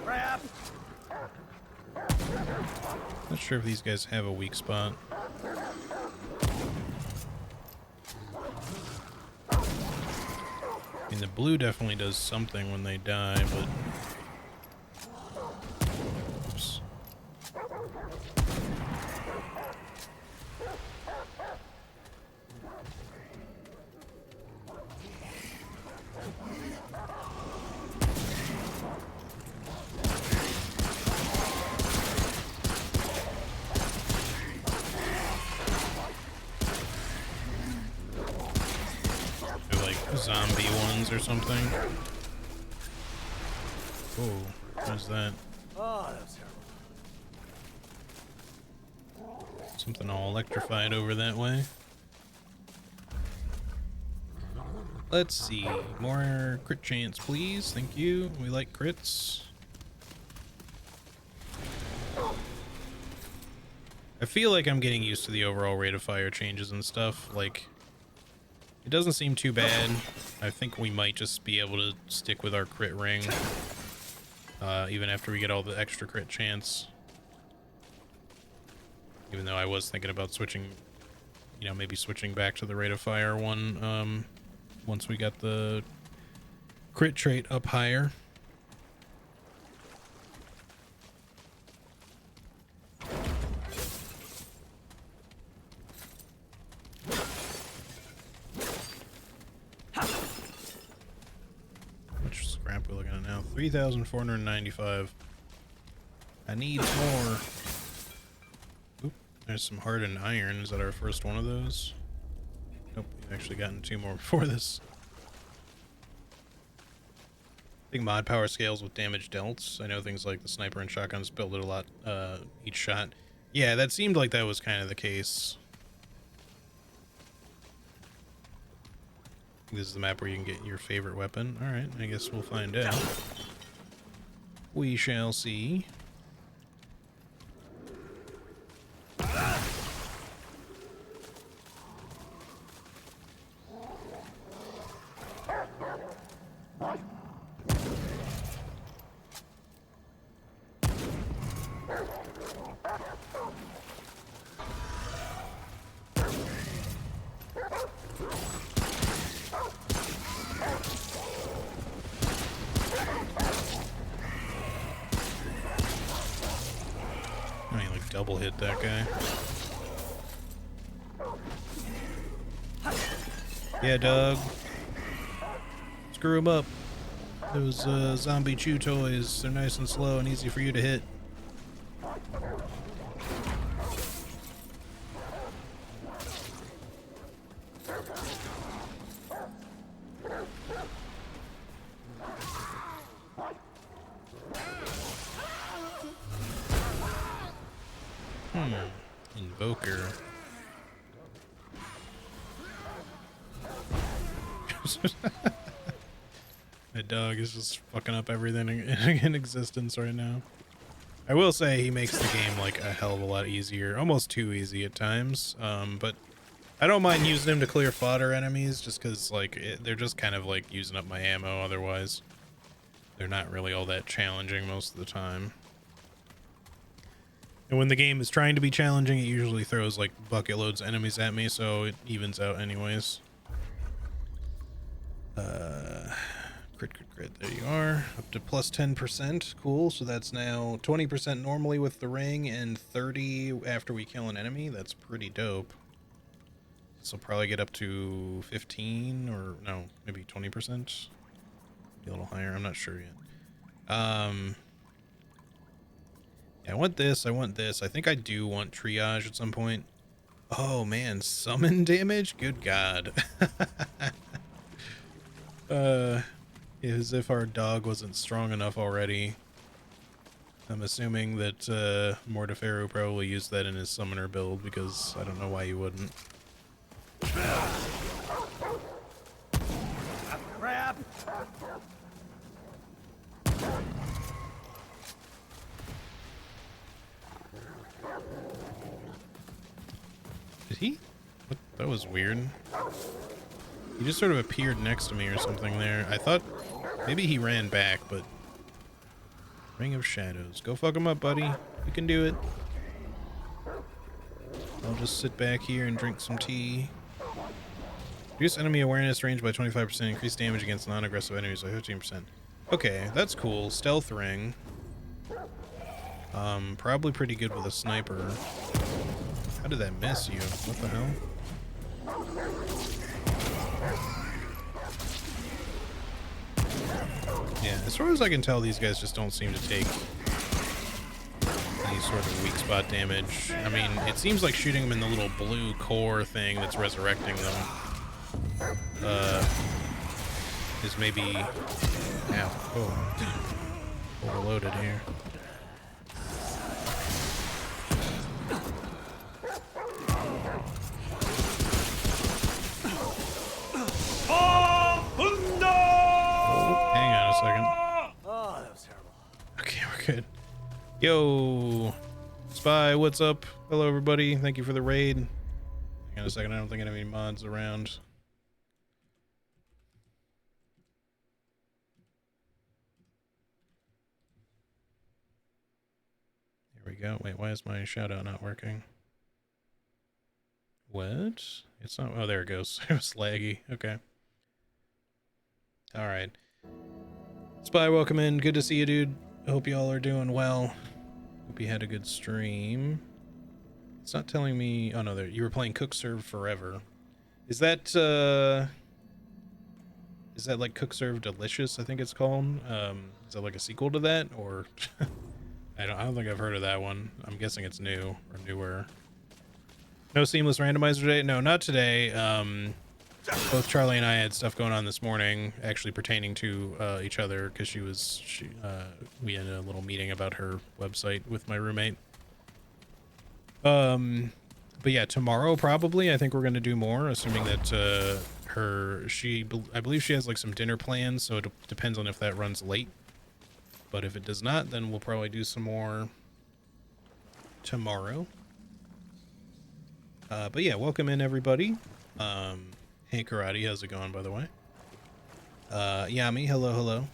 Crap! Not sure if these guys have a weak spot. I mean, the blue definitely does something when they die, but... Oops. They're like zombie ones or something. Oh, what is that? Oh, that was terrible. Something all electrified over that way. Let's see. More crit chance, please. Thank you. We like crits. I feel like I'm getting used to the overall rate of fire changes and stuff. Like, it doesn't seem too bad. I think we might just be able to stick with our crit ring, even after we get all the extra crit chance. Even though I was thinking about switching, you know, maybe switching back to the rate of fire one, once we got the crit trait up higher. How much scrap we looking at now? 3,495. I need more. Oop, there's some hardened iron. Is that our first one of those? Nope, we've actually gotten 2 more before this. Big mod power scales with damage dealt. I know things like the sniper and shotguns build it a lot each shot. Yeah, that seemed like that was kind of the case. This is the map where you can get your favorite weapon. Alright, I guess we'll find out. We shall see. Double hit that guy. Yeah, Doug. Screw him up. Those zombie chew toys, they're nice and slow and easy for you to hit. Invoker. My dog is just fucking up everything in existence right now. I will say he makes the game like a hell of a lot easier, almost too easy at times. But I don't mind using him to clear fodder enemies just because like they're just kind of like using up my ammo otherwise. They're not really all that challenging most of the time. And when the game is trying to be challenging, it usually throws like bucket loads of enemies at me, so it evens out anyways. Crit. There you are. Up to plus 10%. Cool. So that's now 20% normally with the ring and 30 after we kill an enemy. That's pretty dope. This will probably get up to 15 or no, maybe 20%. Be a little higher. I'm not sure yet. Yeah, I want this. I want this. I think I do want triage at some point. Oh man, summon damage? Good God. As if our dog wasn't strong enough already. I'm assuming that Mortiferu probably used that in his summoner build because I don't know why you wouldn't. Crap! Did he? What? That was weird. He just sort of appeared next to me or something there. I thought maybe he ran back, but... Ring of Shadows. Go fuck him up, buddy. You can do it. I'll just sit back here and drink some tea. Reduce enemy awareness range by 25%. Increase damage against non-aggressive enemies by 15%. Okay, that's cool. Stealth ring. Probably pretty good with a sniper. How did that miss you? What the hell? Yeah, as far as I can tell, these guys just don't seem to take any sort of weak spot damage. I mean, it seems like shooting them in the little blue core thing that's resurrecting them is maybe... Ow. Oh. Overloaded here. Fall Okay, we're good. Yo, Spy, what's up? Hello, everybody. Thank you for the raid. Hang on a second. I don't think I have any mods around. Here we go. Wait, why is my shout out not working? What? It's not. Oh, there it goes. It was laggy. Okay. All right. Spy, welcome in. Good to see you, dude. I hope you all are doing well. Hope you had a good stream. It's not telling me. Oh no, there you were playing Cook Serve Forever. Is that like Cook Serve Delicious? I think it's called. Is that like a sequel to that, or I don't think I've heard of that one. I'm guessing it's new or newer. No seamless randomizer today? No, not today. Both Charlie and I had stuff going on this morning, actually pertaining to each other, because we had a little meeting about her website with my roommate. But yeah, tomorrow probably. I think we're gonna do more, assuming that I believe she has like some dinner plans, so it depends on if that runs late. But if it does not, then we'll probably do some more tomorrow. But yeah, welcome in everybody. Hey Karate, how's it going, by the way? Yami, hello.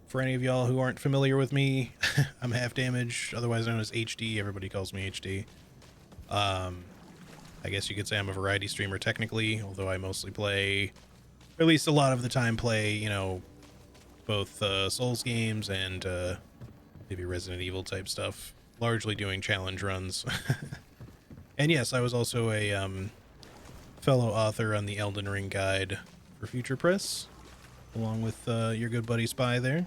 For any of y'all who aren't familiar with me, I'm Half Damage, otherwise known as HD. Everybody calls me HD. I guess you could say I'm a variety streamer technically, although I mostly play, or at least a lot of the time play, you know, both Souls games and maybe Resident Evil type stuff, largely doing challenge runs. And yes, I was also a fellow author on the Elden Ring guide for Future Press, along with your good buddy Spy there.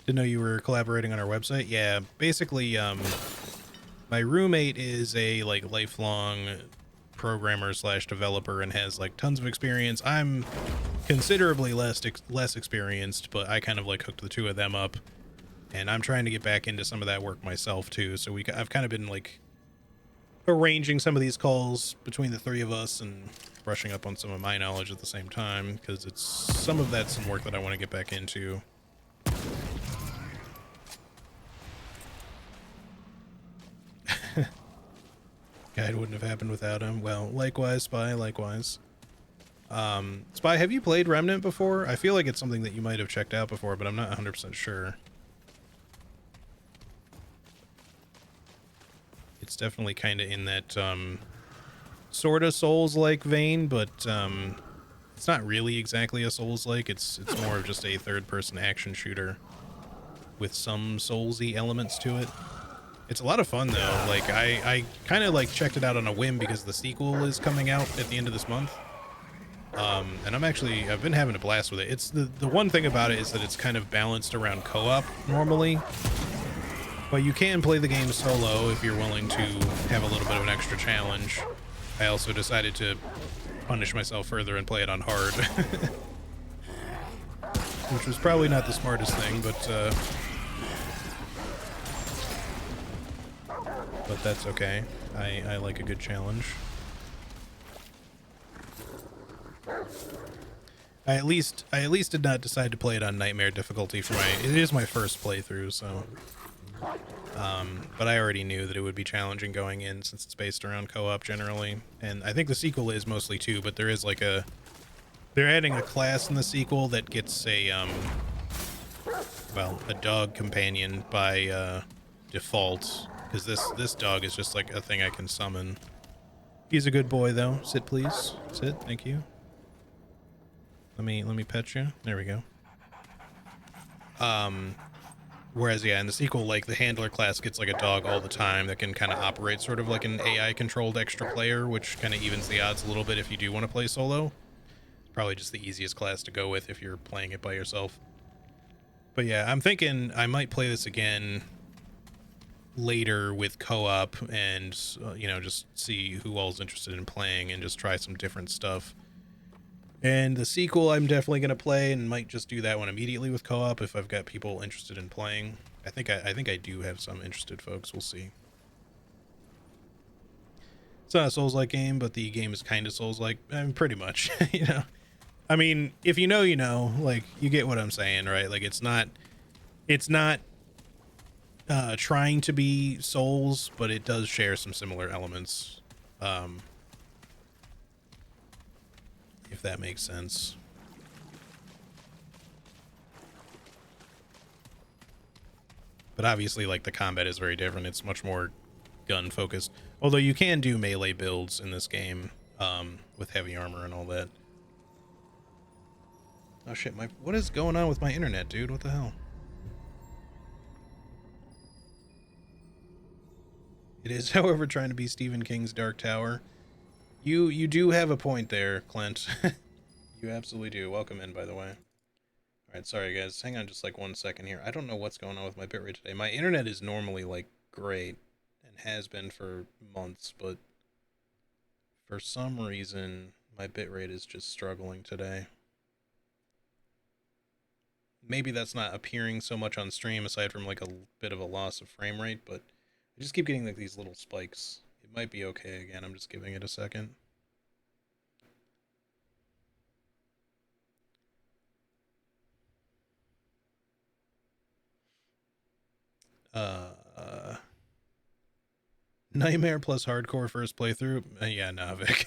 Didn't know you were collaborating on our website. Yeah, basically, my roommate is a like lifelong programmer slash developer and has like tons of experience. I'm considerably less experienced, but I kind of like hooked the two of them up, and I'm trying to get back into some of that work myself too. So I've kind of been like arranging some of these calls between the three of us and brushing up on some of my knowledge at the same time, because it's some of that's some work that I want to get back into. Guide wouldn't have happened without him. Well, likewise, Spy, likewise. Spy, have you played Remnant before? I feel like it's something that you might have checked out before, but I'm not 100% sure. It's definitely kind of in that sort of Souls-like vein, but it's not really exactly a Souls-like. It's more of just a third-person action shooter with some Souls-y elements to it. It's a lot of fun though. Like I kind of like checked it out on a whim because the sequel is coming out at the end of this month. And I've been having a blast with it. It's the one thing about it is that it's kind of balanced around co-op normally. But you can play the game solo if you're willing to have a little bit of an extra challenge. I also decided to punish myself further and play it on hard. Which was probably not the smartest thing, but that's okay. I like a good challenge. I at least did not decide to play it on nightmare difficulty for it is my first playthrough, so but I already knew that it would be challenging going in since it's based around co-op generally, and I think the sequel is mostly too, but there is like they're adding a class in the sequel that gets a a dog companion by default. Because this dog is just like a thing I can summon. He's a good boy though. Sit please. Sit. Thank you. Let me pet you. There we go. Whereas yeah, in the sequel, like the handler class gets like a dog all the time that can kind of operate sort of like an AI controlled extra player, which kind of evens the odds a little bit if you do want to play solo. It's probably just the easiest class to go with if you're playing it by yourself. But yeah, I'm thinking I might play this again later with co-op and just see who all's interested in playing and just try some different stuff. And the sequel I'm definitely going to play and might just do that one immediately with co-op if I've got people interested in playing. I think I do have some interested folks. We'll see. It's not a Souls-like game, but the game is kind of Souls-like. I mean, pretty much. I mean, if you know, you know, like, you get what I'm saying, right? Like, it's not trying to be Souls, but it does share some similar elements. If that makes sense. But obviously, like, the combat is very different. It's much more gun focused. Although you can do melee builds in this game, with heavy armor and all that. Oh shit, what is going on with my internet, dude? What the hell? It is, however, trying to be Stephen King's Dark Tower. You do have a point there, Clint. You absolutely do. Welcome in, by the way. Alright, sorry guys. Hang on just like 1 second here. I don't know what's going on with my bitrate today. My internet is normally like great and has been for months, but for some reason my bitrate is just struggling today. Maybe that's not appearing so much on stream aside from like a bit of a loss of frame rate, but I just keep getting like these little spikes. It might be okay again. I'm just giving it a second. Nightmare plus hardcore first playthrough. Yeah, nah, Vic.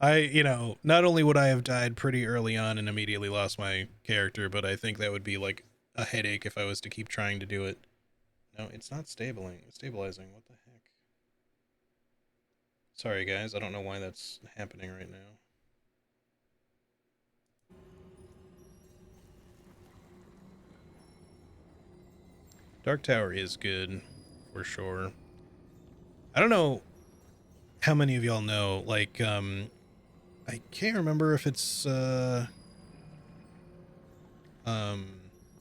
Not only would I have died pretty early on and immediately lost my character, but I think that would be like a headache if I was to keep trying to do it. No, it's not stabilizing. What the heck? Sorry, guys. I don't know why that's happening right now. Dark Tower is good, for sure. I don't know how many of y'all know, like, I can't remember if it's,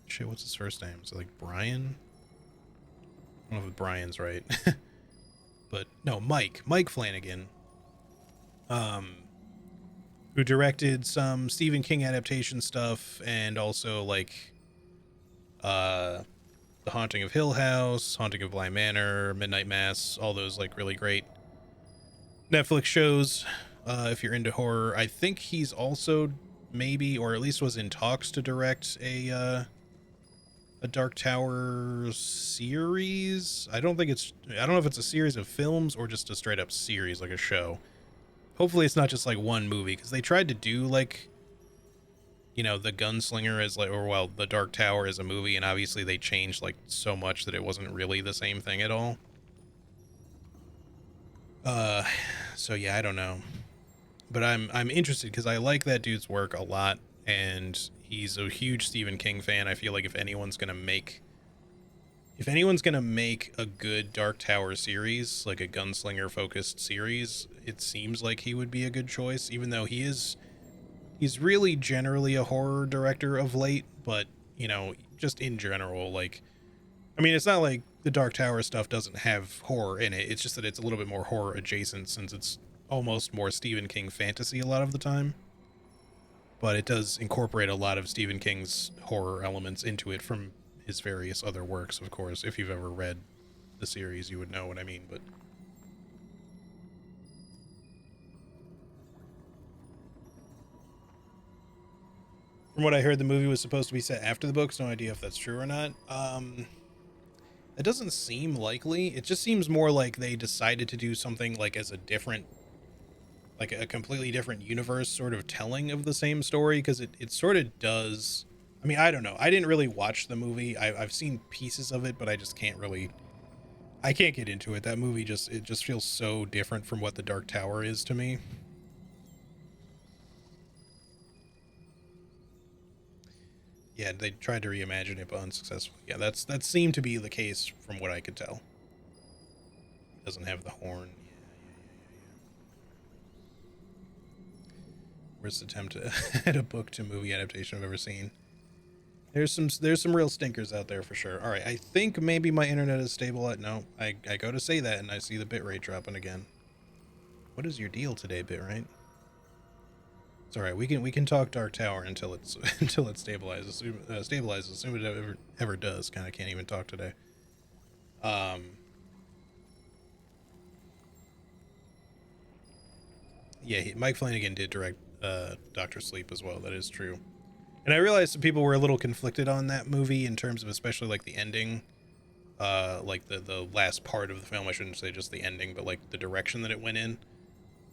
shit, what's his first name? Is it like Brian? I don't know if Brian's right. But no, Mike Flanagan, who directed some Stephen King adaptation stuff and also like, The Haunting of Hill House, Haunting of Bly Manor, Midnight Mass, all those like really great Netflix shows. If you're into horror, I think he's also maybe, or at least was in talks to direct a Dark Tower series. I don't know if it's a series of films or just a straight up series, like a show. Hopefully it's not just like one movie, because they tried to do like, the Gunslinger as like, or well, the Dark Tower as a movie, and obviously they changed like so much that it wasn't really the same thing at all. So yeah, I don't know. But I'm interested because I like that dude's work a lot, and he's a huge Stephen King fan. I feel like if anyone's gonna make a good Dark Tower series, like a gunslinger focused series, it seems like he would be a good choice, even though he's really generally a horror director of late, but just in general, like, I mean, it's not like the Dark Tower stuff doesn't have horror in it. It's just that it's a little bit more horror adjacent since it's almost more Stephen King fantasy a lot of the time. But it does incorporate a lot of Stephen King's horror elements into it from his various other works, of course. If you've ever read the series, you would know what I mean, but from what I heard, the movie was supposed to be set after the books. No idea if that's true or not. It doesn't seem likely. It just seems more like they decided to do something like as a different, like a completely different universe sort of telling of the same story, because it sort of does. I mean, I don't know. I didn't really watch the movie. I've seen pieces of it, but I just can't really. I can't get into it. That movie it just feels so different from what the Dark Tower is to me. Yeah, they tried to reimagine it, but unsuccessfully. Yeah, that seemed to be the case from what I could tell. It doesn't have the horn. Worst attempt at a book to movie adaptation I've ever seen. There's some real stinkers out there for sure. All right, I think maybe my internet is stable. No, I go to say that and I see the bitrate dropping again. What is your deal today, bitrate? It's all right. We can talk Dark Tower until it's until it stabilizes. Stabilizes as soon as it ever does. Kind of can't even talk today. Yeah, Mike Flanagan did direct Doctor Sleep as well. That is true. And I realized some people were a little conflicted on that movie in terms of especially like the ending, like the last part of the film. I shouldn't say just the ending, but like the direction that it went in.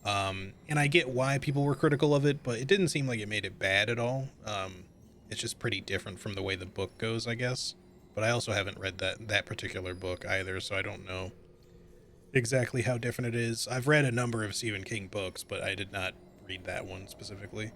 And I get why people were critical of it, but it didn't seem like it made it bad at all. It's just pretty different from the way the book goes, I guess. But I also haven't read that particular book either, so I don't know exactly how different it is. I've read a number of Stephen King books, but I did not read that one specifically.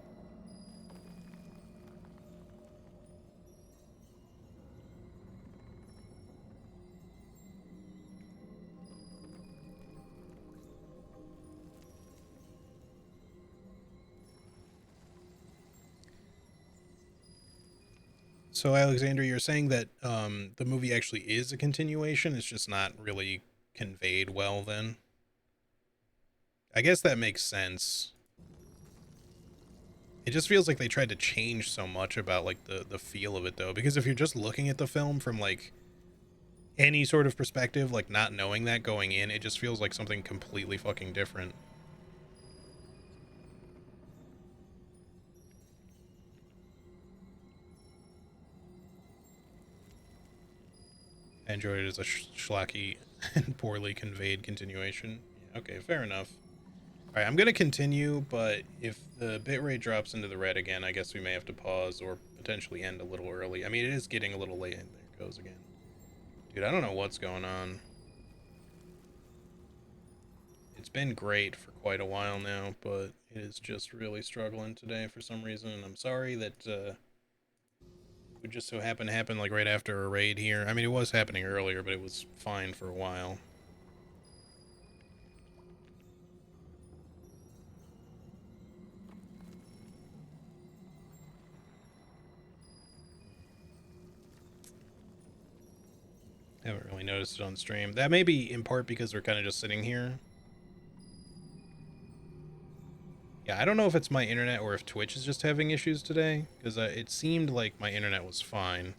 So, Alexander, you're saying that the movie actually is a continuation. It's just not really conveyed well then? I guess that makes sense. It just feels like they tried to change so much about like the feel of it though, because if you're just looking at the film from like any sort of perspective, like not knowing that going in, it just feels like something completely fucking different. I enjoyed it as a schlocky and poorly conveyed continuation. Yeah, okay, fair enough. Alright, I'm going to continue, but if the bitrate drops into the red again, I guess we may have to pause or potentially end a little early. I mean, it is getting a little late. There it goes again. Dude, I don't know what's going on. It's been great for quite a while now, but it is just really struggling today for some reason, and I'm sorry that it would just so happen to happen like right after a raid here. I mean, it was happening earlier, but it was fine for a while. Haven't really noticed it on stream. That may be in part because we're kind of just sitting here. Yeah, I don't know if it's my internet or if Twitch is just having issues today, because it seemed like my internet was fine,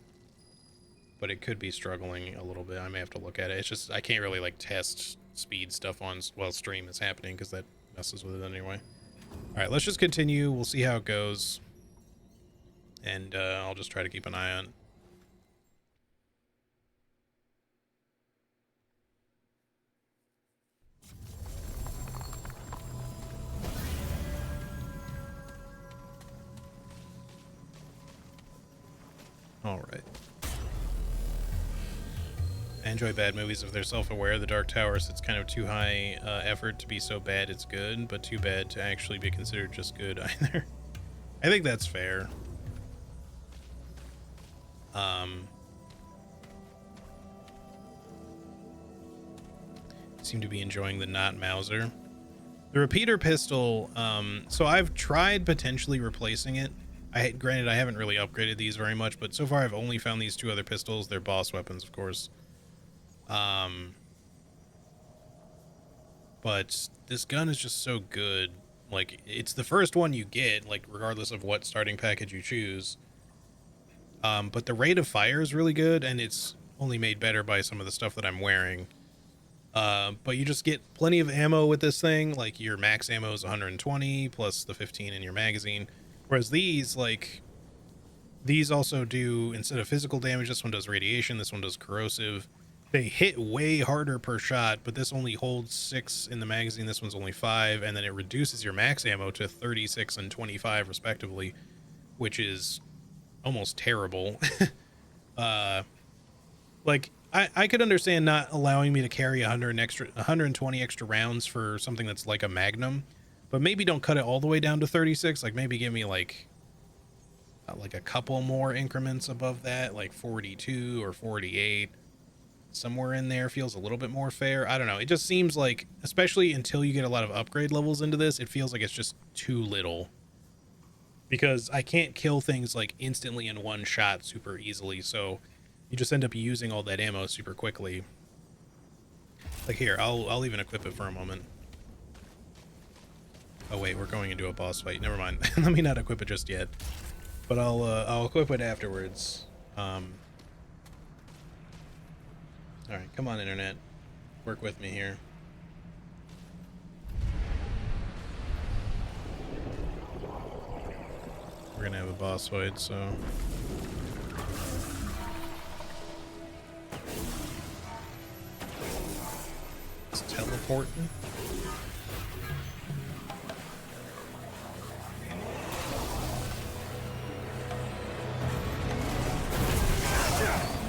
but it could be struggling a little bit. I may have to look at it. It's just I can't really like test speed stuff on while stream is happening because that messes with it anyway. All right, let's just continue. We'll see how it goes, and I'll just try to keep an eye on. All right. I enjoy bad movies if they're self-aware. The Dark Tower sits kind of too high effort to be so bad it's good, but too bad to actually be considered just good either. I think that's fair. Seem to be enjoying the not Mauser. The repeater pistol, so I've tried potentially replacing it. Granted, I haven't really upgraded these very much, but so far I've only found these two other pistols. They're boss weapons, of course. But this gun is just so good. Like, it's the first one you get, like, regardless of what starting package you choose. But the rate of fire is really good, and it's only made better by some of the stuff that I'm wearing. But you just get plenty of ammo with this thing. Like, your max ammo is 120 plus the 15 in your magazine. Whereas these, like, these also do, instead of physical damage, this one does radiation, this one does corrosive. They hit way harder per shot, but this only holds 6 in the magazine, this one's only 5, and then it reduces your max ammo to 36 and 25 respectively, which is almost terrible. Like, I could understand not allowing me to carry 120 extra rounds for something that's like a Magnum, but maybe don't cut it all the way down to 36. Like, maybe give me like a couple more increments above that, like 42 or 48. Somewhere in there feels a little bit more fair. I don't know. It just seems like, especially until you get a lot of upgrade levels into this, it feels like it's just too little. Because I can't kill things like instantly in one shot super easily, so you just end up using all that ammo super quickly. Like here, I'll even equip it for a moment. Oh wait, we're going into a boss fight. Never mind. Let me not equip it just yet. But I'll equip it afterwards. All right, come on, internet. Work with me here. gonna have a boss fight, so. It's teleporting.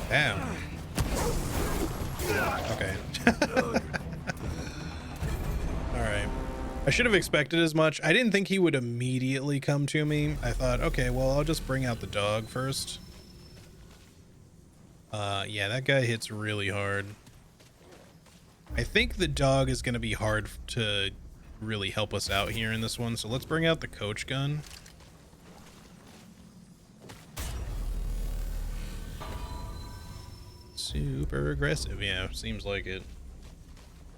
Damn. Okay. Alright. I should have expected as much. I didn't think he would immediately come to me. I thought, okay, well, I'll just bring out the dog first. Yeah, that guy hits really hard. I think the dog is going to be hard to really help us out here in this one, so let's bring out the coach gun. Super aggressive. Yeah, seems like it.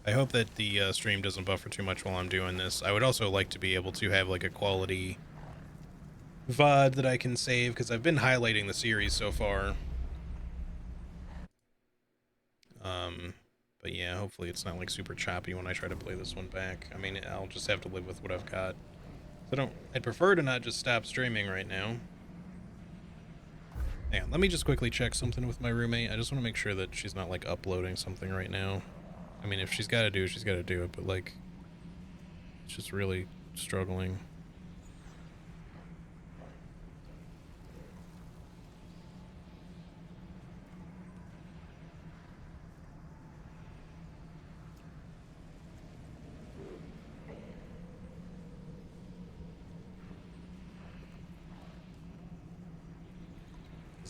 I hope that the stream doesn't buffer too much while I'm doing this. I would also like to be able to have like a quality VOD that I can save, because I've been highlighting the series so far. But yeah, hopefully it's not like super choppy when I try to play this one back. I mean, I'll just have to live with what I've got. So I'd prefer to not just stop streaming right now. Hang on, let me just quickly check something with my roommate. I just want to make sure that she's not like uploading something right now. I mean, if she's got to do it, she's got to do it, but like, it's just really struggling.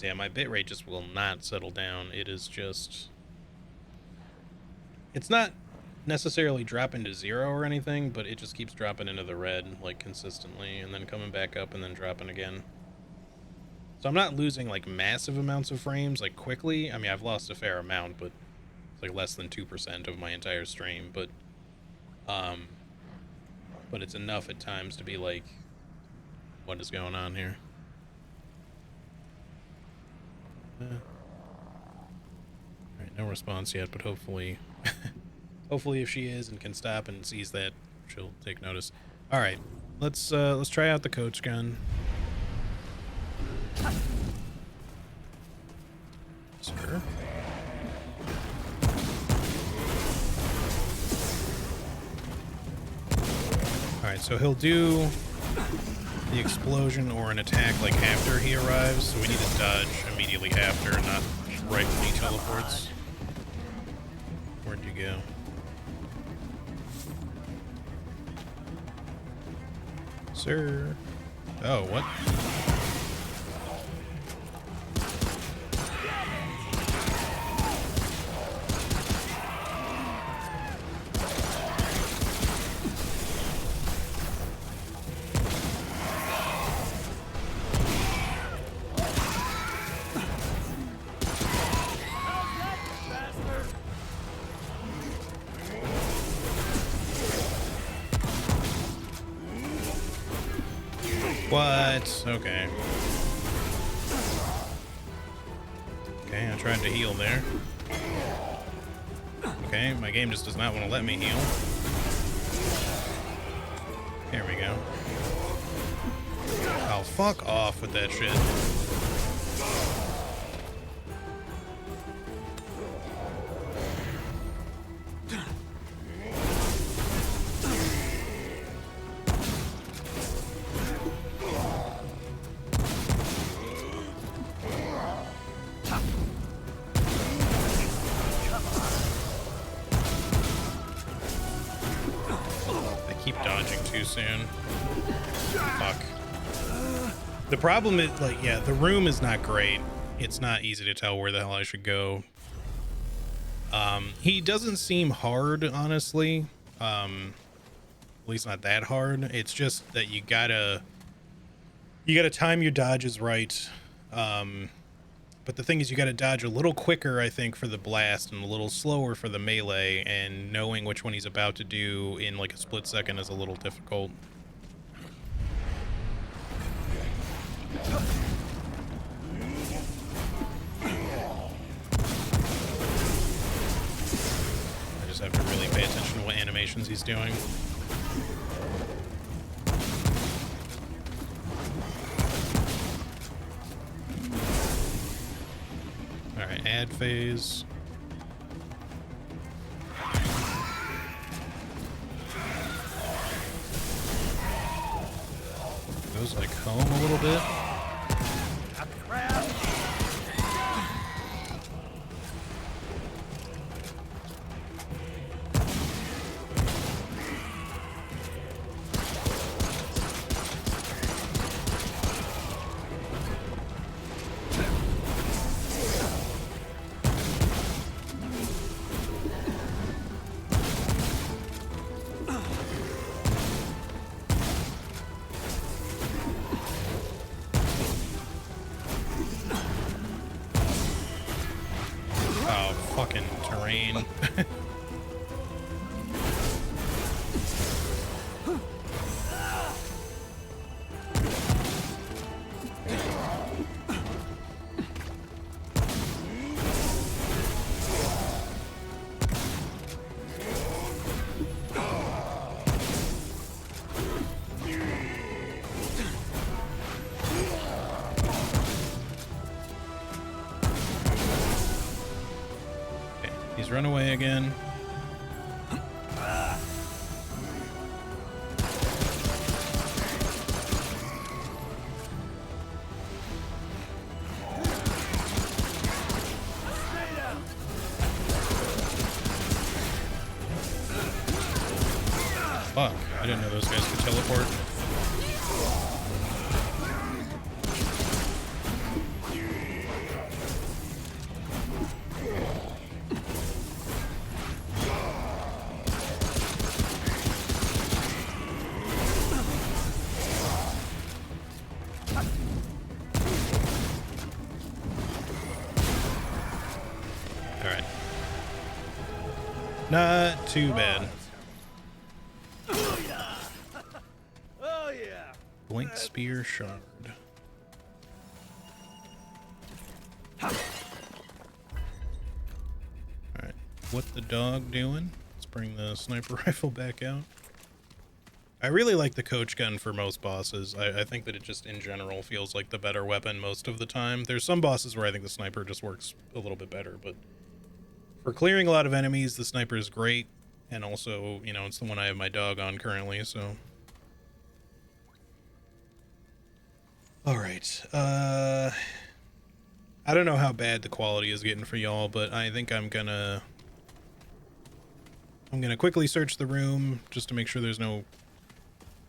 Yeah, my bitrate just will not settle down. It is just... It's not necessarily dropping to 0 or anything, but it just keeps dropping into the red, like, consistently, and then coming back up and then dropping again. So I'm not losing, like, massive amounts of frames, like, quickly. I mean, I've lost a fair amount, but it's, like, less than 2% of my entire stream, but it's enough at times to be like, what is going on here? Alright, no response yet, but hopefully hopefully if she is and can stop and sees that, she'll take notice. Alright, let's try out the coach gun. Sir. Alright, so he'll do the explosion or an attack like after he arrives, so we need to dodge immediately after, not right when he teleports. Where'd you go? Sir. Oh, what? What? Okay. Okay, I tried to heal there. Okay, my game just does not want to let me heal. There we go. Oh, fuck off with that shit. The problem is, like, yeah, the room is not great. It's not easy to tell where the hell I should go. He doesn't seem hard, honestly. At least not that hard. It's just that you gotta time your dodges right. But the thing is, you gotta dodge a little quicker, I think, for the blast and a little slower for the melee, and knowing which one he's about to do in like a split second is a little difficult. I just have to really pay attention to what animations he's doing. ad phase. Goes like home a little bit. Oh, fucking terrain. Okay, he's run away again. Fuck, I didn't know those guys could teleport. Alright. Not too bad. Blink Spear Shard. Alright. What the dog doing? Let's bring the sniper rifle back out. I really like the coach gun for most bosses. I think that it just in general feels like the better weapon most of the time. There's some bosses where I think the sniper just works a little bit better, but for clearing a lot of enemies, the sniper is great. And also, you know, it's the one I have my dog on currently, so. Alright, I don't know how bad the quality is getting for y'all, but I think I'm gonna quickly search the room just to make sure there's no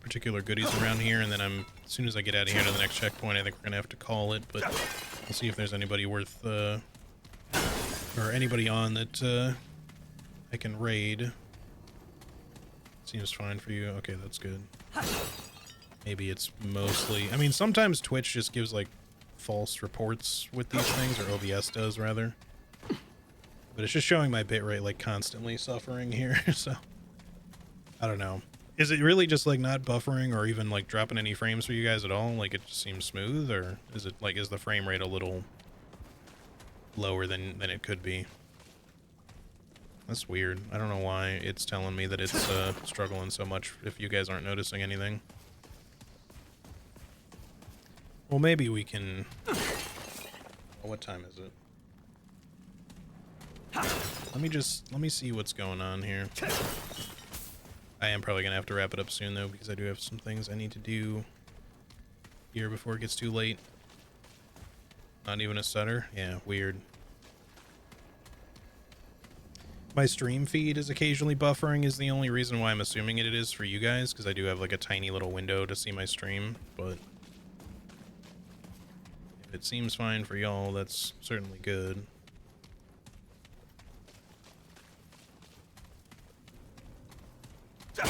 particular goodies around here, and then as soon as I get out of here to the next checkpoint, I think we're gonna have to call it, but we'll see if there's anybody worth, or anybody on that, I can raid. Seems fine for you. Okay, that's good. Maybe it's mostly... I mean, sometimes Twitch just gives, like, false reports with these things, or OBS does, rather. But it's just showing my bitrate, like, constantly suffering here, so... I don't know. Is it really just, like, not buffering or even, like, dropping any frames for you guys at all? Like, it just seems smooth, or is it, like, is the frame rate a little lower than it could be? That's weird. I don't know why it's telling me that it's, struggling so much if you guys aren't noticing anything. Well, maybe we can... Oh, what time is it? Let me see what's going on here. I am probably gonna have to wrap it up soon, though, because I do have some things I need to do here before it gets too late. Not even a stutter? Yeah, weird. My stream feed is occasionally buffering is the only reason why I'm assuming it is for you guys, because I do have, like, a tiny little window to see my stream, but... if it seems fine for y'all, that's certainly good. So I'm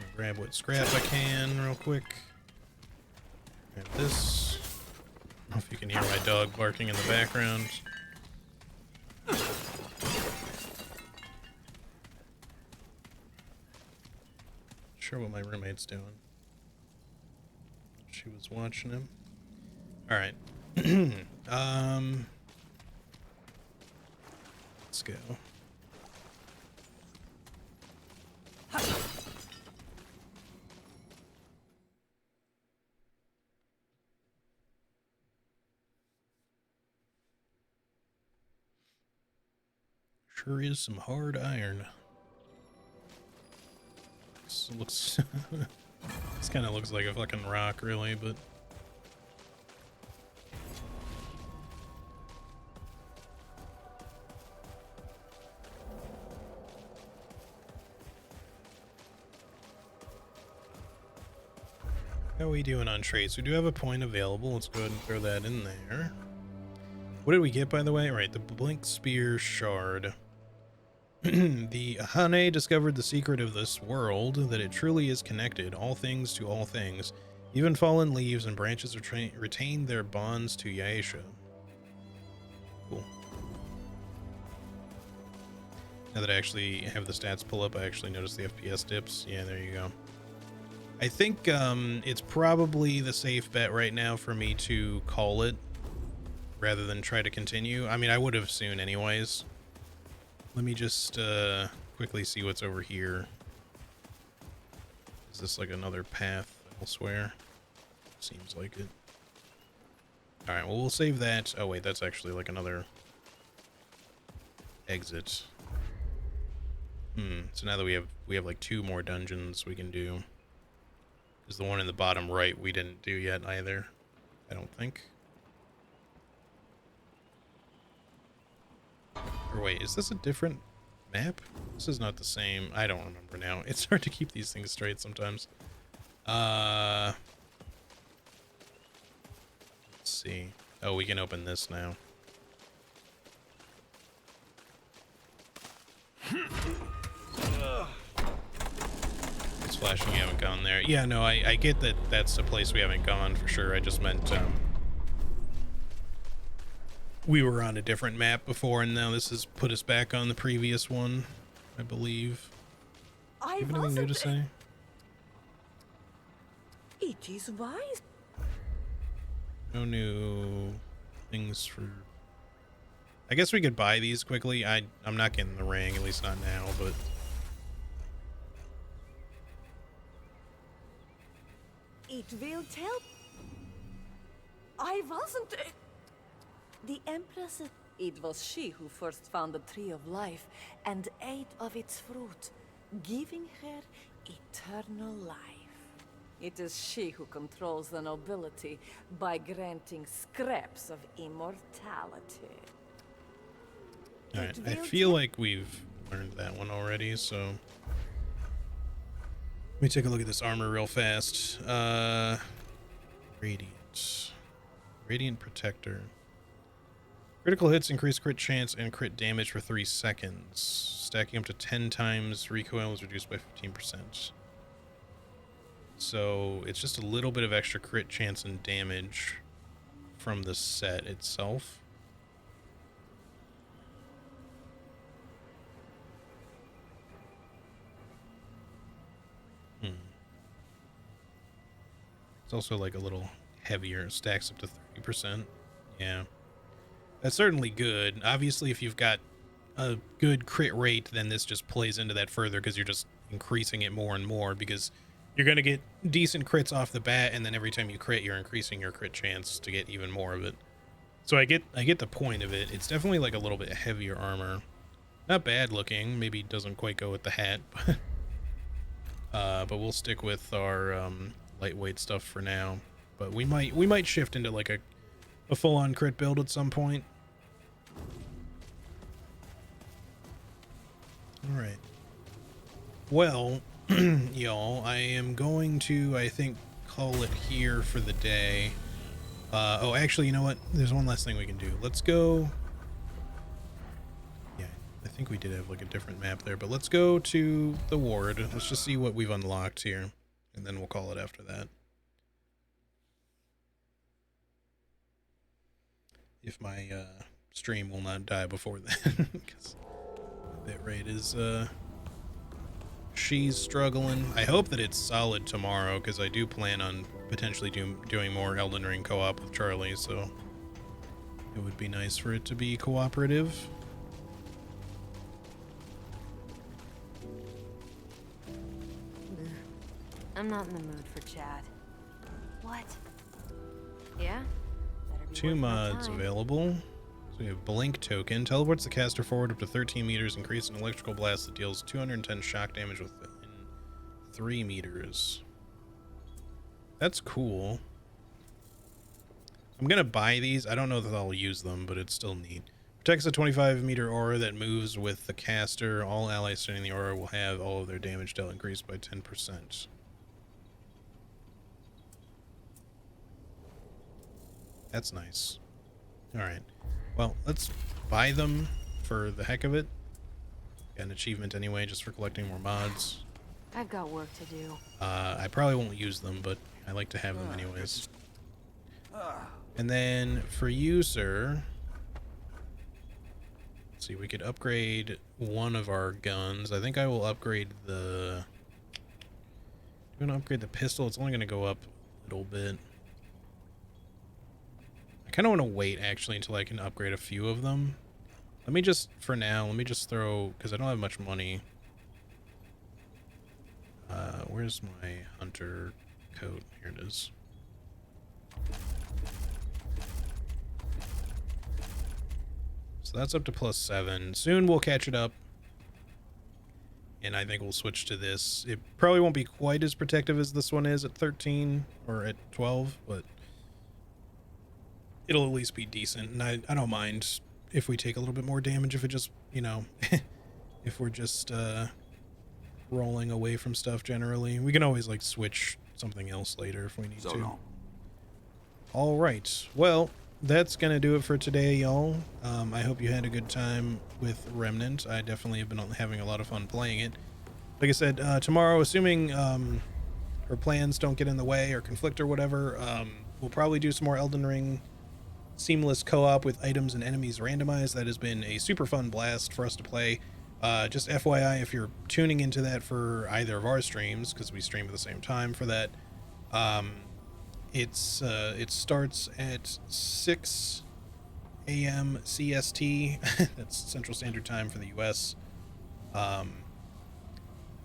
gonna grab what scrap I can real quick. Grab this. I don't know if you can hear my dog barking in the background. Not sure what my roommate's doing. She was watching him. Alright. Let's go. Sure is some hard iron. This looks this kind of looks like a fucking rock, really, but how are we doing on trades? We do have a point available. Let's go ahead and throw that in there. What did we get, by the way? Right, the Blink Spear Shard. The Hane discovered the secret of this world, that it truly is connected, all things to all things. Even fallen leaves and branches retain their bonds to Yaesha. Cool. Now that I actually have the stats pull up, I actually noticed the FPS dips. Yeah, there you go. I think it's probably the safe bet right now for me to call it rather than try to continue. I mean, I would have soon anyways. Let me just quickly see what's over here. Is this like another path elsewhere? Seems like it. Alright, well, we'll save that. Oh, wait, that's actually like another exit. So now that we have like 2 more dungeons we can do. Because the one in the bottom right we didn't do yet either, I don't think. Or wait, is this a different map? This is not the same. I don't remember now. It's hard to keep these things straight sometimes. Let's see. Oh, we can open this now. It's flashing, you haven't gone there. Yeah, no, I get that that's a place we haven't gone for sure. I just meant we were on a different map before, and now this has put us back on the previous one, I believe. Do you have anything new to say? It is wise. No new things for... I guess we could buy these quickly. I'm not getting the ring, at least not now, but... It will tell. I wasn't. The Empress. It was she who first found the Tree of Life and ate of its fruit, giving her eternal life. It is she who controls the nobility by granting scraps of immortality. Alright, I feel like we've learned that one already, so... Let me take a look at this armor real fast. Radiant. Radiant Protector. Critical hits increase crit chance and crit damage for 3 seconds. Stacking up to 10 times, recoil is reduced by 15%. So it's just a little bit of extra crit chance and damage from the set itself. It's also like a little heavier. It stacks up to 30%. Yeah. That's certainly good. Obviously, if you've got a good crit rate, then this just plays into that further because you're just increasing it more and more, because you're going to get decent crits off the bat, and then every time you crit, you're increasing your crit chance to get even more of it. So I get the point of it. It's definitely like a little bit heavier armor. Not bad looking. Maybe it doesn't quite go with the hat, but we'll stick with our lightweight stuff for now. But we might shift into like a full-on crit build at some point. All right. Well, y'all, I am going to, I think, call it here for the day. Oh, actually, you know what? There's one last thing we can do. Let's go. Yeah, I think we did have like a different map there, but let's go to the ward. Let's just see what we've unlocked here, and then we'll call it after that. If my stream will not die before then, because the bitrate is she's struggling. I hope that it's solid tomorrow, because I do plan on potentially doing more Elden Ring co-op with Charlie, so it would be nice for it to be cooperative. I'm not in the mood for Chad. What? Yeah? Better be 2 worth my mods time. available. So we have Blink Token. Teleports the caster forward up to 13 meters and creates an electrical blast that deals 210 shock damage within 3 meters. That's cool. I'm gonna buy these. I don't know that I'll use them, but it's still neat. Protects a 25-meter aura that moves with the caster. All allies standing in the aura will have all of their damage dealt increased by 10%. That's nice. Alright. Well, let's buy them for the heck of it. Got an achievement anyway, just for collecting more mods. I've got work to do. I probably won't use them, but I like to have them anyways. And then for you, sir, let's see, we could upgrade one of our guns. I think I will upgrade the... I'm going to upgrade the pistol. It's only going to go up a little bit. I kind of want to wait, actually, until I can upgrade a few of them. Let me just, for now, let me just throw, because I don't have much money. Where's my hunter coat? Here it is. So that's up to +7. Soon we'll catch it up. And I think we'll switch to this. It probably won't be quite as protective as this one is at 13 or at 12, but it'll at least be decent. And I don't mind if we take a little bit more damage, if it just, you know, if we're just rolling away from stuff generally. We can always like switch something else later if we need to. All right. Well, that's going to do it for today, y'all. I hope you had a good time with Remnant. I definitely have been having a lot of fun playing it. Like I said, tomorrow, assuming her plans don't get in the way or conflict or whatever, we'll probably do some more Elden Ring seamless co-op with items and enemies randomized. That has been a super fun blast for us to play. Just FYI, if you're tuning into that for either of our streams, because we stream at the same time for that, it starts at 6 a.m. CST. That's Central Standard Time for the US,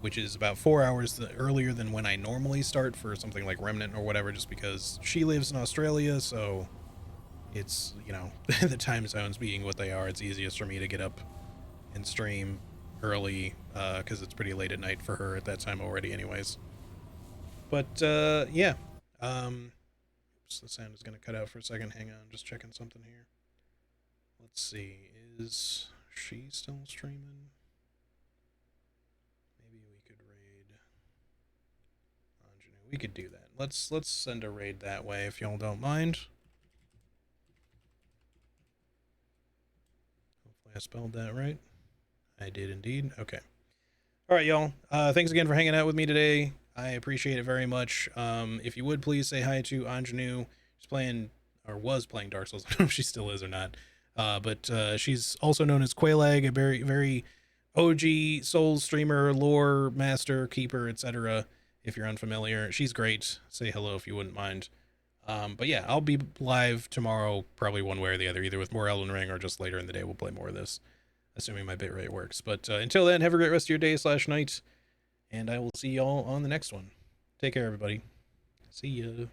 which is about 4 hours earlier than when I normally start for something like Remnant or whatever, just because she lives in Australia, so it's, you know, the time zones being what they are, it's easiest for me to get up and stream early, because it's pretty late at night for her at that time already anyways. But yeah, oops, the sound is going to cut out for a second. Hang on, just checking something here. Let's see, is she still streaming? Maybe we could raid Anjanu. We could do that. Let's send a raid that way if y'all don't mind. Hopefully I spelled that right. I did indeed. Okay. All right, y'all. Thanks again for hanging out with me today. I appreciate it very much. If you would please say hi to Anjanu. She's playing, or was playing Dark Souls. I don't know if she still is or not. But she's also known as Quailag, a very, very OG Souls streamer, lore master, keeper, etc. If you're unfamiliar, she's great. Say hello if you wouldn't mind. But yeah, I'll be live tomorrow, probably one way or the other, either with more Elden Ring or just later in the day we'll play more of this, assuming my bitrate works. But until then, have a great rest of your day / night, and I will see y'all on the next one. Take care, everybody. See ya.